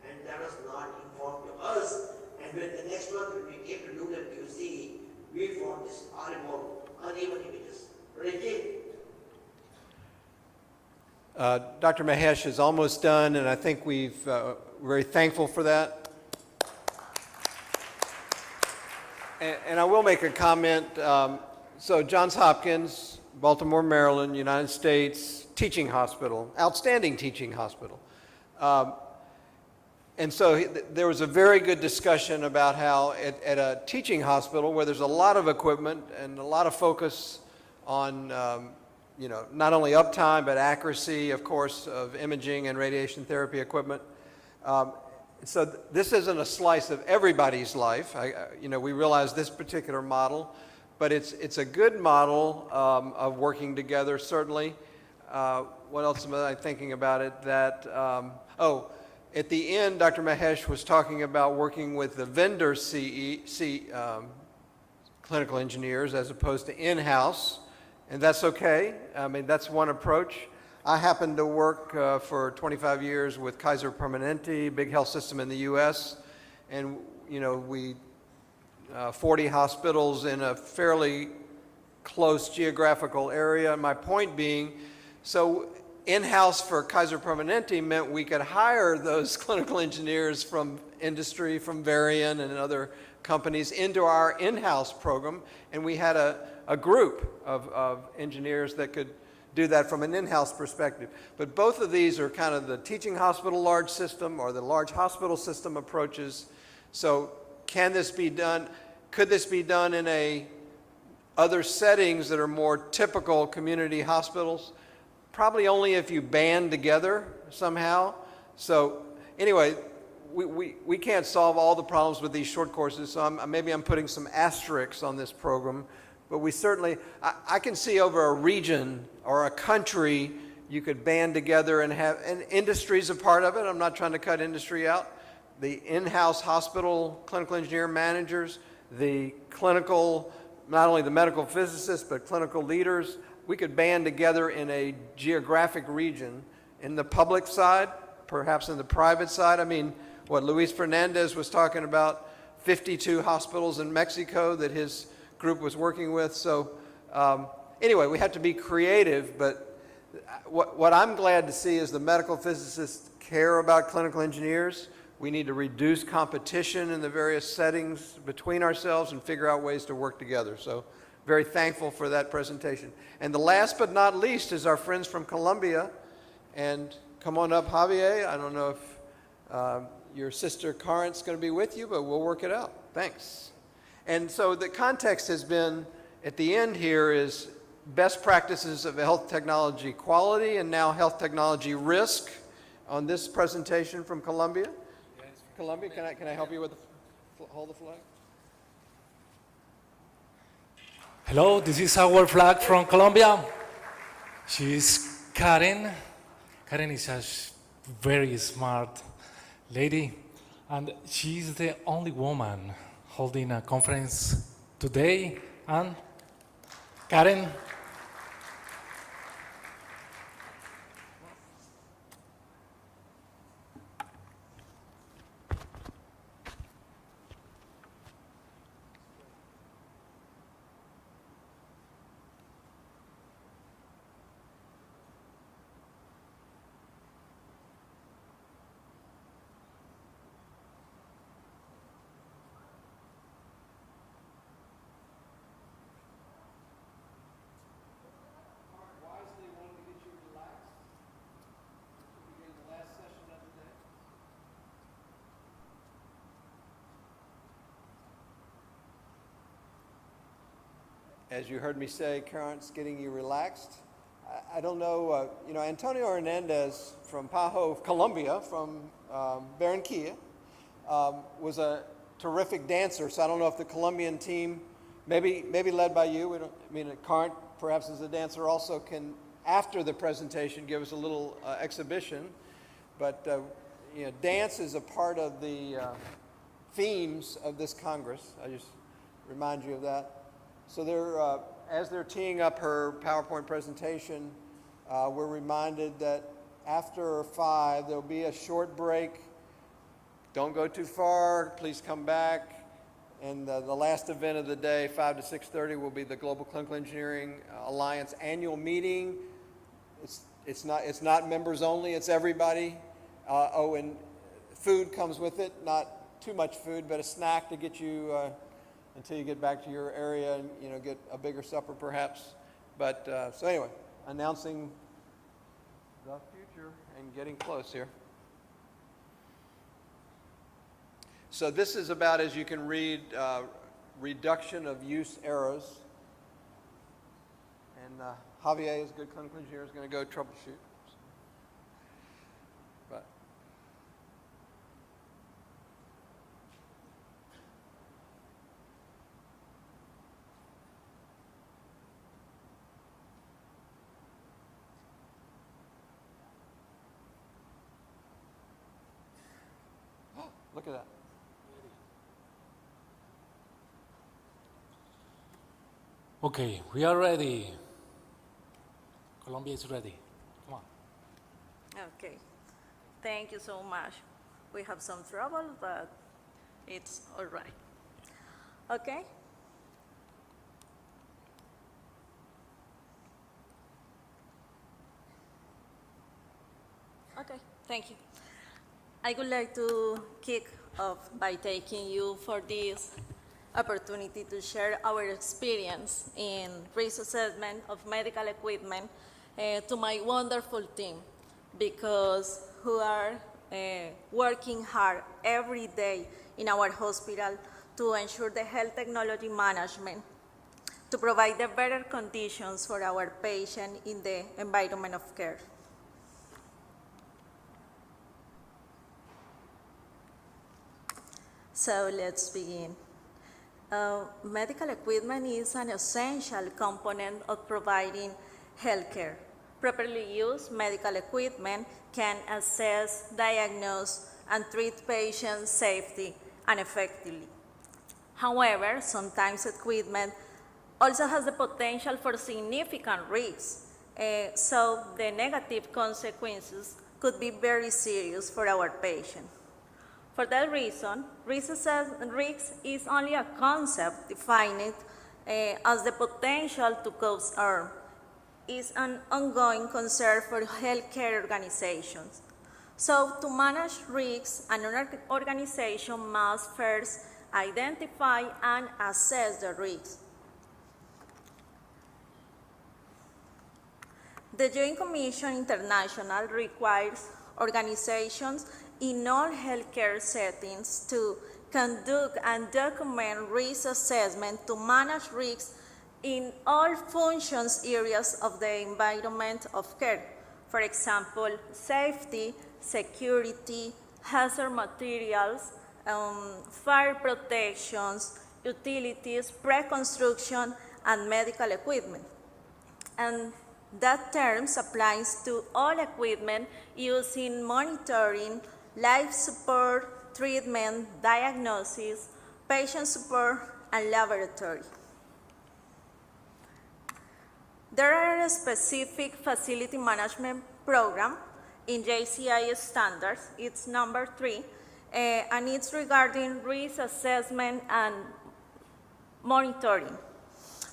and that was not informed to us. And when the next month when we came to do the QC, we found this horrible uneven images. But again, Dr. Mahesh is almost done, and I think we're very thankful for that. And I will make a comment. So Johns Hopkins, Baltimore, Maryland, United States, teaching hospital, outstanding teaching hospital. And so there was a very good discussion about how at a teaching hospital where there's a lot of equipment and a lot of focus on not only uptime but accuracy, of course, of imaging and radiation therapy equipment. So this isn't a slice of everybody's life. We realize this particular model, but it's a good model of working together, certainly. What else am I thinking about it? At the end, Dr. Mahesh was talking about working with the vendor clinical engineers as opposed to in-house, and that's okay. I mean, that's one approach. I happened to work for 25 years with Kaiser Permanente, big health system in the U.S., and 40 hospitals in a fairly close geographical area. My point being, so in-house for Kaiser Permanente meant we could hire those clinical engineers from industry, from Varian and other companies into our in-house program, and we had a group of engineers that could do that from an in-house perspective. But both of these are kind of the teaching hospital large system or the large hospital system approaches. So can this be done? Could this be done in other settings that are more typical community hospitals? Probably only if you band together somehow. So anyway, we can't solve all the problems with these short courses, so maybe I'm putting some asterisks on this program. But we certainly, I can see over a region or a country, you could band together and industry's a part of it. I'm not trying to cut industry out. the in-house hospital clinical engineer managers, the clinical, not only the medical physicists, but clinical leaders, we could band together in a geographic region in the public side, perhaps in the private side. I mean, what Luis Fernandez was talking about, 52 hospitals in Mexico that his group was working with. So anyway, we have to be creative, but what I'm glad to see is the medical physicists care about clinical engineers. We need to reduce competition in the various settings between ourselves and figure out ways to work together. So very thankful for that presentation. And the last but not least is our friends from Colombia. And come on up, Javier. I don't know if your sister Karen's going to be with you, but we'll work it out. Thanks. And so the context has been, at the end here is best practices of health technology quality and now health technology risk on this presentation from Colombia. Yes. Colombia, can I help you with hold the flag? Hello, this is our flag from Colombia. She's Karen. Karen is a very smart lady, and she's the only woman holding a conference today. And Karen. As you heard me say, Karen's getting you relaxed. I don't know, Antonio Hernandez from Pajo, Colombia, from Barranquilla, was a terrific dancer. So I don't know if the Colombian team, maybe led by you, Karen perhaps as a dancer also can, after the presentation, give us a little exhibition. But dance is a part of the themes of this Congress. I just remind you of that. So as they're teeing up her PowerPoint presentation, we're reminded that after 5, there'll be a short break. Don't go too far, please come back. And the last event of the day, 5 to 6:30, will be the Global Clinical Engineering Alliance annual meeting. It's not members only, it's everybody. And food comes with it, not too much food, but a snack to get you until you get back to your area and get a bigger supper perhaps. But so anyway, announcing the future and getting close here. So this is about, as you can read, reduction of use errors. And Javier, as a good clinical engineer, is going to go troubleshoot. But look at that. Okay, we are ready. Colombia is ready. Come on. Okay, thank you so much. We have some trouble, but it's all right. Okay? Okay, thank you. I would like to kick off by thanking you for this opportunity to share our experience in risk assessment of medical equipment to my wonderful team, because who are working hard every day in our hospital to ensure the health technology management, to provide the better conditions for our patient in the environment of care. So let's begin. Medical equipment is an essential component of providing healthcare. Properly used medical equipment can assess, diagnose, and treat patients safely and effectively. However, sometimes equipment also has the potential for significant risks, so the negative consequences could be very serious for our patient. For that reason, risk is only a concept defined as the potential to cause harm. Is an ongoing concern for healthcare organizations. So to manage risks, an organization must first identify and assess the risks. The Joint Commission International requires organizations in all healthcare settings to conduct and document risk assessment to manage risks in all functions areas of the environment of care. For example, safety, security, hazard materials, fire protections, utilities, pre-construction, and medical equipment. And that term applies to all equipment used in monitoring, life support, treatment, diagnosis, patient support, and laboratory. There are a specific facility management program in JCI standards. It's number 3, and it's regarding risk assessment and monitoring.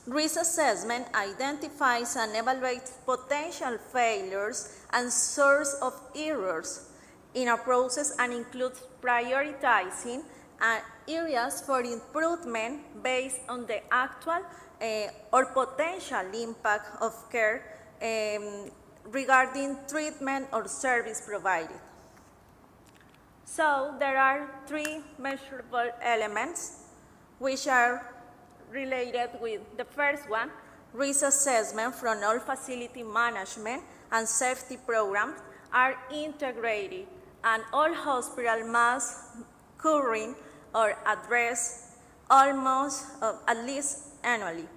Risk assessment identifies and evaluates potential failures and source of errors in a process and includes prioritizing areas for improvement based on the actual or potential impact of care regarding treatment or service provided. So there are 3 measurable elements which are related with the first one, risk assessment from all facility management and safety programs are integrated and all hospitals must current or address almost at least annually.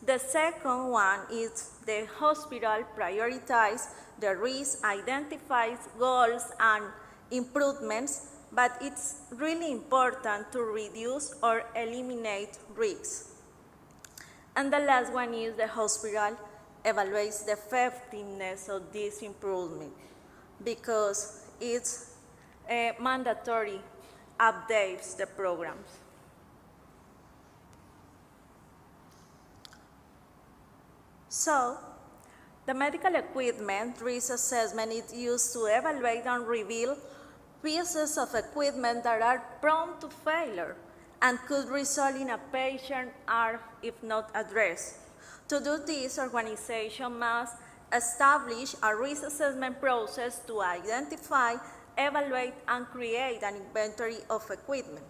The second one is the hospital prioritize the risk, identifies goals and improvements, but it's really important to reduce or eliminate risks. And the last one is the hospital evaluates the effectiveness of this improvement because it's mandatory updates the programs. So, the medical equipment risk assessment is used to evaluate and reveal pieces of equipment that are prone to failure and could result in a patient harm if not addressed. To do this, organization must establish a risk assessment process to identify, evaluate, and create an inventory of equipment.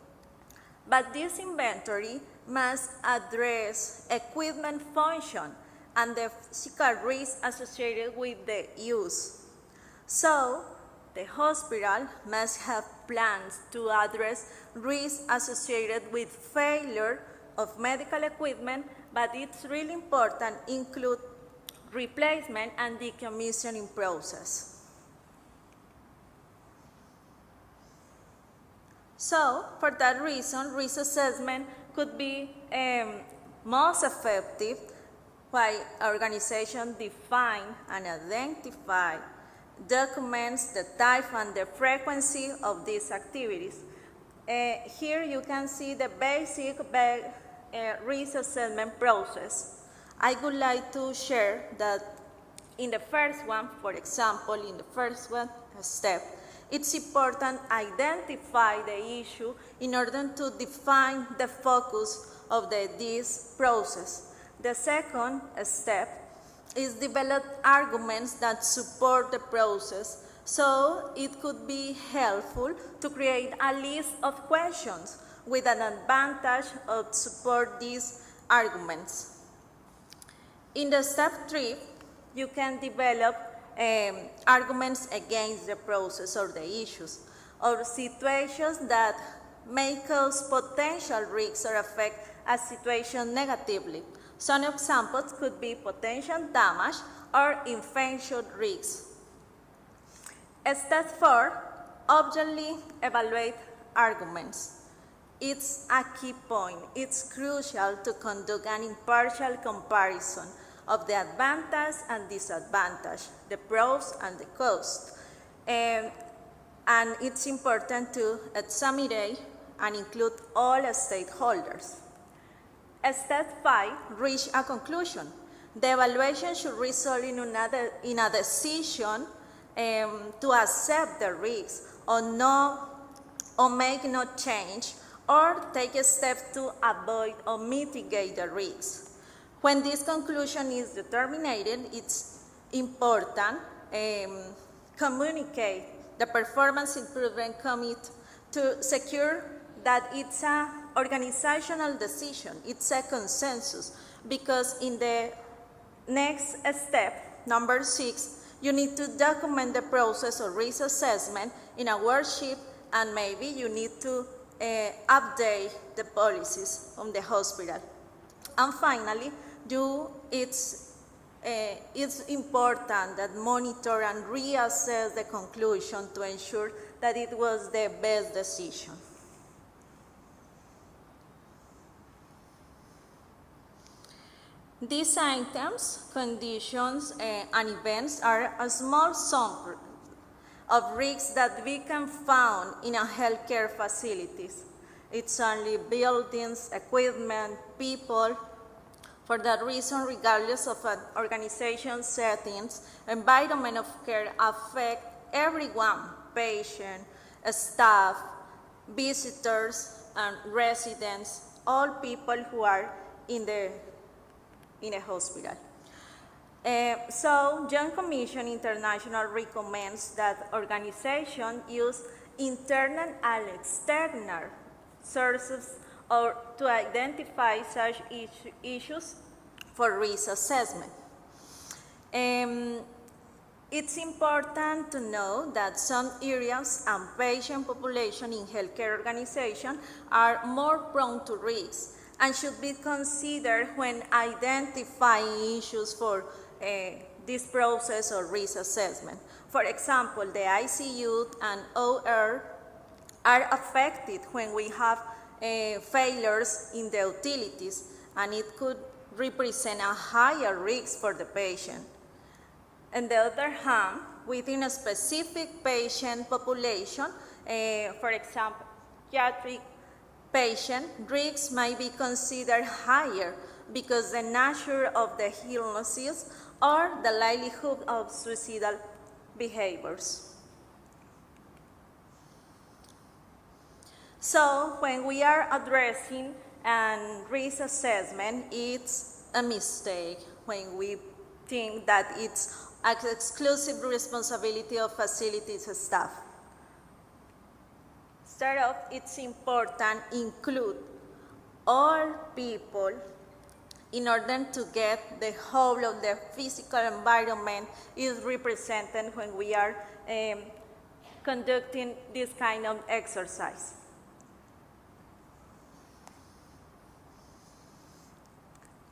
But this inventory must address equipment function and the physical risk associated with the use. So, the hospital must have plans to address risks associated with failure of medical equipment, but it's really important to include replacement and decommissioning process. So, for that reason, risk assessment could be most effective while organizations define and identify, documents the type and the frequency of these activities. Here you can see the basic risk assessment process. I would like to share that in the first one, for example, in the first one step, it's important to identify the issue in order to define the focus of this process. The second step is develop arguments that support the process, so it could be helpful to create a list of questions with an advantage of support these arguments. In the step 3, you can develop arguments against the process or the issues, or situations that may cause potential risks or affect a situation negatively. Some examples could be potential damage or infection risks. Step 4, objectively evaluate arguments. It's a key point. It's crucial to conduct an impartial comparison of the advantage and disadvantage, the pros and the costs. And it's important to examine and include all stakeholders. Step 5, reach a conclusion. The evaluation should result in a decision to accept the risks or make no change or take a step to avoid or mitigate the risks. When this conclusion is determined, it's important communicate the performance improvement committee to secure that it's an organizational decision, it's a consensus, because in the next step, number 6, you need to document the process of risk assessment in a worksheet, and maybe you need to update the policies on the hospital. And finally, it's important that monitor and reassess the conclusion to ensure that it was the best decision. These items, conditions, and events are a small sample of risks that we can find in a healthcare facilities. It's only buildings, equipment, people. For that reason, regardless of an organization settings, environment of care affect everyone, patient, staff, visitors, and residents, all people who are in a hospital. So, Joint Commission International recommends that organizations use internal and external sources or to identify such issues for risk assessment. It's important to know that some areas and patient population in healthcare organizations are more prone to risks and should be considered when identifying issues for this process or risk assessment. For example, the ICU and OR are affected when we have failures in the utilities, and it could represent a higher risk for the patient. On the other hand, within a specific patient population, for example, pediatric patient, risks might be considered higher because the nature of the illnesses or the likelihood of suicidal behaviors. So when we are addressing risk assessment, it's a mistake when we think that it's an exclusive responsibility of facilities staff. Start off, it's important to include all people in order to get the whole of the physical environment is represented when we are conducting this kind of exercise.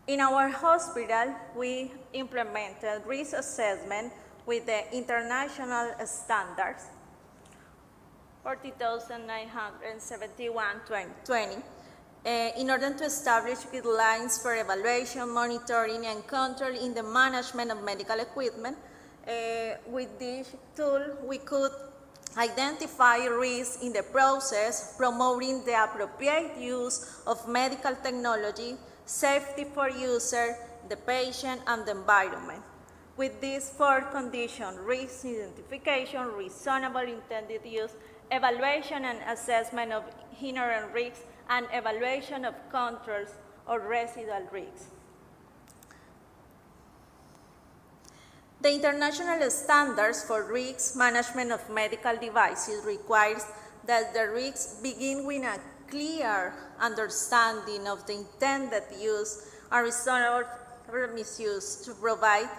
In our hospital, we implemented risk assessment with the international standards, 40,971/2020, in order to establish guidelines for evaluation, monitoring, and control in the management of medical equipment. With this tool, we could identify risks in the process, promoting the appropriate use of medical technology, safety for user, the patient, and the environment. With these 4 conditions, risk identification, reasonable intended use, evaluation and assessment of inherent risks, and evaluation of controls or residual risks. The international standards for risk management of medical devices requires that the risks begin with a clear understanding of the intended use and reasonable misuse to provide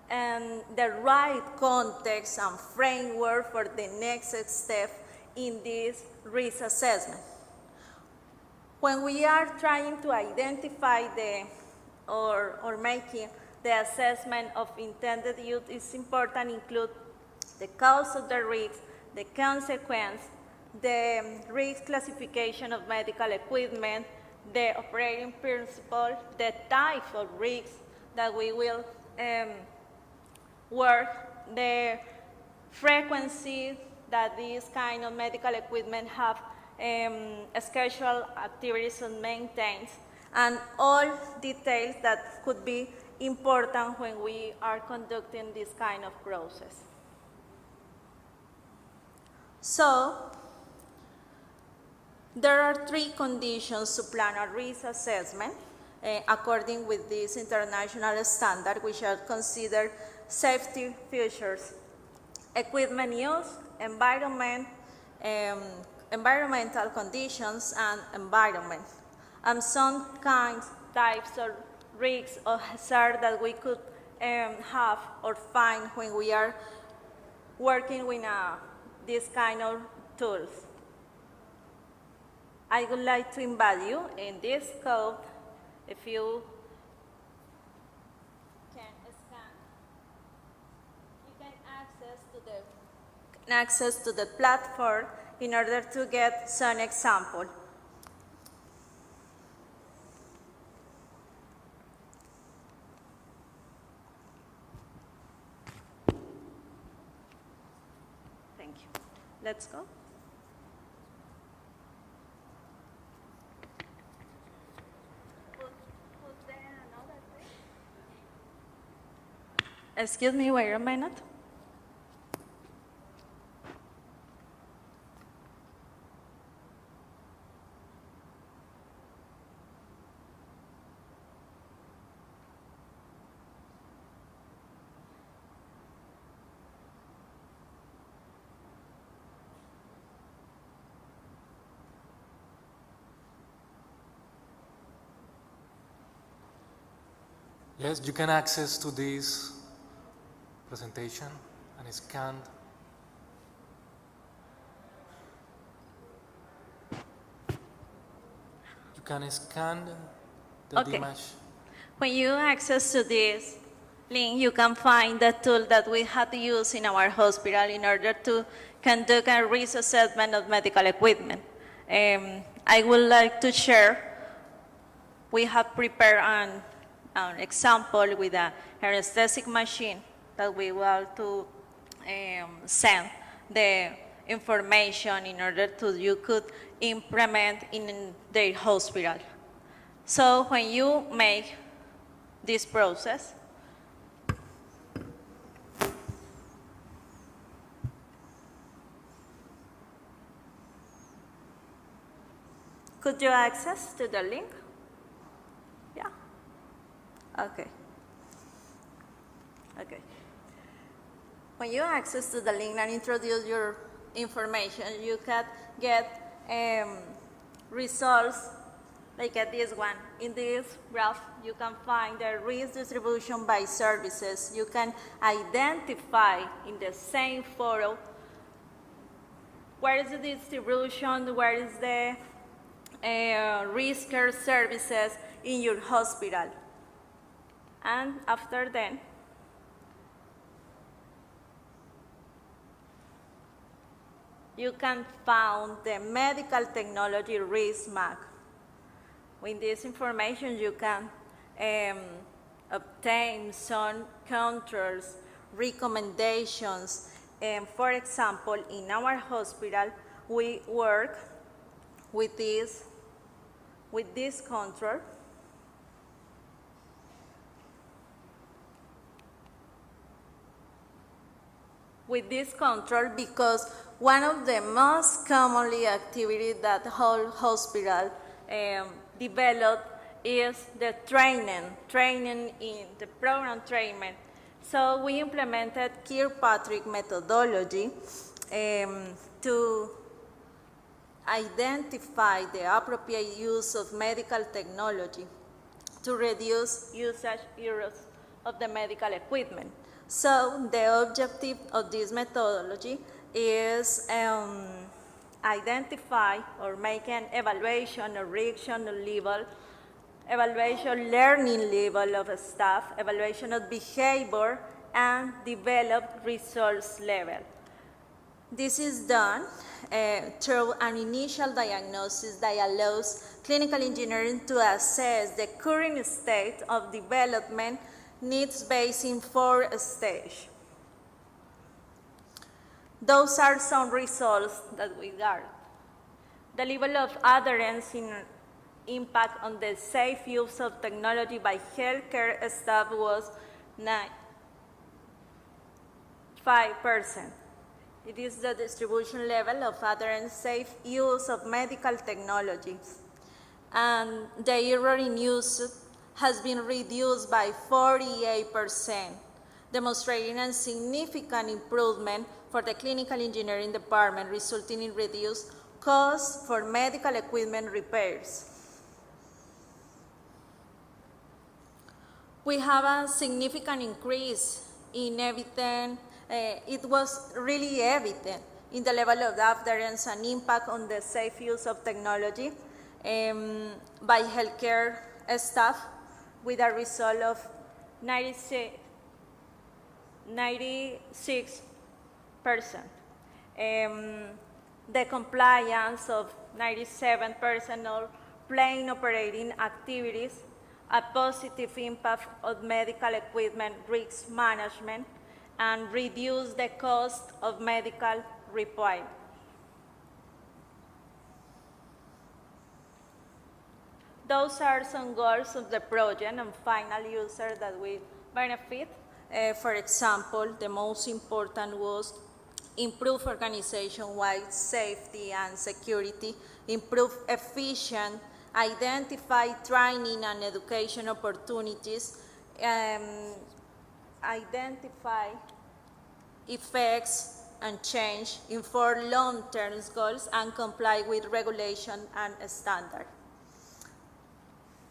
the right context and framework for the next step in this risk assessment. When we are trying to identify or making the assessment of intended use, it's important to include the cause of the risk, the consequence, the risk classification of medical equipment, the operating principle, the type of risks that we will work, the frequency that these kind of medical equipment have scheduled activities and maintains, and all details that could be important when we are conducting this kind of process. So, there are 3 conditions to plan a risk assessment according with this international standard, which are considered safety features: equipment use, environmental conditions, and environment. And some types of risks or hazard that we could have or find when we are working with this kind of tools. I would like to invite you in this code, if you can scan, you can access to the platform in order to get some example. Thank you. Let's go. Excuse me, wait a minute. Yes, you can access to this presentation and scan. You can scan the image. When you access to this link, you can find the tool that we had to use in our hospital in order to conduct a risk assessment of medical equipment. I would like to share, we have prepared an example with an anesthetic machine that we will to send the information in order to you could implement in their hospital. So when you make this process, could you access to the link? Yeah. Okay. Okay. When you access to the link and introduce your information, you can get results like this one. In this graph, you can find the risk distribution by services. You can identify in the same photo where is the distribution, where is the risk care services in your hospital. And after that, you can find the medical technology risk map. With this information, you can obtain some controls, recommendations. For example, in our hospital, we work with this control. With this control, because one of the most commonly activities that whole hospital developed is the training in the program training. So we implemented Kirkpatrick methodology to identify the appropriate use of medical technology to reduce usage errors of the medical equipment. So the objective of this methodology is identify or make an evaluation or reaction level, evaluation learning level of staff, evaluation of behavior, and develop results level. This is done through an initial diagnosis that allows clinical engineering to assess the current state of development needs based in 4 stages. Those are some results that we got. The level of adherence in impact on the safe use of technology by healthcare staff was 5%. It is the distribution level of adherence safe use of medical technologies. And the error in use has been reduced by 48%, demonstrating a significant improvement for the clinical engineering department, resulting in reduced costs for medical equipment repairs. We have a significant increase in evidence. It was really evident in the level of adherence and impact on the safe use of technology by healthcare staff, with a result of 96%. The compliance of 97% of plane operating activities, a positive impact of medical equipment risk management, and reduce the cost of medical repair. Those are some goals of the project and final users that will benefit. For example, the most important was improve organization-wide safety and security, improve efficient, identify training and education opportunities, identify effects and change, inform long-term goals, and comply with regulation and standards.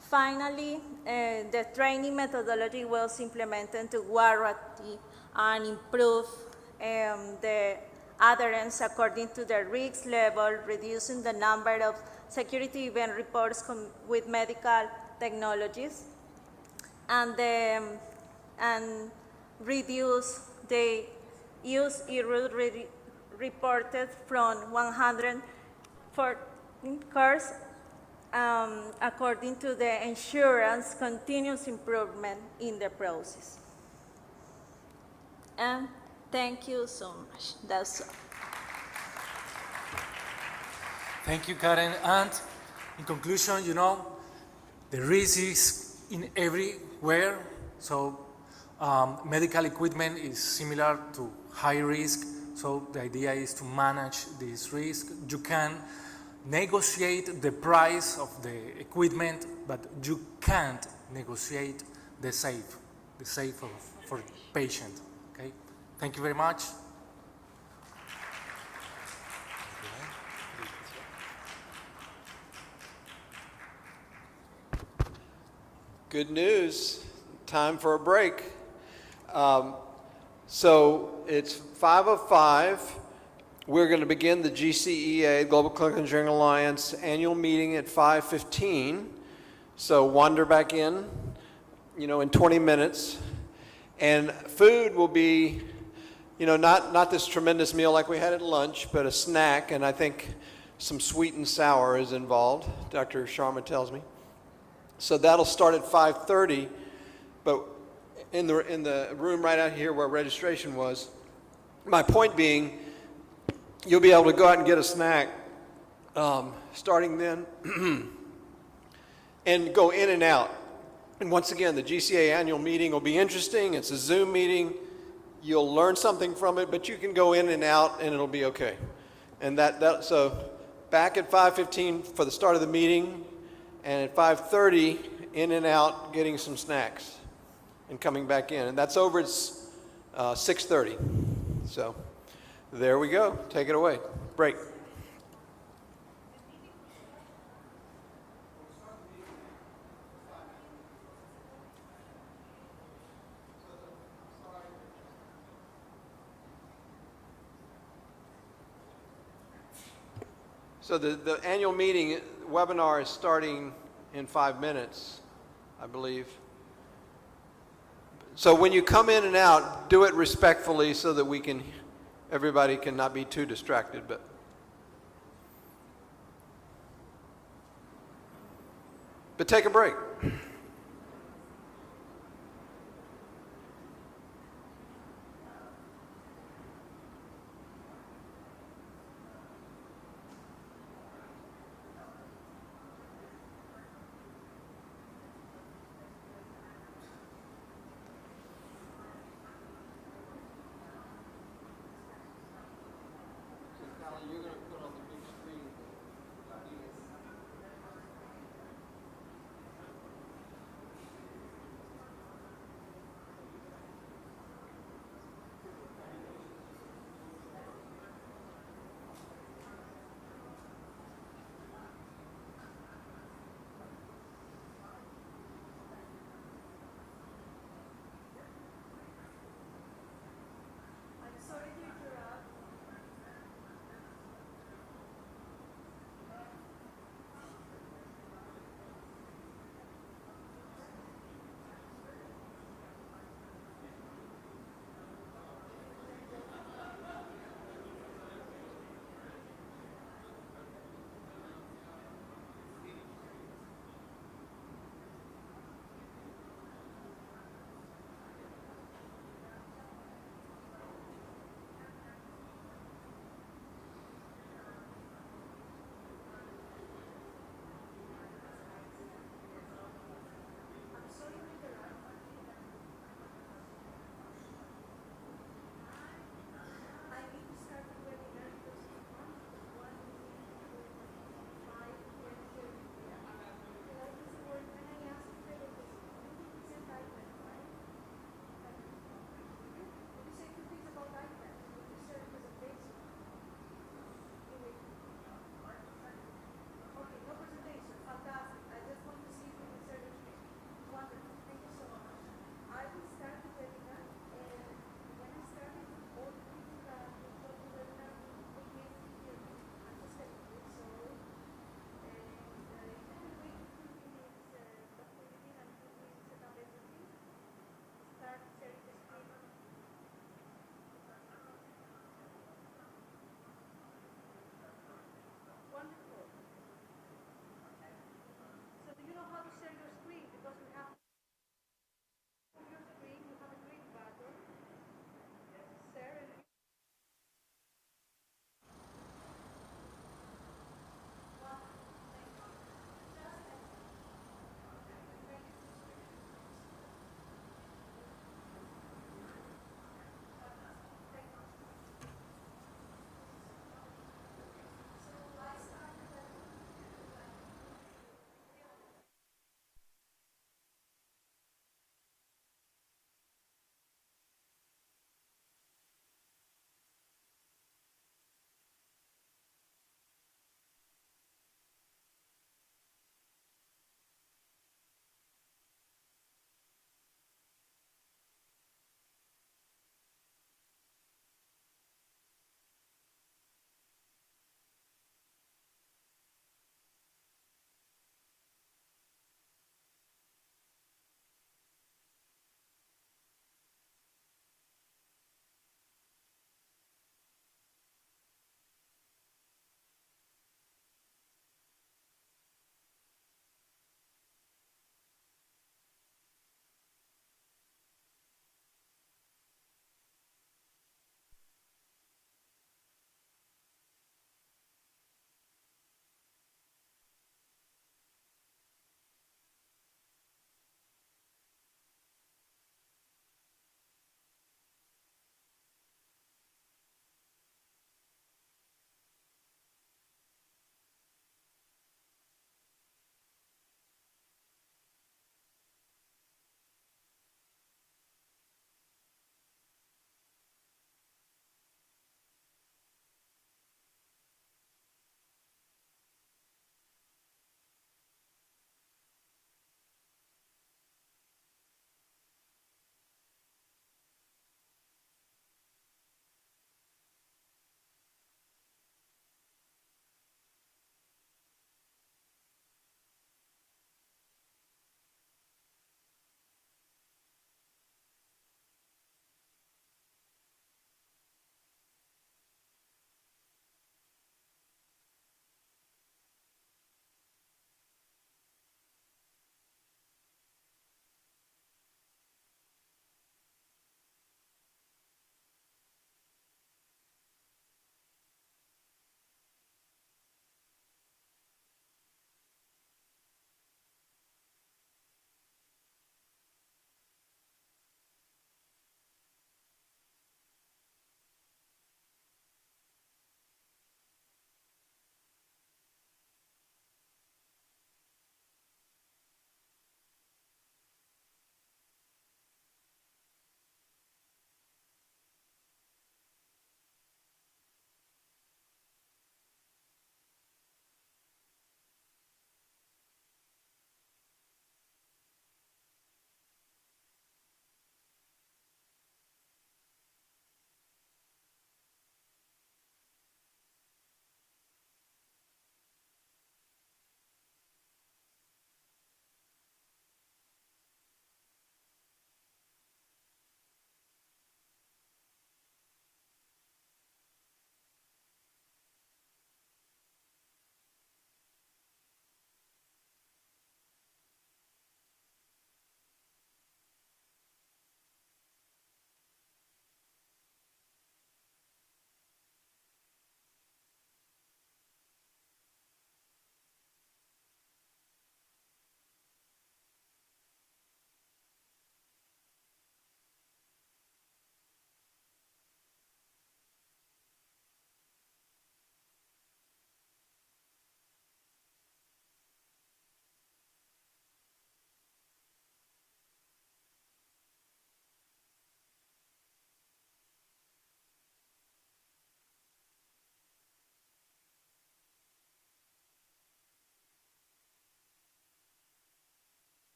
Finally, the training methodology was implemented to guarantee and improve the adherence according to the risk level, reducing the number of security event reports with medical technologies, and reduce the use error reported from 114 cars according to the insurance continuous improvement in the process. And thank you so much. That's all. Thank you, Karen. And in conclusion, you know, the risk is in everywhere. So medical equipment is similar to high risk. So the idea is to manage this risk. You can negotiate the price of the equipment, but you can't negotiate the safe for the patient. Okay? Thank you very much. Good news. Time for a break. So it's 5:05. We're going to begin the GCEA, Global Clinical Engineering Alliance, annual meeting at 5:15. So wander back in, in 20 minutes. And food will be, not this tremendous meal like we had at lunch, but a snack. And I think some sweet and sour is involved, Dr. Sharma tells me. So that'll start at 5:30. But in the room right out here where registration was, my point being, you'll be able to go out and get a snack starting then and go in and out. And once again, the GCA annual meeting will be interesting. It's a Zoom meeting. You'll learn something from it, but you can go in and out and it'll be okay. And so back at 5:15 for the start of the meeting, and at 5:30 in and out getting some snacks and coming back in. And that's over at 6:30. So there we go. Take it away. Break. So the annual meeting webinar is starting in 5 minutes, I believe. So when you come in and out, do it respectfully so that we can everybody cannot be too distracted, but take a break.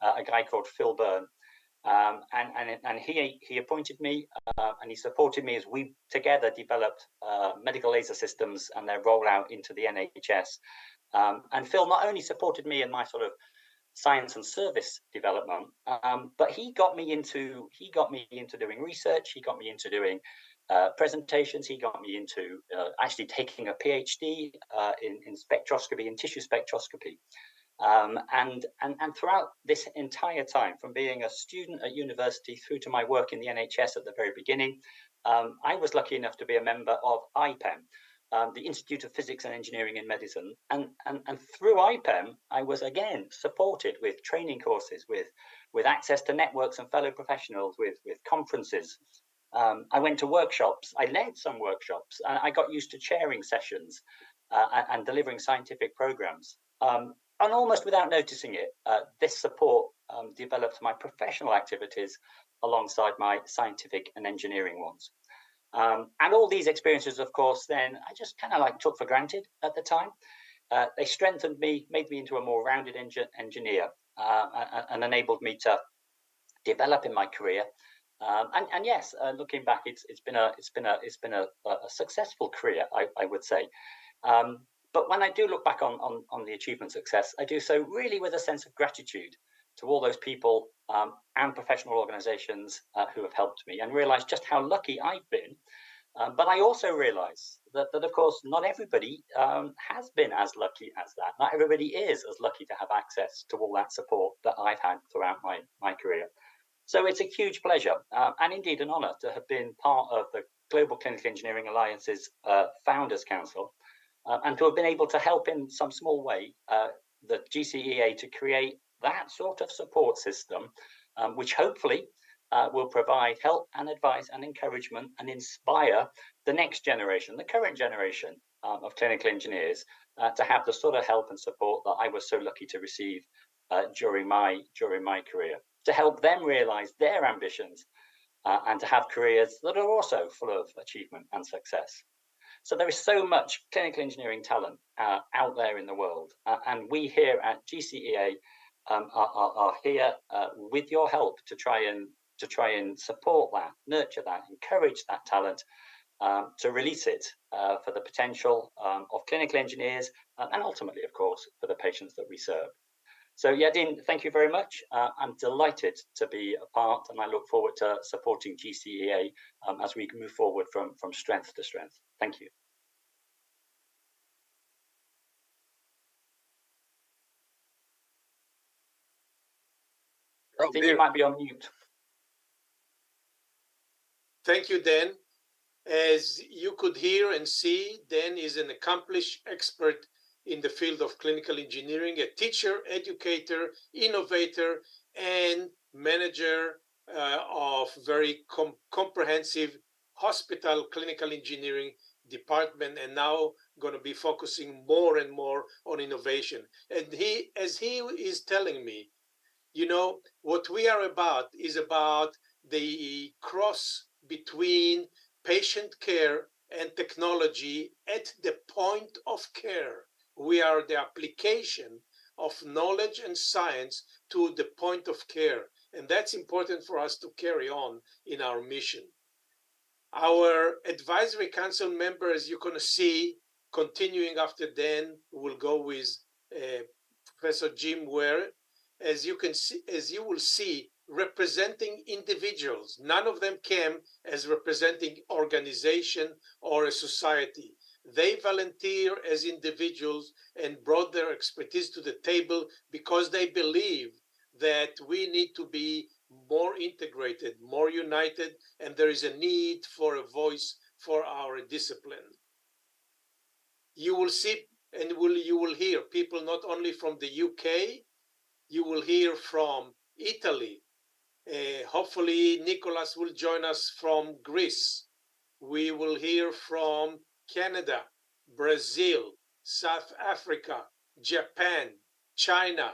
a guy called Phil Byrne. And he appointed me and he supported me as we together developed medical laser systems and their rollout into the NHS. And Phil not only supported me in my sort of science and service development, but he got me into doing research. He got me into doing presentations. He got me into actually taking a PhD in spectroscopy, in tissue spectroscopy. And throughout this entire time, from being a student at university through to my work in the NHS at the very beginning, I was lucky enough to be a member of IPEM, the Institute of Physics and Engineering in Medicine. And through IPEM, I was again supported with training courses, with access to networks and fellow professionals, with conferences. I went to workshops. I led some workshops. I got used to chairing sessions and delivering scientific programs. And almost without noticing it, this support developed my professional activities alongside my scientific and engineering ones. And all these experiences, of course, then I just kind of like took for granted at the time. They strengthened me, made me into a more rounded engineer, and enabled me to develop in my career. And yes, looking back, it's been a successful career, I would say. But when I do look back on the achievement success, I do so really with a sense of gratitude to all those people and professional organizations who have helped me, and realize just how lucky I've been. But I also realize that of course, not everybody has been as lucky as that. Not everybody is as lucky to have access to all that support that I've had throughout my career. So it's a huge pleasure and indeed an honor to have been part of the Global Clinical Engineering Alliance's Founders Council, and to have been able to help in some small way the GCEA to create that sort of support system, which hopefully will provide help and advice and encouragement and inspire the next generation, the current generation of clinical engineers to have the sort of help and support that I was so lucky to receive during my career, to help them realize their ambitions and to have careers that are also full of achievement and success. So there is so much clinical engineering talent out there in the world, and we here at GCEA are here with your help to try and support that, nurture that, encourage that talent, to release it for the potential of clinical engineers and ultimately, of course, for the patients that we serve. So Yadin, thank you very much. I'm delighted to be a part, and I look forward to supporting GCEA as we move forward from strength to strength. Thank you. I think you might be on mute. Thank you, Dan. As you could hear and see, Dan is an accomplished expert in the field of clinical engineering, a teacher, educator, innovator, and manager of very comprehensive hospital clinical engineering department, and now going to be focusing more and more on innovation. And as he is telling me, you know, what we are about is about the cross between patient care and technology at the point of care. We are the application of knowledge and science to the point of care. And that's important for us to carry on in our mission. Our advisory council members, you're going to see, continuing after Dan, will go with Professor Jim Ware. As you will see, representing individuals. None of them came as representing organization or a society. They volunteer as individuals and brought their expertise to the table because they believe that we need to be more integrated, more united, and there is a need for a voice for our discipline. You will see and you will hear people not only from the UK, you will hear from Italy. Hopefully, Nicholas will join us from Greece. We will hear from Canada, Brazil, South Africa, Japan, China.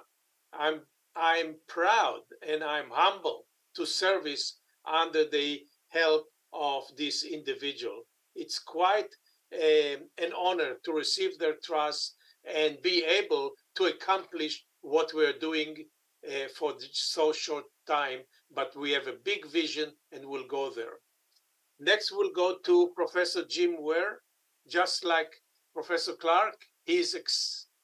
I'm proud and I'm humble to service under the help of this individual. It's quite an honor to receive their trust and be able to accomplish what we're doing for so short time, but we have a big vision and we'll go there. Next, we'll go to Professor Jim Ware. Just like Professor Clark, his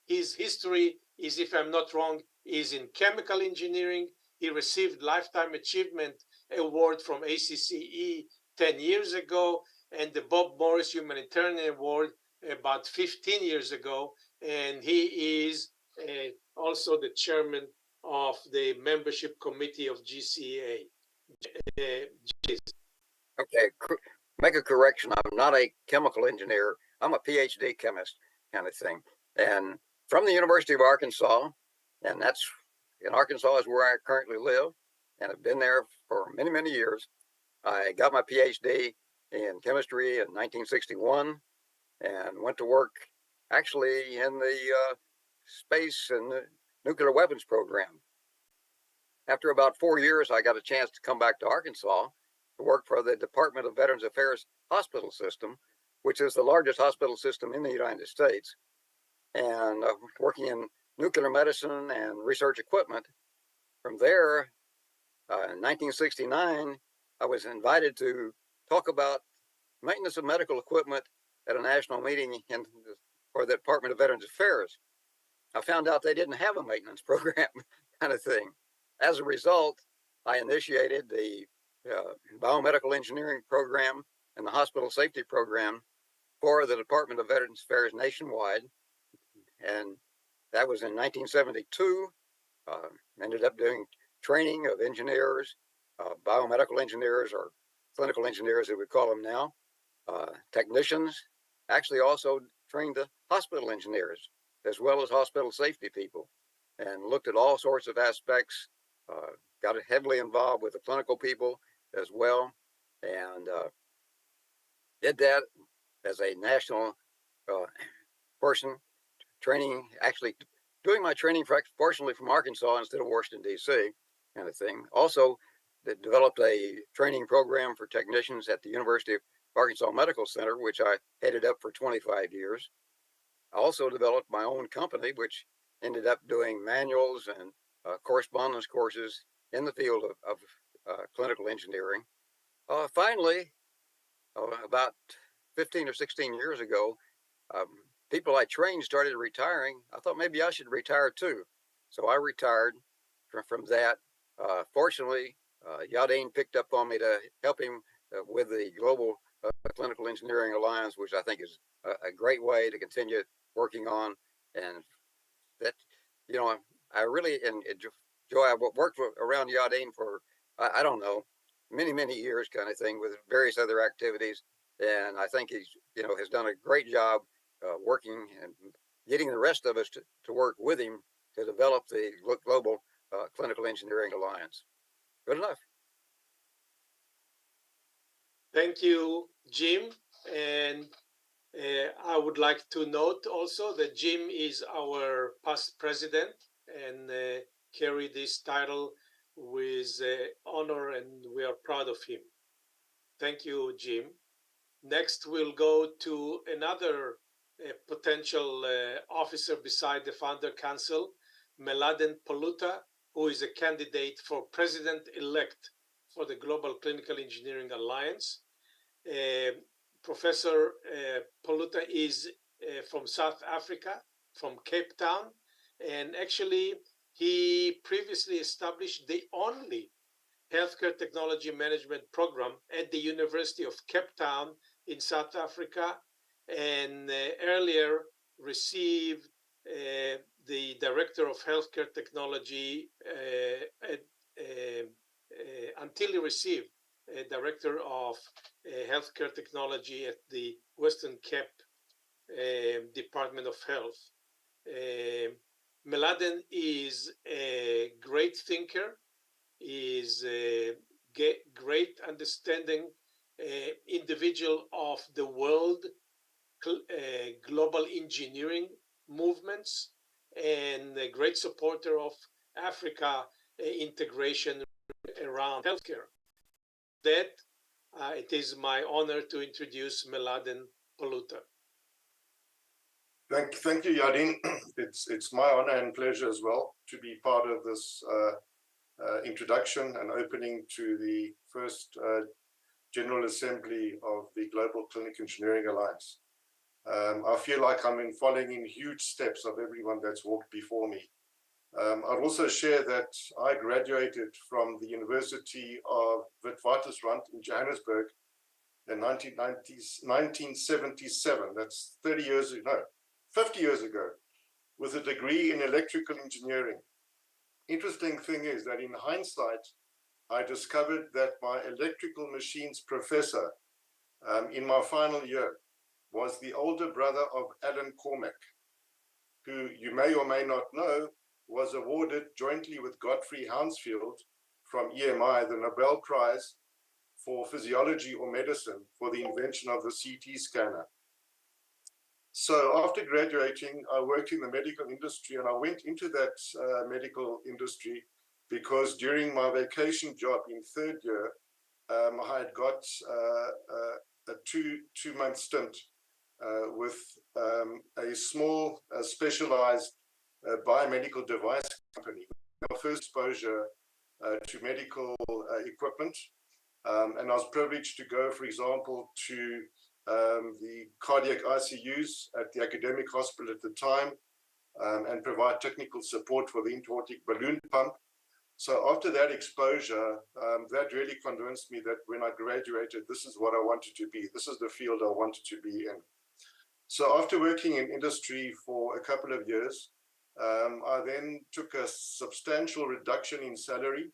history is, if I'm not wrong, is in chemical engineering. He received Lifetime Achievement Award from ACCE 10 years ago, and the Bob Morris Humanitarian Award about 15 years ago. And he is also the chairman of the membership committee of GCA. Okay, make a correction. I'm not a chemical engineer. I'm a PhD chemist kind of thing. And from the University of Arkansas, and that's in Arkansas is where I currently live, and I've been there for many, many years. I got my PhD in chemistry in 1961 and went to work actually in the space and the nuclear weapons program. After about 4 years, I got a chance to come back to Arkansas to work for the Department of Veterans Affairs hospital system, which is the largest hospital system in the United States, and working in nuclear medicine and research equipment. From there, in 1969, I was invited to talk about maintenance of medical equipment at a national meeting for the Department of Veterans Affairs. I found out they didn't have a maintenance program kind of thing. As a result, I initiated the biomedical engineering program and the hospital safety program for the Department of Veterans Affairs nationwide. And that was in 1972. Ended up doing training of engineers, biomedical engineers, or clinical engineers, as we call them now, technicians. Actually also trained the hospital engineers as well as hospital safety people, and looked at all sorts of aspects, got heavily involved with the clinical people as well, and did that as a national person, training, actually doing my training fortunately from Arkansas instead of Washington, D.C. kind of thing. Also, developed a training program for technicians at the University of Arkansas Medical Center, which I headed up for 25 years. I also developed my own company, which ended up doing manuals and correspondence courses in the field of clinical engineering. Finally, about 15 or 16 years ago, people I trained started retiring. I thought maybe I should retire too. So I retired from that. Fortunately, Yadin picked up on me to help him with the Global Clinical Engineering Alliance, which I think is a great way to continue working on. And that, you know, I really enjoy, I worked around Yadin for, I don't know, many, many years kind of thing with various other activities. And I think he's, you know, has done a great job working and getting the rest of us to work with him to develop the Global Clinical Engineering Alliance. Good enough. Thank you, Jim. And I would like to note also that Jim is our past president and carry this title with honor, and we are proud of him. Thank you, Jim. Next, we'll go to another potential officer beside the Founder Council, Meladen Poluta, who is a candidate for president-elect for the Global Clinical Engineering Alliance. Professor Poluta is from South Africa, from Cape Town, and actually he previously established the only healthcare technology management program at the University of Cape Town in South Africa, and earlier received the Director of Healthcare Technology until he received Director of Healthcare Technology at the Western Cape Department of Health. Meladen is a great thinker, is a great understanding individual of the world global engineering movements, and a great supporter of Africa integration around healthcare. That it is my honor to introduce Meladen Poluta. Thank you, Yadin. It's my honor and pleasure as well to be part of this introduction and opening to the first General Assembly of the Global Clinic Engineering Alliance. I feel like I'm following in huge steps of everyone that's walked before me. I'd also share that I graduated from the University of Witwatersrand in Johannesburg in 1977. That's 30 years ago, no, 50 years ago, with a degree in electrical engineering. Interesting thing is that in hindsight, I discovered that my electrical machines professor in my final year was the older brother of Alan Cormack, who you may or may not know was awarded jointly with Godfrey Hounsfield from EMI the Nobel Prize for Physiology or Medicine for the invention of the CT scanner. So after graduating, I worked in the medical industry, and I went into that medical industry because during my vacation job in third year, I had got a two-month stint with a small specialized biomedical device company. Our first exposure to medical equipment, and I was privileged to go, for example, to the cardiac ICUs at the academic hospital at the time, and provide technical support for the intra-aortic balloon pump. So after that exposure, that really convinced me that when I graduated, this is what I wanted to be. This is the field I wanted to be in. So after working in industry for a couple of years, I then took a substantial reduction in salary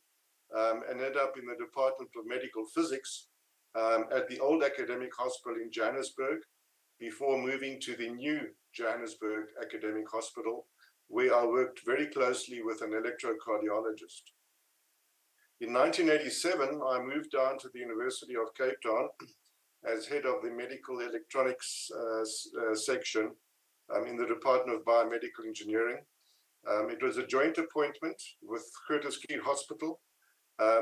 and ended up in the Department of Medical Physics at the old academic hospital in Johannesburg before moving to the new Johannesburg Academic Hospital, where I worked very closely with an electrocardiologist. In 1987, I moved down to the University of Cape Town as head of the medical electronics section in the Department of Biomedical Engineering. It was a joint appointment with Curtis Keene Hospital.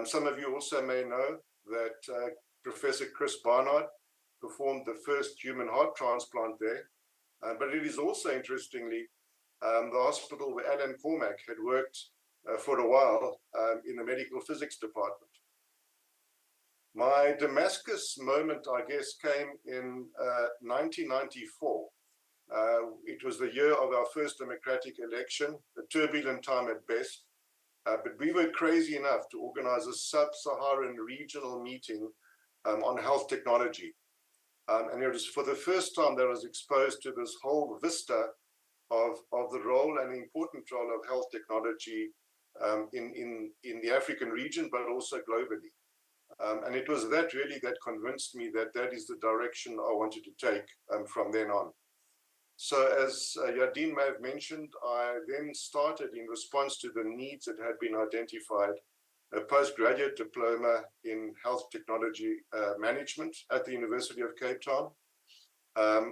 Some of you also may know that Professor Chris Barnard performed the first human heart transplant there. But it is also, interestingly, the hospital where Alan Cormack had worked for a while in the medical physics department. My Damascus moment, I guess, came in 1994. It was the year of our first democratic election, a turbulent time at best. But we were crazy enough to organize a sub-Saharan regional meeting on health technology. And it was for the first time that I was exposed to this whole vista of the role and important role of health technology in the African region, but also globally. And it was that really that convinced me that that is the direction I wanted to take from then on. So as Yadin may have mentioned, I then started, in response to the needs that had been identified, a postgraduate diploma in health technology management at the University of Cape Town,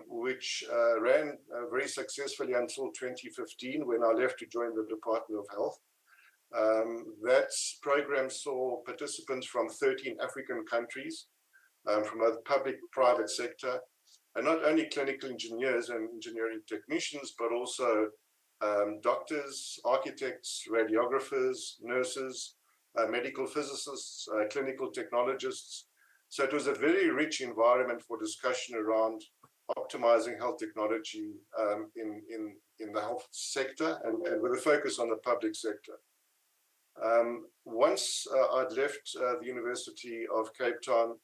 which ran very successfully until 2015, when I left to join the Department of Health. That program saw participants from 13 African countries, from the public, private sector, and not only clinical engineers and engineering technicians, but also doctors, architects, radiographers, nurses, medical physicists, clinical technologists. So it was a very rich environment for discussion around optimizing health technology in the health sector, and with a focus on the public sector. Once I'd left the University of Cape Town,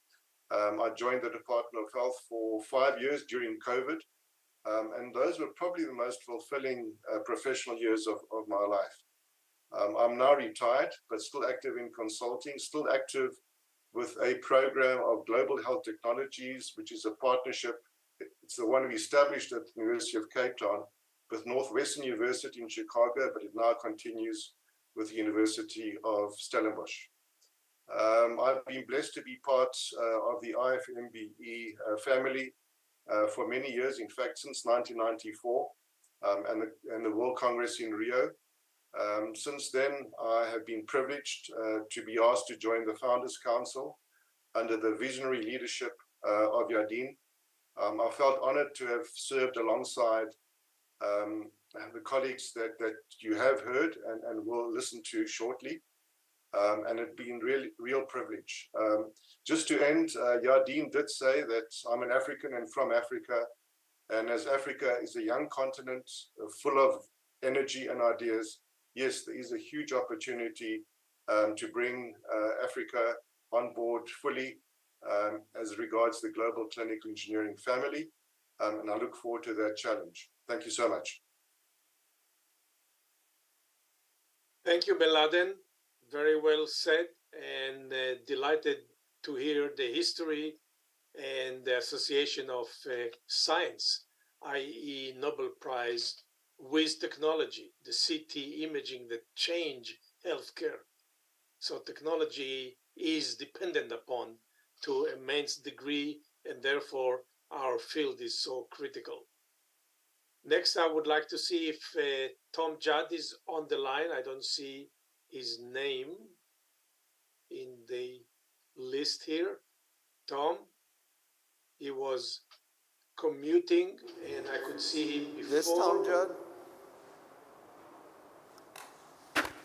I joined the Department of Health for 5 years during COVID, and those were probably the most fulfilling professional years of my life. I'm now retired, but still active in consulting, still active with a program of global health technologies, which is a partnership. It's the one we established at the University of Cape Town with Northwestern University in Chicago, but it now continues with the University of Stellenbosch. I've been blessed to be part of the IFMBE family for many years, in fact, since 1994, and the World Congress in Rio. Since then, I have been privileged to be asked to join the Founders Council under the visionary leadership of Yadin. I felt honored to have served alongside the colleagues that you have heard and will listen to shortly. And it's been real privilege. Just to end, Yardeen did say that I'm an African and from Africa. And as Africa is a young continent full of energy and ideas, yes, there is a huge opportunity to bring Africa on board fully as regards the global clinical engineering family. And I look forward to that challenge. Thank you so much. Thank you, Ben Laden. Very well said, and delighted to hear the history and the association of science, i.e. Nobel Prize, with technology, the CT imaging that change healthcare. So technology is dependent upon to an immense degree, and therefore our field is so critical. Next, I would like to see if Tom Judd is on the line. I don't see his name in the list here. Tom, he was commuting and I could see him before. This Tom Judd?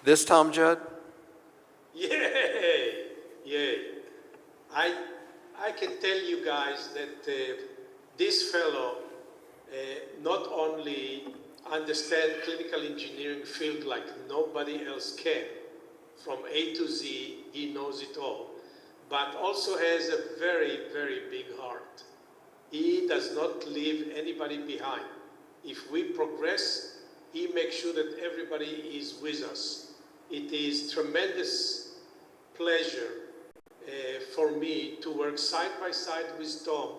This Tom Judd? Yay! Yay! I can tell you guys that this fellow not only understands clinical engineering field like nobody else can. From A to Z, he knows it all, but also has a very, very big heart. He does not leave anybody behind. If we progress, he makes sure that everybody is with us. It is tremendous pleasure for me to work side by side with Tom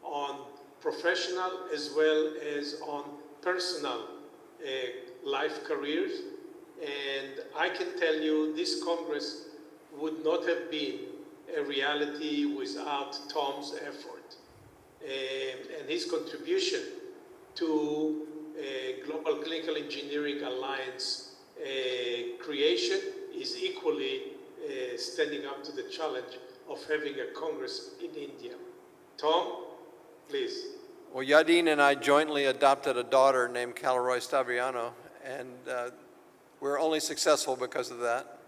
on professional as well as on personal life careers. And I can tell you this Congress would not have been a reality without Tom's effort. And his contribution to Global Clinical Engineering Alliance creation is equally standing up to the challenge of having a Congress in India. Tom, please. Well, Yardeen and I jointly adopted a daughter named Calaroy Stabriano, and we're only successful because of that.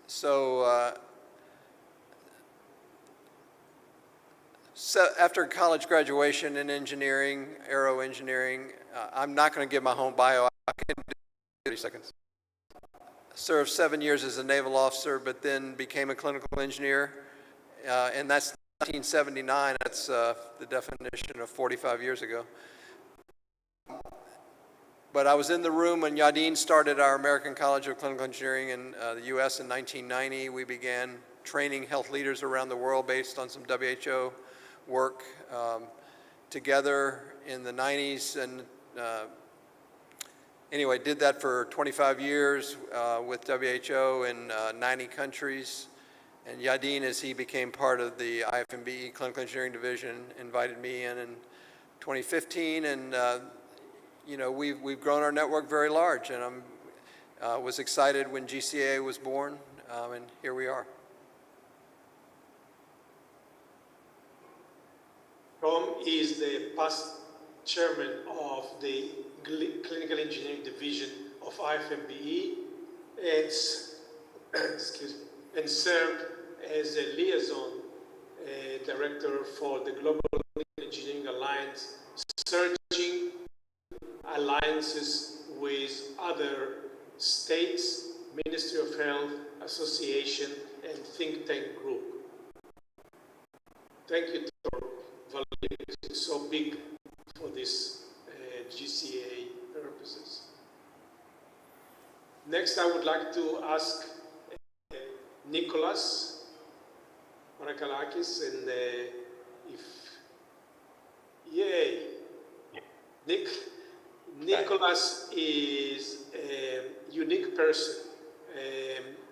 So, after college graduation in engineering, aero engineering, I'm not going to give my home bio. I can do 30 seconds. Served 7 years as a naval officer, but then became a clinical engineer, and that's 1979. That's the definition of 45 years ago. But I was in the room when Yardeen started our American College of Clinical Engineering in the U.S. in 1990. We began training health leaders around the world based on some WHO work together in the 90s. And anyway, did that for 25 years with WHO in 90 countries. And Yardeen, as he became part of the IFMBE Clinical Engineering Division, invited me in 2015, and you know, we've grown our network very large, and I was excited when GCA was born, and here we are. Tom is the past chairman of the Clinical Engineering Division of IFMBE, and excuse me, and served as a liaison director for the Global Clinical Engineering Alliance, searching alliances with other states, Ministry of Health, association, and think tank group. Thank you, Tom, for being so big for this GCA purposes. Next, I would like to ask Nicholas Marakalakis, and yay, Nicholas is a unique person.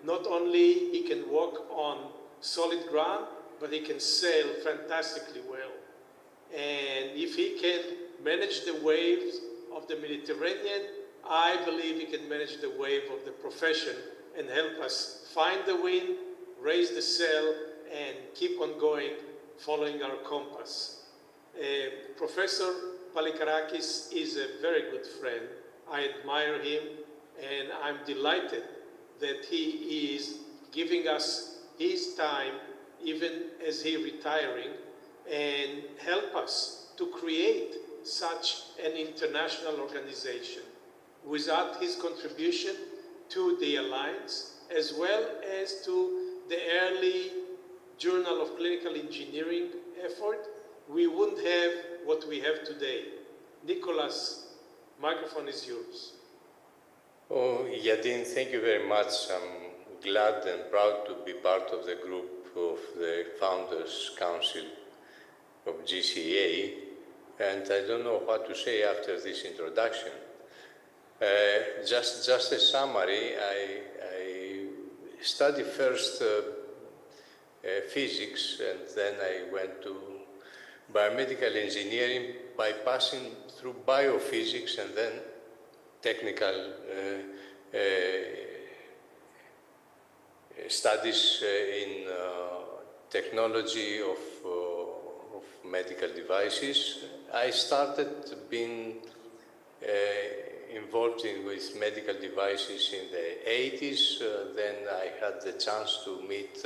Not only he can walk on solid ground, but he can sail fantastically well. And if he can manage the waves of the Mediterranean, I believe he can manage the wave of the profession and help us find the wind, raise the sail, and keep on going, following our compass. Professor Palikarakis is a very good friend. I admire him, and I'm delighted that he is giving us his time, even as he retiring, and help us to create such an international organization. Without his contribution to the Alliance, as well as to the early Journal of Clinical Engineering effort, we wouldn't have what we have today. Nicholas, microphone is yours. Oh, Yadin, thank you very much. I'm glad and proud to be part of the group of the Founders Council of GCA, and I don't know what to say after this introduction. Just a summary, I studied first physics, and then I went to biomedical engineering by passing through biophysics and then technical studies in technology of medical devices. I started being involved with medical devices in the 80s. Then I had the chance to meet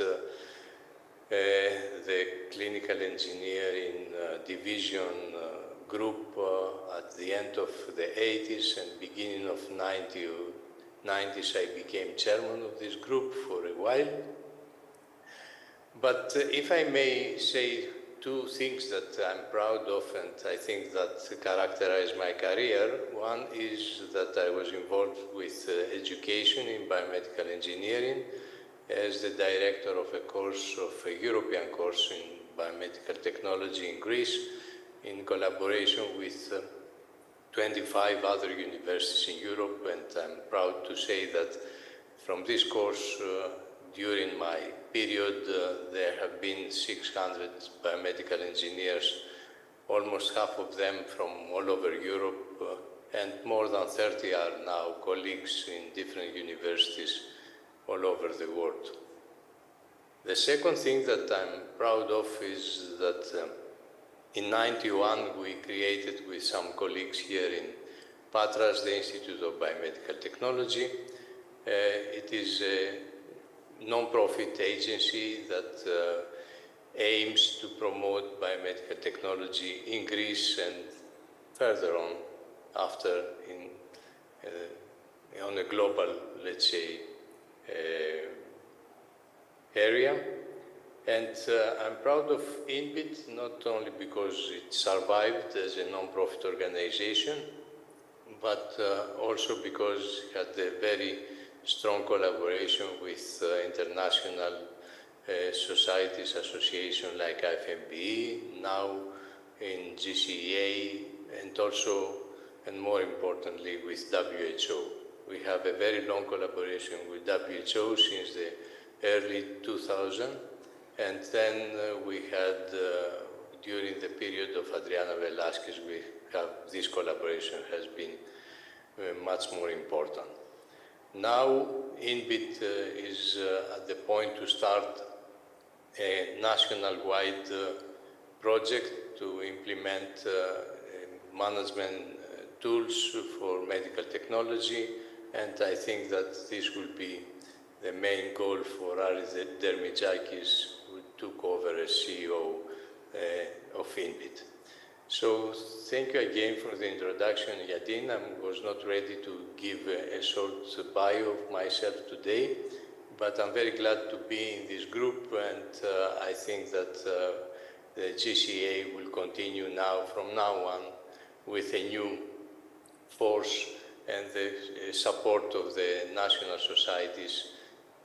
the clinical engineering division group at the end of the 80s and beginning of 90s. I became chairman of this group for a while. But if I may say two things that I'm proud of and I think that characterize my career. One is that I was involved with education in biomedical engineering as the director of a course, of a European course in biomedical technology in Greece, in collaboration with 25 other universities in Europe. And I'm proud to say that from this course, during my period, there have been 600 biomedical engineers, almost half of them from all over Europe, and more than 30 are now colleagues in different universities all over the world. The second thing that I'm proud of is that in '91 we created with some colleagues here in Patras the Institute of Biomedical Technology. It is a non-profit agency that aims to promote biomedical technology in Greece and further on after on a global, let's say, area. And I'm proud of INBIT, not only because it survived as a non-profit organization, but also because it had a very strong collaboration with international societies, associations like IFMBE, now in GCA, and also, and more importantly, with WHO. We have a very long collaboration with WHO since the early 2000, and then we had, during the period of Adriana Velasquez, this collaboration has been much more important. Now, INBIT is at the point to start a national-wide project to implement management tools for medical technology, and I think that this will be the main goal for Aris Dermijakis, who took over as CEO of INBIT. So thank you again for the introduction, Yadin. I was not ready to give a short bio of myself today, but I'm very glad to be in this group, and I think that the GCA will continue now, from now on, with a new force and the support of the national societies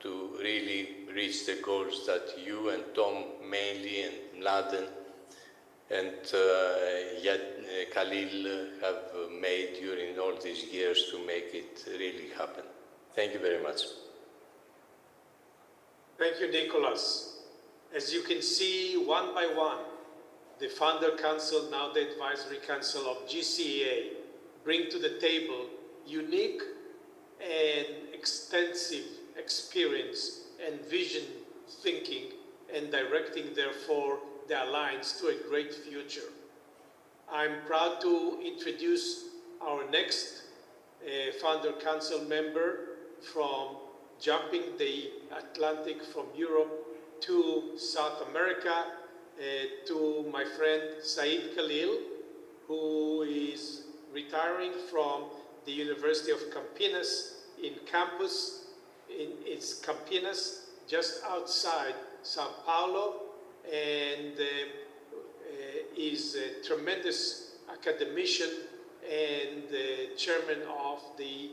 to really reach the goals that you and Tom mainly, and Mladen, and Khalil have made during all these years to make it really happen. Thank you very much. Thank you, Nicholas. As you can see, one by one, the Founder Council, now the Advisory Council of GCA, bring to the table unique and extensive experience and vision thinking, and directing, therefore, the Alliance to a great future. I'm proud to introduce our next Founder Council member from jumping the Atlantic from Europe to South America, to my friend Saeed Khalil, who is retiring from the University of Campinas in campus. It's Campinas, just outside Sao Paulo, and is a tremendous academician and chairman of the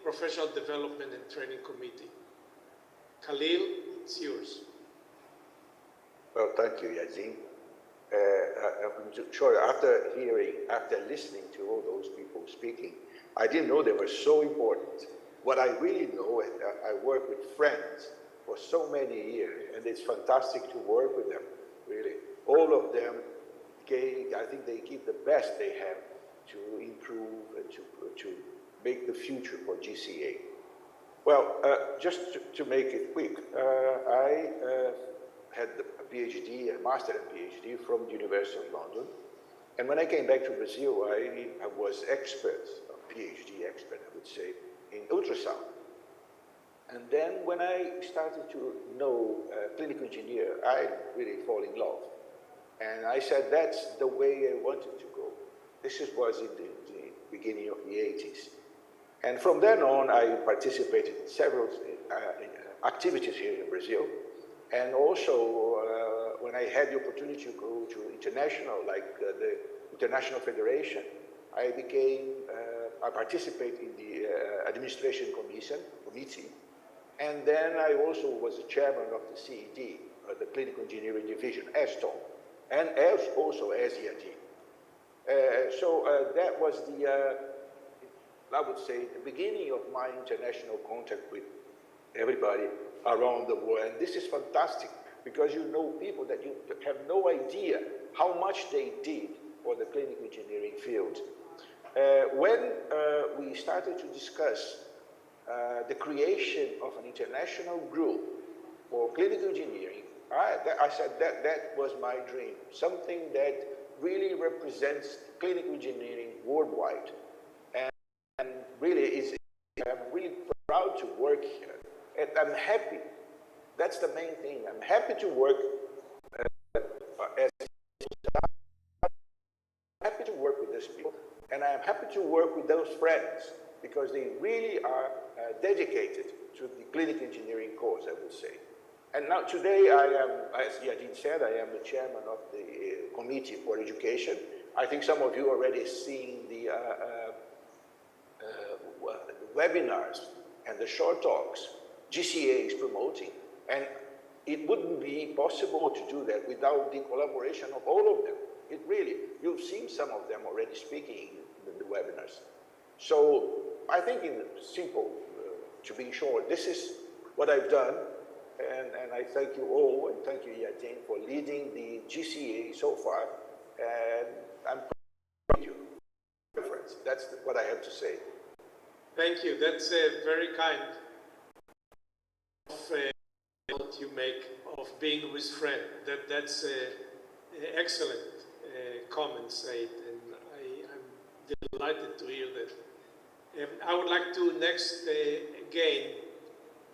Professional Development and Training Committee. Khalil, it's yours. Well, thank you, Yazin. I'm sure after listening to all those people speaking, I didn't know they were so important. What I really know, and I work with friends for so many years, and it's fantastic to work with them, really. All of them, I think they give the best they have to improve and to make the future for GCA. Well, just to make it quick, I had a PhD, a master and PhD from the University of London. And when I came back to Brazil, I was expert, a PhD expert, I would say, in ultrasound. And then when I started to know clinical engineer, I really fall in love. And I said, that's the way I wanted to go. This was in the beginning of the 80s. And from then on, I participated in several activities here in Brazil. And also, when I had the opportunity to go to international, like the International Federation, I participated in the administration committee. And then I also was the chairman of the CED, the Clinical Engineering Division, as Tom, and also as Yadin. So that was I would say, the beginning of my international contact with everybody around the world. And this is fantastic because you know people that you have no idea how much they did for the clinical engineering field. When we started to discuss the creation of an international group for clinical engineering, I said that was my dream, something that really represents clinical engineering worldwide. And really, I'm really proud to work here. And I'm happy. That's the main thing. I'm happy to work with those people, and I'm happy to work with those friends because they really are dedicated to the clinical engineering course, I would say. And now today I am, as Yadin said, I am the chairman of the Committee for Education. I think some of you already seen the webinars and the short talks GCA is promoting. And it wouldn't be possible to do that without the collaboration of all of them. It really, you've seen some of them already speaking in the webinars. So I think in simple, to be short, this is what I've done. And I thank you all, and thank you, Yatin, for leading the GCA so far. And I'm proud of you. That's what I have to say. Thank you. That's very kind of what you make of being with friends. That's excellent comment, Said, and I'm delighted to hear that. I would like to next again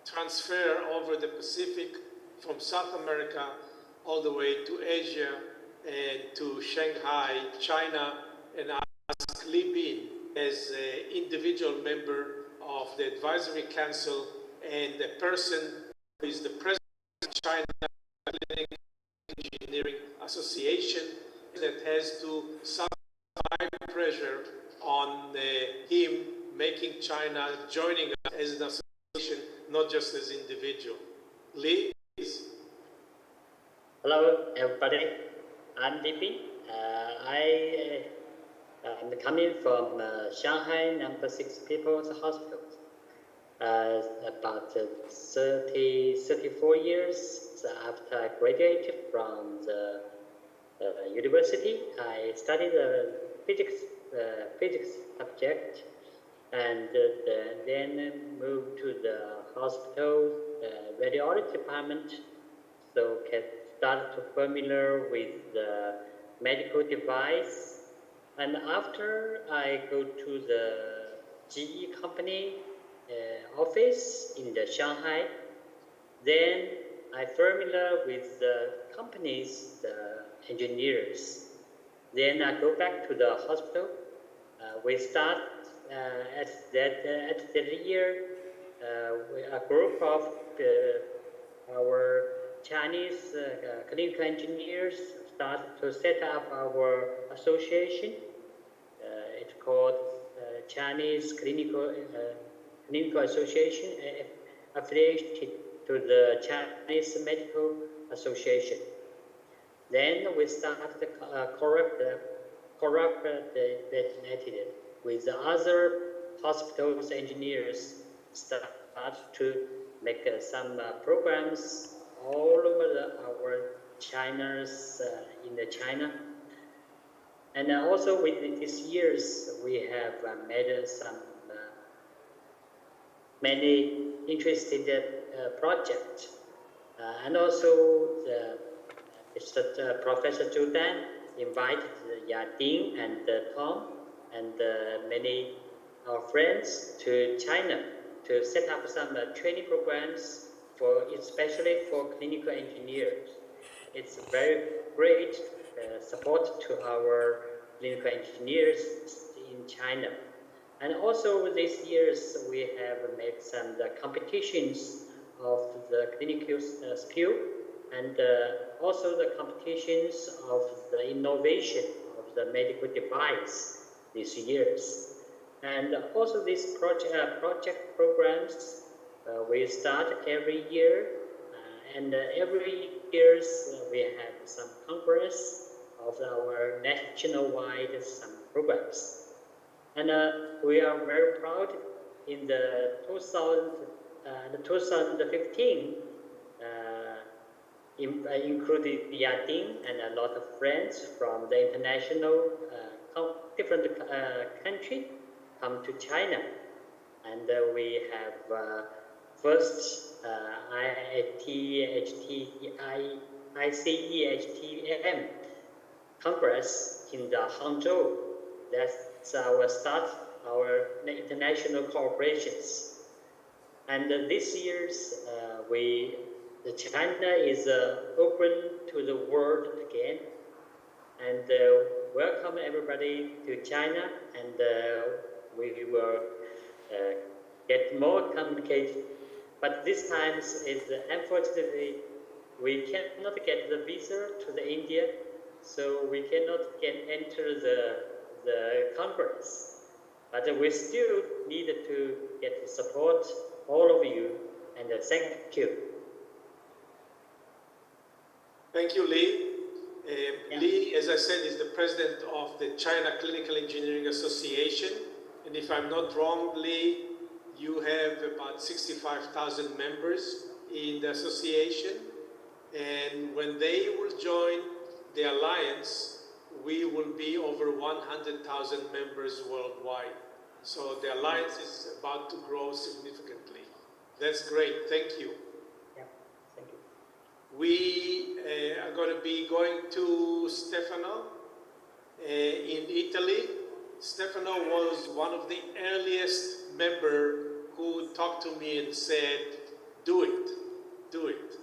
transfer over the Pacific from South America all the way to Asia and to Shanghai, China, and ask Li Bin as an individual member of the Advisory Council and the person who is the president of China Clinical Engineering Association that has to supply pressure on him making China joining us as an association, not just as individual. Lee, please. Hello, everybody. I'm Li Bin. I'm coming from Shanghai number 6 People's Hospital. About 34 years after I graduated from the university, I studied the physics subject, and then moved to the hospital radiology department, so get started to familiar with the medical device. And after I go to the GE company office in the Shanghai, then I familiar with the companies, the engineers. Then I go back to the hospital. We start at the year, a group of our Chinese clinical engineers started to set up our association. It's called Chinese Clinical Association, affiliated to the Chinese Medical Association. Then we started cooperated with the other hospitals engineers, start to make some programs all over our China's in the China. And also with these years, we have made some many interesting projects. And also Professor Zhu Dan invited Yading and Tom and many our friends to China to set up some training programs especially for clinical engineers. It's very great support to our clinical engineers in China. And also these years we have made some competitions of the clinical skill and also the competitions of the innovation of the medical device these years. And also these project programs we start every year, and every year we have some congress of our national-wide some programs. And we are very proud in the 2015, including Yading and a lot of friends from the international different country come to China. And we have first ICEHTM Congress in the Hangzhou. That's our start, our international cooperations. And this year's China is open to the world again, and welcome everybody to China, and we will get more complicated. But this time unfortunately we cannot get the visa to the India, so we cannot enter the Congress. But we still need to get the support, all of you, and thank you. Thank you, Lee. Lee, as I said, is the president of the China Clinical Engineering Association. And if I'm not wrong, Lee, you have about 65,000 members in the association. And when they will join the alliance, we will be over 100,000 members worldwide. So the alliance is about to grow significantly. That's great. Thank you. Yeah, thank you. We are going to be going to Stefano in Italy. Stefano was one of the earliest members who talked to me and said, do it, do it.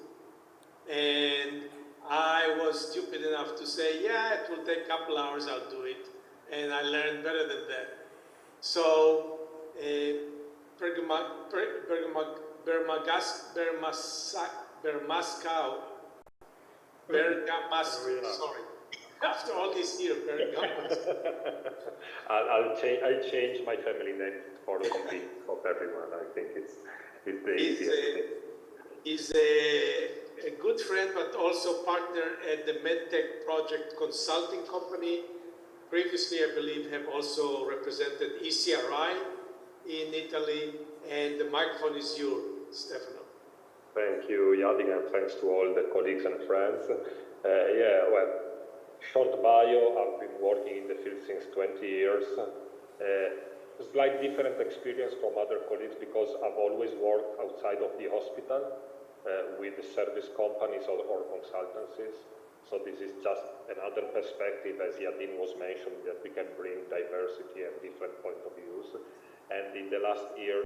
And I was stupid enough to say, yeah, it will take a couple hours, I'll do it. And I learned better than that. So, sorry. After all these years, I changed my family name for the complete of everyone. I think it's the easiest. He's a good friend, but also partner at the MedTech Project Consulting Company. Previously, I believe, have also represented ECRI in Italy, and the microphone is yours, Stefano. Thank you, Yading, and thanks to all the colleagues and friends. Short bio, I've been working in the field since 20 years. Slight different experience from other colleagues because I've always worked outside of the hospital with service companies or consultancies. So this is just another perspective, as Yadin was mentioning, that we can bring diversity and different point of views. And in the last years,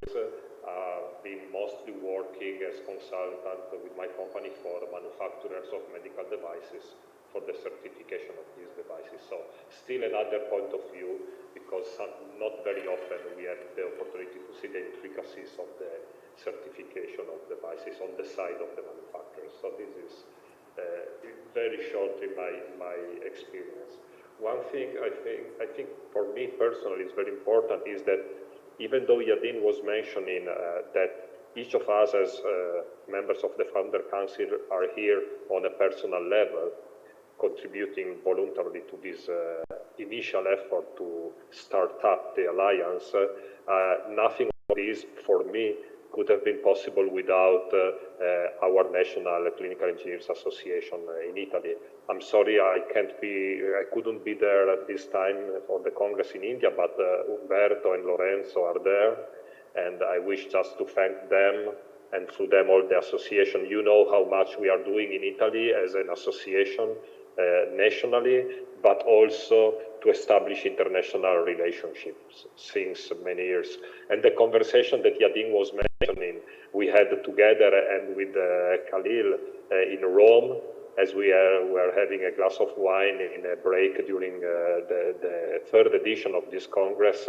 been mostly working as consultant with my company for manufacturers of medical devices for the certification of these devices. So still another point of view, because not very often we have the opportunity to see the intricacies of the certification of devices on the side of the manufacturer. So this is very shortly my experience. One thing I think for me personally is very important is that even though Yadin was mentioning that each of us as members of the Founder Council are here on a personal level, contributing voluntarily to this initial effort to start up the Alliance, nothing of this for me could have been possible without our National Clinical Engineers Association in Italy. I'm sorry I couldn't be there at this time for the Congress in India, but Umberto and Lorenzo are there, and I wish just to thank them, and through them all the association. You know how much we are doing in Italy as an association nationally, but also to establish international relationships since many years. And the conversation that Yadin was mentioning, we had together and with Khalil in Rome, as we were having a glass of wine in a break during the third edition of this Congress.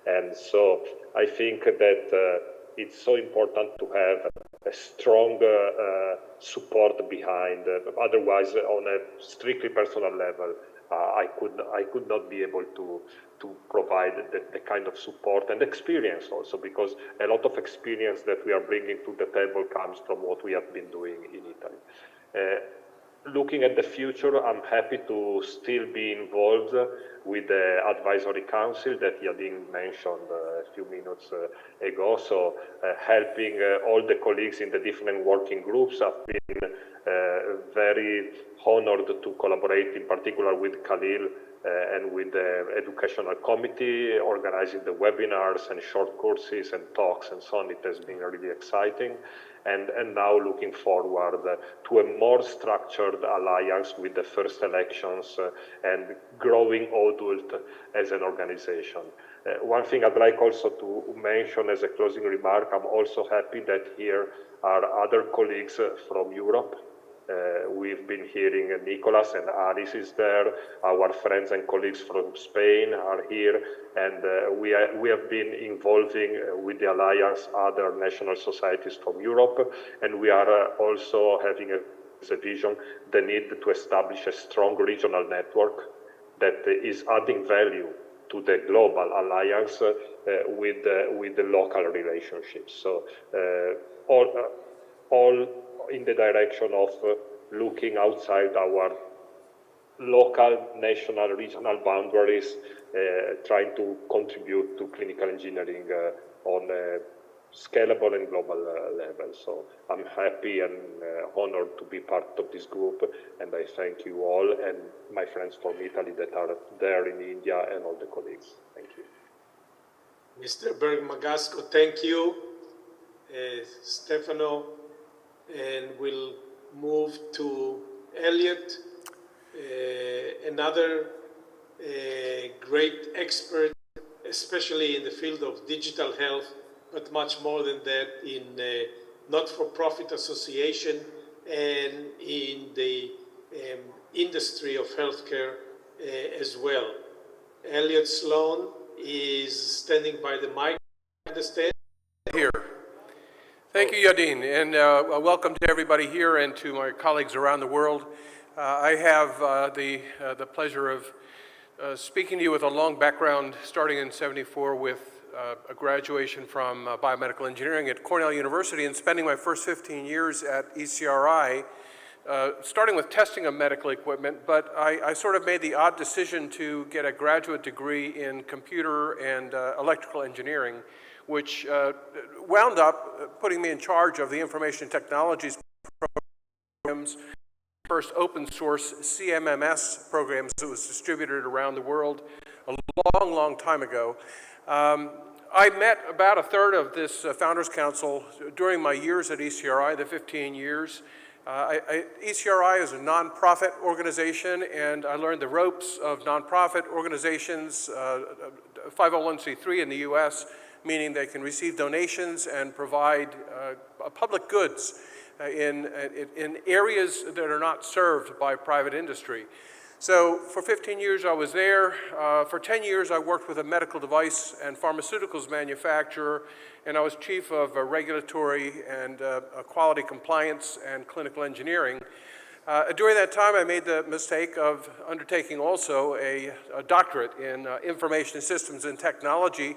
And so I think that it's so important to have a strong support behind. Otherwise, on a strictly personal level, I could not be able to provide the kind of support and experience also, because a lot of experience that we are bringing to the table comes from what we have been doing in Italy. Looking at the future, I'm happy to still be involved with the advisory council that Yadin mentioned a few minutes ago. So helping all the colleagues in the different working groups. I've been very honored to collaborate in particular with Khalil and with the educational committee, organizing the webinars and short courses and talks and so on. It has been really exciting. And now looking forward to a more structured alliance with the first elections and growing adult as an organization. One thing I'd like also to mention as a closing remark, I'm also happy that here are other colleagues from Europe. We've been hearing Nicolas and Alice is there. Our friends and colleagues from Spain are here, and we have been involving with the Alliance other national societies from Europe, and we are also having a vision, the need to establish a strong regional network that is adding value to the global alliance with the local relationships. So all in the direction of looking outside our local, national, regional boundaries, trying to contribute to clinical engineering on a scalable and global level. So I'm happy and honored to be part of this group, and I thank you all and my friends from Italy that are there in India and all the colleagues. Thank you. Mr. Berg-Magasco, thank you. Stefano, and we'll move to Elliot, another great expert, especially in the field of digital health, but much more than that in not-for-profit association and in the industry of healthcare as well. Elliot Sloan is standing by the mic, I understand. Here. Thank you, Yadin, and welcome to everybody here and to my colleagues around the world. I have the pleasure of speaking to you with a long background, starting in '74 with a graduation from biomedical engineering at Cornell University and spending my first 15 years at ECRI, starting with testing of medical equipment, but I sort of made the odd decision to get a graduate degree in computer and electrical engineering, which wound up putting me in charge of the information technologies programs, first open source CMMS programs that was distributed around the world a long, long time ago. I met about a third of this Founders Council during my years at ECRI, the 15 years, ECRI is a nonprofit organization, and I learned the ropes of nonprofit organizations, 501c3 in the U.S., meaning they can receive donations and provide public goods in areas that are not served by private industry. So for 15 years I was there. For 10 years I worked with a medical device and pharmaceuticals manufacturer, and I was chief of regulatory and quality compliance and clinical engineering. During that time I made the mistake of undertaking also a doctorate in information systems and technology,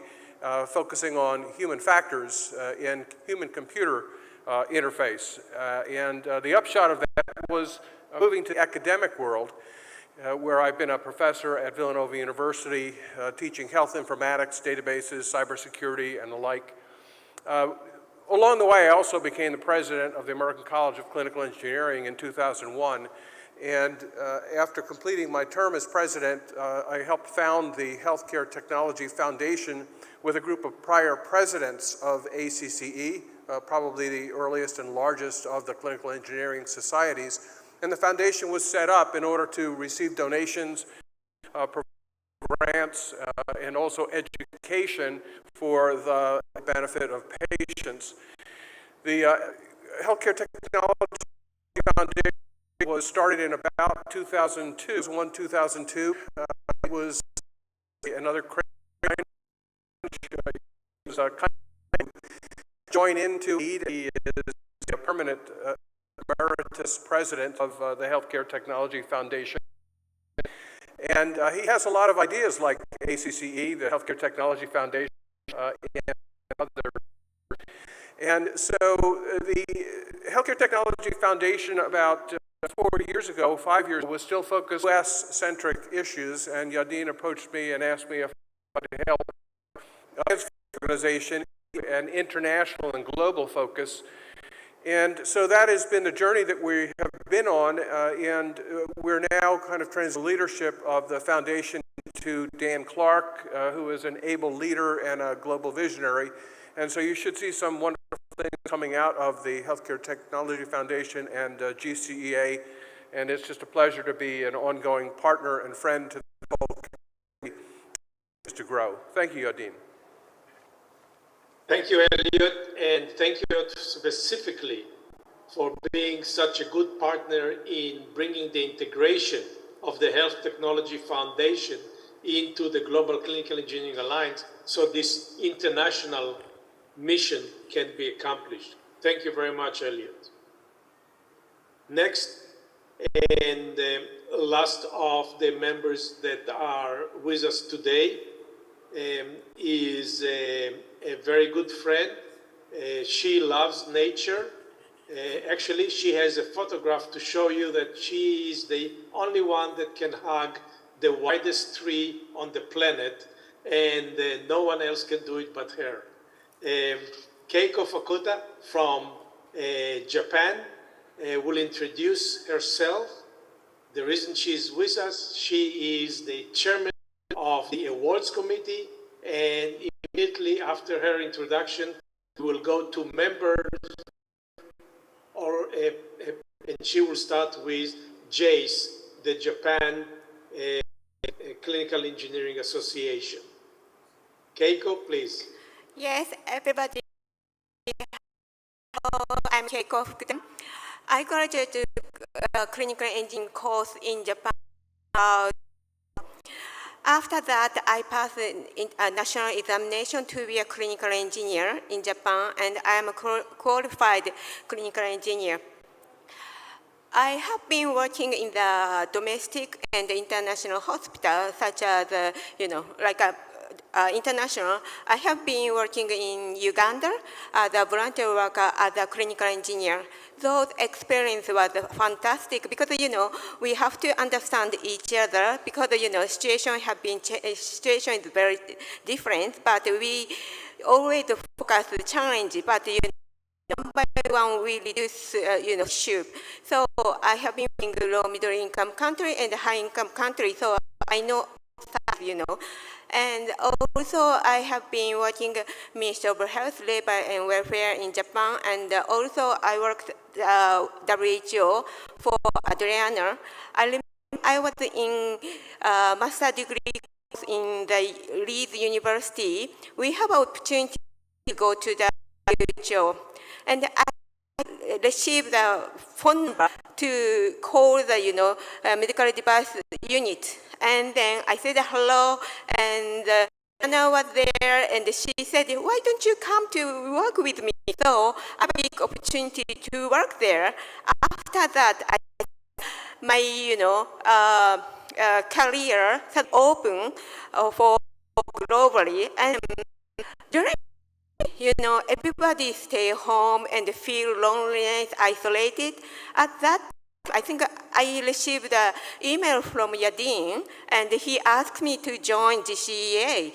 focusing on human factors in human-computer interface. And the upshot of that was moving to the academic world, where I've been a professor at Villanova University, teaching health informatics, databases, cybersecurity, and the like. Along the way, I also became the president of the American College of Clinical Engineering in 2001. And after completing my term as president, I helped found the Healthcare Technology Foundation with a group of prior presidents of ACCE, probably the earliest and largest of the clinical engineering societies. And the foundation was set up in order to receive donations, grants, and also education for the benefit of patients. The Healthcare Technology Foundation was started in about 2002. It was 2002. It was another join into lead. He is a permanent emeritus president of the Healthcare Technology Foundation. And he has a lot of ideas like ACCE, the Healthcare Technology Foundation, and others. And so the Healthcare Technology Foundation about 5 years ago, was still focused on US-centric issues, and Yadin approached me and asked me if I could help his organization an international and global focus. And so that has been the journey that we have been on, and we're now kind of transitioning the leadership of the foundation to Dan Clark, who is an able leader and a global visionary. And so you should see some wonderful things coming out of the Healthcare Technology Foundation and GCEA, and it's just a pleasure to be an ongoing partner and friend to the whole community to grow. Thank you, Yadin. Thank you, Elliot, and thank you specifically for being such a good partner in bringing the integration of the Health Technology Foundation into the Global Clinical Engineering Alliance so this international mission can be accomplished. Thank you very much, Elliot. Next, and last of the members that are with us today is a very good friend. She loves nature. Actually, she has a photograph to show you that she is the only one that can hug the widest tree on the planet, and no one else can do it but her. Keiko Fukuda from Japan will introduce herself. The reason she is with us, she is the chairman of the awards committee, and immediately after her introduction, we will go to members, and she will start with JACE, the Japan Clinical Engineering Association. Keiko, please. Yes, everybody. I'm Keiko Fukuda. I graduated clinical engineering course in Japan. After that, I passed a national examination to be a clinical engineer in Japan, and I am a qualified clinical engineer. I have been working in the domestic and international hospitals, such as, international. I have been working in Uganda as a volunteer worker as a clinical engineer. Those experiences was fantastic because, we have to understand each other because, situation is very different, but we always focus on the challenge, but, one by one we reduce, issue. So I have been in low middle income country and high income country, so I know that And also, I have been working Ministry of Health, Labor and Welfare in Japan, and also I worked WHO for Adriana. I remember I was in master degree in the Leeds University. We have an opportunity to go to the WHO, and I received the phone number to call the medical device unit, and then I said hello, and Anna was there, and she said, "Why don't you come to work with me?" So I had a big opportunity to work there. After that, my career had opened for globally, and during everybody stay home and feel loneliness, isolated. At that, I think I received an email from Yadin, and he asked me to join GCEA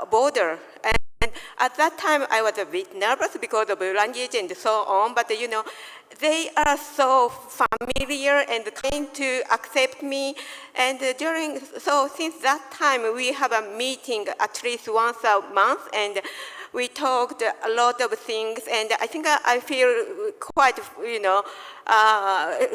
board. And at that time, I was a bit nervous because of the language and so on, but they are so familiar and kind to accept me. And so since that time, we have a meeting at least once a month, and we talked a lot of things, and I think I feel quite,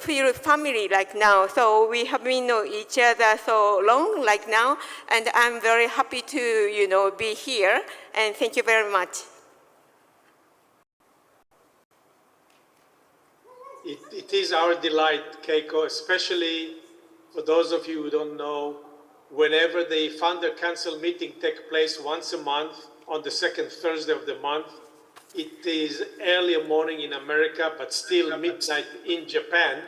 feel family like now. So we have been know each other so long like now, and I'm very happy to, be here, and thank you very much. It is our delight, Keiko, especially for those of you who don't know, whenever the founder council meeting takes place once a month, on the second Thursday of the month. It is early morning in America, but still midnight in Japan.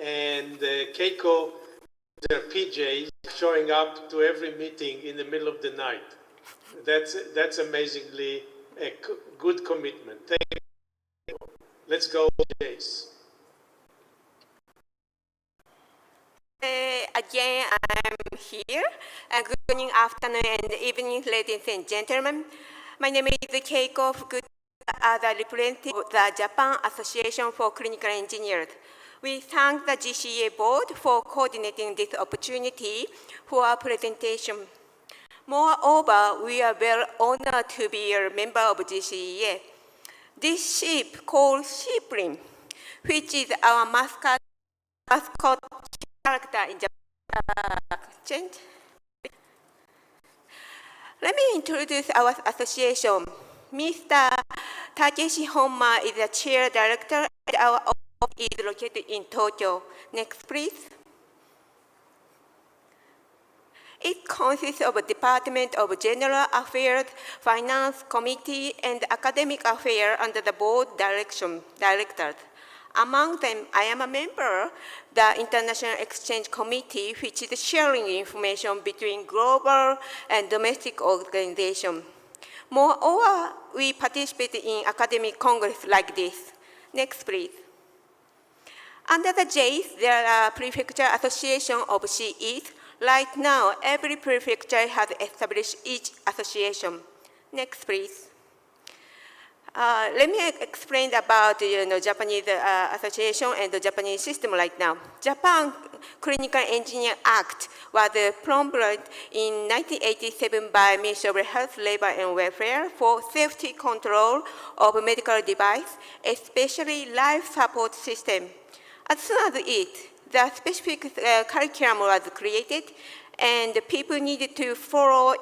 And Keiko, their PJs, showing up to every meeting in the middle of the night. That's amazingly a good commitment. Thank you. Let's go, Jace. Again, I'm here. Good morning, afternoon, and evening, ladies and gentlemen. My name is Keiko Fukuda, as a representative of the Japan Association for Clinical Engineers. We thank the GCEA board for coordinating this opportunity for our presentation. Moreover, we are very honored to be a member of GCEA. This ship called Shiprin, which is our mascot character in Japan. Let me introduce our association. Mr. Takeshi Honma is the chair director, and our office is located in Tokyo. Next, please. It consists of a Department of General Affairs, Finance Committee, and Academic Affairs under the board directors. Among them, I am a member of the International Exchange Committee, which is sharing information between global and domestic organizations. Moreover, we participate in academic congress like this. Next, please. Under the JACE, there are prefecture association of CEs. Right now, every prefecture has established each association. Next, please. Let me explain about Japanese association and the Japanese system right now. Japan Clinical Engineer Act was promulgated in 1987 by Ministry of Health, Labor and Welfare for safety control of medical device, especially life support system. As soon as the specific curriculum was created, and people needed to follow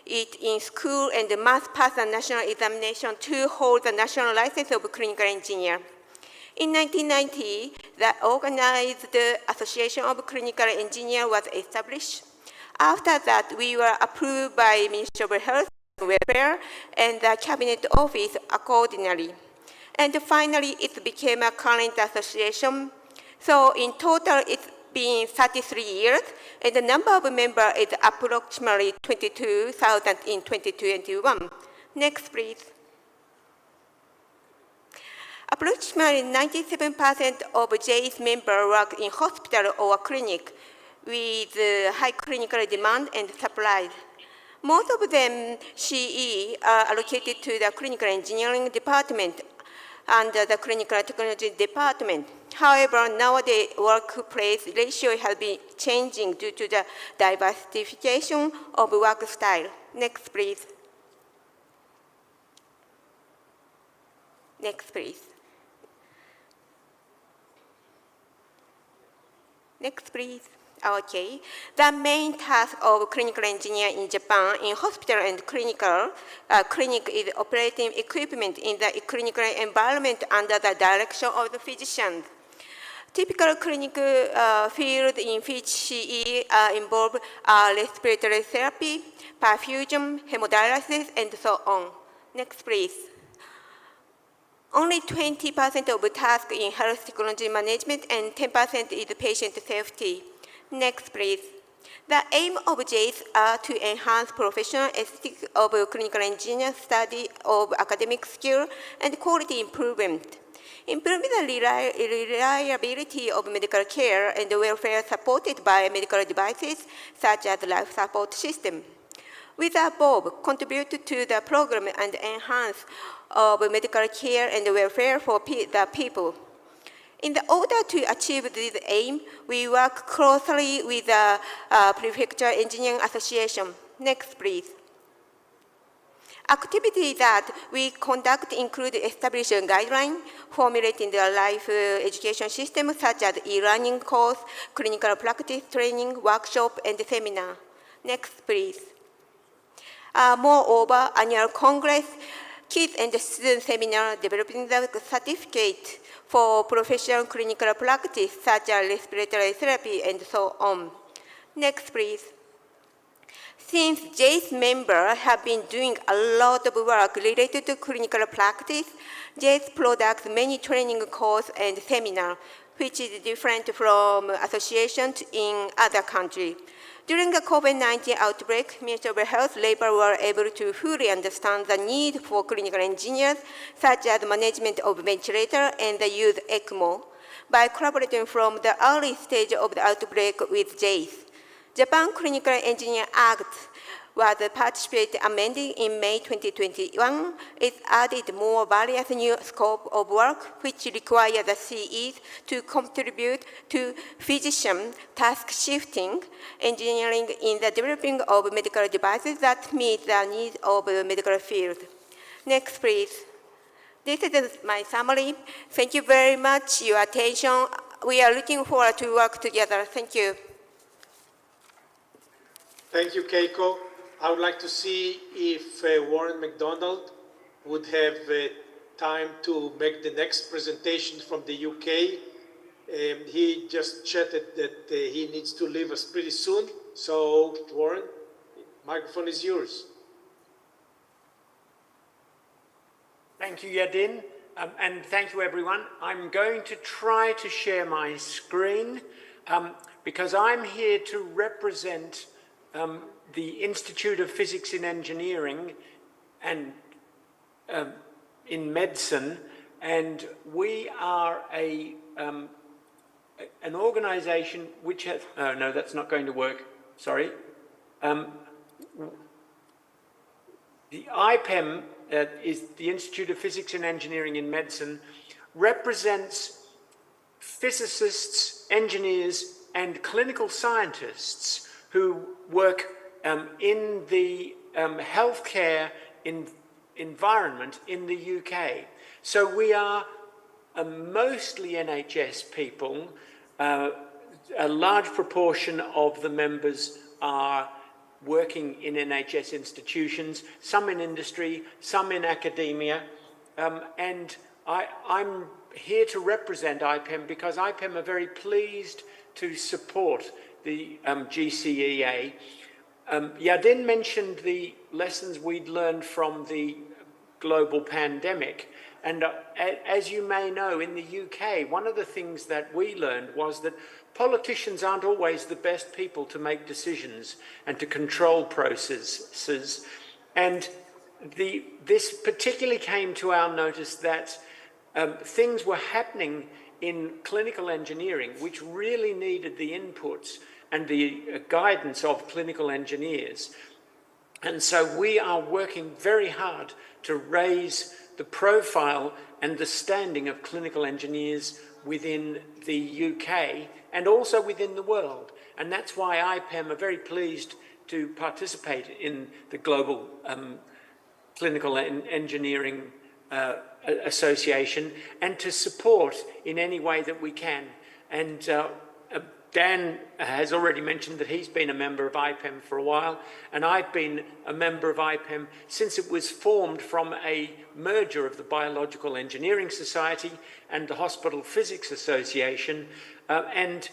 it in school and must pass a national examination to hold the national license of clinical engineer. In 1990, the Organized Association of Clinical Engineers was established. After that, we were approved by Ministry of Health and Welfare and the Cabinet Office accordingly. And finally, it became a current association. So in total, it's been 33 years, and the number of members is approximately 22,000 in 2021. Next, please. Approximately 97% of JACE members work in hospital or clinic with high clinical demand and supply. Most of them CE are allocated to the clinical engineering department. under the clinical technology department. However, nowadays workplace ratio has been changing due to the diversification of work style. Next, please. Next, please. Next, please. Okay. The main task of clinical engineer in Japan in hospital and clinic is operating equipment in the clinical environment under the direction of the physicians. Typical clinical field in which CE involve respiratory therapy, perfusion, hemodialysis, and so on. Next, please. Only 20% of tasks in health technology management and 10% is patient safety. Next, please. The aim of JACE are to enhance professional ethics of clinical engineering study of academic skill and quality improvement. Improving the reliability of medical care and welfare supported by medical devices such as life support system. With the above, contribute to the program and enhance of medical care and welfare for the people. In order to achieve this aim, we work closely with the Prefecture Engineering Association. Next, please. Activities that we conduct include establishing guidelines, formulating the life education system such as e-learning course, clinical practice training, workshop, and seminar. Next, please. Moreover, annual congress, kids and student seminar developing the certificate for professional clinical practice such as respiratory therapy and so on. Next, please. Since JACE members have been doing a lot of work related to clinical practice, JACE products many training courses and seminars, which is different from associations in other countries. During the COVID-19 outbreak, Ministry of Health Labor were able to fully understand the need for clinical engineers, such as management of ventilator and the use of ECMO, by collaborating from the early stage of the outbreak with JACE. Japan Clinical Engineering Act was participated amended in May 2021. It added more various new scope of work, which require the CEs to contribute to physician task shifting engineering in the developing of medical devices that meet the needs of the medical field. Next, please. This is my summary. Thank you very much for your attention. We are looking forward to work together. Thank you. Thank you, Keiko. I would like to see if Warren McDonald would have time to make the next presentation from the UK. He just chatted that he needs to leave us pretty soon. So, Warren, microphone is yours. Thank you, Yadin, and thank you, everyone. I'm going to try to share my screen because I'm here to represent the Institute of Physics in Engineering and in medicine, and we are an organization which has, oh no, that's not going to work, sorry. The IPEM is the Institute of Physics and Engineering in Medicine, represents physicists, engineers, and clinical scientists who work in the healthcare environment in the UK. So we are mostly NHS people. A large proportion of the members are working in NHS institutions, some in industry, some in academia. And I'm here to represent IPEM because IPEM are very pleased to support the GCEA. Yadin mentioned the lessons we'd learned from the global pandemic. And as you may know, in the UK, one of the things that we learned was that politicians aren't always the best people to make decisions and to control processes. And this particularly came to our notice that things were happening in clinical engineering which really needed the inputs and the guidance of clinical engineers. And so we are working very hard to raise the profile and the standing of clinical engineers within the UK and also within the world. And that's why IPEM are very pleased to participate in the Global Clinical Engineering Association and to support in any way that we can. And Dan has already mentioned that he's been a member of IPEM for a while, and I've been a member of IPEM since it was formed from a merger of the Biological Engineering Society and the Hospital Physics Association. And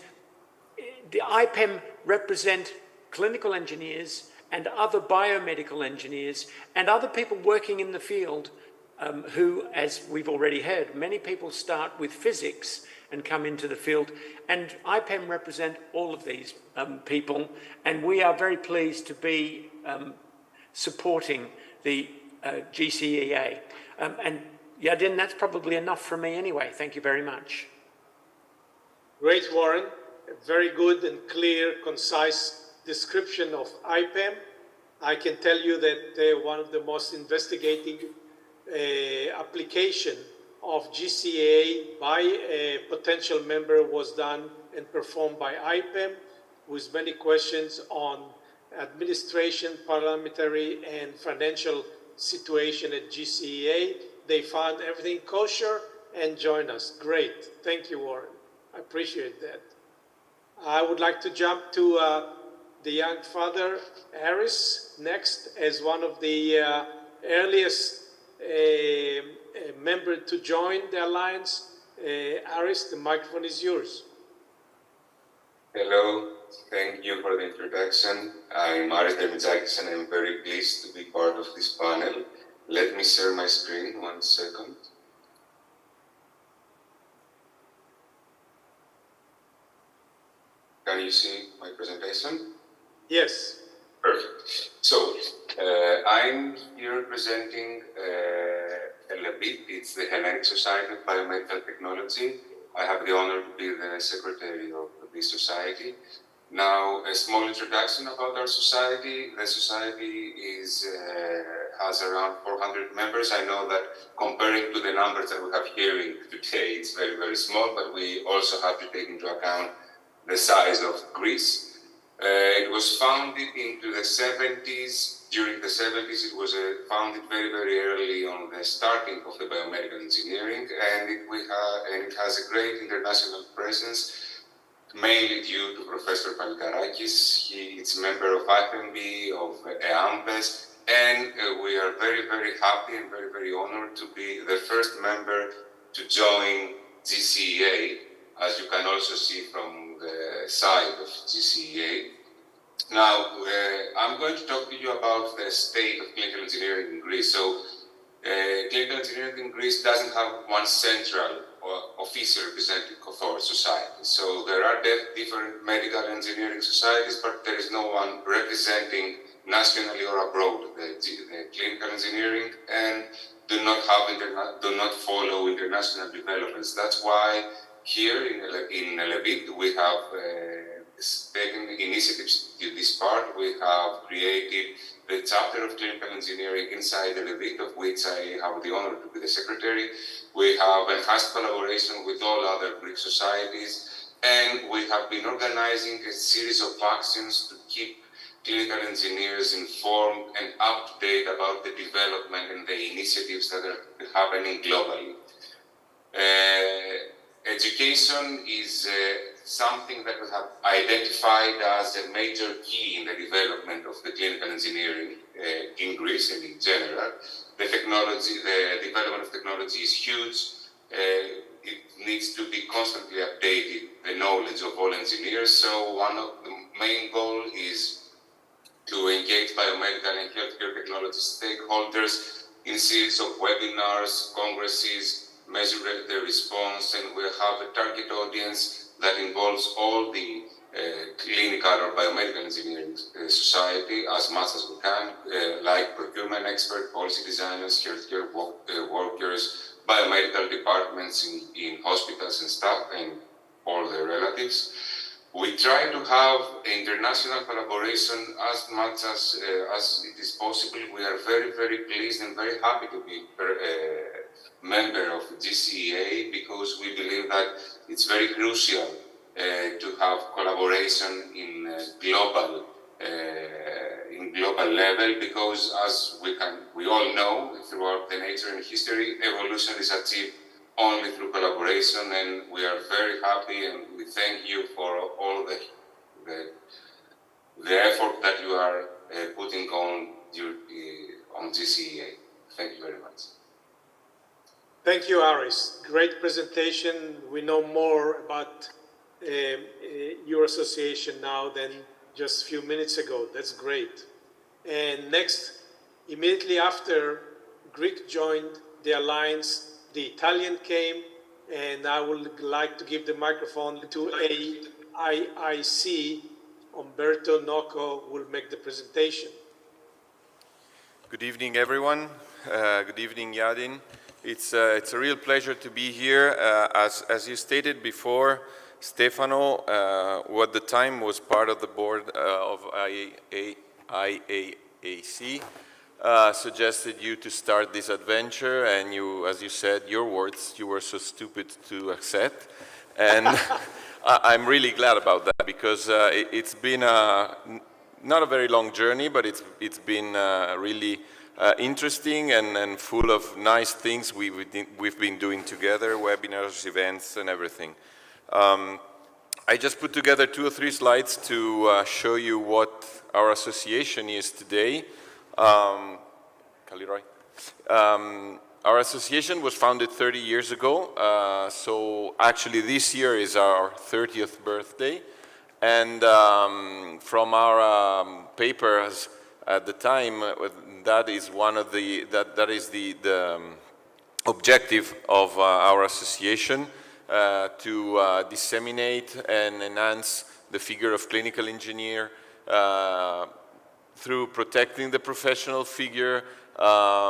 the IPEM represent clinical engineers and other biomedical engineers and other people working in the field who, as we've already heard, many people start with physics and come into the field. And IPEM represent all of these people, and we are very pleased to be supporting the GCEA. And Yadin, that's probably enough from me anyway. Thank you very much. Great, Warren. A very good and clear, concise description of IPEM. I can tell you that one of the most investigating application of GCA by a potential member was done and performed by IPEM, with many questions on administration, parliamentary, and financial situation at GCA. They found everything kosher and joined us. Great. Thank you, Warren. I appreciate that. I would like to jump to the young father, Harris, next, as one of the earliest member to join the Alliance. Aris, the microphone is yours. Hello, thank you for the introduction. I'm Aris Dermitrakis and I'm very pleased to be part of this panel. Let me share my screen, 1 second. Can you see my presentation? Yes. Perfect. So, I'm here presenting LABIT. It's the Hellenic Society of Biomedical Technology. I have the honor to be the secretary of this society. Now, a small introduction about our society. The society has around 400 members. I know that comparing to the numbers that we have here today, it's very, very small, but we also have to take into account the size of Greece. It was founded into the 70s. During the 70s, it was founded very, very early on the starting of the biomedical engineering, and it has a great international presence, mainly due to Professor Palikarakis. He is a member of ICEHTMC, of Amtz, and we are very, very happy and very, very honored to be the first member to join GCEA, as you can also see from the side of GCEA. Now, I'm going to talk to you about the state of clinical engineering in Greece. So, clinical engineering in Greece doesn't have one central or official representative of our society. So, there are different medical engineering societies, but there is no one representing nationally or abroad the clinical engineering, and do not follow international developments. That's why here in LABIT, we have taken initiatives to this part. We have created the chapter of clinical engineering inside LABIT, of which I have the honor to be the secretary. We have enhanced collaboration with all other Greek societies, and we have been organizing a series of actions to keep clinical engineers informed and up to date about the development and the initiatives that are happening globally. Education is something that we have identified as a major key in the development of the clinical engineering in Greece and in general. The development of technology is huge. It needs to be constantly updated, the knowledge of all engineers. So one of the main goals is to engage biomedical and healthcare technology stakeholders in series of webinars, congresses, measure the response, and we have a target audience that involves all the clinical or biomedical engineering society as much as we can, like procurement experts, policy designers, healthcare workers, biomedical departments in hospitals and staff, and all their relatives. We try to have international collaboration as much as it is possible. We are very, very pleased and very happy to be a member of GCEA because we believe that it's very crucial to have collaboration in global level, because as we all know, throughout the nature and history, evolution is achieved only through collaboration, and we are very happy and we thank you for all the effort that you are putting on GCEA. Thank you very much. Thank you, Aris. Great presentation. We know more about your association now than just a few minutes ago. That's great. And next, immediately after Greek joined the Alliance, the Italian came, and I would like to give the microphone to AIIC. Umberto Nocco will make the presentation. Good evening, everyone. Good evening, Yadin. It's a real pleasure to be here. As you stated before, Stefano, who at the time was part of the board of IAAC, suggested you to start this adventure, and you, as you said, your words, you were so stupid to accept. And I'm really glad about that, because it's been not a very long journey, but it's been really interesting and full of nice things we've been doing together, webinars, events, and everything. I just put together 2 or 3 slides to show you what our association is today. Kaliroy. Our association was founded 30 years ago, so actually this year is our 30th birthday, and from our papers at the time, that is one of the the objective of our association, to disseminate and enhance the figure of clinical engineer through protecting the professional figure,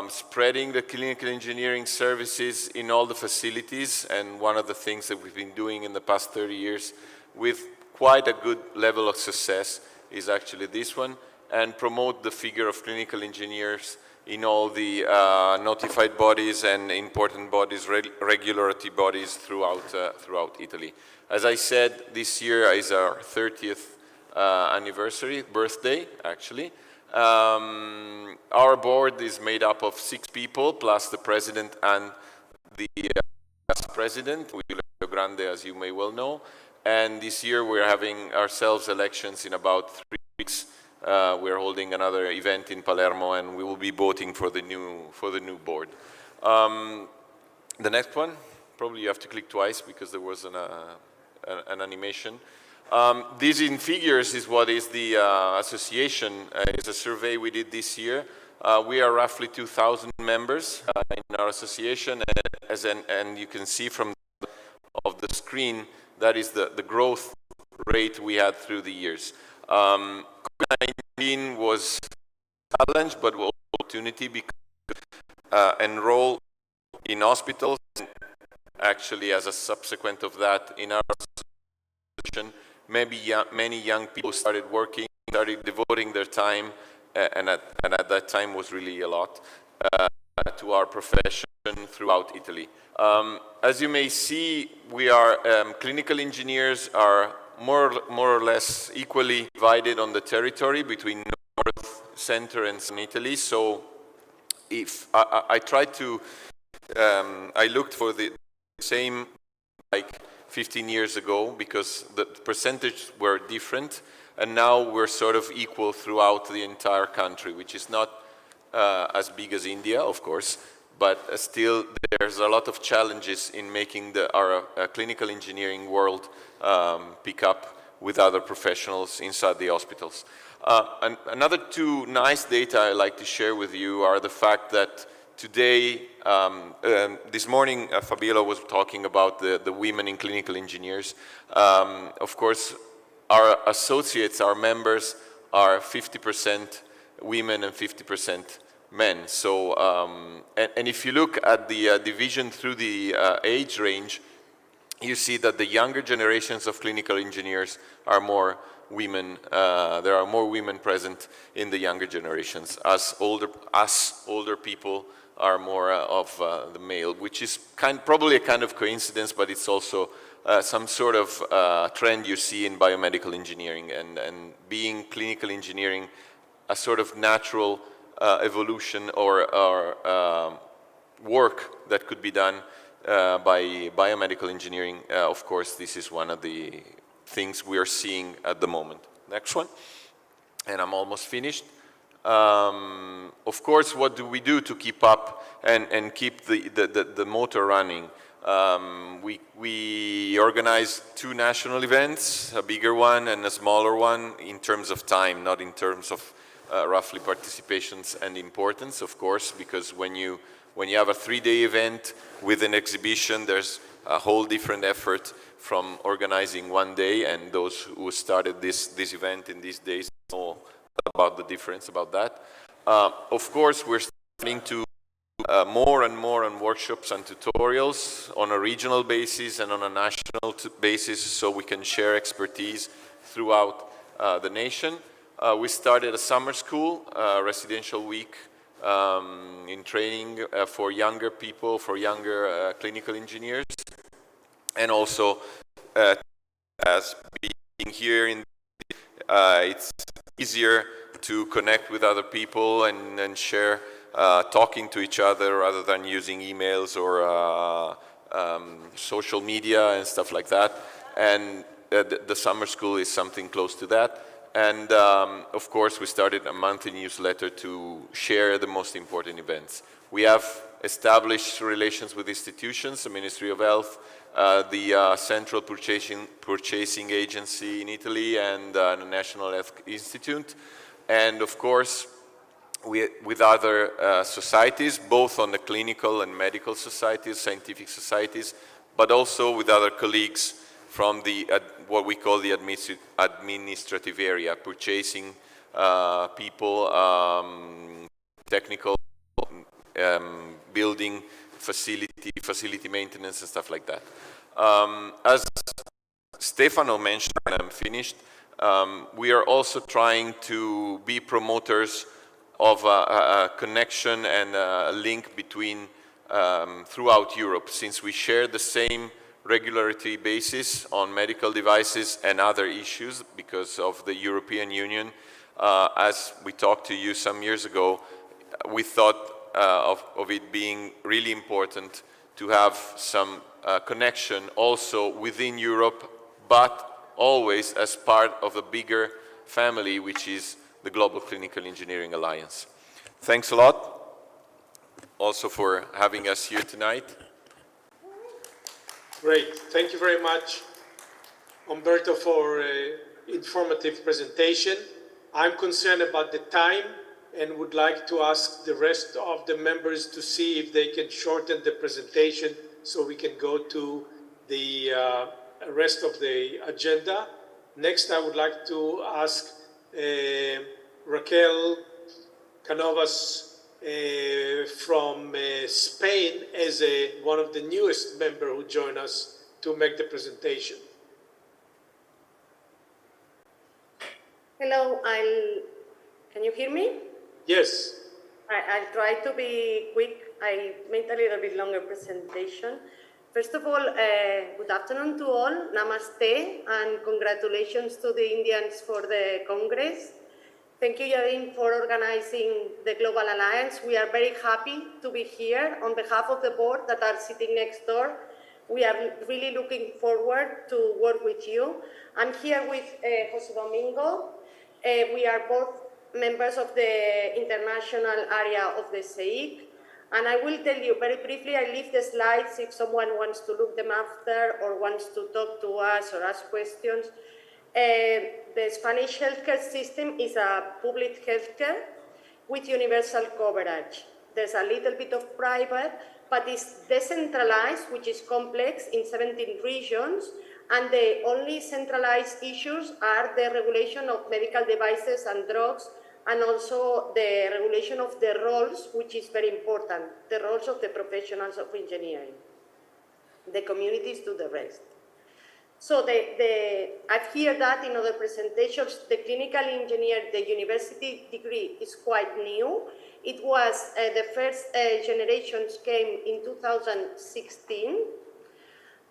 spreading the clinical engineering services in all the facilities, and one of the things that we've been doing in the past 30 years with quite a good level of success is actually this one, and promote the figure of clinical engineers in all the notified bodies and important bodies, regulatory bodies throughout Italy. As I said, this year is our 30th birthday, actually. Our board is made up of 6 people, plus the president and the vice president, William Grande, as you may well know. And this year we're having ourselves elections in about 3 weeks. We're holding another event in Palermo, and we will be voting for the new board. The next one, probably you have to click twice because there was an animation. This in figures is what is the association. It's a survey we did this year. We are roughly 2,000 members in our association, and you can see from the screen that is the growth rate we had through the years. COVID-19 was a challenge, but an opportunity, because enroll in hospitals, and actually as a subsequent of that in our association, many young people started working, started devoting their time, and at that time was really a lot, to our profession throughout Italy. As you may see, we are clinical engineers are more or less equally divided on the territory between North, Center, and Southern Italy. So if I tried to, I looked for the same like 15 years ago, because the percentages were different, and now we're sort of equal throughout the entire country, which is not as big as India, of course, but still there's a lot of challenges in making our clinical engineering world pick up with other professionals inside the hospitals. And another 2 nice data I like to share with you are the fact that today, this morning, Fabiola was talking about the women in clinical engineers. Of course, our associates, our members, are 50% women and 50% men. So, and if you look at the division through the age range, you see that the younger generations of clinical engineers are more women, there are more women present in the younger generations, as older people are more of the male, which is probably a kind of coincidence, but it's also some sort of trend you see in biomedical engineering, and being clinical engineering a sort of natural evolution or work that could be done by biomedical engineering. Of course, this is one of the things we are seeing at the moment. Next one, and I'm almost finished. Of course, what do we do to keep up and keep the motor running? We organize 2 national events, a bigger one and a smaller one, in terms of time, not in terms of roughly participations and importance, of course, because when you have a 3-day event with an exhibition, there's a whole different effort from organizing 1 day, and those who started this event in these days know about the difference about that. Of course, we're starting to more and more on workshops and tutorials on a regional basis and on a national basis, so we can share expertise throughout the nation. We started a summer school, residential week in training for younger people, for younger clinical engineers, and also as being here in it's easier to connect with other people and share, talking to each other rather than using emails or social media and stuff like that. And the summer school is something close to that. And of course, we started a monthly newsletter to share the most important events. We have established relations with institutions, the Ministry of Health, the Central Purchasing Agency in Italy, and the National Health Institute. And of course, with other societies, both on the clinical and medical societies, scientific societies, but also with other colleagues from the what we call the administrative area, purchasing people, technical building, facility maintenance and stuff like that. As Stefano mentioned, and I'm finished, we are also trying to be promoters of a connection and a link between throughout Europe, since we share the same regulatory basis on medical devices and other issues because of the European Union. As we talked to you some years ago, we thought of it being really important to have some connection also within Europe, but always as part of a bigger family, which is the Global Clinical Engineering Alliance. Thanks a lot also for having us here tonight. Great. Thank you very much, Umberto, for informative presentation. I'm concerned about the time and would like to ask the rest of the members to see if they can shorten the presentation so we can go to the rest of the agenda. Next, I would like to ask Raquel Canovas from Spain as one of the newest members who joined us to make the presentation. Hello, can you hear me? Yes. I'll try to be quick. I made a little bit longer presentation. First of all, good afternoon to all. Namaste, and congratulations to the Indians for the Congress. Thank you, Yadin, for organizing the Global Alliance. We are very happy to be here on behalf of the board that are sitting next door. We are really looking forward to work with you. I'm here with Jose Domingo. We are both members of the international area of the CEIC. And I will tell you very briefly, I leave the slides if someone wants to look them after or wants to talk to us or ask questions. The Spanish healthcare system is a public healthcare with universal coverage. There's a little bit of private, but it's decentralized, which is complex, in 17 regions, and the only centralized issues are the regulation of medical devices and drugs, and also the regulation of the roles, which is very important, the roles of the professionals of engineering. The communities do the rest. So I've heard that in other presentations. The clinical engineer, the university degree is quite new. It was, the first generations came in 2016.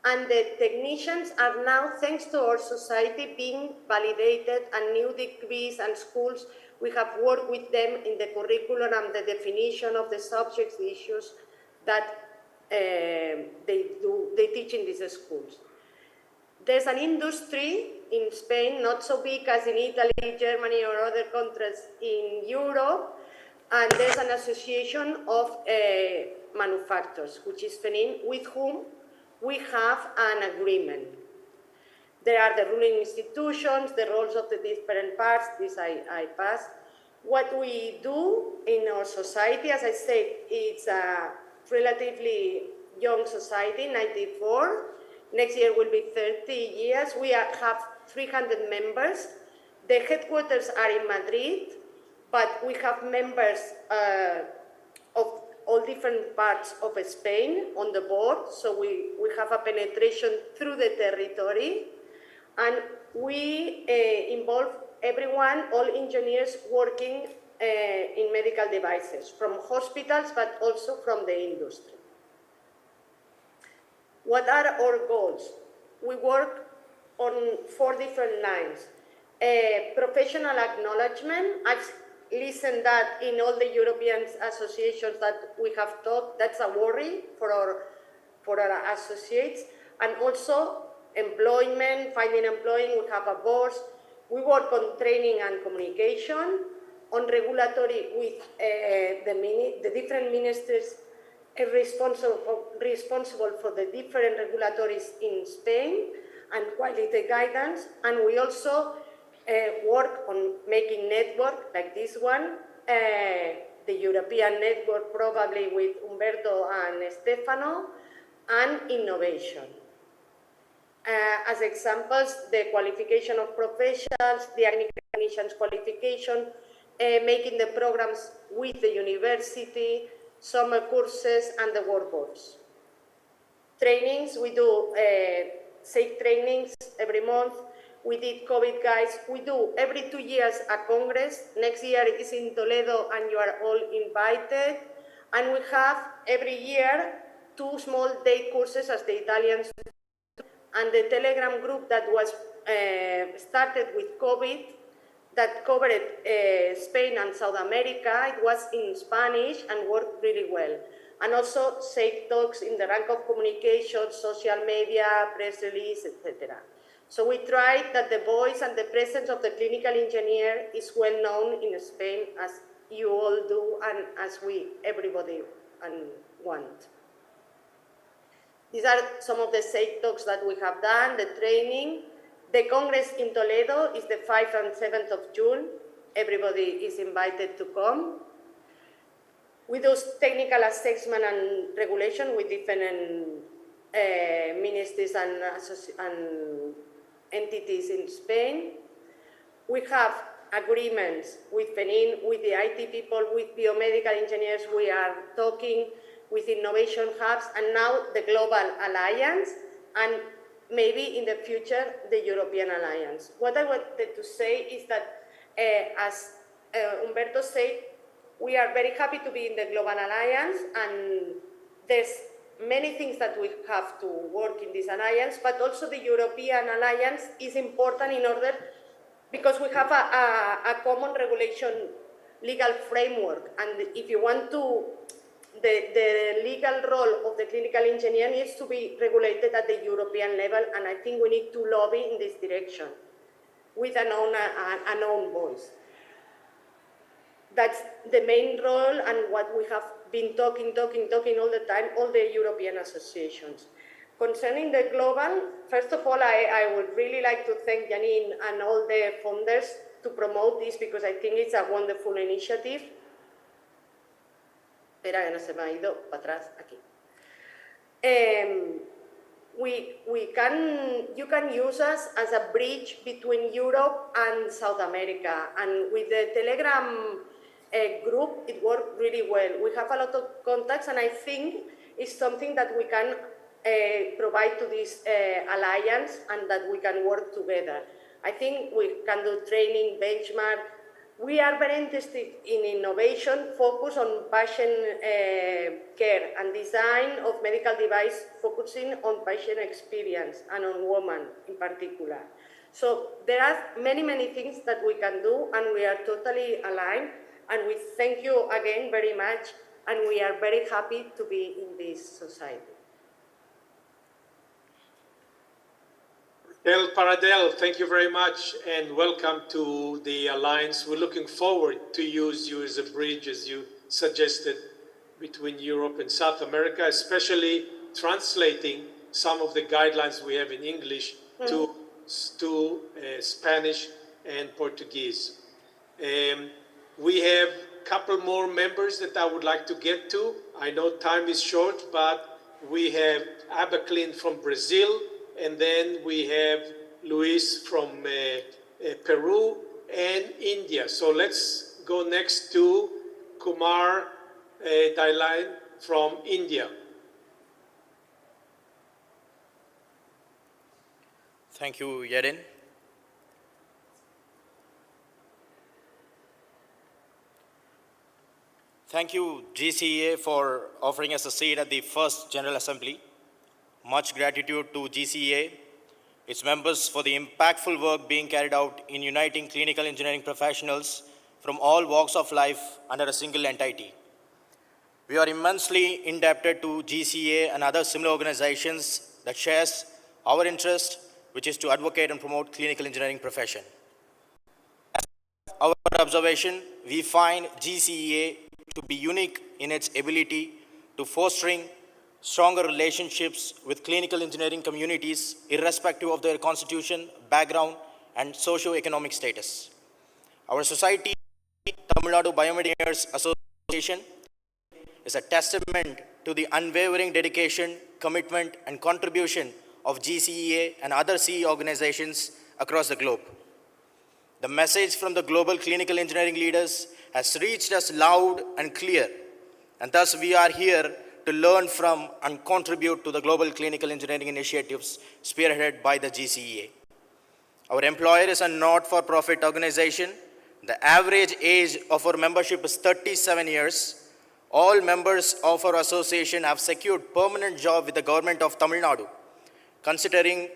And the technicians are now, thanks to our society, being validated, and new degrees and schools, we have worked with them in the curriculum and the definition of the subjects, the issues that they teach in these schools. There's an industry in Spain, not so big as in Italy, Germany, or other countries in Europe, and there's an association of manufacturers, which is FENIN, with whom we have an agreement. There are the ruling institutions, the roles of the different parts, this I passed. What we do in our society, as I said, it's a relatively young society, 94. Next year will be 30 years. We have 300 members. The headquarters are in Madrid, but we have members of all different parts of Spain on the board. So we have a penetration through the territory. And we involve everyone, all engineers working in medical devices, from hospitals, but also from the industry. What are our goals? We work on 4 different lines. Professional acknowledgement. I've listened that in all the European associations that we have talked, that's a worry for our associates. And also employment, finding employment, we have a board. We work on training and communication, on regulatory with the different ministers responsible for the different regulatories in Spain, and quality guidance. And we also work on making network like this one, the European network probably with Umberto and Stefano, and innovation. As examples, the qualification of professionals, the technicians qualification, making the programs with the university, summer courses, and the workboards. Trainings, we do safe trainings every month. We did COVID guides. We do every 2 years a congress. Next year it is in Toledo, and you are all invited. And we have every year 2 small day courses, as the Italians do. And the Telegram group that was started with COVID, that covered Spain and South America, it was in Spanish and worked really well. And also safe talks in the rank of communication, social media, press release, etc. So we tried that the voice and the presence of the clinical engineer is well known in Spain, as you all do, and as everybody want. These are some of the safe talks that we have done, the training. The Congress in Toledo is the 5th and 7th of June. Everybody is invited to come. We do technical assessment and regulation with different ministries and entities in Spain. We have agreements with FENIN, with the IT people, with biomedical engineers. We are talking with innovation hubs, and now the Global Alliance, and maybe in the future, the European Alliance. What I wanted to say is that, as Umberto said, we are very happy to be in the Global Alliance, and there's many things that we have to work in this alliance, but also the European Alliance is important in order, because we have a common regulation legal framework, and if you want to, the legal role of the clinical engineer needs to be regulated at the European level, and I think we need to lobby in this direction with a known voice. That's the main role, and what we have been talking all the time, all the European associations. Concerning the global, first of all, I would really like to thank Janine and all the funders to promote this, because I think it's a wonderful initiative. Espera que no se me ha ido para atrás aquí. You can use us as a bridge between Europe and South America, and with the Telegram group, it worked really well. We have a lot of contacts, and I think it's something that we can provide to this alliance and that we can work together. I think we can do training, benchmark. We are very interested in innovation, focus on patient care and design of medical device focusing on patient experience and on women in particular. So there are many, many things that we can do, and we are totally aligned. And we thank you again very much, and we are very happy to be in this society. El Paradel, thank you very much and welcome to the Alliance. We're looking forward to use you as a bridge, as you suggested, between Europe and South America, especially translating some of the guidelines we have in English to Spanish and Portuguese. We have a couple more members that I would like to get to. I know time is short, but we have Abaclin from Brazil, and then we have Luis from Peru and India. So let's go next to Kumar Dailan from India. Thank you, Yedin. Thank you, GCEA, for offering us a seat at the first General Assembly. Much gratitude to GCEA, its members, for the impactful work being carried out in uniting clinical engineering professionals from all walks of life under a single entity. We are immensely indebted to GCEA and other similar organizations that shares our interest, which is to advocate and promote clinical engineering profession. As our observation, we find GCEA to be unique in its ability to fostering stronger relationships with clinical engineering communities, irrespective of their constitution, background, and socio-economic status. Our society, Tamil Nadu Bioengineers Association, is a testament to the unwavering dedication, commitment, and contribution of GCEA and other CE organizations across the globe. The message from the global clinical engineering leaders has reached us loud and clear, and thus we are here to learn from and contribute to the global clinical engineering initiatives spearheaded by the GCEA. Our employer is a not-for-profit organization. The average age of our membership is 37 years. All members of our association have secured permanent job with the government of Tamil Nadu. Considering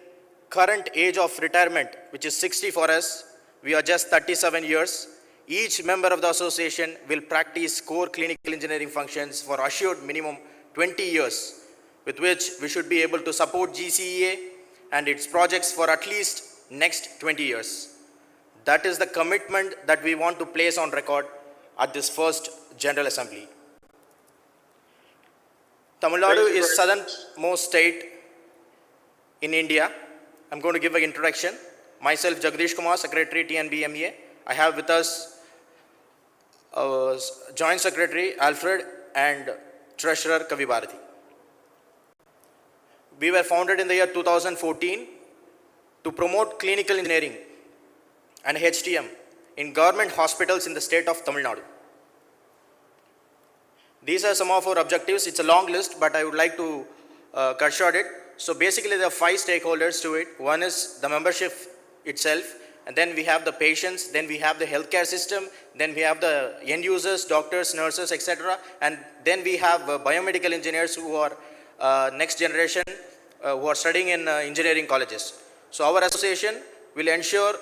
current age of retirement, which is 60 for us, we are just 37 years. Each member of the association will practice core clinical engineering functions for assured minimum 20 years, with which we should be able to support GCEA and its projects for at least next 20 years. That is the commitment that we want to place on record at this first General Assembly. Tamil Nadu is southernmost state in India. I'm going to give an introduction. Myself, Jagdish Kumar, Secretary, TNBMEA. I have with us Joint Secretary, Alfred, and Treasurer, Kavi Bharati. We were founded in the year 2014 to promote clinical engineering and HTM in government hospitals in the state of Tamil Nadu. These are some of our objectives. It's a long list, but I would like to cut short it. So basically, there are 5 stakeholders to it. One is the membership itself, and then we have the patients, then we have the healthcare system, then we have the end users, doctors, nurses, etc. And then we have biomedical engineers who are next generation, who are studying in engineering colleges. So our association will ensure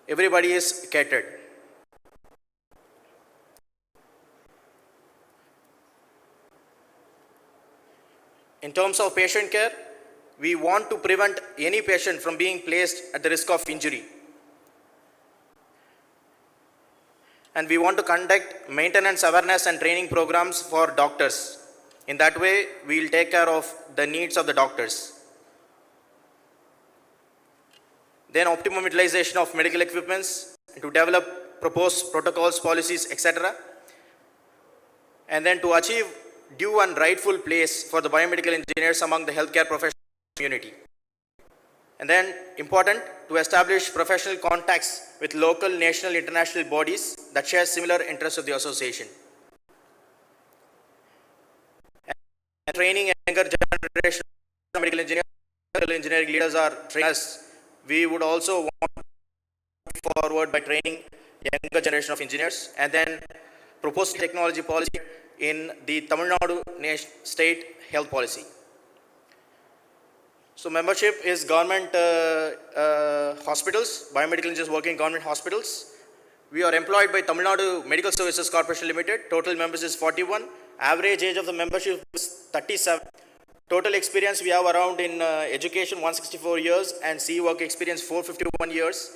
everybody is catered. In terms of patient care, we want to prevent any patient from being placed at the risk of injury. And we want to conduct maintenance awareness and training programs for doctors. In that way, we will take care of the needs of the doctors. Then optimum utilization of medical equipments, to develop proposed protocols, policies, etc. And then to achieve due and rightful place for the biomedical engineers among the healthcare professional community. And then important, to establish professional contacts with local, national, international bodies that share similar interests of the association. and training younger generation of medical engineering leaders are trained us. We would also want to move forward by training younger generation of engineers and then propose technology policy in the Tamil Nadu state health policy. So membership is government hospitals, biomedical engineers working in government hospitals. We are employed by Tamil Nadu Medical Services Corporation Limited. Total members is 41. Average age of the membership is 37. Total experience we have around in education 164 years and CE work experience 451 years.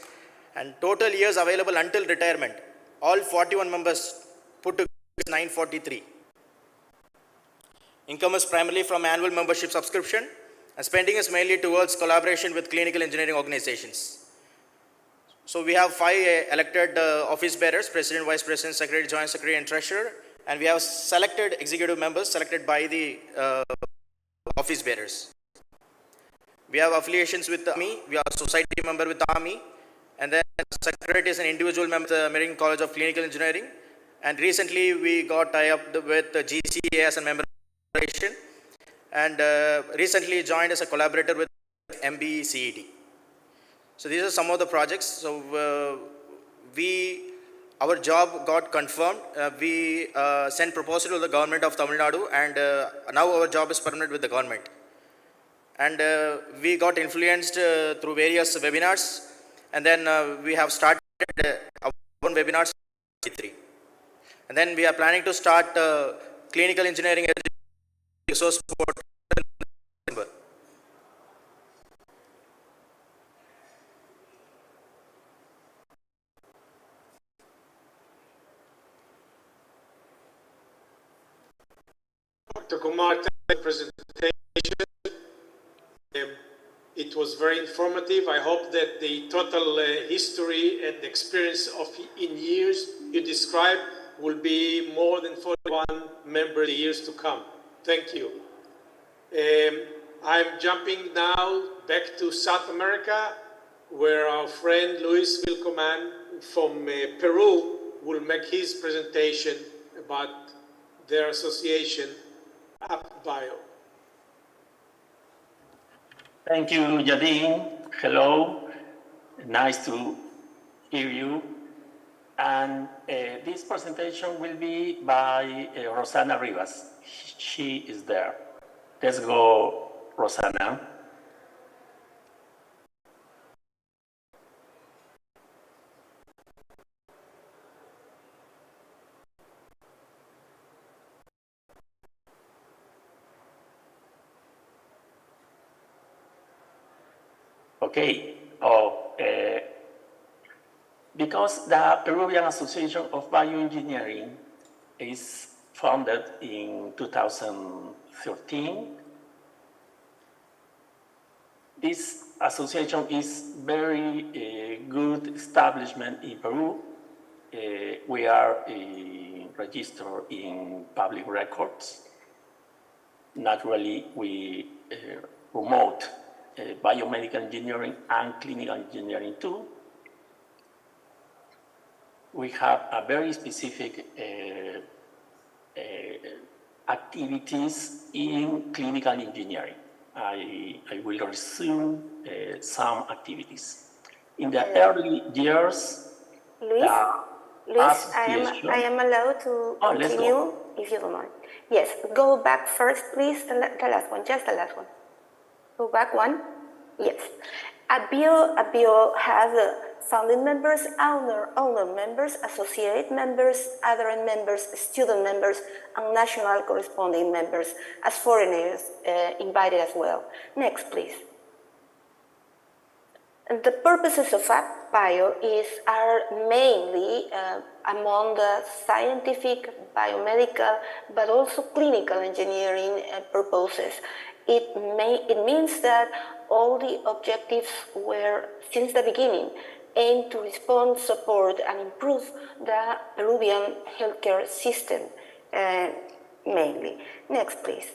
And total years available until retirement. All 41 members put together is 943. Income is primarily from annual membership subscription and spending is mainly towards collaboration with clinical engineering organizations. So we have 5 elected office bearers, President, Vice President, Secretary, Joint Secretary and Treasurer, and we have selected executive members selected by the office bearers. We have affiliations with the Army, we are a society member with the Army, and then Secretary is an individual member of the American College of Clinical Engineering, and recently we got tie-up with the GCA as a member of and recently joined as a collaborator with MBCET. So these are some of the projects. So our job got confirmed. We sent proposal to the government of Tamil Nadu, and now our job is permanent with the government. And we got influenced through various webinars, and then we have started our own webinars. And then we are planning to start clinical engineering resource support. Dr. Kumar, thank you for the presentation. It was very informative. I hope that the total history and experience in years you described will be more than 41 members in the years to come. Thank you. I'm jumping now back to South America, where our friend Luis Vilcoman from Peru will make his presentation about their association, AppBio. Thank you, Yadin. Hello. Nice to hear you. And this presentation will be by Rosana Rivas. She is there. Let's go, Rosana. Okay. Because the Peruvian Association of Bioengineering is founded in 2013, this association is very good establishment in Peru. We are registered in public records. Naturally, we promote biomedical engineering and clinical engineering too. We have a very specific activities in clinical engineering. I will resume some activities. In the early years, Luis, I am allowed to continue if you don't mind. Yes, go back first, please, the last one, just the last one. Go back one. Yes. AppBio has founding members, owner members, associate members, adherent members, student members, and national corresponding members, as foreigners invited as well. Next, please. And the purposes of AppBio are mainly among the scientific, biomedical, but also clinical engineering purposes. It means that all the objectives were, since the beginning, aimed to respond, support, and improve the Peruvian healthcare system, mainly. Next, please.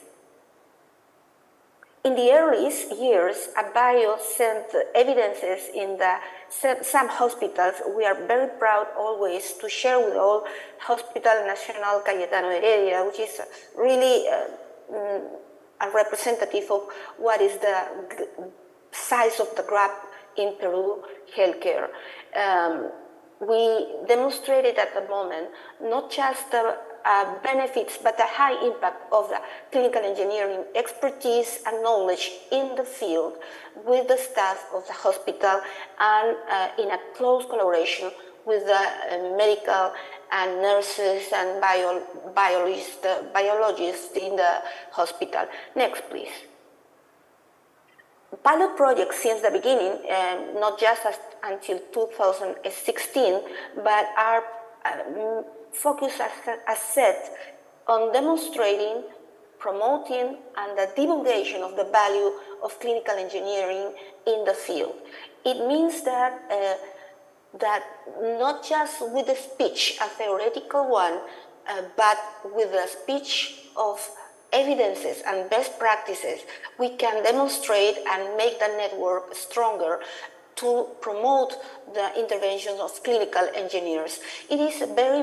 In the earliest years, AppBio sent evidences in some hospitals. We are very proud always to share with all Hospital Nacional Cayetano Heredia, which is really a representative of what is the size of the gap in Peru healthcare. We demonstrated at the moment not just the benefits, but the high impact of the clinical engineering expertise and knowledge in the field with the staff of the hospital and in a close collaboration with the medical and nurses and biologists in the hospital. Next, please. Pilot projects since the beginning, not just until 2016, but are focused, as said, on demonstrating, promoting, and the divulgation of the value of clinical engineering in the field. It means that that not just with a speech, a theoretical one, but with a speech of evidences and best practices, we can demonstrate and make the network stronger to promote the interventions of clinical engineers. It is a very,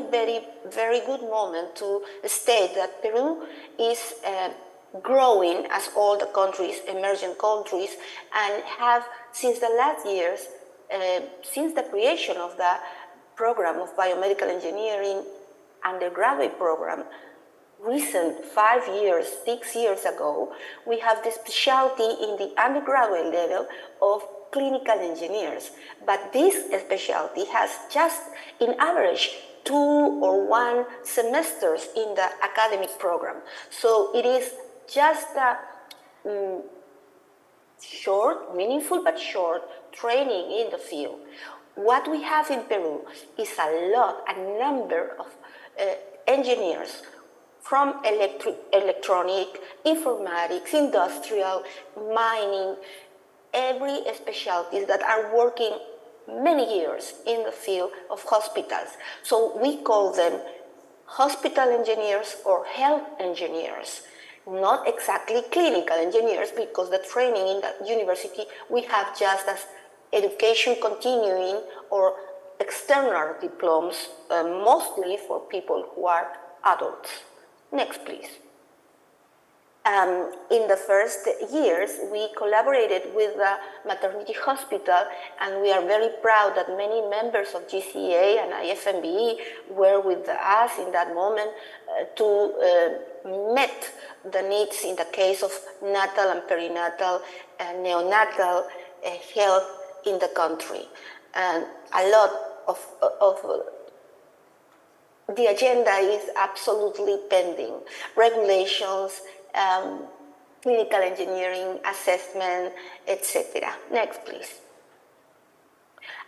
very good moment to state that Peru is growing as all the countries, emerging countries, and have, since the last years, since the creation of the program of biomedical engineering undergraduate program, recent 5 years, 6 years ago, we have the specialty in the undergraduate level of clinical engineers. But this specialty has just, in average, 2 or 1 semesters in the academic program. So it is just a short, meaningful but short, training in the field. What we have in Peru is a number of engineers from electronic, informatics, industrial, mining, every specialties that are working many years in the field of hospitals. So we call them hospital engineers or health engineers, not exactly clinical engineers, because the training in the university we have just as education continuing or external diplomas, mostly for people who are adults. Next, please. In the first years, we collaborated with the maternity hospital, and we are very proud that many members of GCA and IFMBE were with us in that moment to meet the needs in the case of natal and perinatal and neonatal health in the country. And a lot of the agenda is absolutely pending. Regulations, clinical engineering, assessment, etc. Next, please.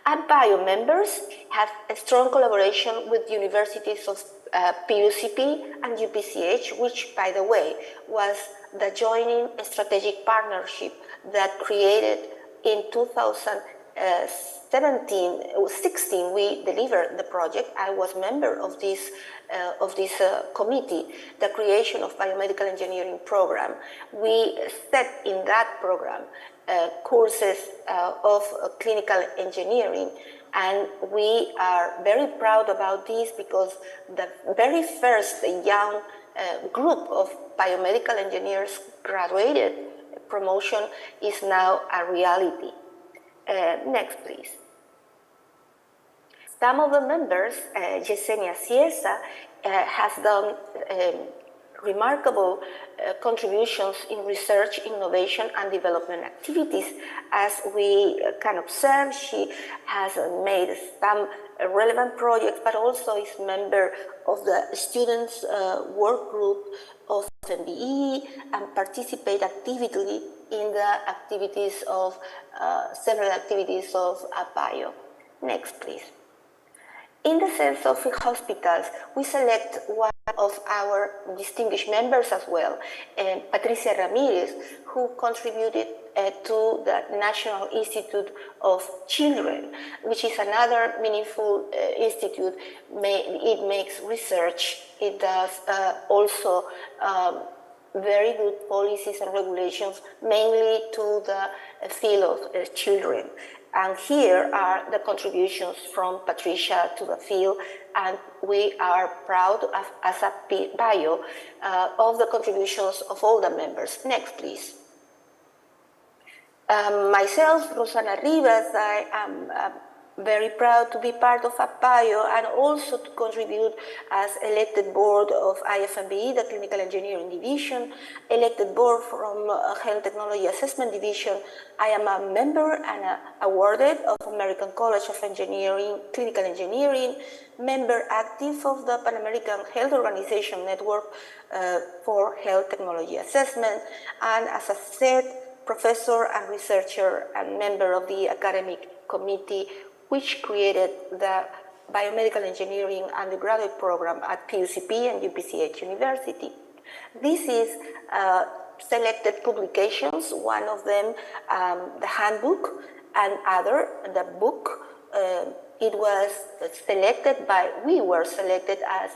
AdBio members have a strong collaboration with universities of PUCP and UPCH, which, by the way, was the joining strategic partnership that created in 16, we delivered the project. I was member of this committee, the creation of biomedical engineering program. We set in that program courses of clinical engineering, and we are very proud about this because the very first young group of biomedical engineers graduated promotion is now a reality. Next, please. Some of the members, Yesenia Ciesa, has done remarkable contributions in research, innovation, and development activities. As we can observe, she has made some relevant projects, but also is member of the students' work group of MBE and participate actively in the activities of several activities of AdBio. Next, please. In the sense of hospitals, we select one of our distinguished members as well, Patricia Ramirez, who contributed to the National Institute of Children, which is another meaningful institute. It makes research. It does also very good policies and regulations, mainly to the field of children. And here are the contributions from Patricia to the field, and we are proud as a bio of the contributions of all the members. Next, please. Myself, Rosana Rivas, I am very proud to be part of APAIO and also to contribute as elected board of IFMBE, the Clinical Engineering Division, elected board from Health Technology Assessment Division. I am a member and awarded of American College of Engineering, Clinical Engineering, member active of the Pan American Health Organization Network for Health Technology Assessment, and as I said, professor and researcher and member of the academic committee which created the biomedical engineering undergraduate program at PUCP and UPCH University. This is selected publications, one of them the handbook, and other, the book. It was selected by, we were selected as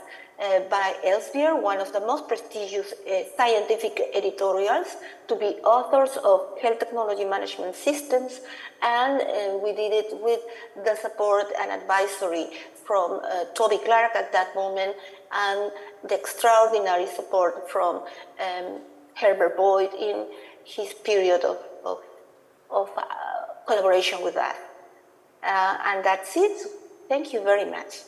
by Elsevier, one of the most prestigious scientific editorials, to be authors of health technology management systems, and we did it with the support and advisory from Toby Clark at that moment, and the extraordinary support from Herbert Boyd in his period of collaboration with us. And that's it. Thank you very much.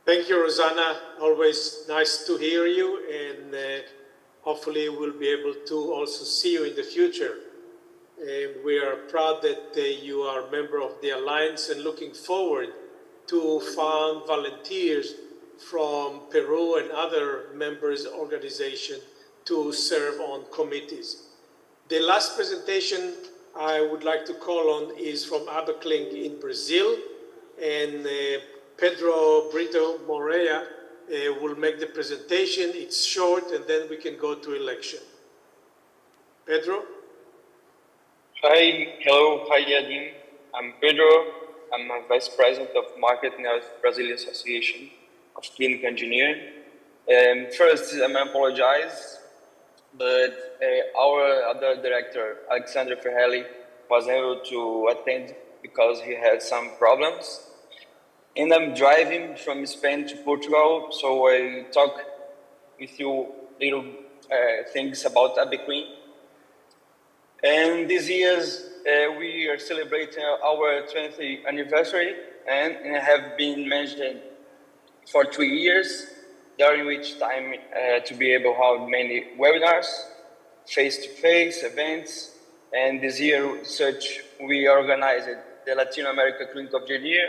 Thank you, Rosanna. Always nice to hear you, and hopefully we'll be able to also see you in the future. We are proud that you are a member of the Alliance and looking forward to found volunteers from Peru and other members' organizations to serve on committees. The last presentation I would like to call on is from Aberclink in Brazil, and Pedro Brito Moreira will make the presentation. It's short, and then we can go to election. Pedro? Hi, hello, hi Yadim. I'm Pedro. I'm a Vice President of Marketing of Brazilian Association of Clinical Engineering. First, I apologize, but our other director, Alexandre Ferrelli, was able to attend because he had some problems. And I'm driving from Spain to Portugal, so I talk with you little things about Abequim. And this year, we are celebrating our 20th anniversary, and have been mentioned for 3 years, during which time to be able to have many webinars, face-to-face events, and this year we organized the Latin America Clinical Engineer,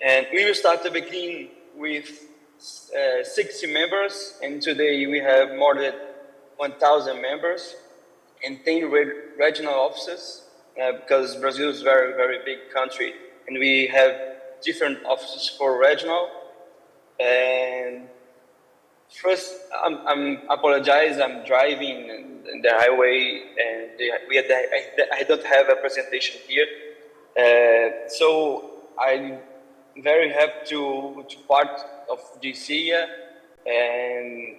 and we will start the beginning with 60 members, and today we have more than 1,000 members and 10 regional offices, because Brazil is a very, very big country, and we have different offices for regional. And first, I apologize, I'm driving in the highway, and I don't have a presentation here. So I'm very happy to part of this year. And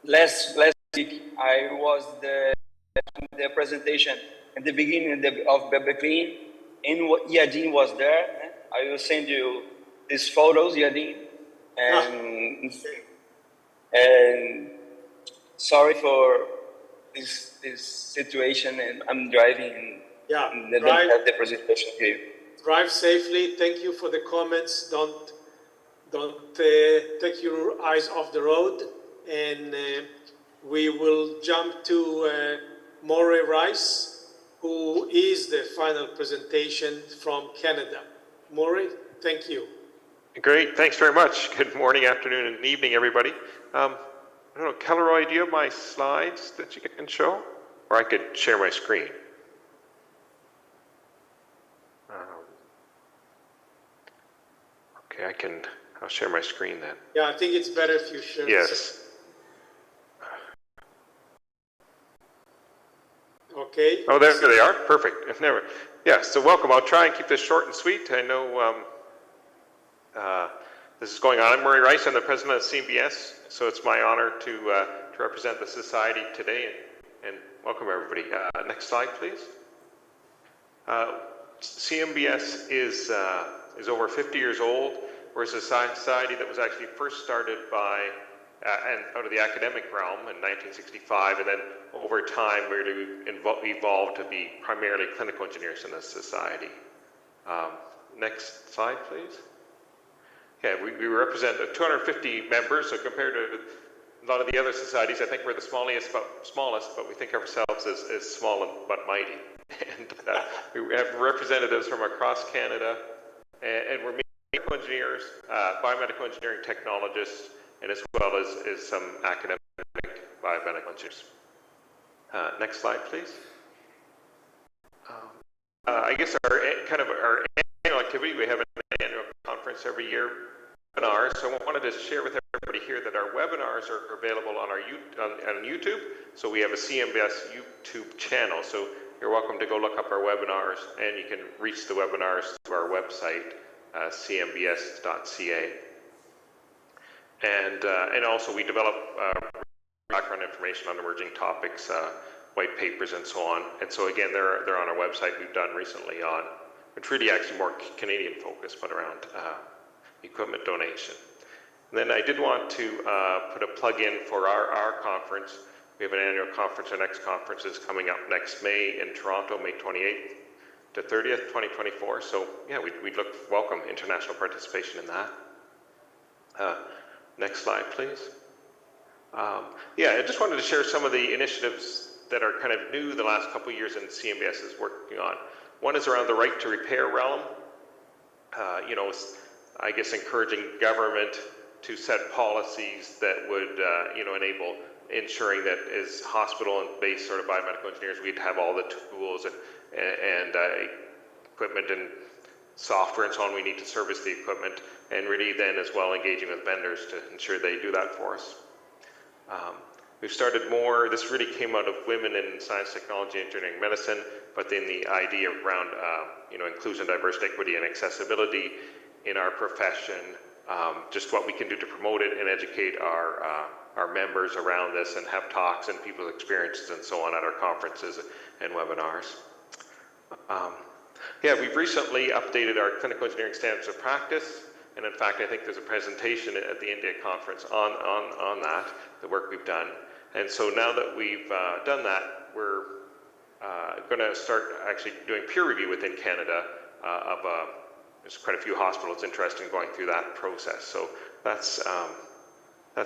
last week, I was the presentation at the beginning of Abequim, and Yadim was there. I will send you these photos, Yadim. And sorry for this situation, and I'm driving, and I don't have the presentation here. Drive safely. Thank you for the comments. Don't take your eyes off the road, and we will jump to Maury Rice, who is the final presentation from Canada. Maury, thank you. Great, thanks very much. Good morning, afternoon, and evening, everybody. I don't know, Kelleroy, do you have my slides that you can show? Or I could share my screen. Okay, I'll share my screen then. Yeah, I think it's better if you share. Yes. Okay. Oh, there they are. Perfect. If never. Yeah. So welcome. I'll try and keep this short and sweet. I know this is going on. I'm Murray Rice. I'm the president of CBS. So it's my honor to represent the society today and welcome everybody. Next slide, please. CMBS is over 50 years old. We're a society that was actually first started by and out of the academic realm in 1965, and then over time really evolved to be primarily clinical engineers in this society. Next slide, please. Okay, we represent 250 members, so compared to a lot of the other societies, I think we're the smallest, but we think of ourselves as small but mighty. And we have representatives from across Canada, and we're medical engineers, biomedical engineering technologists, and as well as some academic biomedical engineers. Next slide, please. I guess our annual activity, we have an annual conference every year, webinars. So I wanted to share with everybody here that our webinars are available on on YouTube. So we have a CMBS YouTube channel. So you're welcome to go look up our webinars, and you can reach the webinars through our website, cmbs.ca. And also we develop background information on emerging topics, white papers and so on. And so again, they're on our website. We've done recently on, it's really actually more Canadian focused, but around equipment donation. And then I did want to put a plug in for our conference. We have an annual conference. Our next conference is coming up next May in Toronto, May 28th to 30th, 2024. So yeah, we'd welcome international participation in that. Next slide, please. Yeah, I just wanted to share some of the initiatives that are kind of new the last couple of years and CMBS is working on. One is around the right to repair realm. You know, I guess encouraging government to set policies that would, you know, enable ensuring that as hospital and based sort of biomedical engineers, we'd have all the tools and equipment and software and so on we need to service the equipment, and really then as well engaging with vendors to ensure they do that for us. We've started more, this really came out of women in science, technology, engineering, medicine, but then the idea around you know, inclusion, diversity, equity, and accessibility in our profession, just what we can do to promote it and educate our members around this and have talks and people's experiences and so on at our conferences and webinars. Yeah, we've recently updated our clinical engineering standards of practice, and in fact, I think there's a presentation at the India conference on that, the work we've done. And so now that we've done that, we're going to start actually doing peer review within Canada of there's quite a few hospitals interested in going through that process. So that's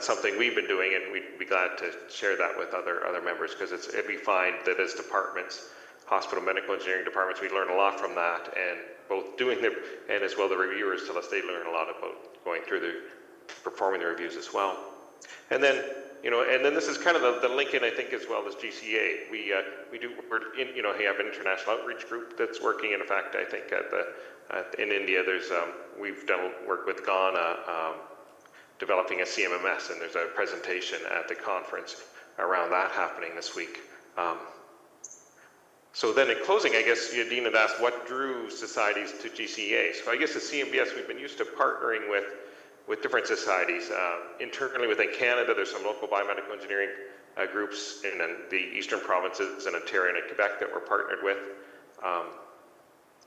something we've been doing, and we'd be glad to share that with other members, because we find that as departments, hospital medical engineering departments, we learn a lot from that, and both doing them and as well the reviewers tell us they learn a lot about going through performing the reviews as well. And then, you know, and then this is kind of the link in, I think, as well as GCA. We're in, you know, we have an international outreach group that's working. In fact, I think in India, there's we've done work with Ghana developing a CMMS, and there's a presentation at the conference around that happening this week. So then in closing, I guess Dean had asked what drew societies to GCA. So I guess at CMBS, we've been used to partnering with different societies. Internally within Canada, there's some local biomedical engineering groups in the eastern provinces in Ontario and Quebec that we're partnered with.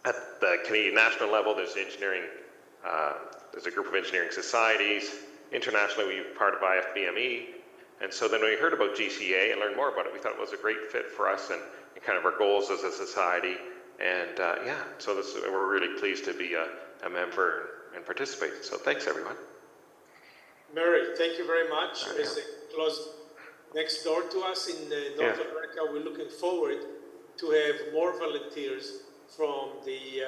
At the Canadian national level, there's there's a group of engineering societies. Internationally, we're part of IFBME. And so then when we heard about GCA and learned more about it, we thought it was a great fit for us and kind of our goals as a society. And yeah, so we're really pleased to be a member and participate. So thanks, everyone. Mary, thank you very much. As close next door to us in North America, we're looking forward to have more volunteers from the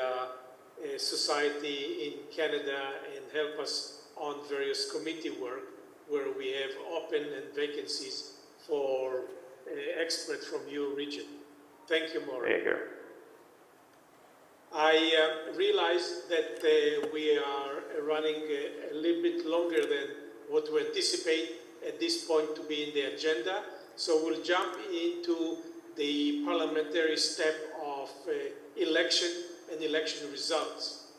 society in Canada and help us on various committee work where we have open and vacancies for experts from your region. Thank you, Maureen. I realize that we are running a little bit longer than what we anticipate at this point to be in the agenda. So we'll jump into the parliamentary step of election and election results.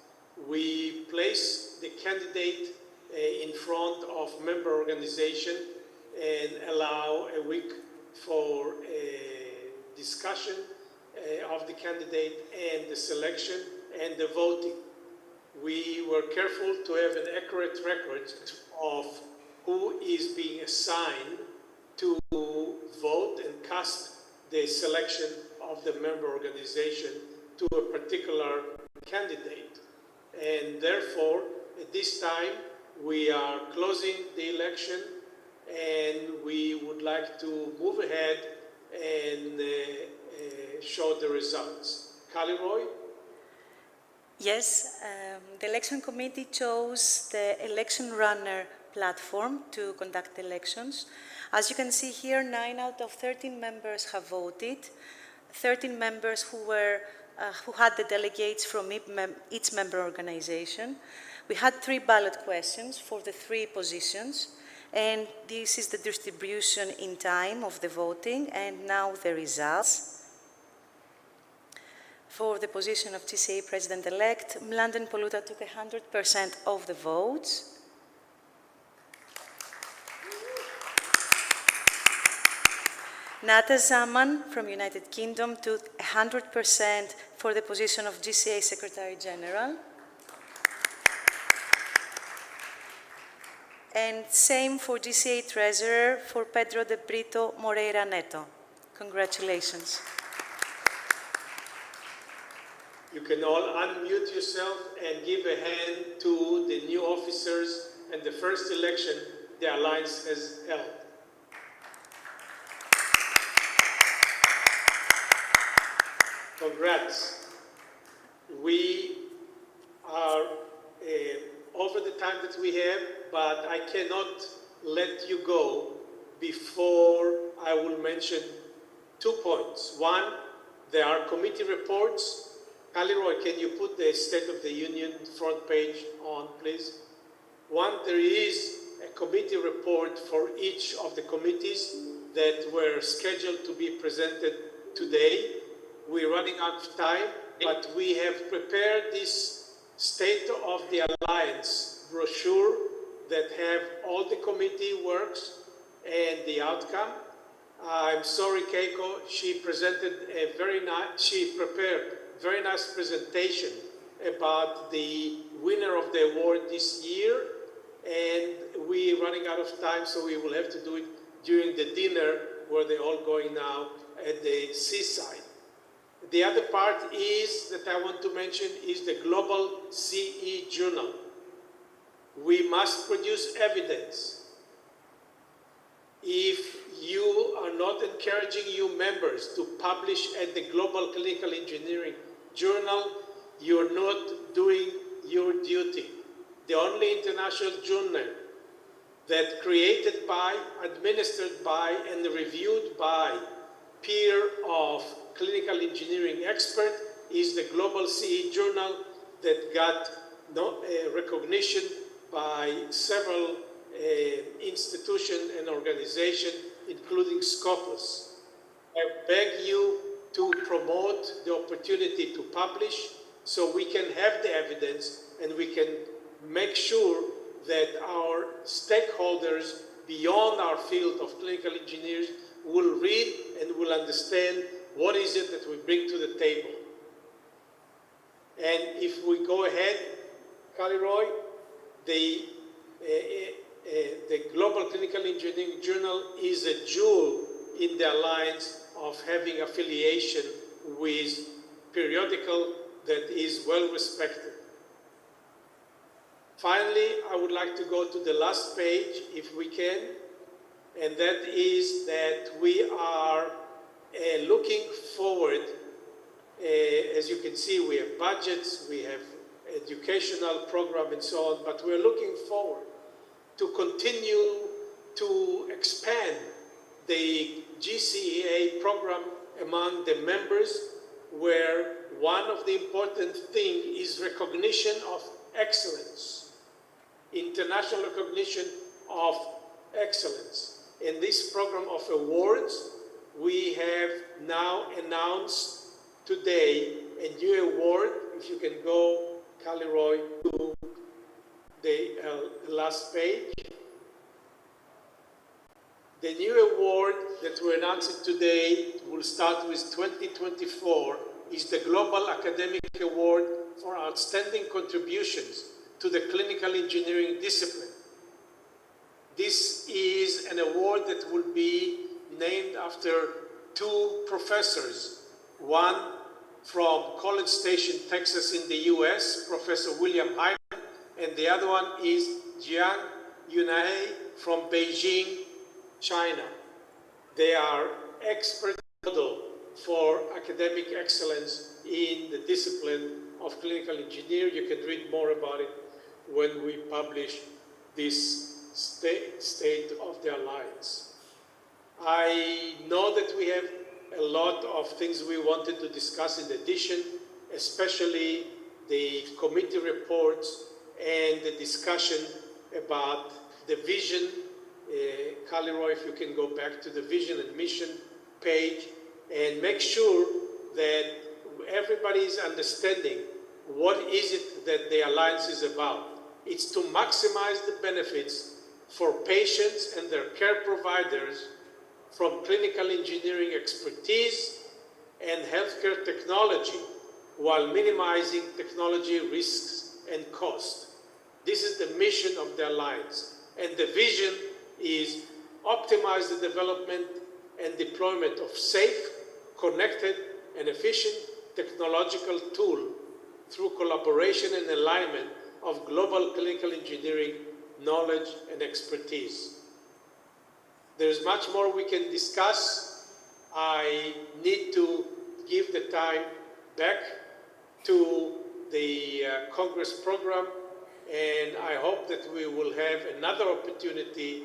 We place the candidate in front of member organization and allow a week for discussion of the candidate and the selection and the voting. We were careful to have an accurate record of who is being assigned to vote and cast the selection of the member organization to a particular candidate. And therefore, at this time, we are closing the election and we would like to move ahead and show the results. Kaliroy? Yes, the election committee chose the election runner platform to conduct elections. As you can see here, 9 out of 13 members have voted. 13 members who had the delegates from each member organization. We had 3 ballot questions for the 3 positions, and this is the distribution in time of the voting, and now the results. For the position of GCA President-elect, Mlanden Poluta took 100% of the votes. Nata Zaman from United Kingdom took 100% for the position of GCA Secretary General. And same for GCA Treasurer for Pedro de Brito Moreira Neto. Congratulations. You can all unmute yourself and give a hand to the new officers and the first election the Alliance has held. Congrats. We are over the time that we have, but I cannot let you go before I will mention 2 points. One, there are committee reports. Kaliroy, can you put the State of the Union front page on, please? One, there is a committee report for each of the committees that were scheduled to be presented today. We're running out of time, but we have prepared this State of the Alliance brochure that have all the committee works and the outcome. I'm sorry, Keiko, she prepared a very nice presentation about the winner of the award this year, and we're running out of time, so we will have to do it during the dinner where they're all going now at the seaside. The other part is that I want to mention is the Global CE Journal. We must produce evidence. If you are not encouraging you members to publish at the Global Clinical Engineering Journal, you're not doing your duty. The only international journal that created by, administered by, and reviewed by peer of clinical engineering expert is the Global CE Journal that got recognition by several institutions and organizations, including Scopus. I beg you to promote the opportunity to publish so we can have the evidence and we can make sure that our stakeholders beyond our field of clinical engineers will read and will understand what is it that we bring to the table. And if we go ahead, Kaliroy, the Global Clinical Engineering Journal is a jewel in the alliance of having affiliation with periodical that is well respected. Finally, I would like to go to the last page, if we can, and that is that we are looking forward. As you can see, we have budgets, we have educational program and so on, but we're looking forward to continue to expand the GCEA program among the members, where one of the important things is recognition of excellence, international recognition of excellence. In this program of awards, we have now announced today a new award. If you can go, Kaliroy, to the last page. The new award that we're announcing today will start with 2024 is the Global Academic Award for Outstanding Contributions to the Clinical Engineering Discipline. This is an award that will be named after two professors, one from College Station, Texas in the US, Professor William Hyman, and the other one is Jiang Yunai from Beijing, China. They are expert model for academic excellence in the discipline of clinical engineering. You can read more about it when we publish this state of the alliance. I know that we have a lot of things we wanted to discuss in addition, especially the committee reports and the discussion about the vision. Kaliroy, if you can go back to the vision and mission page and make sure that everybody is understanding what is it that the alliance is about. It's to maximize the benefits for patients and their care providers from clinical engineering expertise and healthcare technology while minimizing technology risks and cost. This is the mission of the Alliance. And the vision is optimize the development and deployment of safe, connected, and efficient technological tool through collaboration and alignment of global clinical engineering knowledge and expertise. There's much more we can discuss. I need to give the time back to the Congress program, and I hope that we will have another opportunity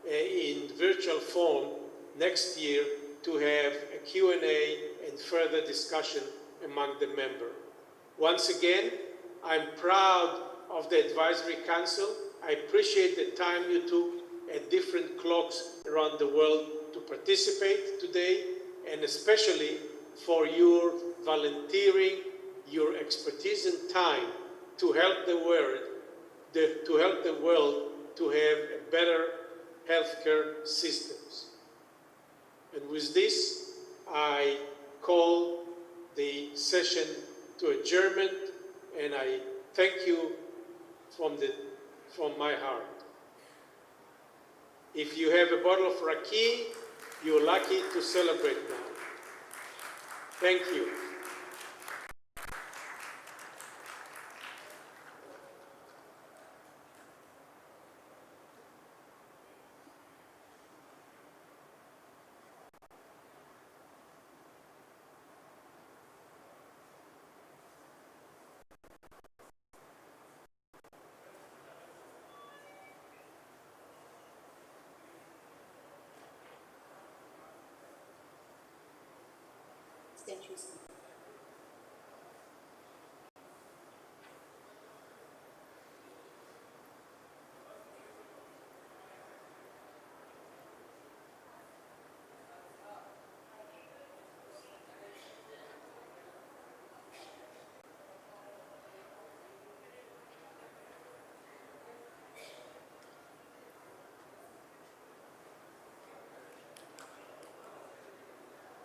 in virtual form next year to have a Q&A and further discussion among the members. Once again, I'm proud of the Advisory Council. I appreciate the time you took at different clocks around the world to participate today, and especially for your volunteering, your expertise and time to help the world, to have a better healthcare systems. And with this, I call the session to adjournment, and I thank you from my heart. If you have a bottle of raki, you're lucky to celebrate now. Thank you. Stay choosing.